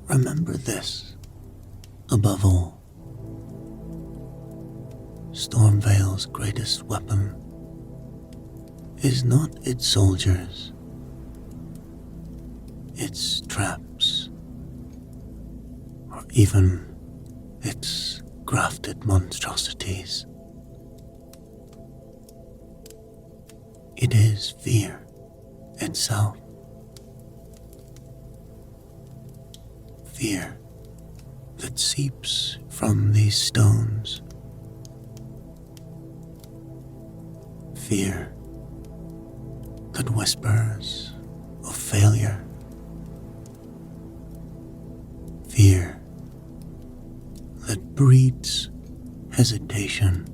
Remember this, above all. Stormvale's greatest weapon is not its soldiers, its traps, or even its grafted monstrosities. It is fear itself. Fear that seeps from these stones. Fear that whispers of failure. Fear that breeds hesitation.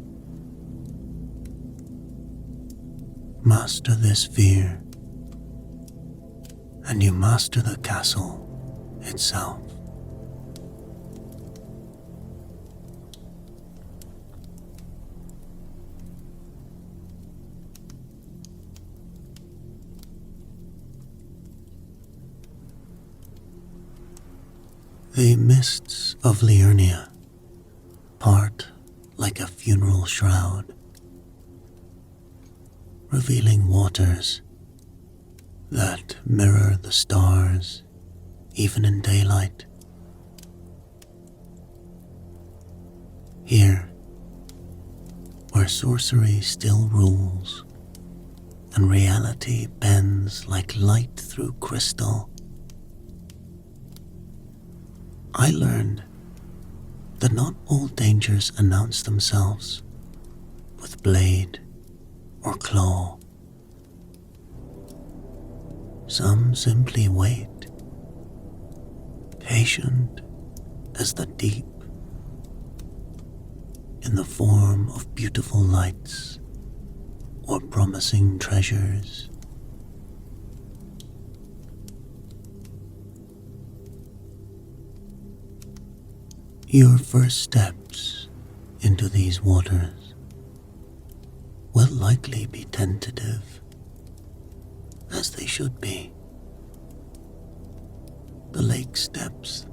Master this fear, and you master the castle itself. The mists of Liurnia part like a funeral shroud, revealing waters that mirror the stars even in daylight. Here, where sorcery still rules and reality bends like light through crystal, I learned that not all dangers announce themselves with blade or claw. Some simply wait, patient as the deep, in the form of beautiful lights or promising treasures. Your first steps into these waters will likely be tentative, as they should be. The lake's depths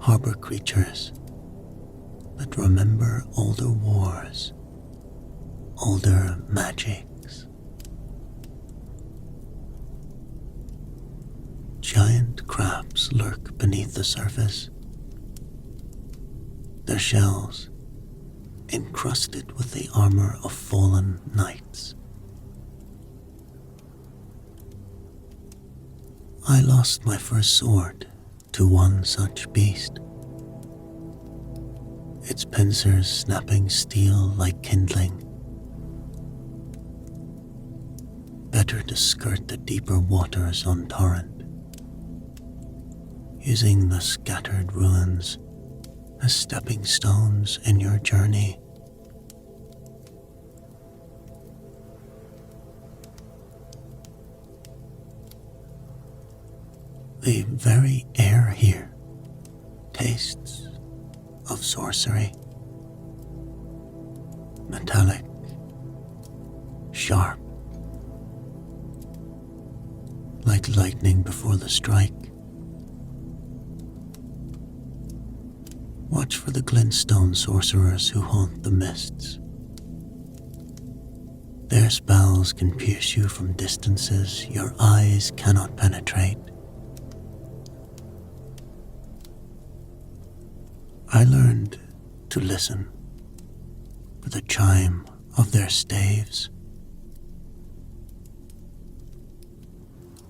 harbor creatures that remember older wars, older magics. Giant crabs lurk beneath the surface, their shells encrusted with the armor of fallen knights. I lost my first sword to one such beast, its pincers snapping steel like kindling. Better to skirt the deeper waters on torrent, using the scattered ruins as stepping stones in your journey. The very air here tastes of sorcery. Metallic, sharp, like lightning before the strike. Watch for the glintstone sorcerers who haunt the mists. Their spells can pierce you from distances your eyes cannot penetrate. I learned to listen for the chime of their staves,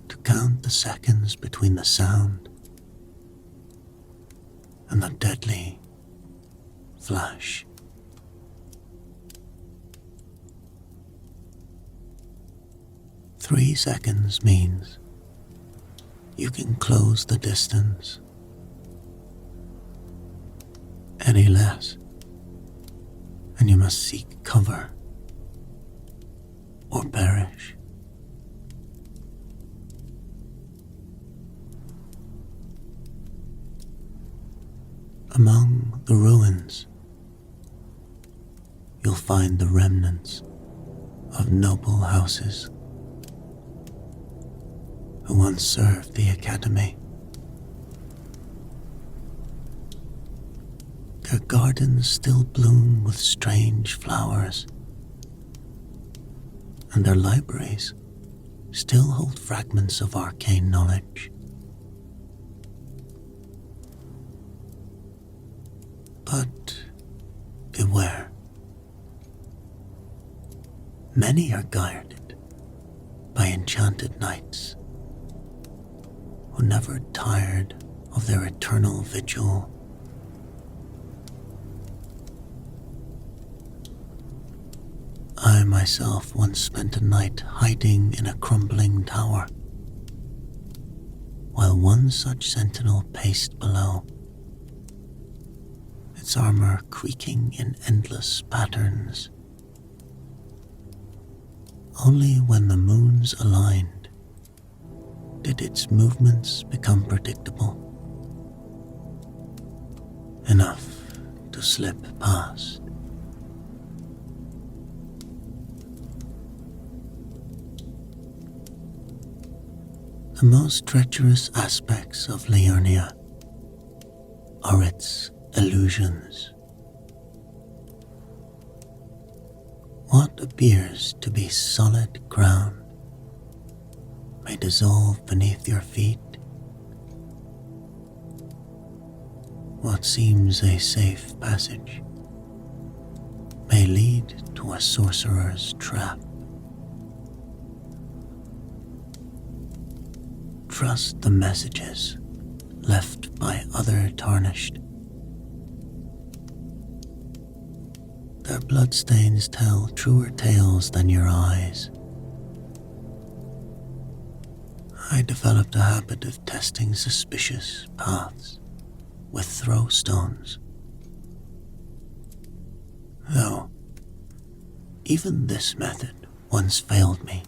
to count the seconds between the sound and the deadly flash. Three seconds means you can close the distance. Any less, and you must seek cover or perish. Among the ruins, you'll find the remnants of noble houses who once served the academy. Their gardens still bloom with strange flowers, and their libraries still hold fragments of arcane knowledge. But beware. Many are guarded by enchanted knights who never tired of their eternal vigil. I myself once spent a night hiding in a crumbling tower, while one such sentinel paced below, its armor creaking in endless patterns. Only when the moons aligned did its movements become predictable, enough to slip past. The most treacherous aspects of Liurnia are its illusions. What appears to be solid ground may dissolve beneath your feet. What seems a safe passage may lead to a sorcerer's trap. Trust the messages left by other Tarnished. Their bloodstains tell truer tales than your eyes. I developed a habit of testing suspicious paths with throw stones. Though, even this method once failed me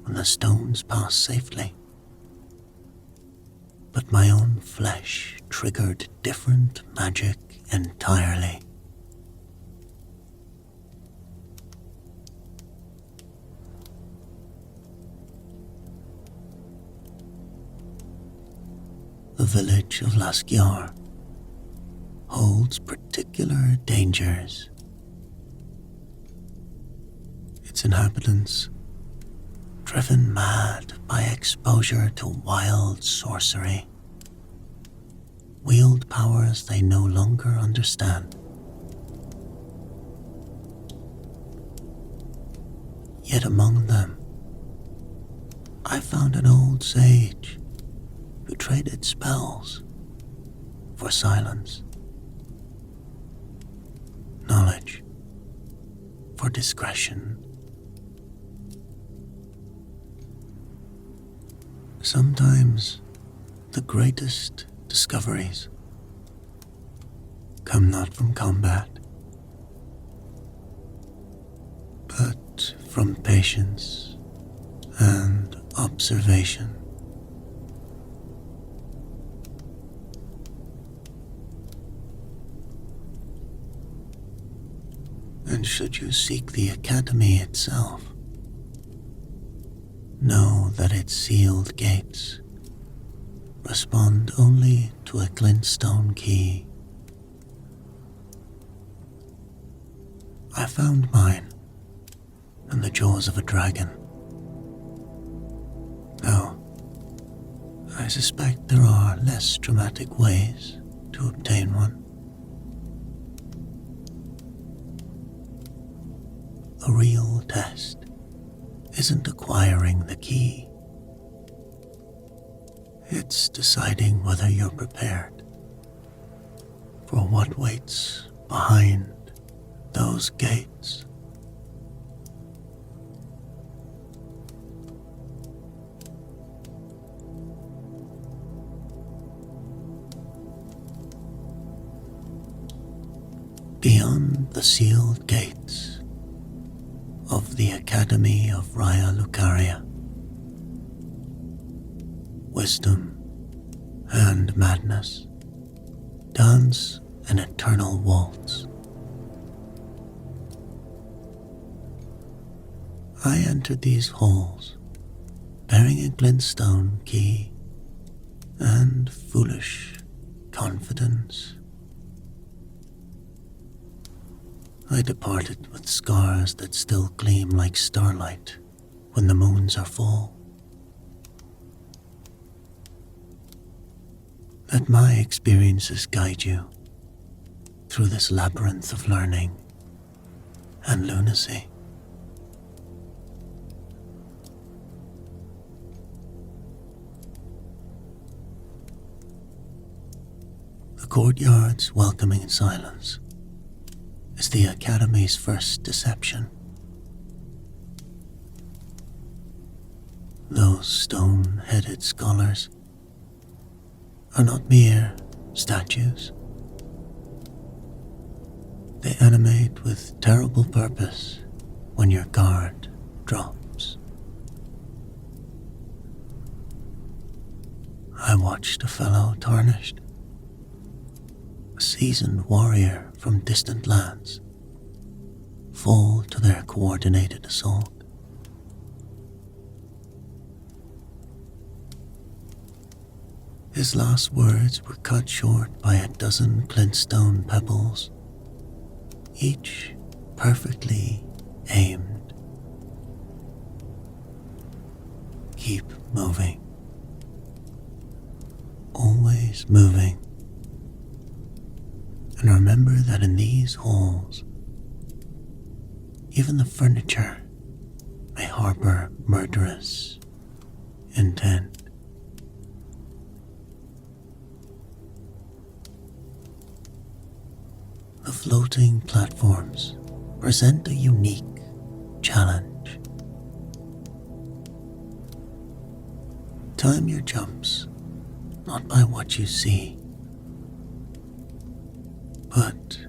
when the stones passed safely. But my own flesh triggered different magic entirely. The village of Laskyar holds particular dangers. Its inhabitants, driven mad by exposure to wild sorcery, wield powers they no longer understand. Yet among them, I found an old sage who traded spells for silence, knowledge for discretion. Sometimes the greatest discoveries come not from combat, but from patience and observation. And should you seek the Academy itself, know that its sealed gates respond only to a glintstone key. I found mine in the jaws of a dragon, though I suspect there are less dramatic ways to obtain one. The real test isn't acquiring the key. It's deciding whether you're prepared for what waits behind those gates. Beyond the sealed gates of the Academy of Raya Lucaria, wisdom and madness dance an eternal waltz. I entered these halls bearing a glintstone key and foolish confidence. I departed with scars that still gleam like starlight when the moons are full. Let my experiences guide you through this labyrinth of learning and lunacy. The courtyard's welcoming silence is the Academy's first deception. Those stone-headed scholars are not mere statues. They animate with terrible purpose when your guard drops. I watched a fellow Tarnished, a seasoned warrior from distant lands, fall to their coordinated assault. His last words were cut short by a dozen glintstone pebbles, each perfectly aimed. Keep moving. Always moving. And remember that in these halls, even the furniture may harbor murderous intent. floating platforms present a unique challenge. Time your jumps not by what you see, but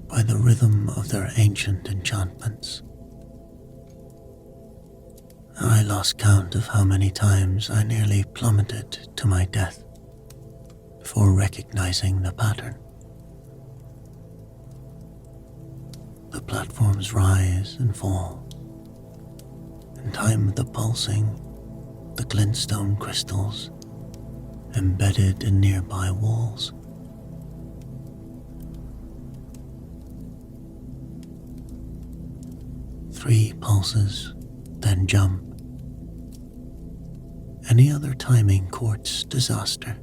by the rhythm of their ancient enchantments. I lost count of how many times I nearly plummeted to my death before recognizing the pattern. The platforms rise and fall, in time with the pulsing, the glintstone crystals embedded in nearby walls. Three pulses, then jump. Any other timing courts disaster.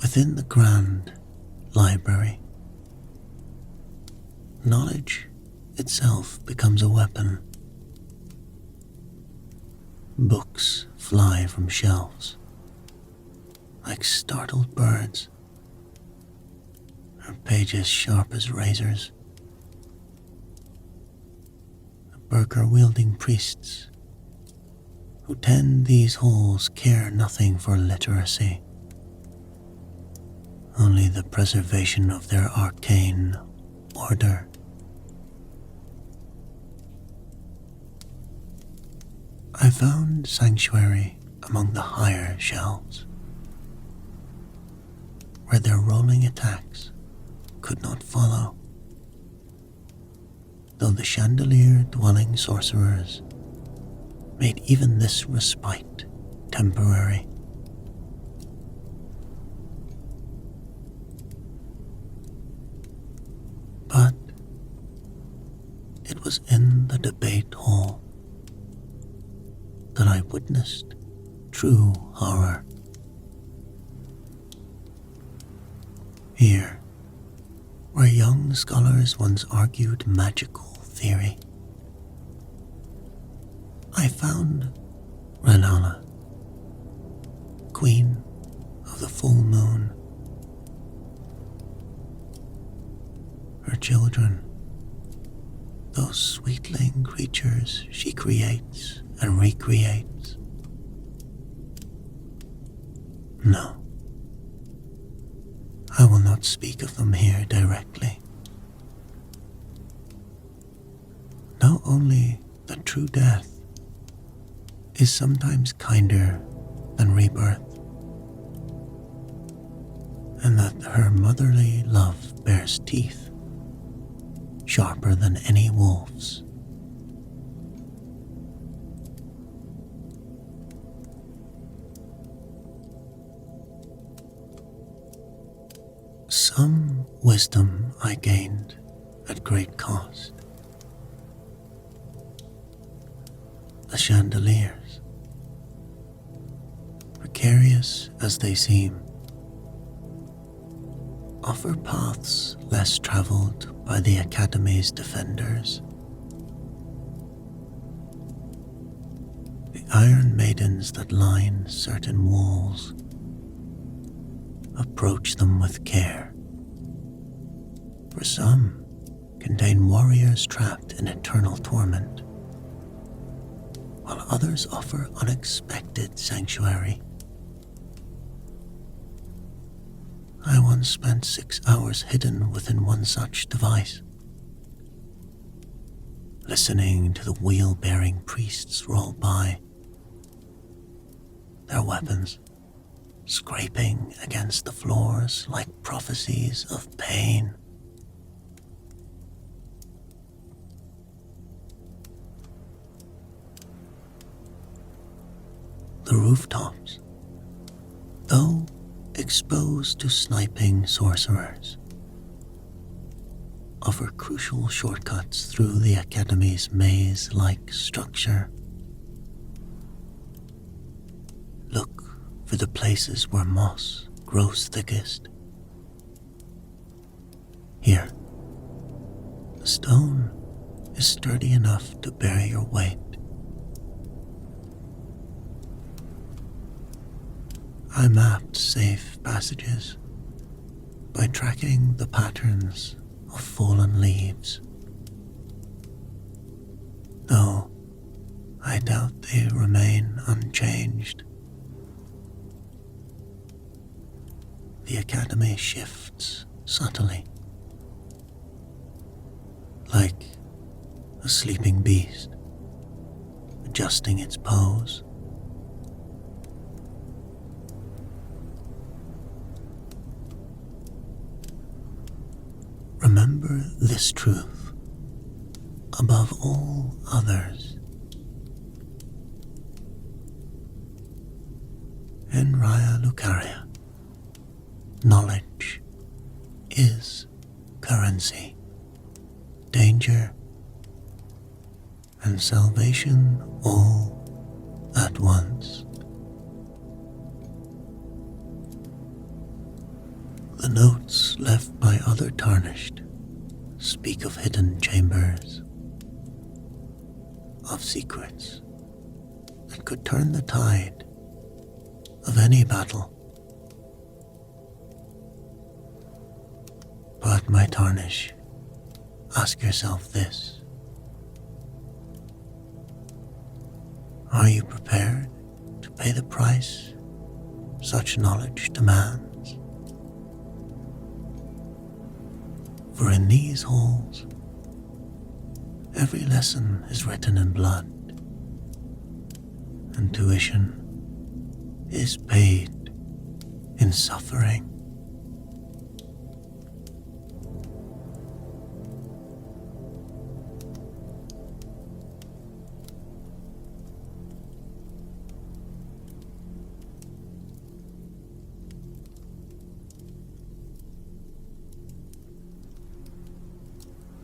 Within the grand library, knowledge itself becomes a weapon. Books fly from shelves like startled birds, her pages sharp as razors. The burger-wielding priests who tend these halls care nothing for literacy, only the preservation of their arcane order. I found sanctuary among the higher shelves, where their rolling attacks could not follow, though the chandelier-dwelling sorcerers made even this respite temporary. But it was in the debate hall that I witnessed true horror. Here, where young scholars once argued magical theory, I found Renala, queen of the full moon. Her children, those sweetling creatures she creates and recreates. No, I will not speak of them here directly. Know only that true death is sometimes kinder than rebirth, and that her motherly love bears teeth sharper than any wolf's. Some wisdom I gained at great cost. The chandeliers, precarious as they seem, offer paths less traveled by the Academy's defenders. The iron maidens that line certain walls approach them with care, for some contain warriors trapped in eternal torment, while others offer unexpected sanctuary. I once spent 6 hours hidden within one such device, listening to the wheel-bearing priests roll by, their weapons scraping against the floors like prophecies of pain. The rooftops, though exposed to sniping sorcerers, offer crucial shortcuts through the Academy's maze-like structure. Look for the places where moss grows thickest. Here, the stone is sturdy enough to bear your weight. I mapped safe passages by tracking the patterns of fallen leaves, though I doubt they remain unchanged. The Academy shifts subtly, like a sleeping beast adjusting its pose. Remember this truth above all others. In Raya Lucaria, knowledge is currency. Danger and salvation all at once. The notes left by other Tarnished speak of hidden chambers, of secrets that could turn the tide of any battle. But my Tarnish, ask yourself this. Are you prepared to pay the price such knowledge demands? For in these halls, every lesson is written in blood, and tuition is paid in suffering.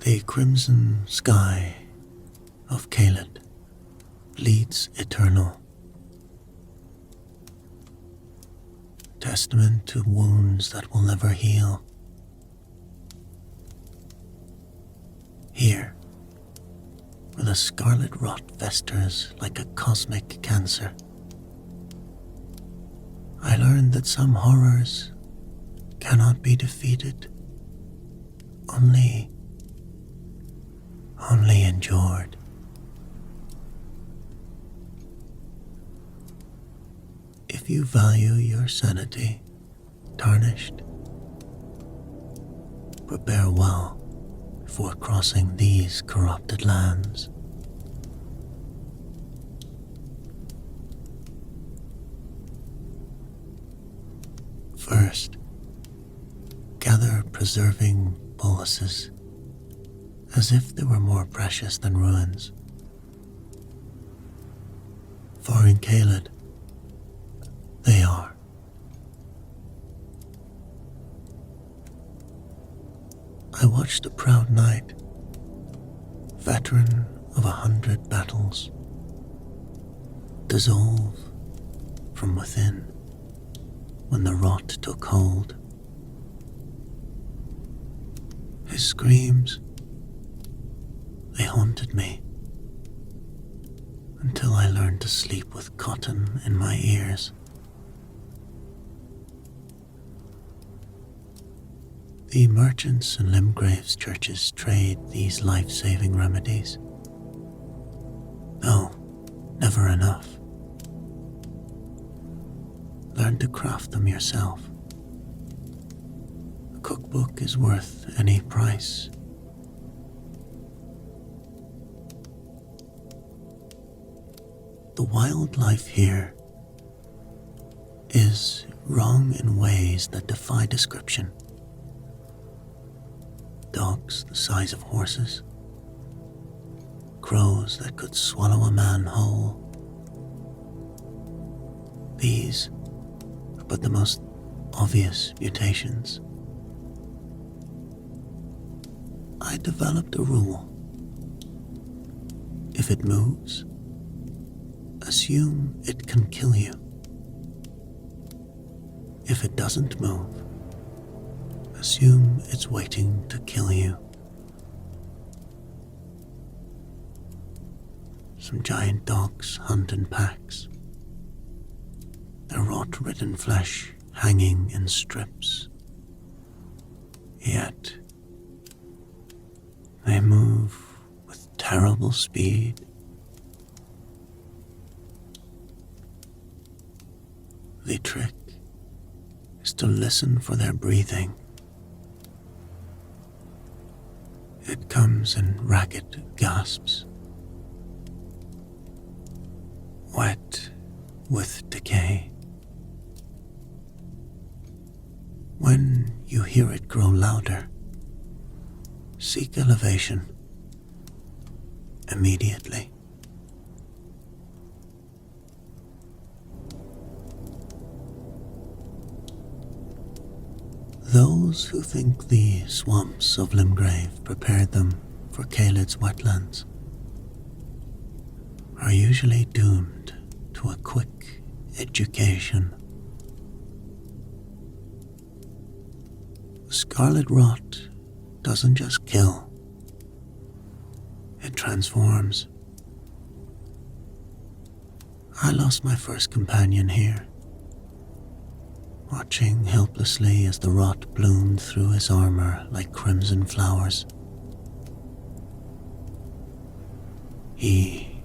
The crimson sky of Caelid bleeds eternal, testament to wounds that will never heal. Here, where the scarlet rot festers like a cosmic cancer, I learned that some horrors cannot be defeated, only endured. If you value your sanity, Tarnished, prepare well before crossing these corrupted lands. First, gather preserving boluses, as if they were more precious than ruins. For in Caelid, they are. I watched a proud knight, veteran of 100 battles, dissolve from within when the rot took hold. His screams, they haunted me until I learned to sleep with cotton in my ears. The merchants in Limgrave's churches trade these life-saving remedies. No, never enough. Learn to craft them yourself. A cookbook is worth any price. The wildlife here is wrong in ways that defy description. Dogs the size of horses, crows that could swallow a man whole. These are but the most obvious mutations. I developed a rule. If it moves, assume it can kill you. If it doesn't move, assume it's waiting to kill you. Some giant dogs hunt in packs. their rot-ridden flesh hanging in strips. Yet they move with terrible speed. The trick is to listen for their breathing. It comes in ragged gasps, wet with decay. When you hear it grow louder, seek elevation immediately. Those who think the swamps of Limgrave prepared them for Caelid's wetlands are usually doomed to a quick education. Scarlet rot doesn't just kill, it transforms. I lost my first companion here, watching helplessly as the rot bloomed through his armor like crimson flowers. He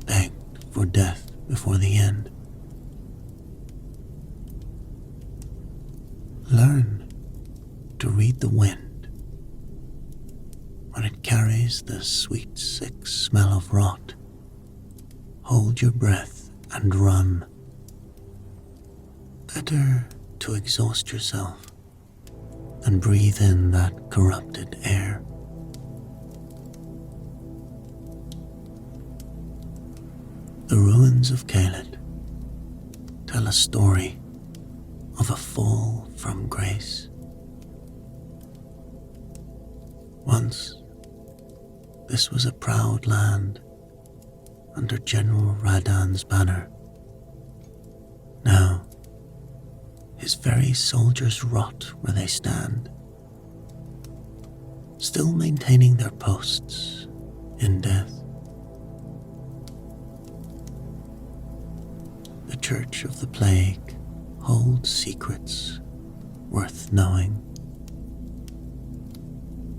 begged for death before the end. Learn to read the wind. When it carries the sweet, sick smell of rot, hold your breath and run. Better to exhaust yourself than breathe in that corrupted air. The ruins of Caelid tell a story of a fall from grace. Once, this was a proud land under General Radan's banner. Now, his very soldiers rot where they stand, still maintaining their posts in death. The Church of the Plague holds secrets worth knowing,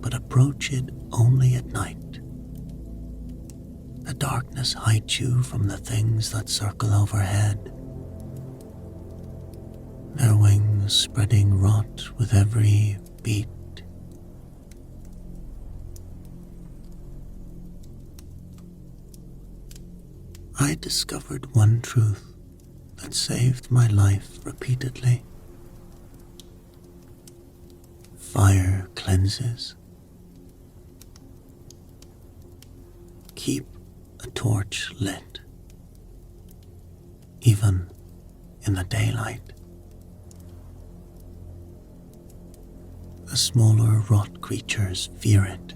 but approach it only at night. The darkness hides you from the things that circle overhead, their wings spreading rot with every beat. I discovered one truth that saved my life repeatedly. Fire cleanses. Keep a torch lit, even in the daylight. The smaller rot creatures fear it,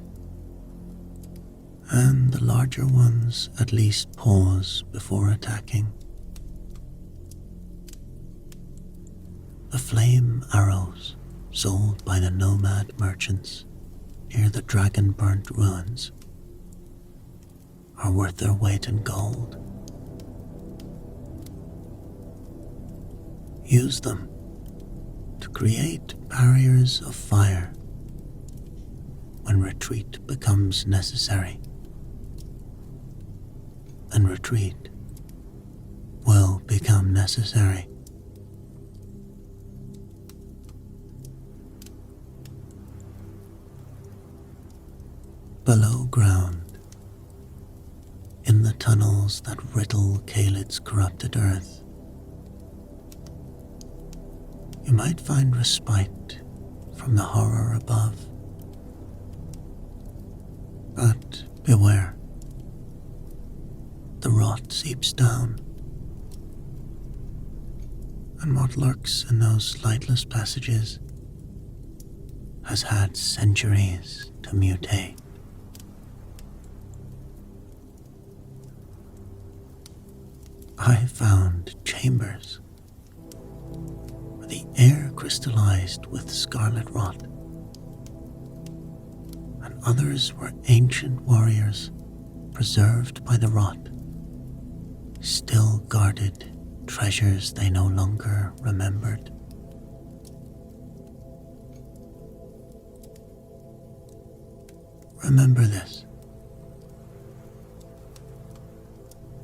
and the larger ones at least pause before attacking. The flame arrows sold by the nomad merchants near the dragon-burnt ruins are worth their weight in gold. Use them to create barriers of fire when retreat becomes necessary. And retreat will become necessary. Below ground, in the tunnels that riddle Caelid's corrupted earth, you might find respite from the horror above. But beware, the rot seeps down, and what lurks in those lightless passages has had centuries to mutate. I found chambers where the air crystallized with scarlet rot, and others were ancient warriors preserved by the rot, still guarded treasures they no longer remembered. Remember this.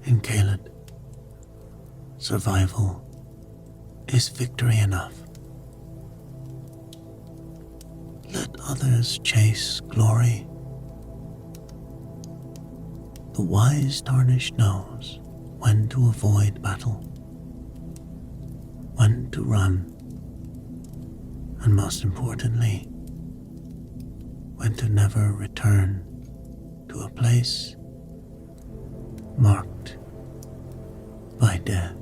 In Caelid, survival is victory enough. Let others chase glory. The wise Tarnished knows when to avoid battle, when to run, and most importantly, when to never return to a place marked by death.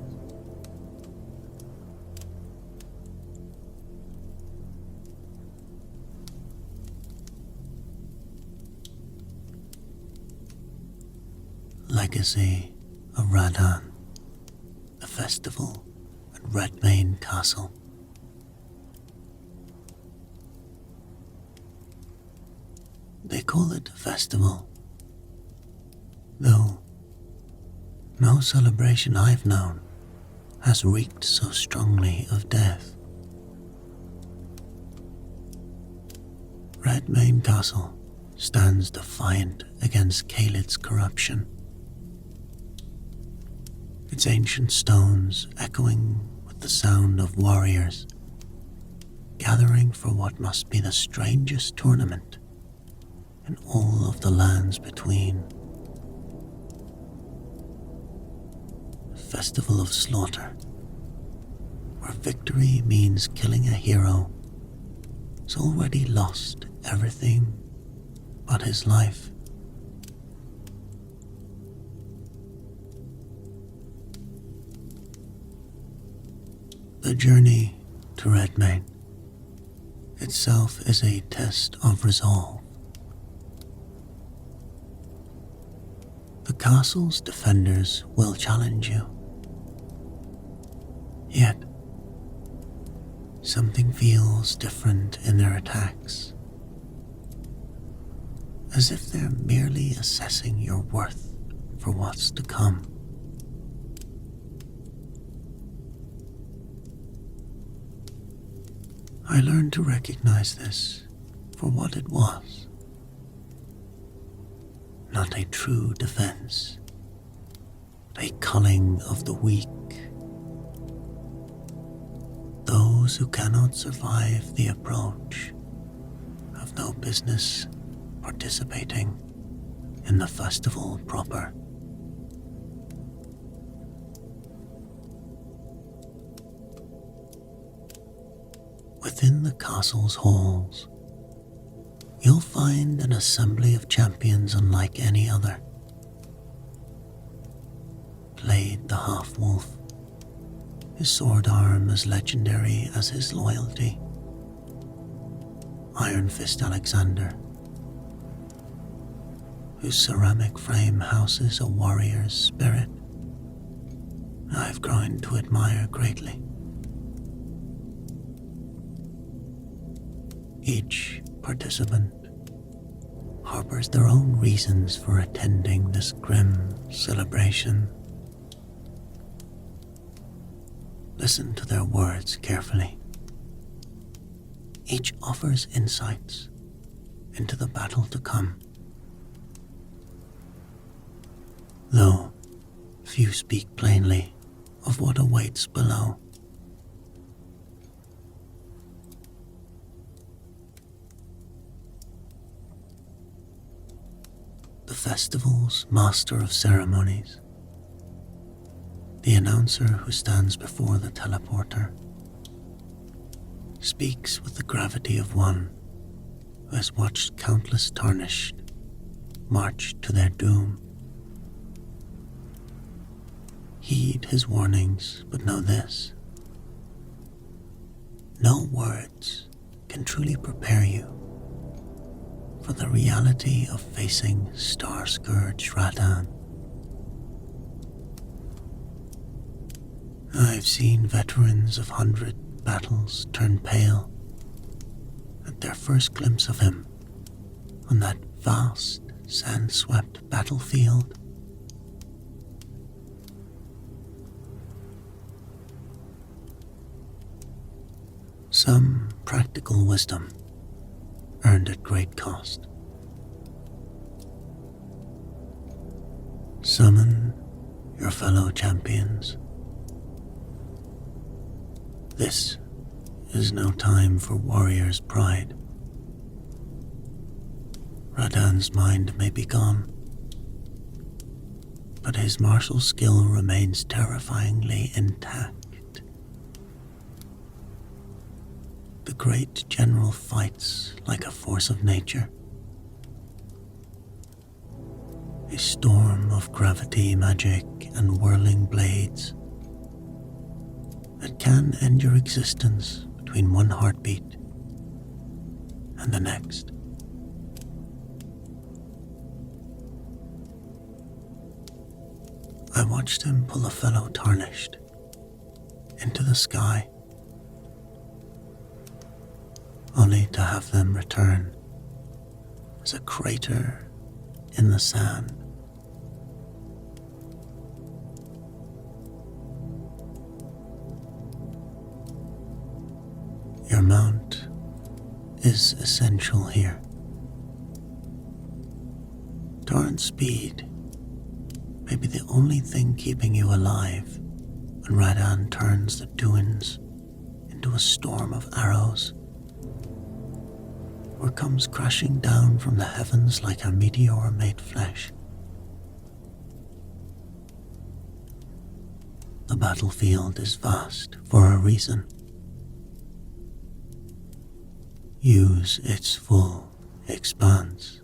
Legacy of Radan, the festival at Redmane Castle. They call it a festival, though no celebration I've known has reeked so strongly of death. Redmane Castle stands defiant against Caelid's corruption, its ancient stones echoing with the sound of warriors gathering for what must be the strangest tournament in all of the lands between. A festival of slaughter, where victory means killing a hero who's already lost everything but his life. The journey to Redmane itself is a test of resolve. The castle's defenders will challenge you. Yet, something feels different in their attacks, as if they're merely assessing your worth for what's to come. I learned to recognize this for what it was. Not a true defense, but a culling of the weak. Those who cannot survive the approach have no business participating in the festival proper. Within the castle's halls, you'll find an assembly of champions unlike any other. Blade the half-wolf, his sword arm as legendary as his loyalty. Iron Fist Alexander, whose ceramic frame houses a warrior's spirit I've grown to admire greatly. Each participant harbors their own reasons for attending this grim celebration. Listen to their words carefully. Each offers insights into the battle to come, though few speak plainly of what awaits below. The festival's master of ceremonies, the announcer who stands before the teleporter, speaks with the gravity of one who has watched countless Tarnished march to their doom. Heed his warnings, but know this: no words can truly prepare you for the reality of facing Star-Scourge Radan. I've seen veterans of 100 battles turn pale at their first glimpse of him on that vast, sand-swept battlefield. Some practical wisdom earned at great cost. Summon your fellow champions. This is no time for warrior's pride. Radan's mind may be gone, but his martial skill remains terrifyingly intact. The great general fights like a force of nature, a storm of gravity, magic, and whirling blades that can end your existence between one heartbeat and the next. I watched him pull a fellow Tarnished into the sky, only to have them return as a crater in the sand. Your mount is essential here. Torrent speed may be the only thing keeping you alive when Radan turns the dunes into a storm of arrows, or comes crashing down from the heavens like a meteor made flesh. The battlefield is vast for a reason. Use its full expanse.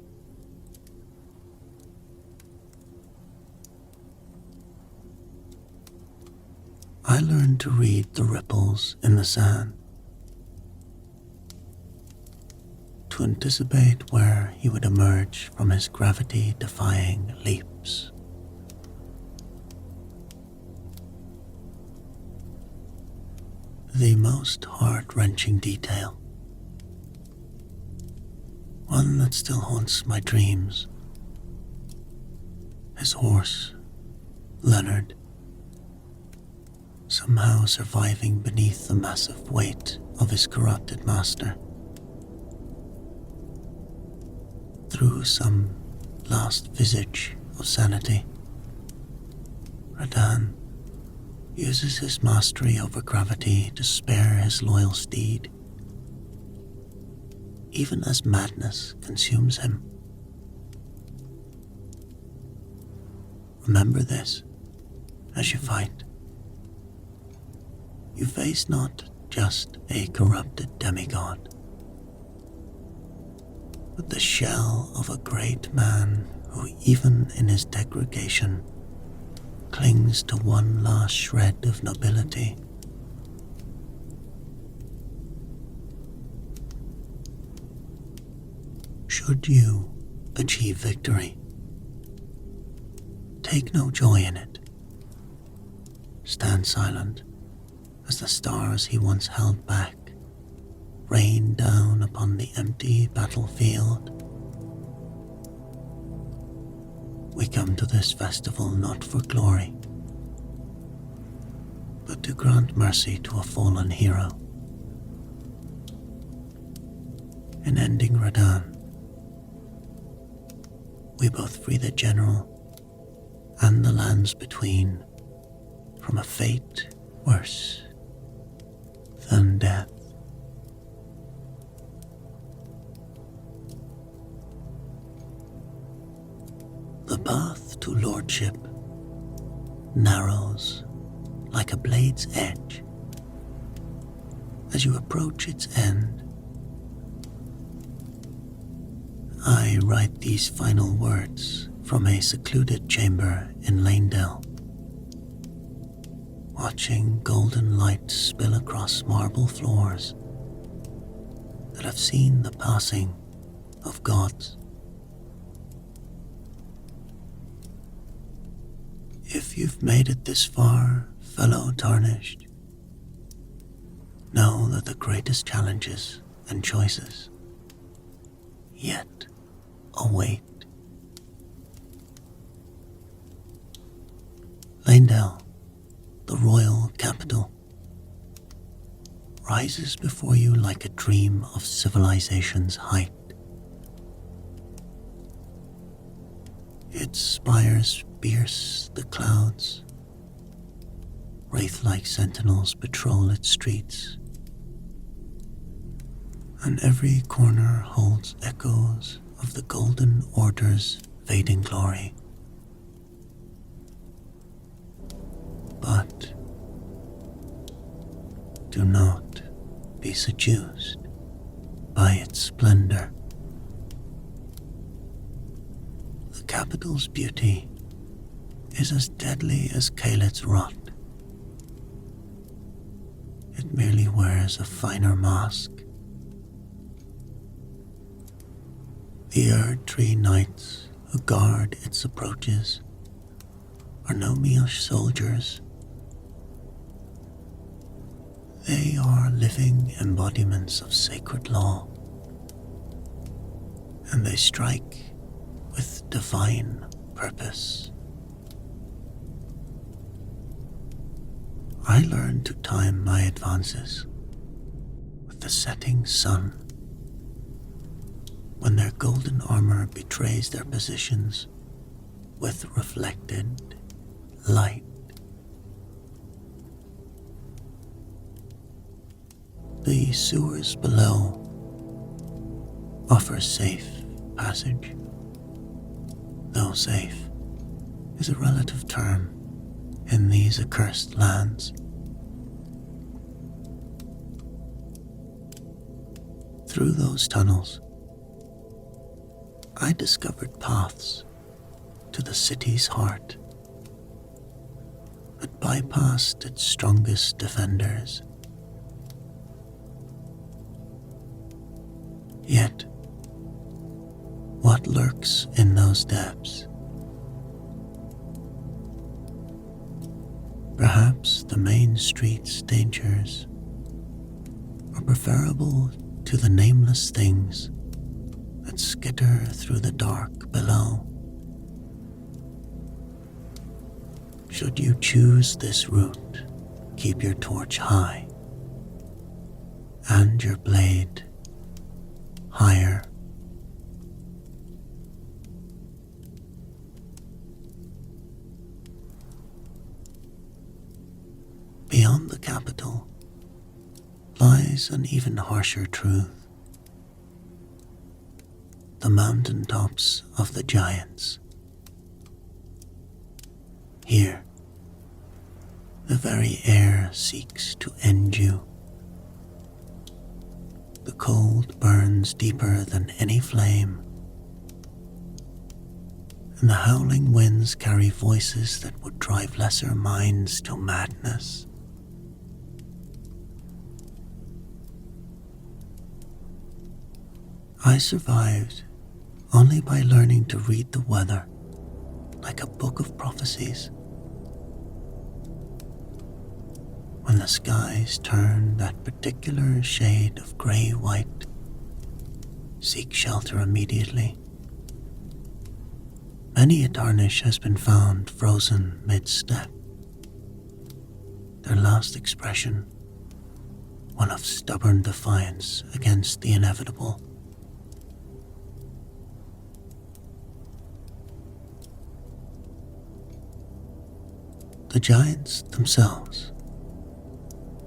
I learned to read the ripples in the sand, to anticipate where he would emerge from his gravity-defying leaps. The most heart-wrenching detail, one that still haunts my dreams, his horse, Leonard, somehow surviving beneath the massive weight of his corrupted master. Through some last visage of sanity, Radan uses his mastery over gravity to spare his loyal steed, even as madness consumes him. Remember this as you fight. You face not just a corrupted demigod, but the shell of a great man who, even in his degradation, clings to one last shred of nobility. Should you achieve victory, take no joy in it. Stand silent as the stars he once held back rain down upon the empty battlefield. We come to this festival not for glory, but to grant mercy to a fallen hero. In ending Radan, we both free the general and the lands between from a fate worse than death. The path to lordship narrows like a blade's edge as you approach its end. I write these final words from a secluded chamber in Lanedale, watching golden light spill across marble floors that have seen the passing of gods. If you've made it this far, fellow Tarnished, know that the greatest challenges and choices yet await. Lanedale, the royal capital, rises before you like a dream of civilization's height. Its spires pierce the clouds. Wraith-like sentinels patrol its streets, and every corner holds echoes of the Golden Order's fading glory. But do not be seduced by its splendor. The capital's beauty is as deadly as Caelid's rot. It merely wears a finer mask. The Erdtree knights who guard its approaches are no mere soldiers. They are living embodiments of sacred law, and they strike with divine purpose. I learned to time my advances with the setting sun. When their golden armor betrays their positions with reflected light. The sewers below offer safe passage, though safe is a relative term in these accursed lands. Through those tunnels, I discovered paths to the city's heart that bypassed its strongest defenders. Yet, what lurks in those depths? Perhaps the main street's dangers are preferable to the nameless things that skitter through the dark below. Should you choose this route, keep your torch high and your blade higher. Beyond the capital lies an even harsher truth. The mountain tops of the giants. Here, the very air seeks to end you. The cold burns deeper than any flame, and the howling winds carry voices that would drive lesser minds to madness. I survived only by learning to read the weather like a book of prophecies. When the skies turn that particular shade of grey-white, seek shelter immediately. Many a Tarnished has been found frozen mid-step, their last expression one of stubborn defiance against the inevitable. The giants themselves,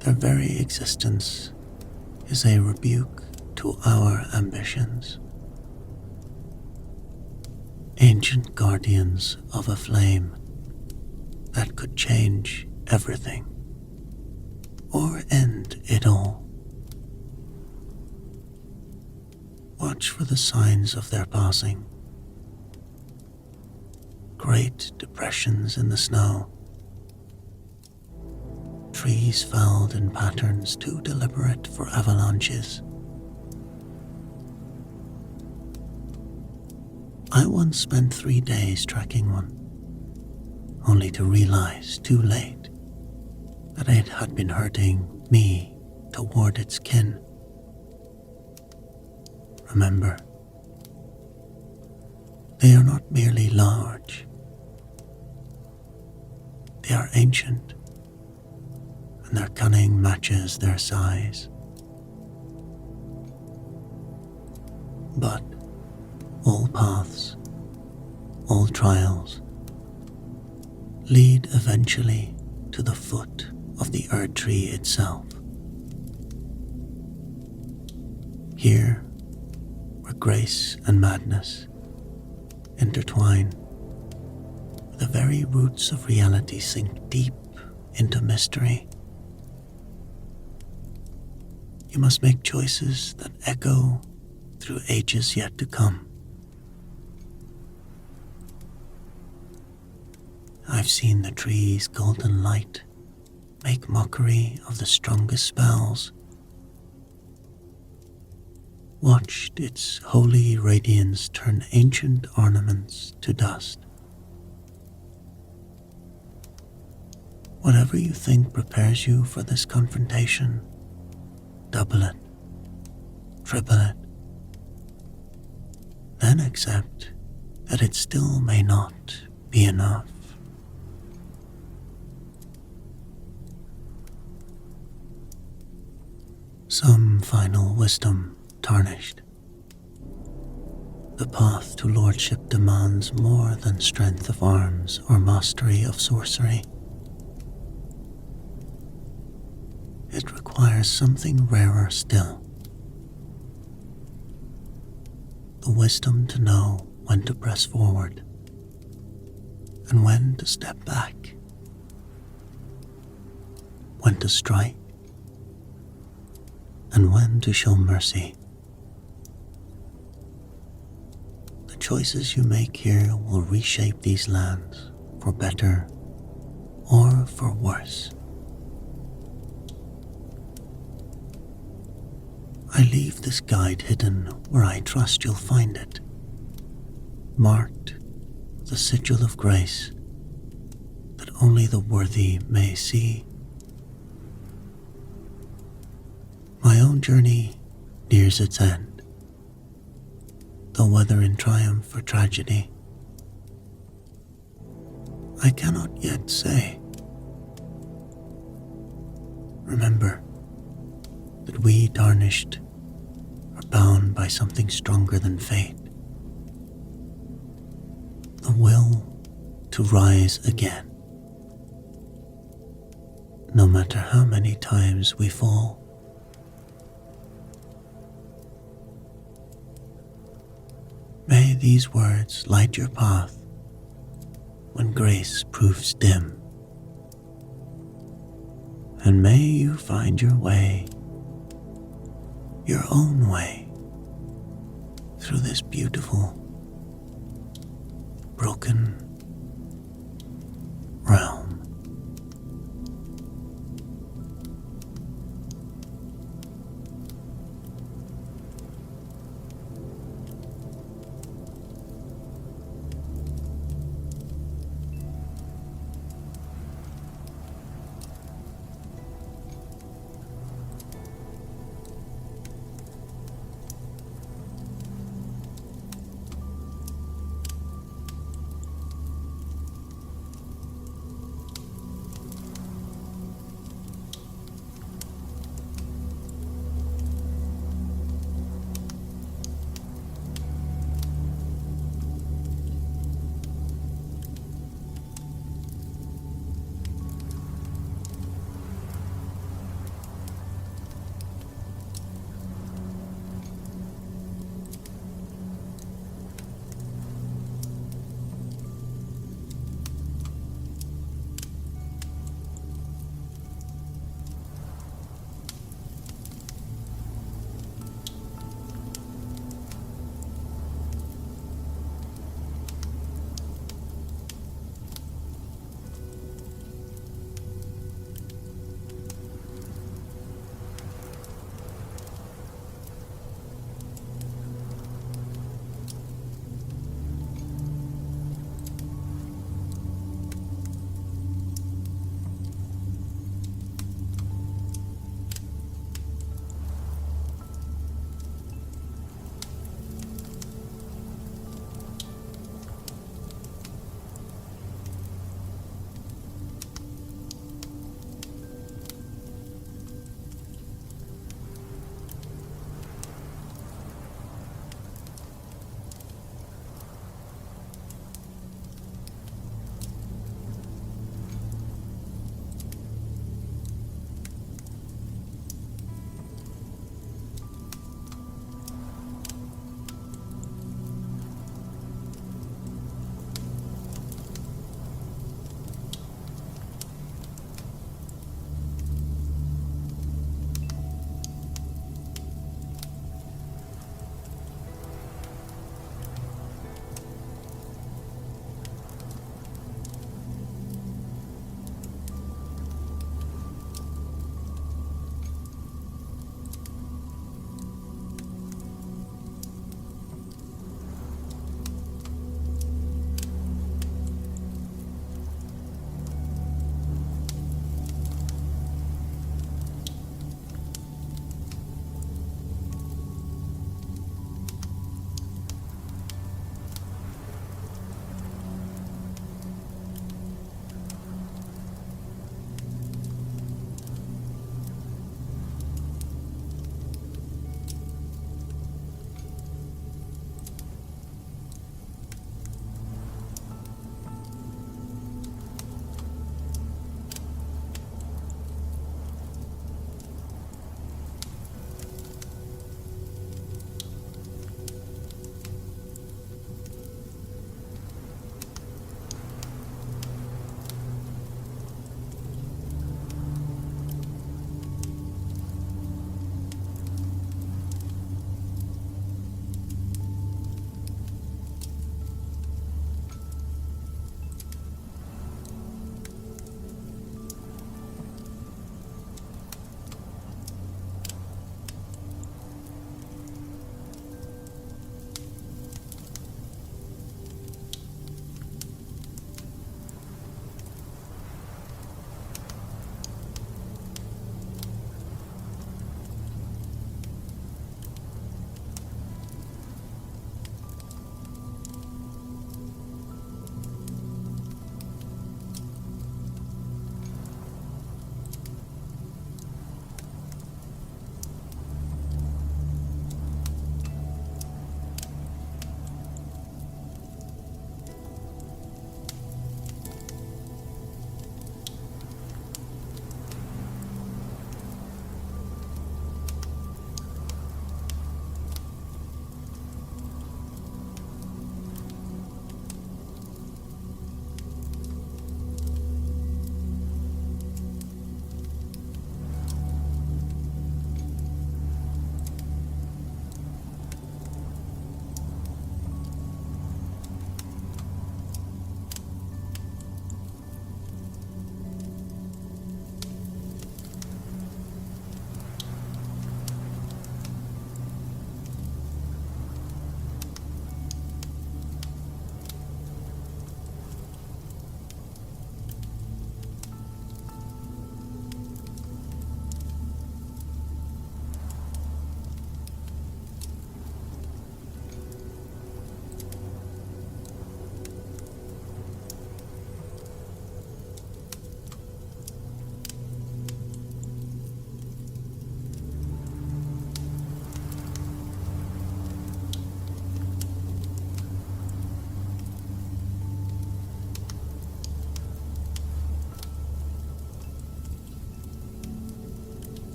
their very existence, is a rebuke to our ambitions. Ancient guardians of a flame that could change everything or end it all. Watch for the signs of their passing. Great depressions in the snow, trees felled in patterns too deliberate for avalanches. I once spent 3 days tracking one, only to realize too late that it had been hurting me toward its kin. Remember, they are not merely large, they are ancient, and their cunning matches their size. But all paths, all trials, lead eventually to the foot of the Erdtree itself. Here, where grace and madness intertwine, where the very roots of reality sink deep into mystery, you must make choices that echo through ages yet to come. I've seen the tree's golden light make mockery of the strongest spells, watched its holy radiance turn ancient ornaments to dust. Whatever you think prepares you for this confrontation, double it, triple it, then accept that it still may not be enough. Some final wisdom, Tarnished. The path to lordship demands more than strength of arms or mastery of sorcery. It requires something rarer still. The wisdom to know when to press forward and when to step back, when to strike and when to show mercy. The choices you make here will reshape these lands for better or for worse. I leave this guide hidden where I trust you'll find it, marked with a sigil of grace that only the worthy may see. My own journey nears its end, though whether in triumph or tragedy, I cannot yet say. Remember that we Tarnished are bound by something stronger than fate, the will to rise again, no matter how many times we fall. May these words light your path when grace proves dim, and may you find your way, your own way, through this beautiful, broken realm.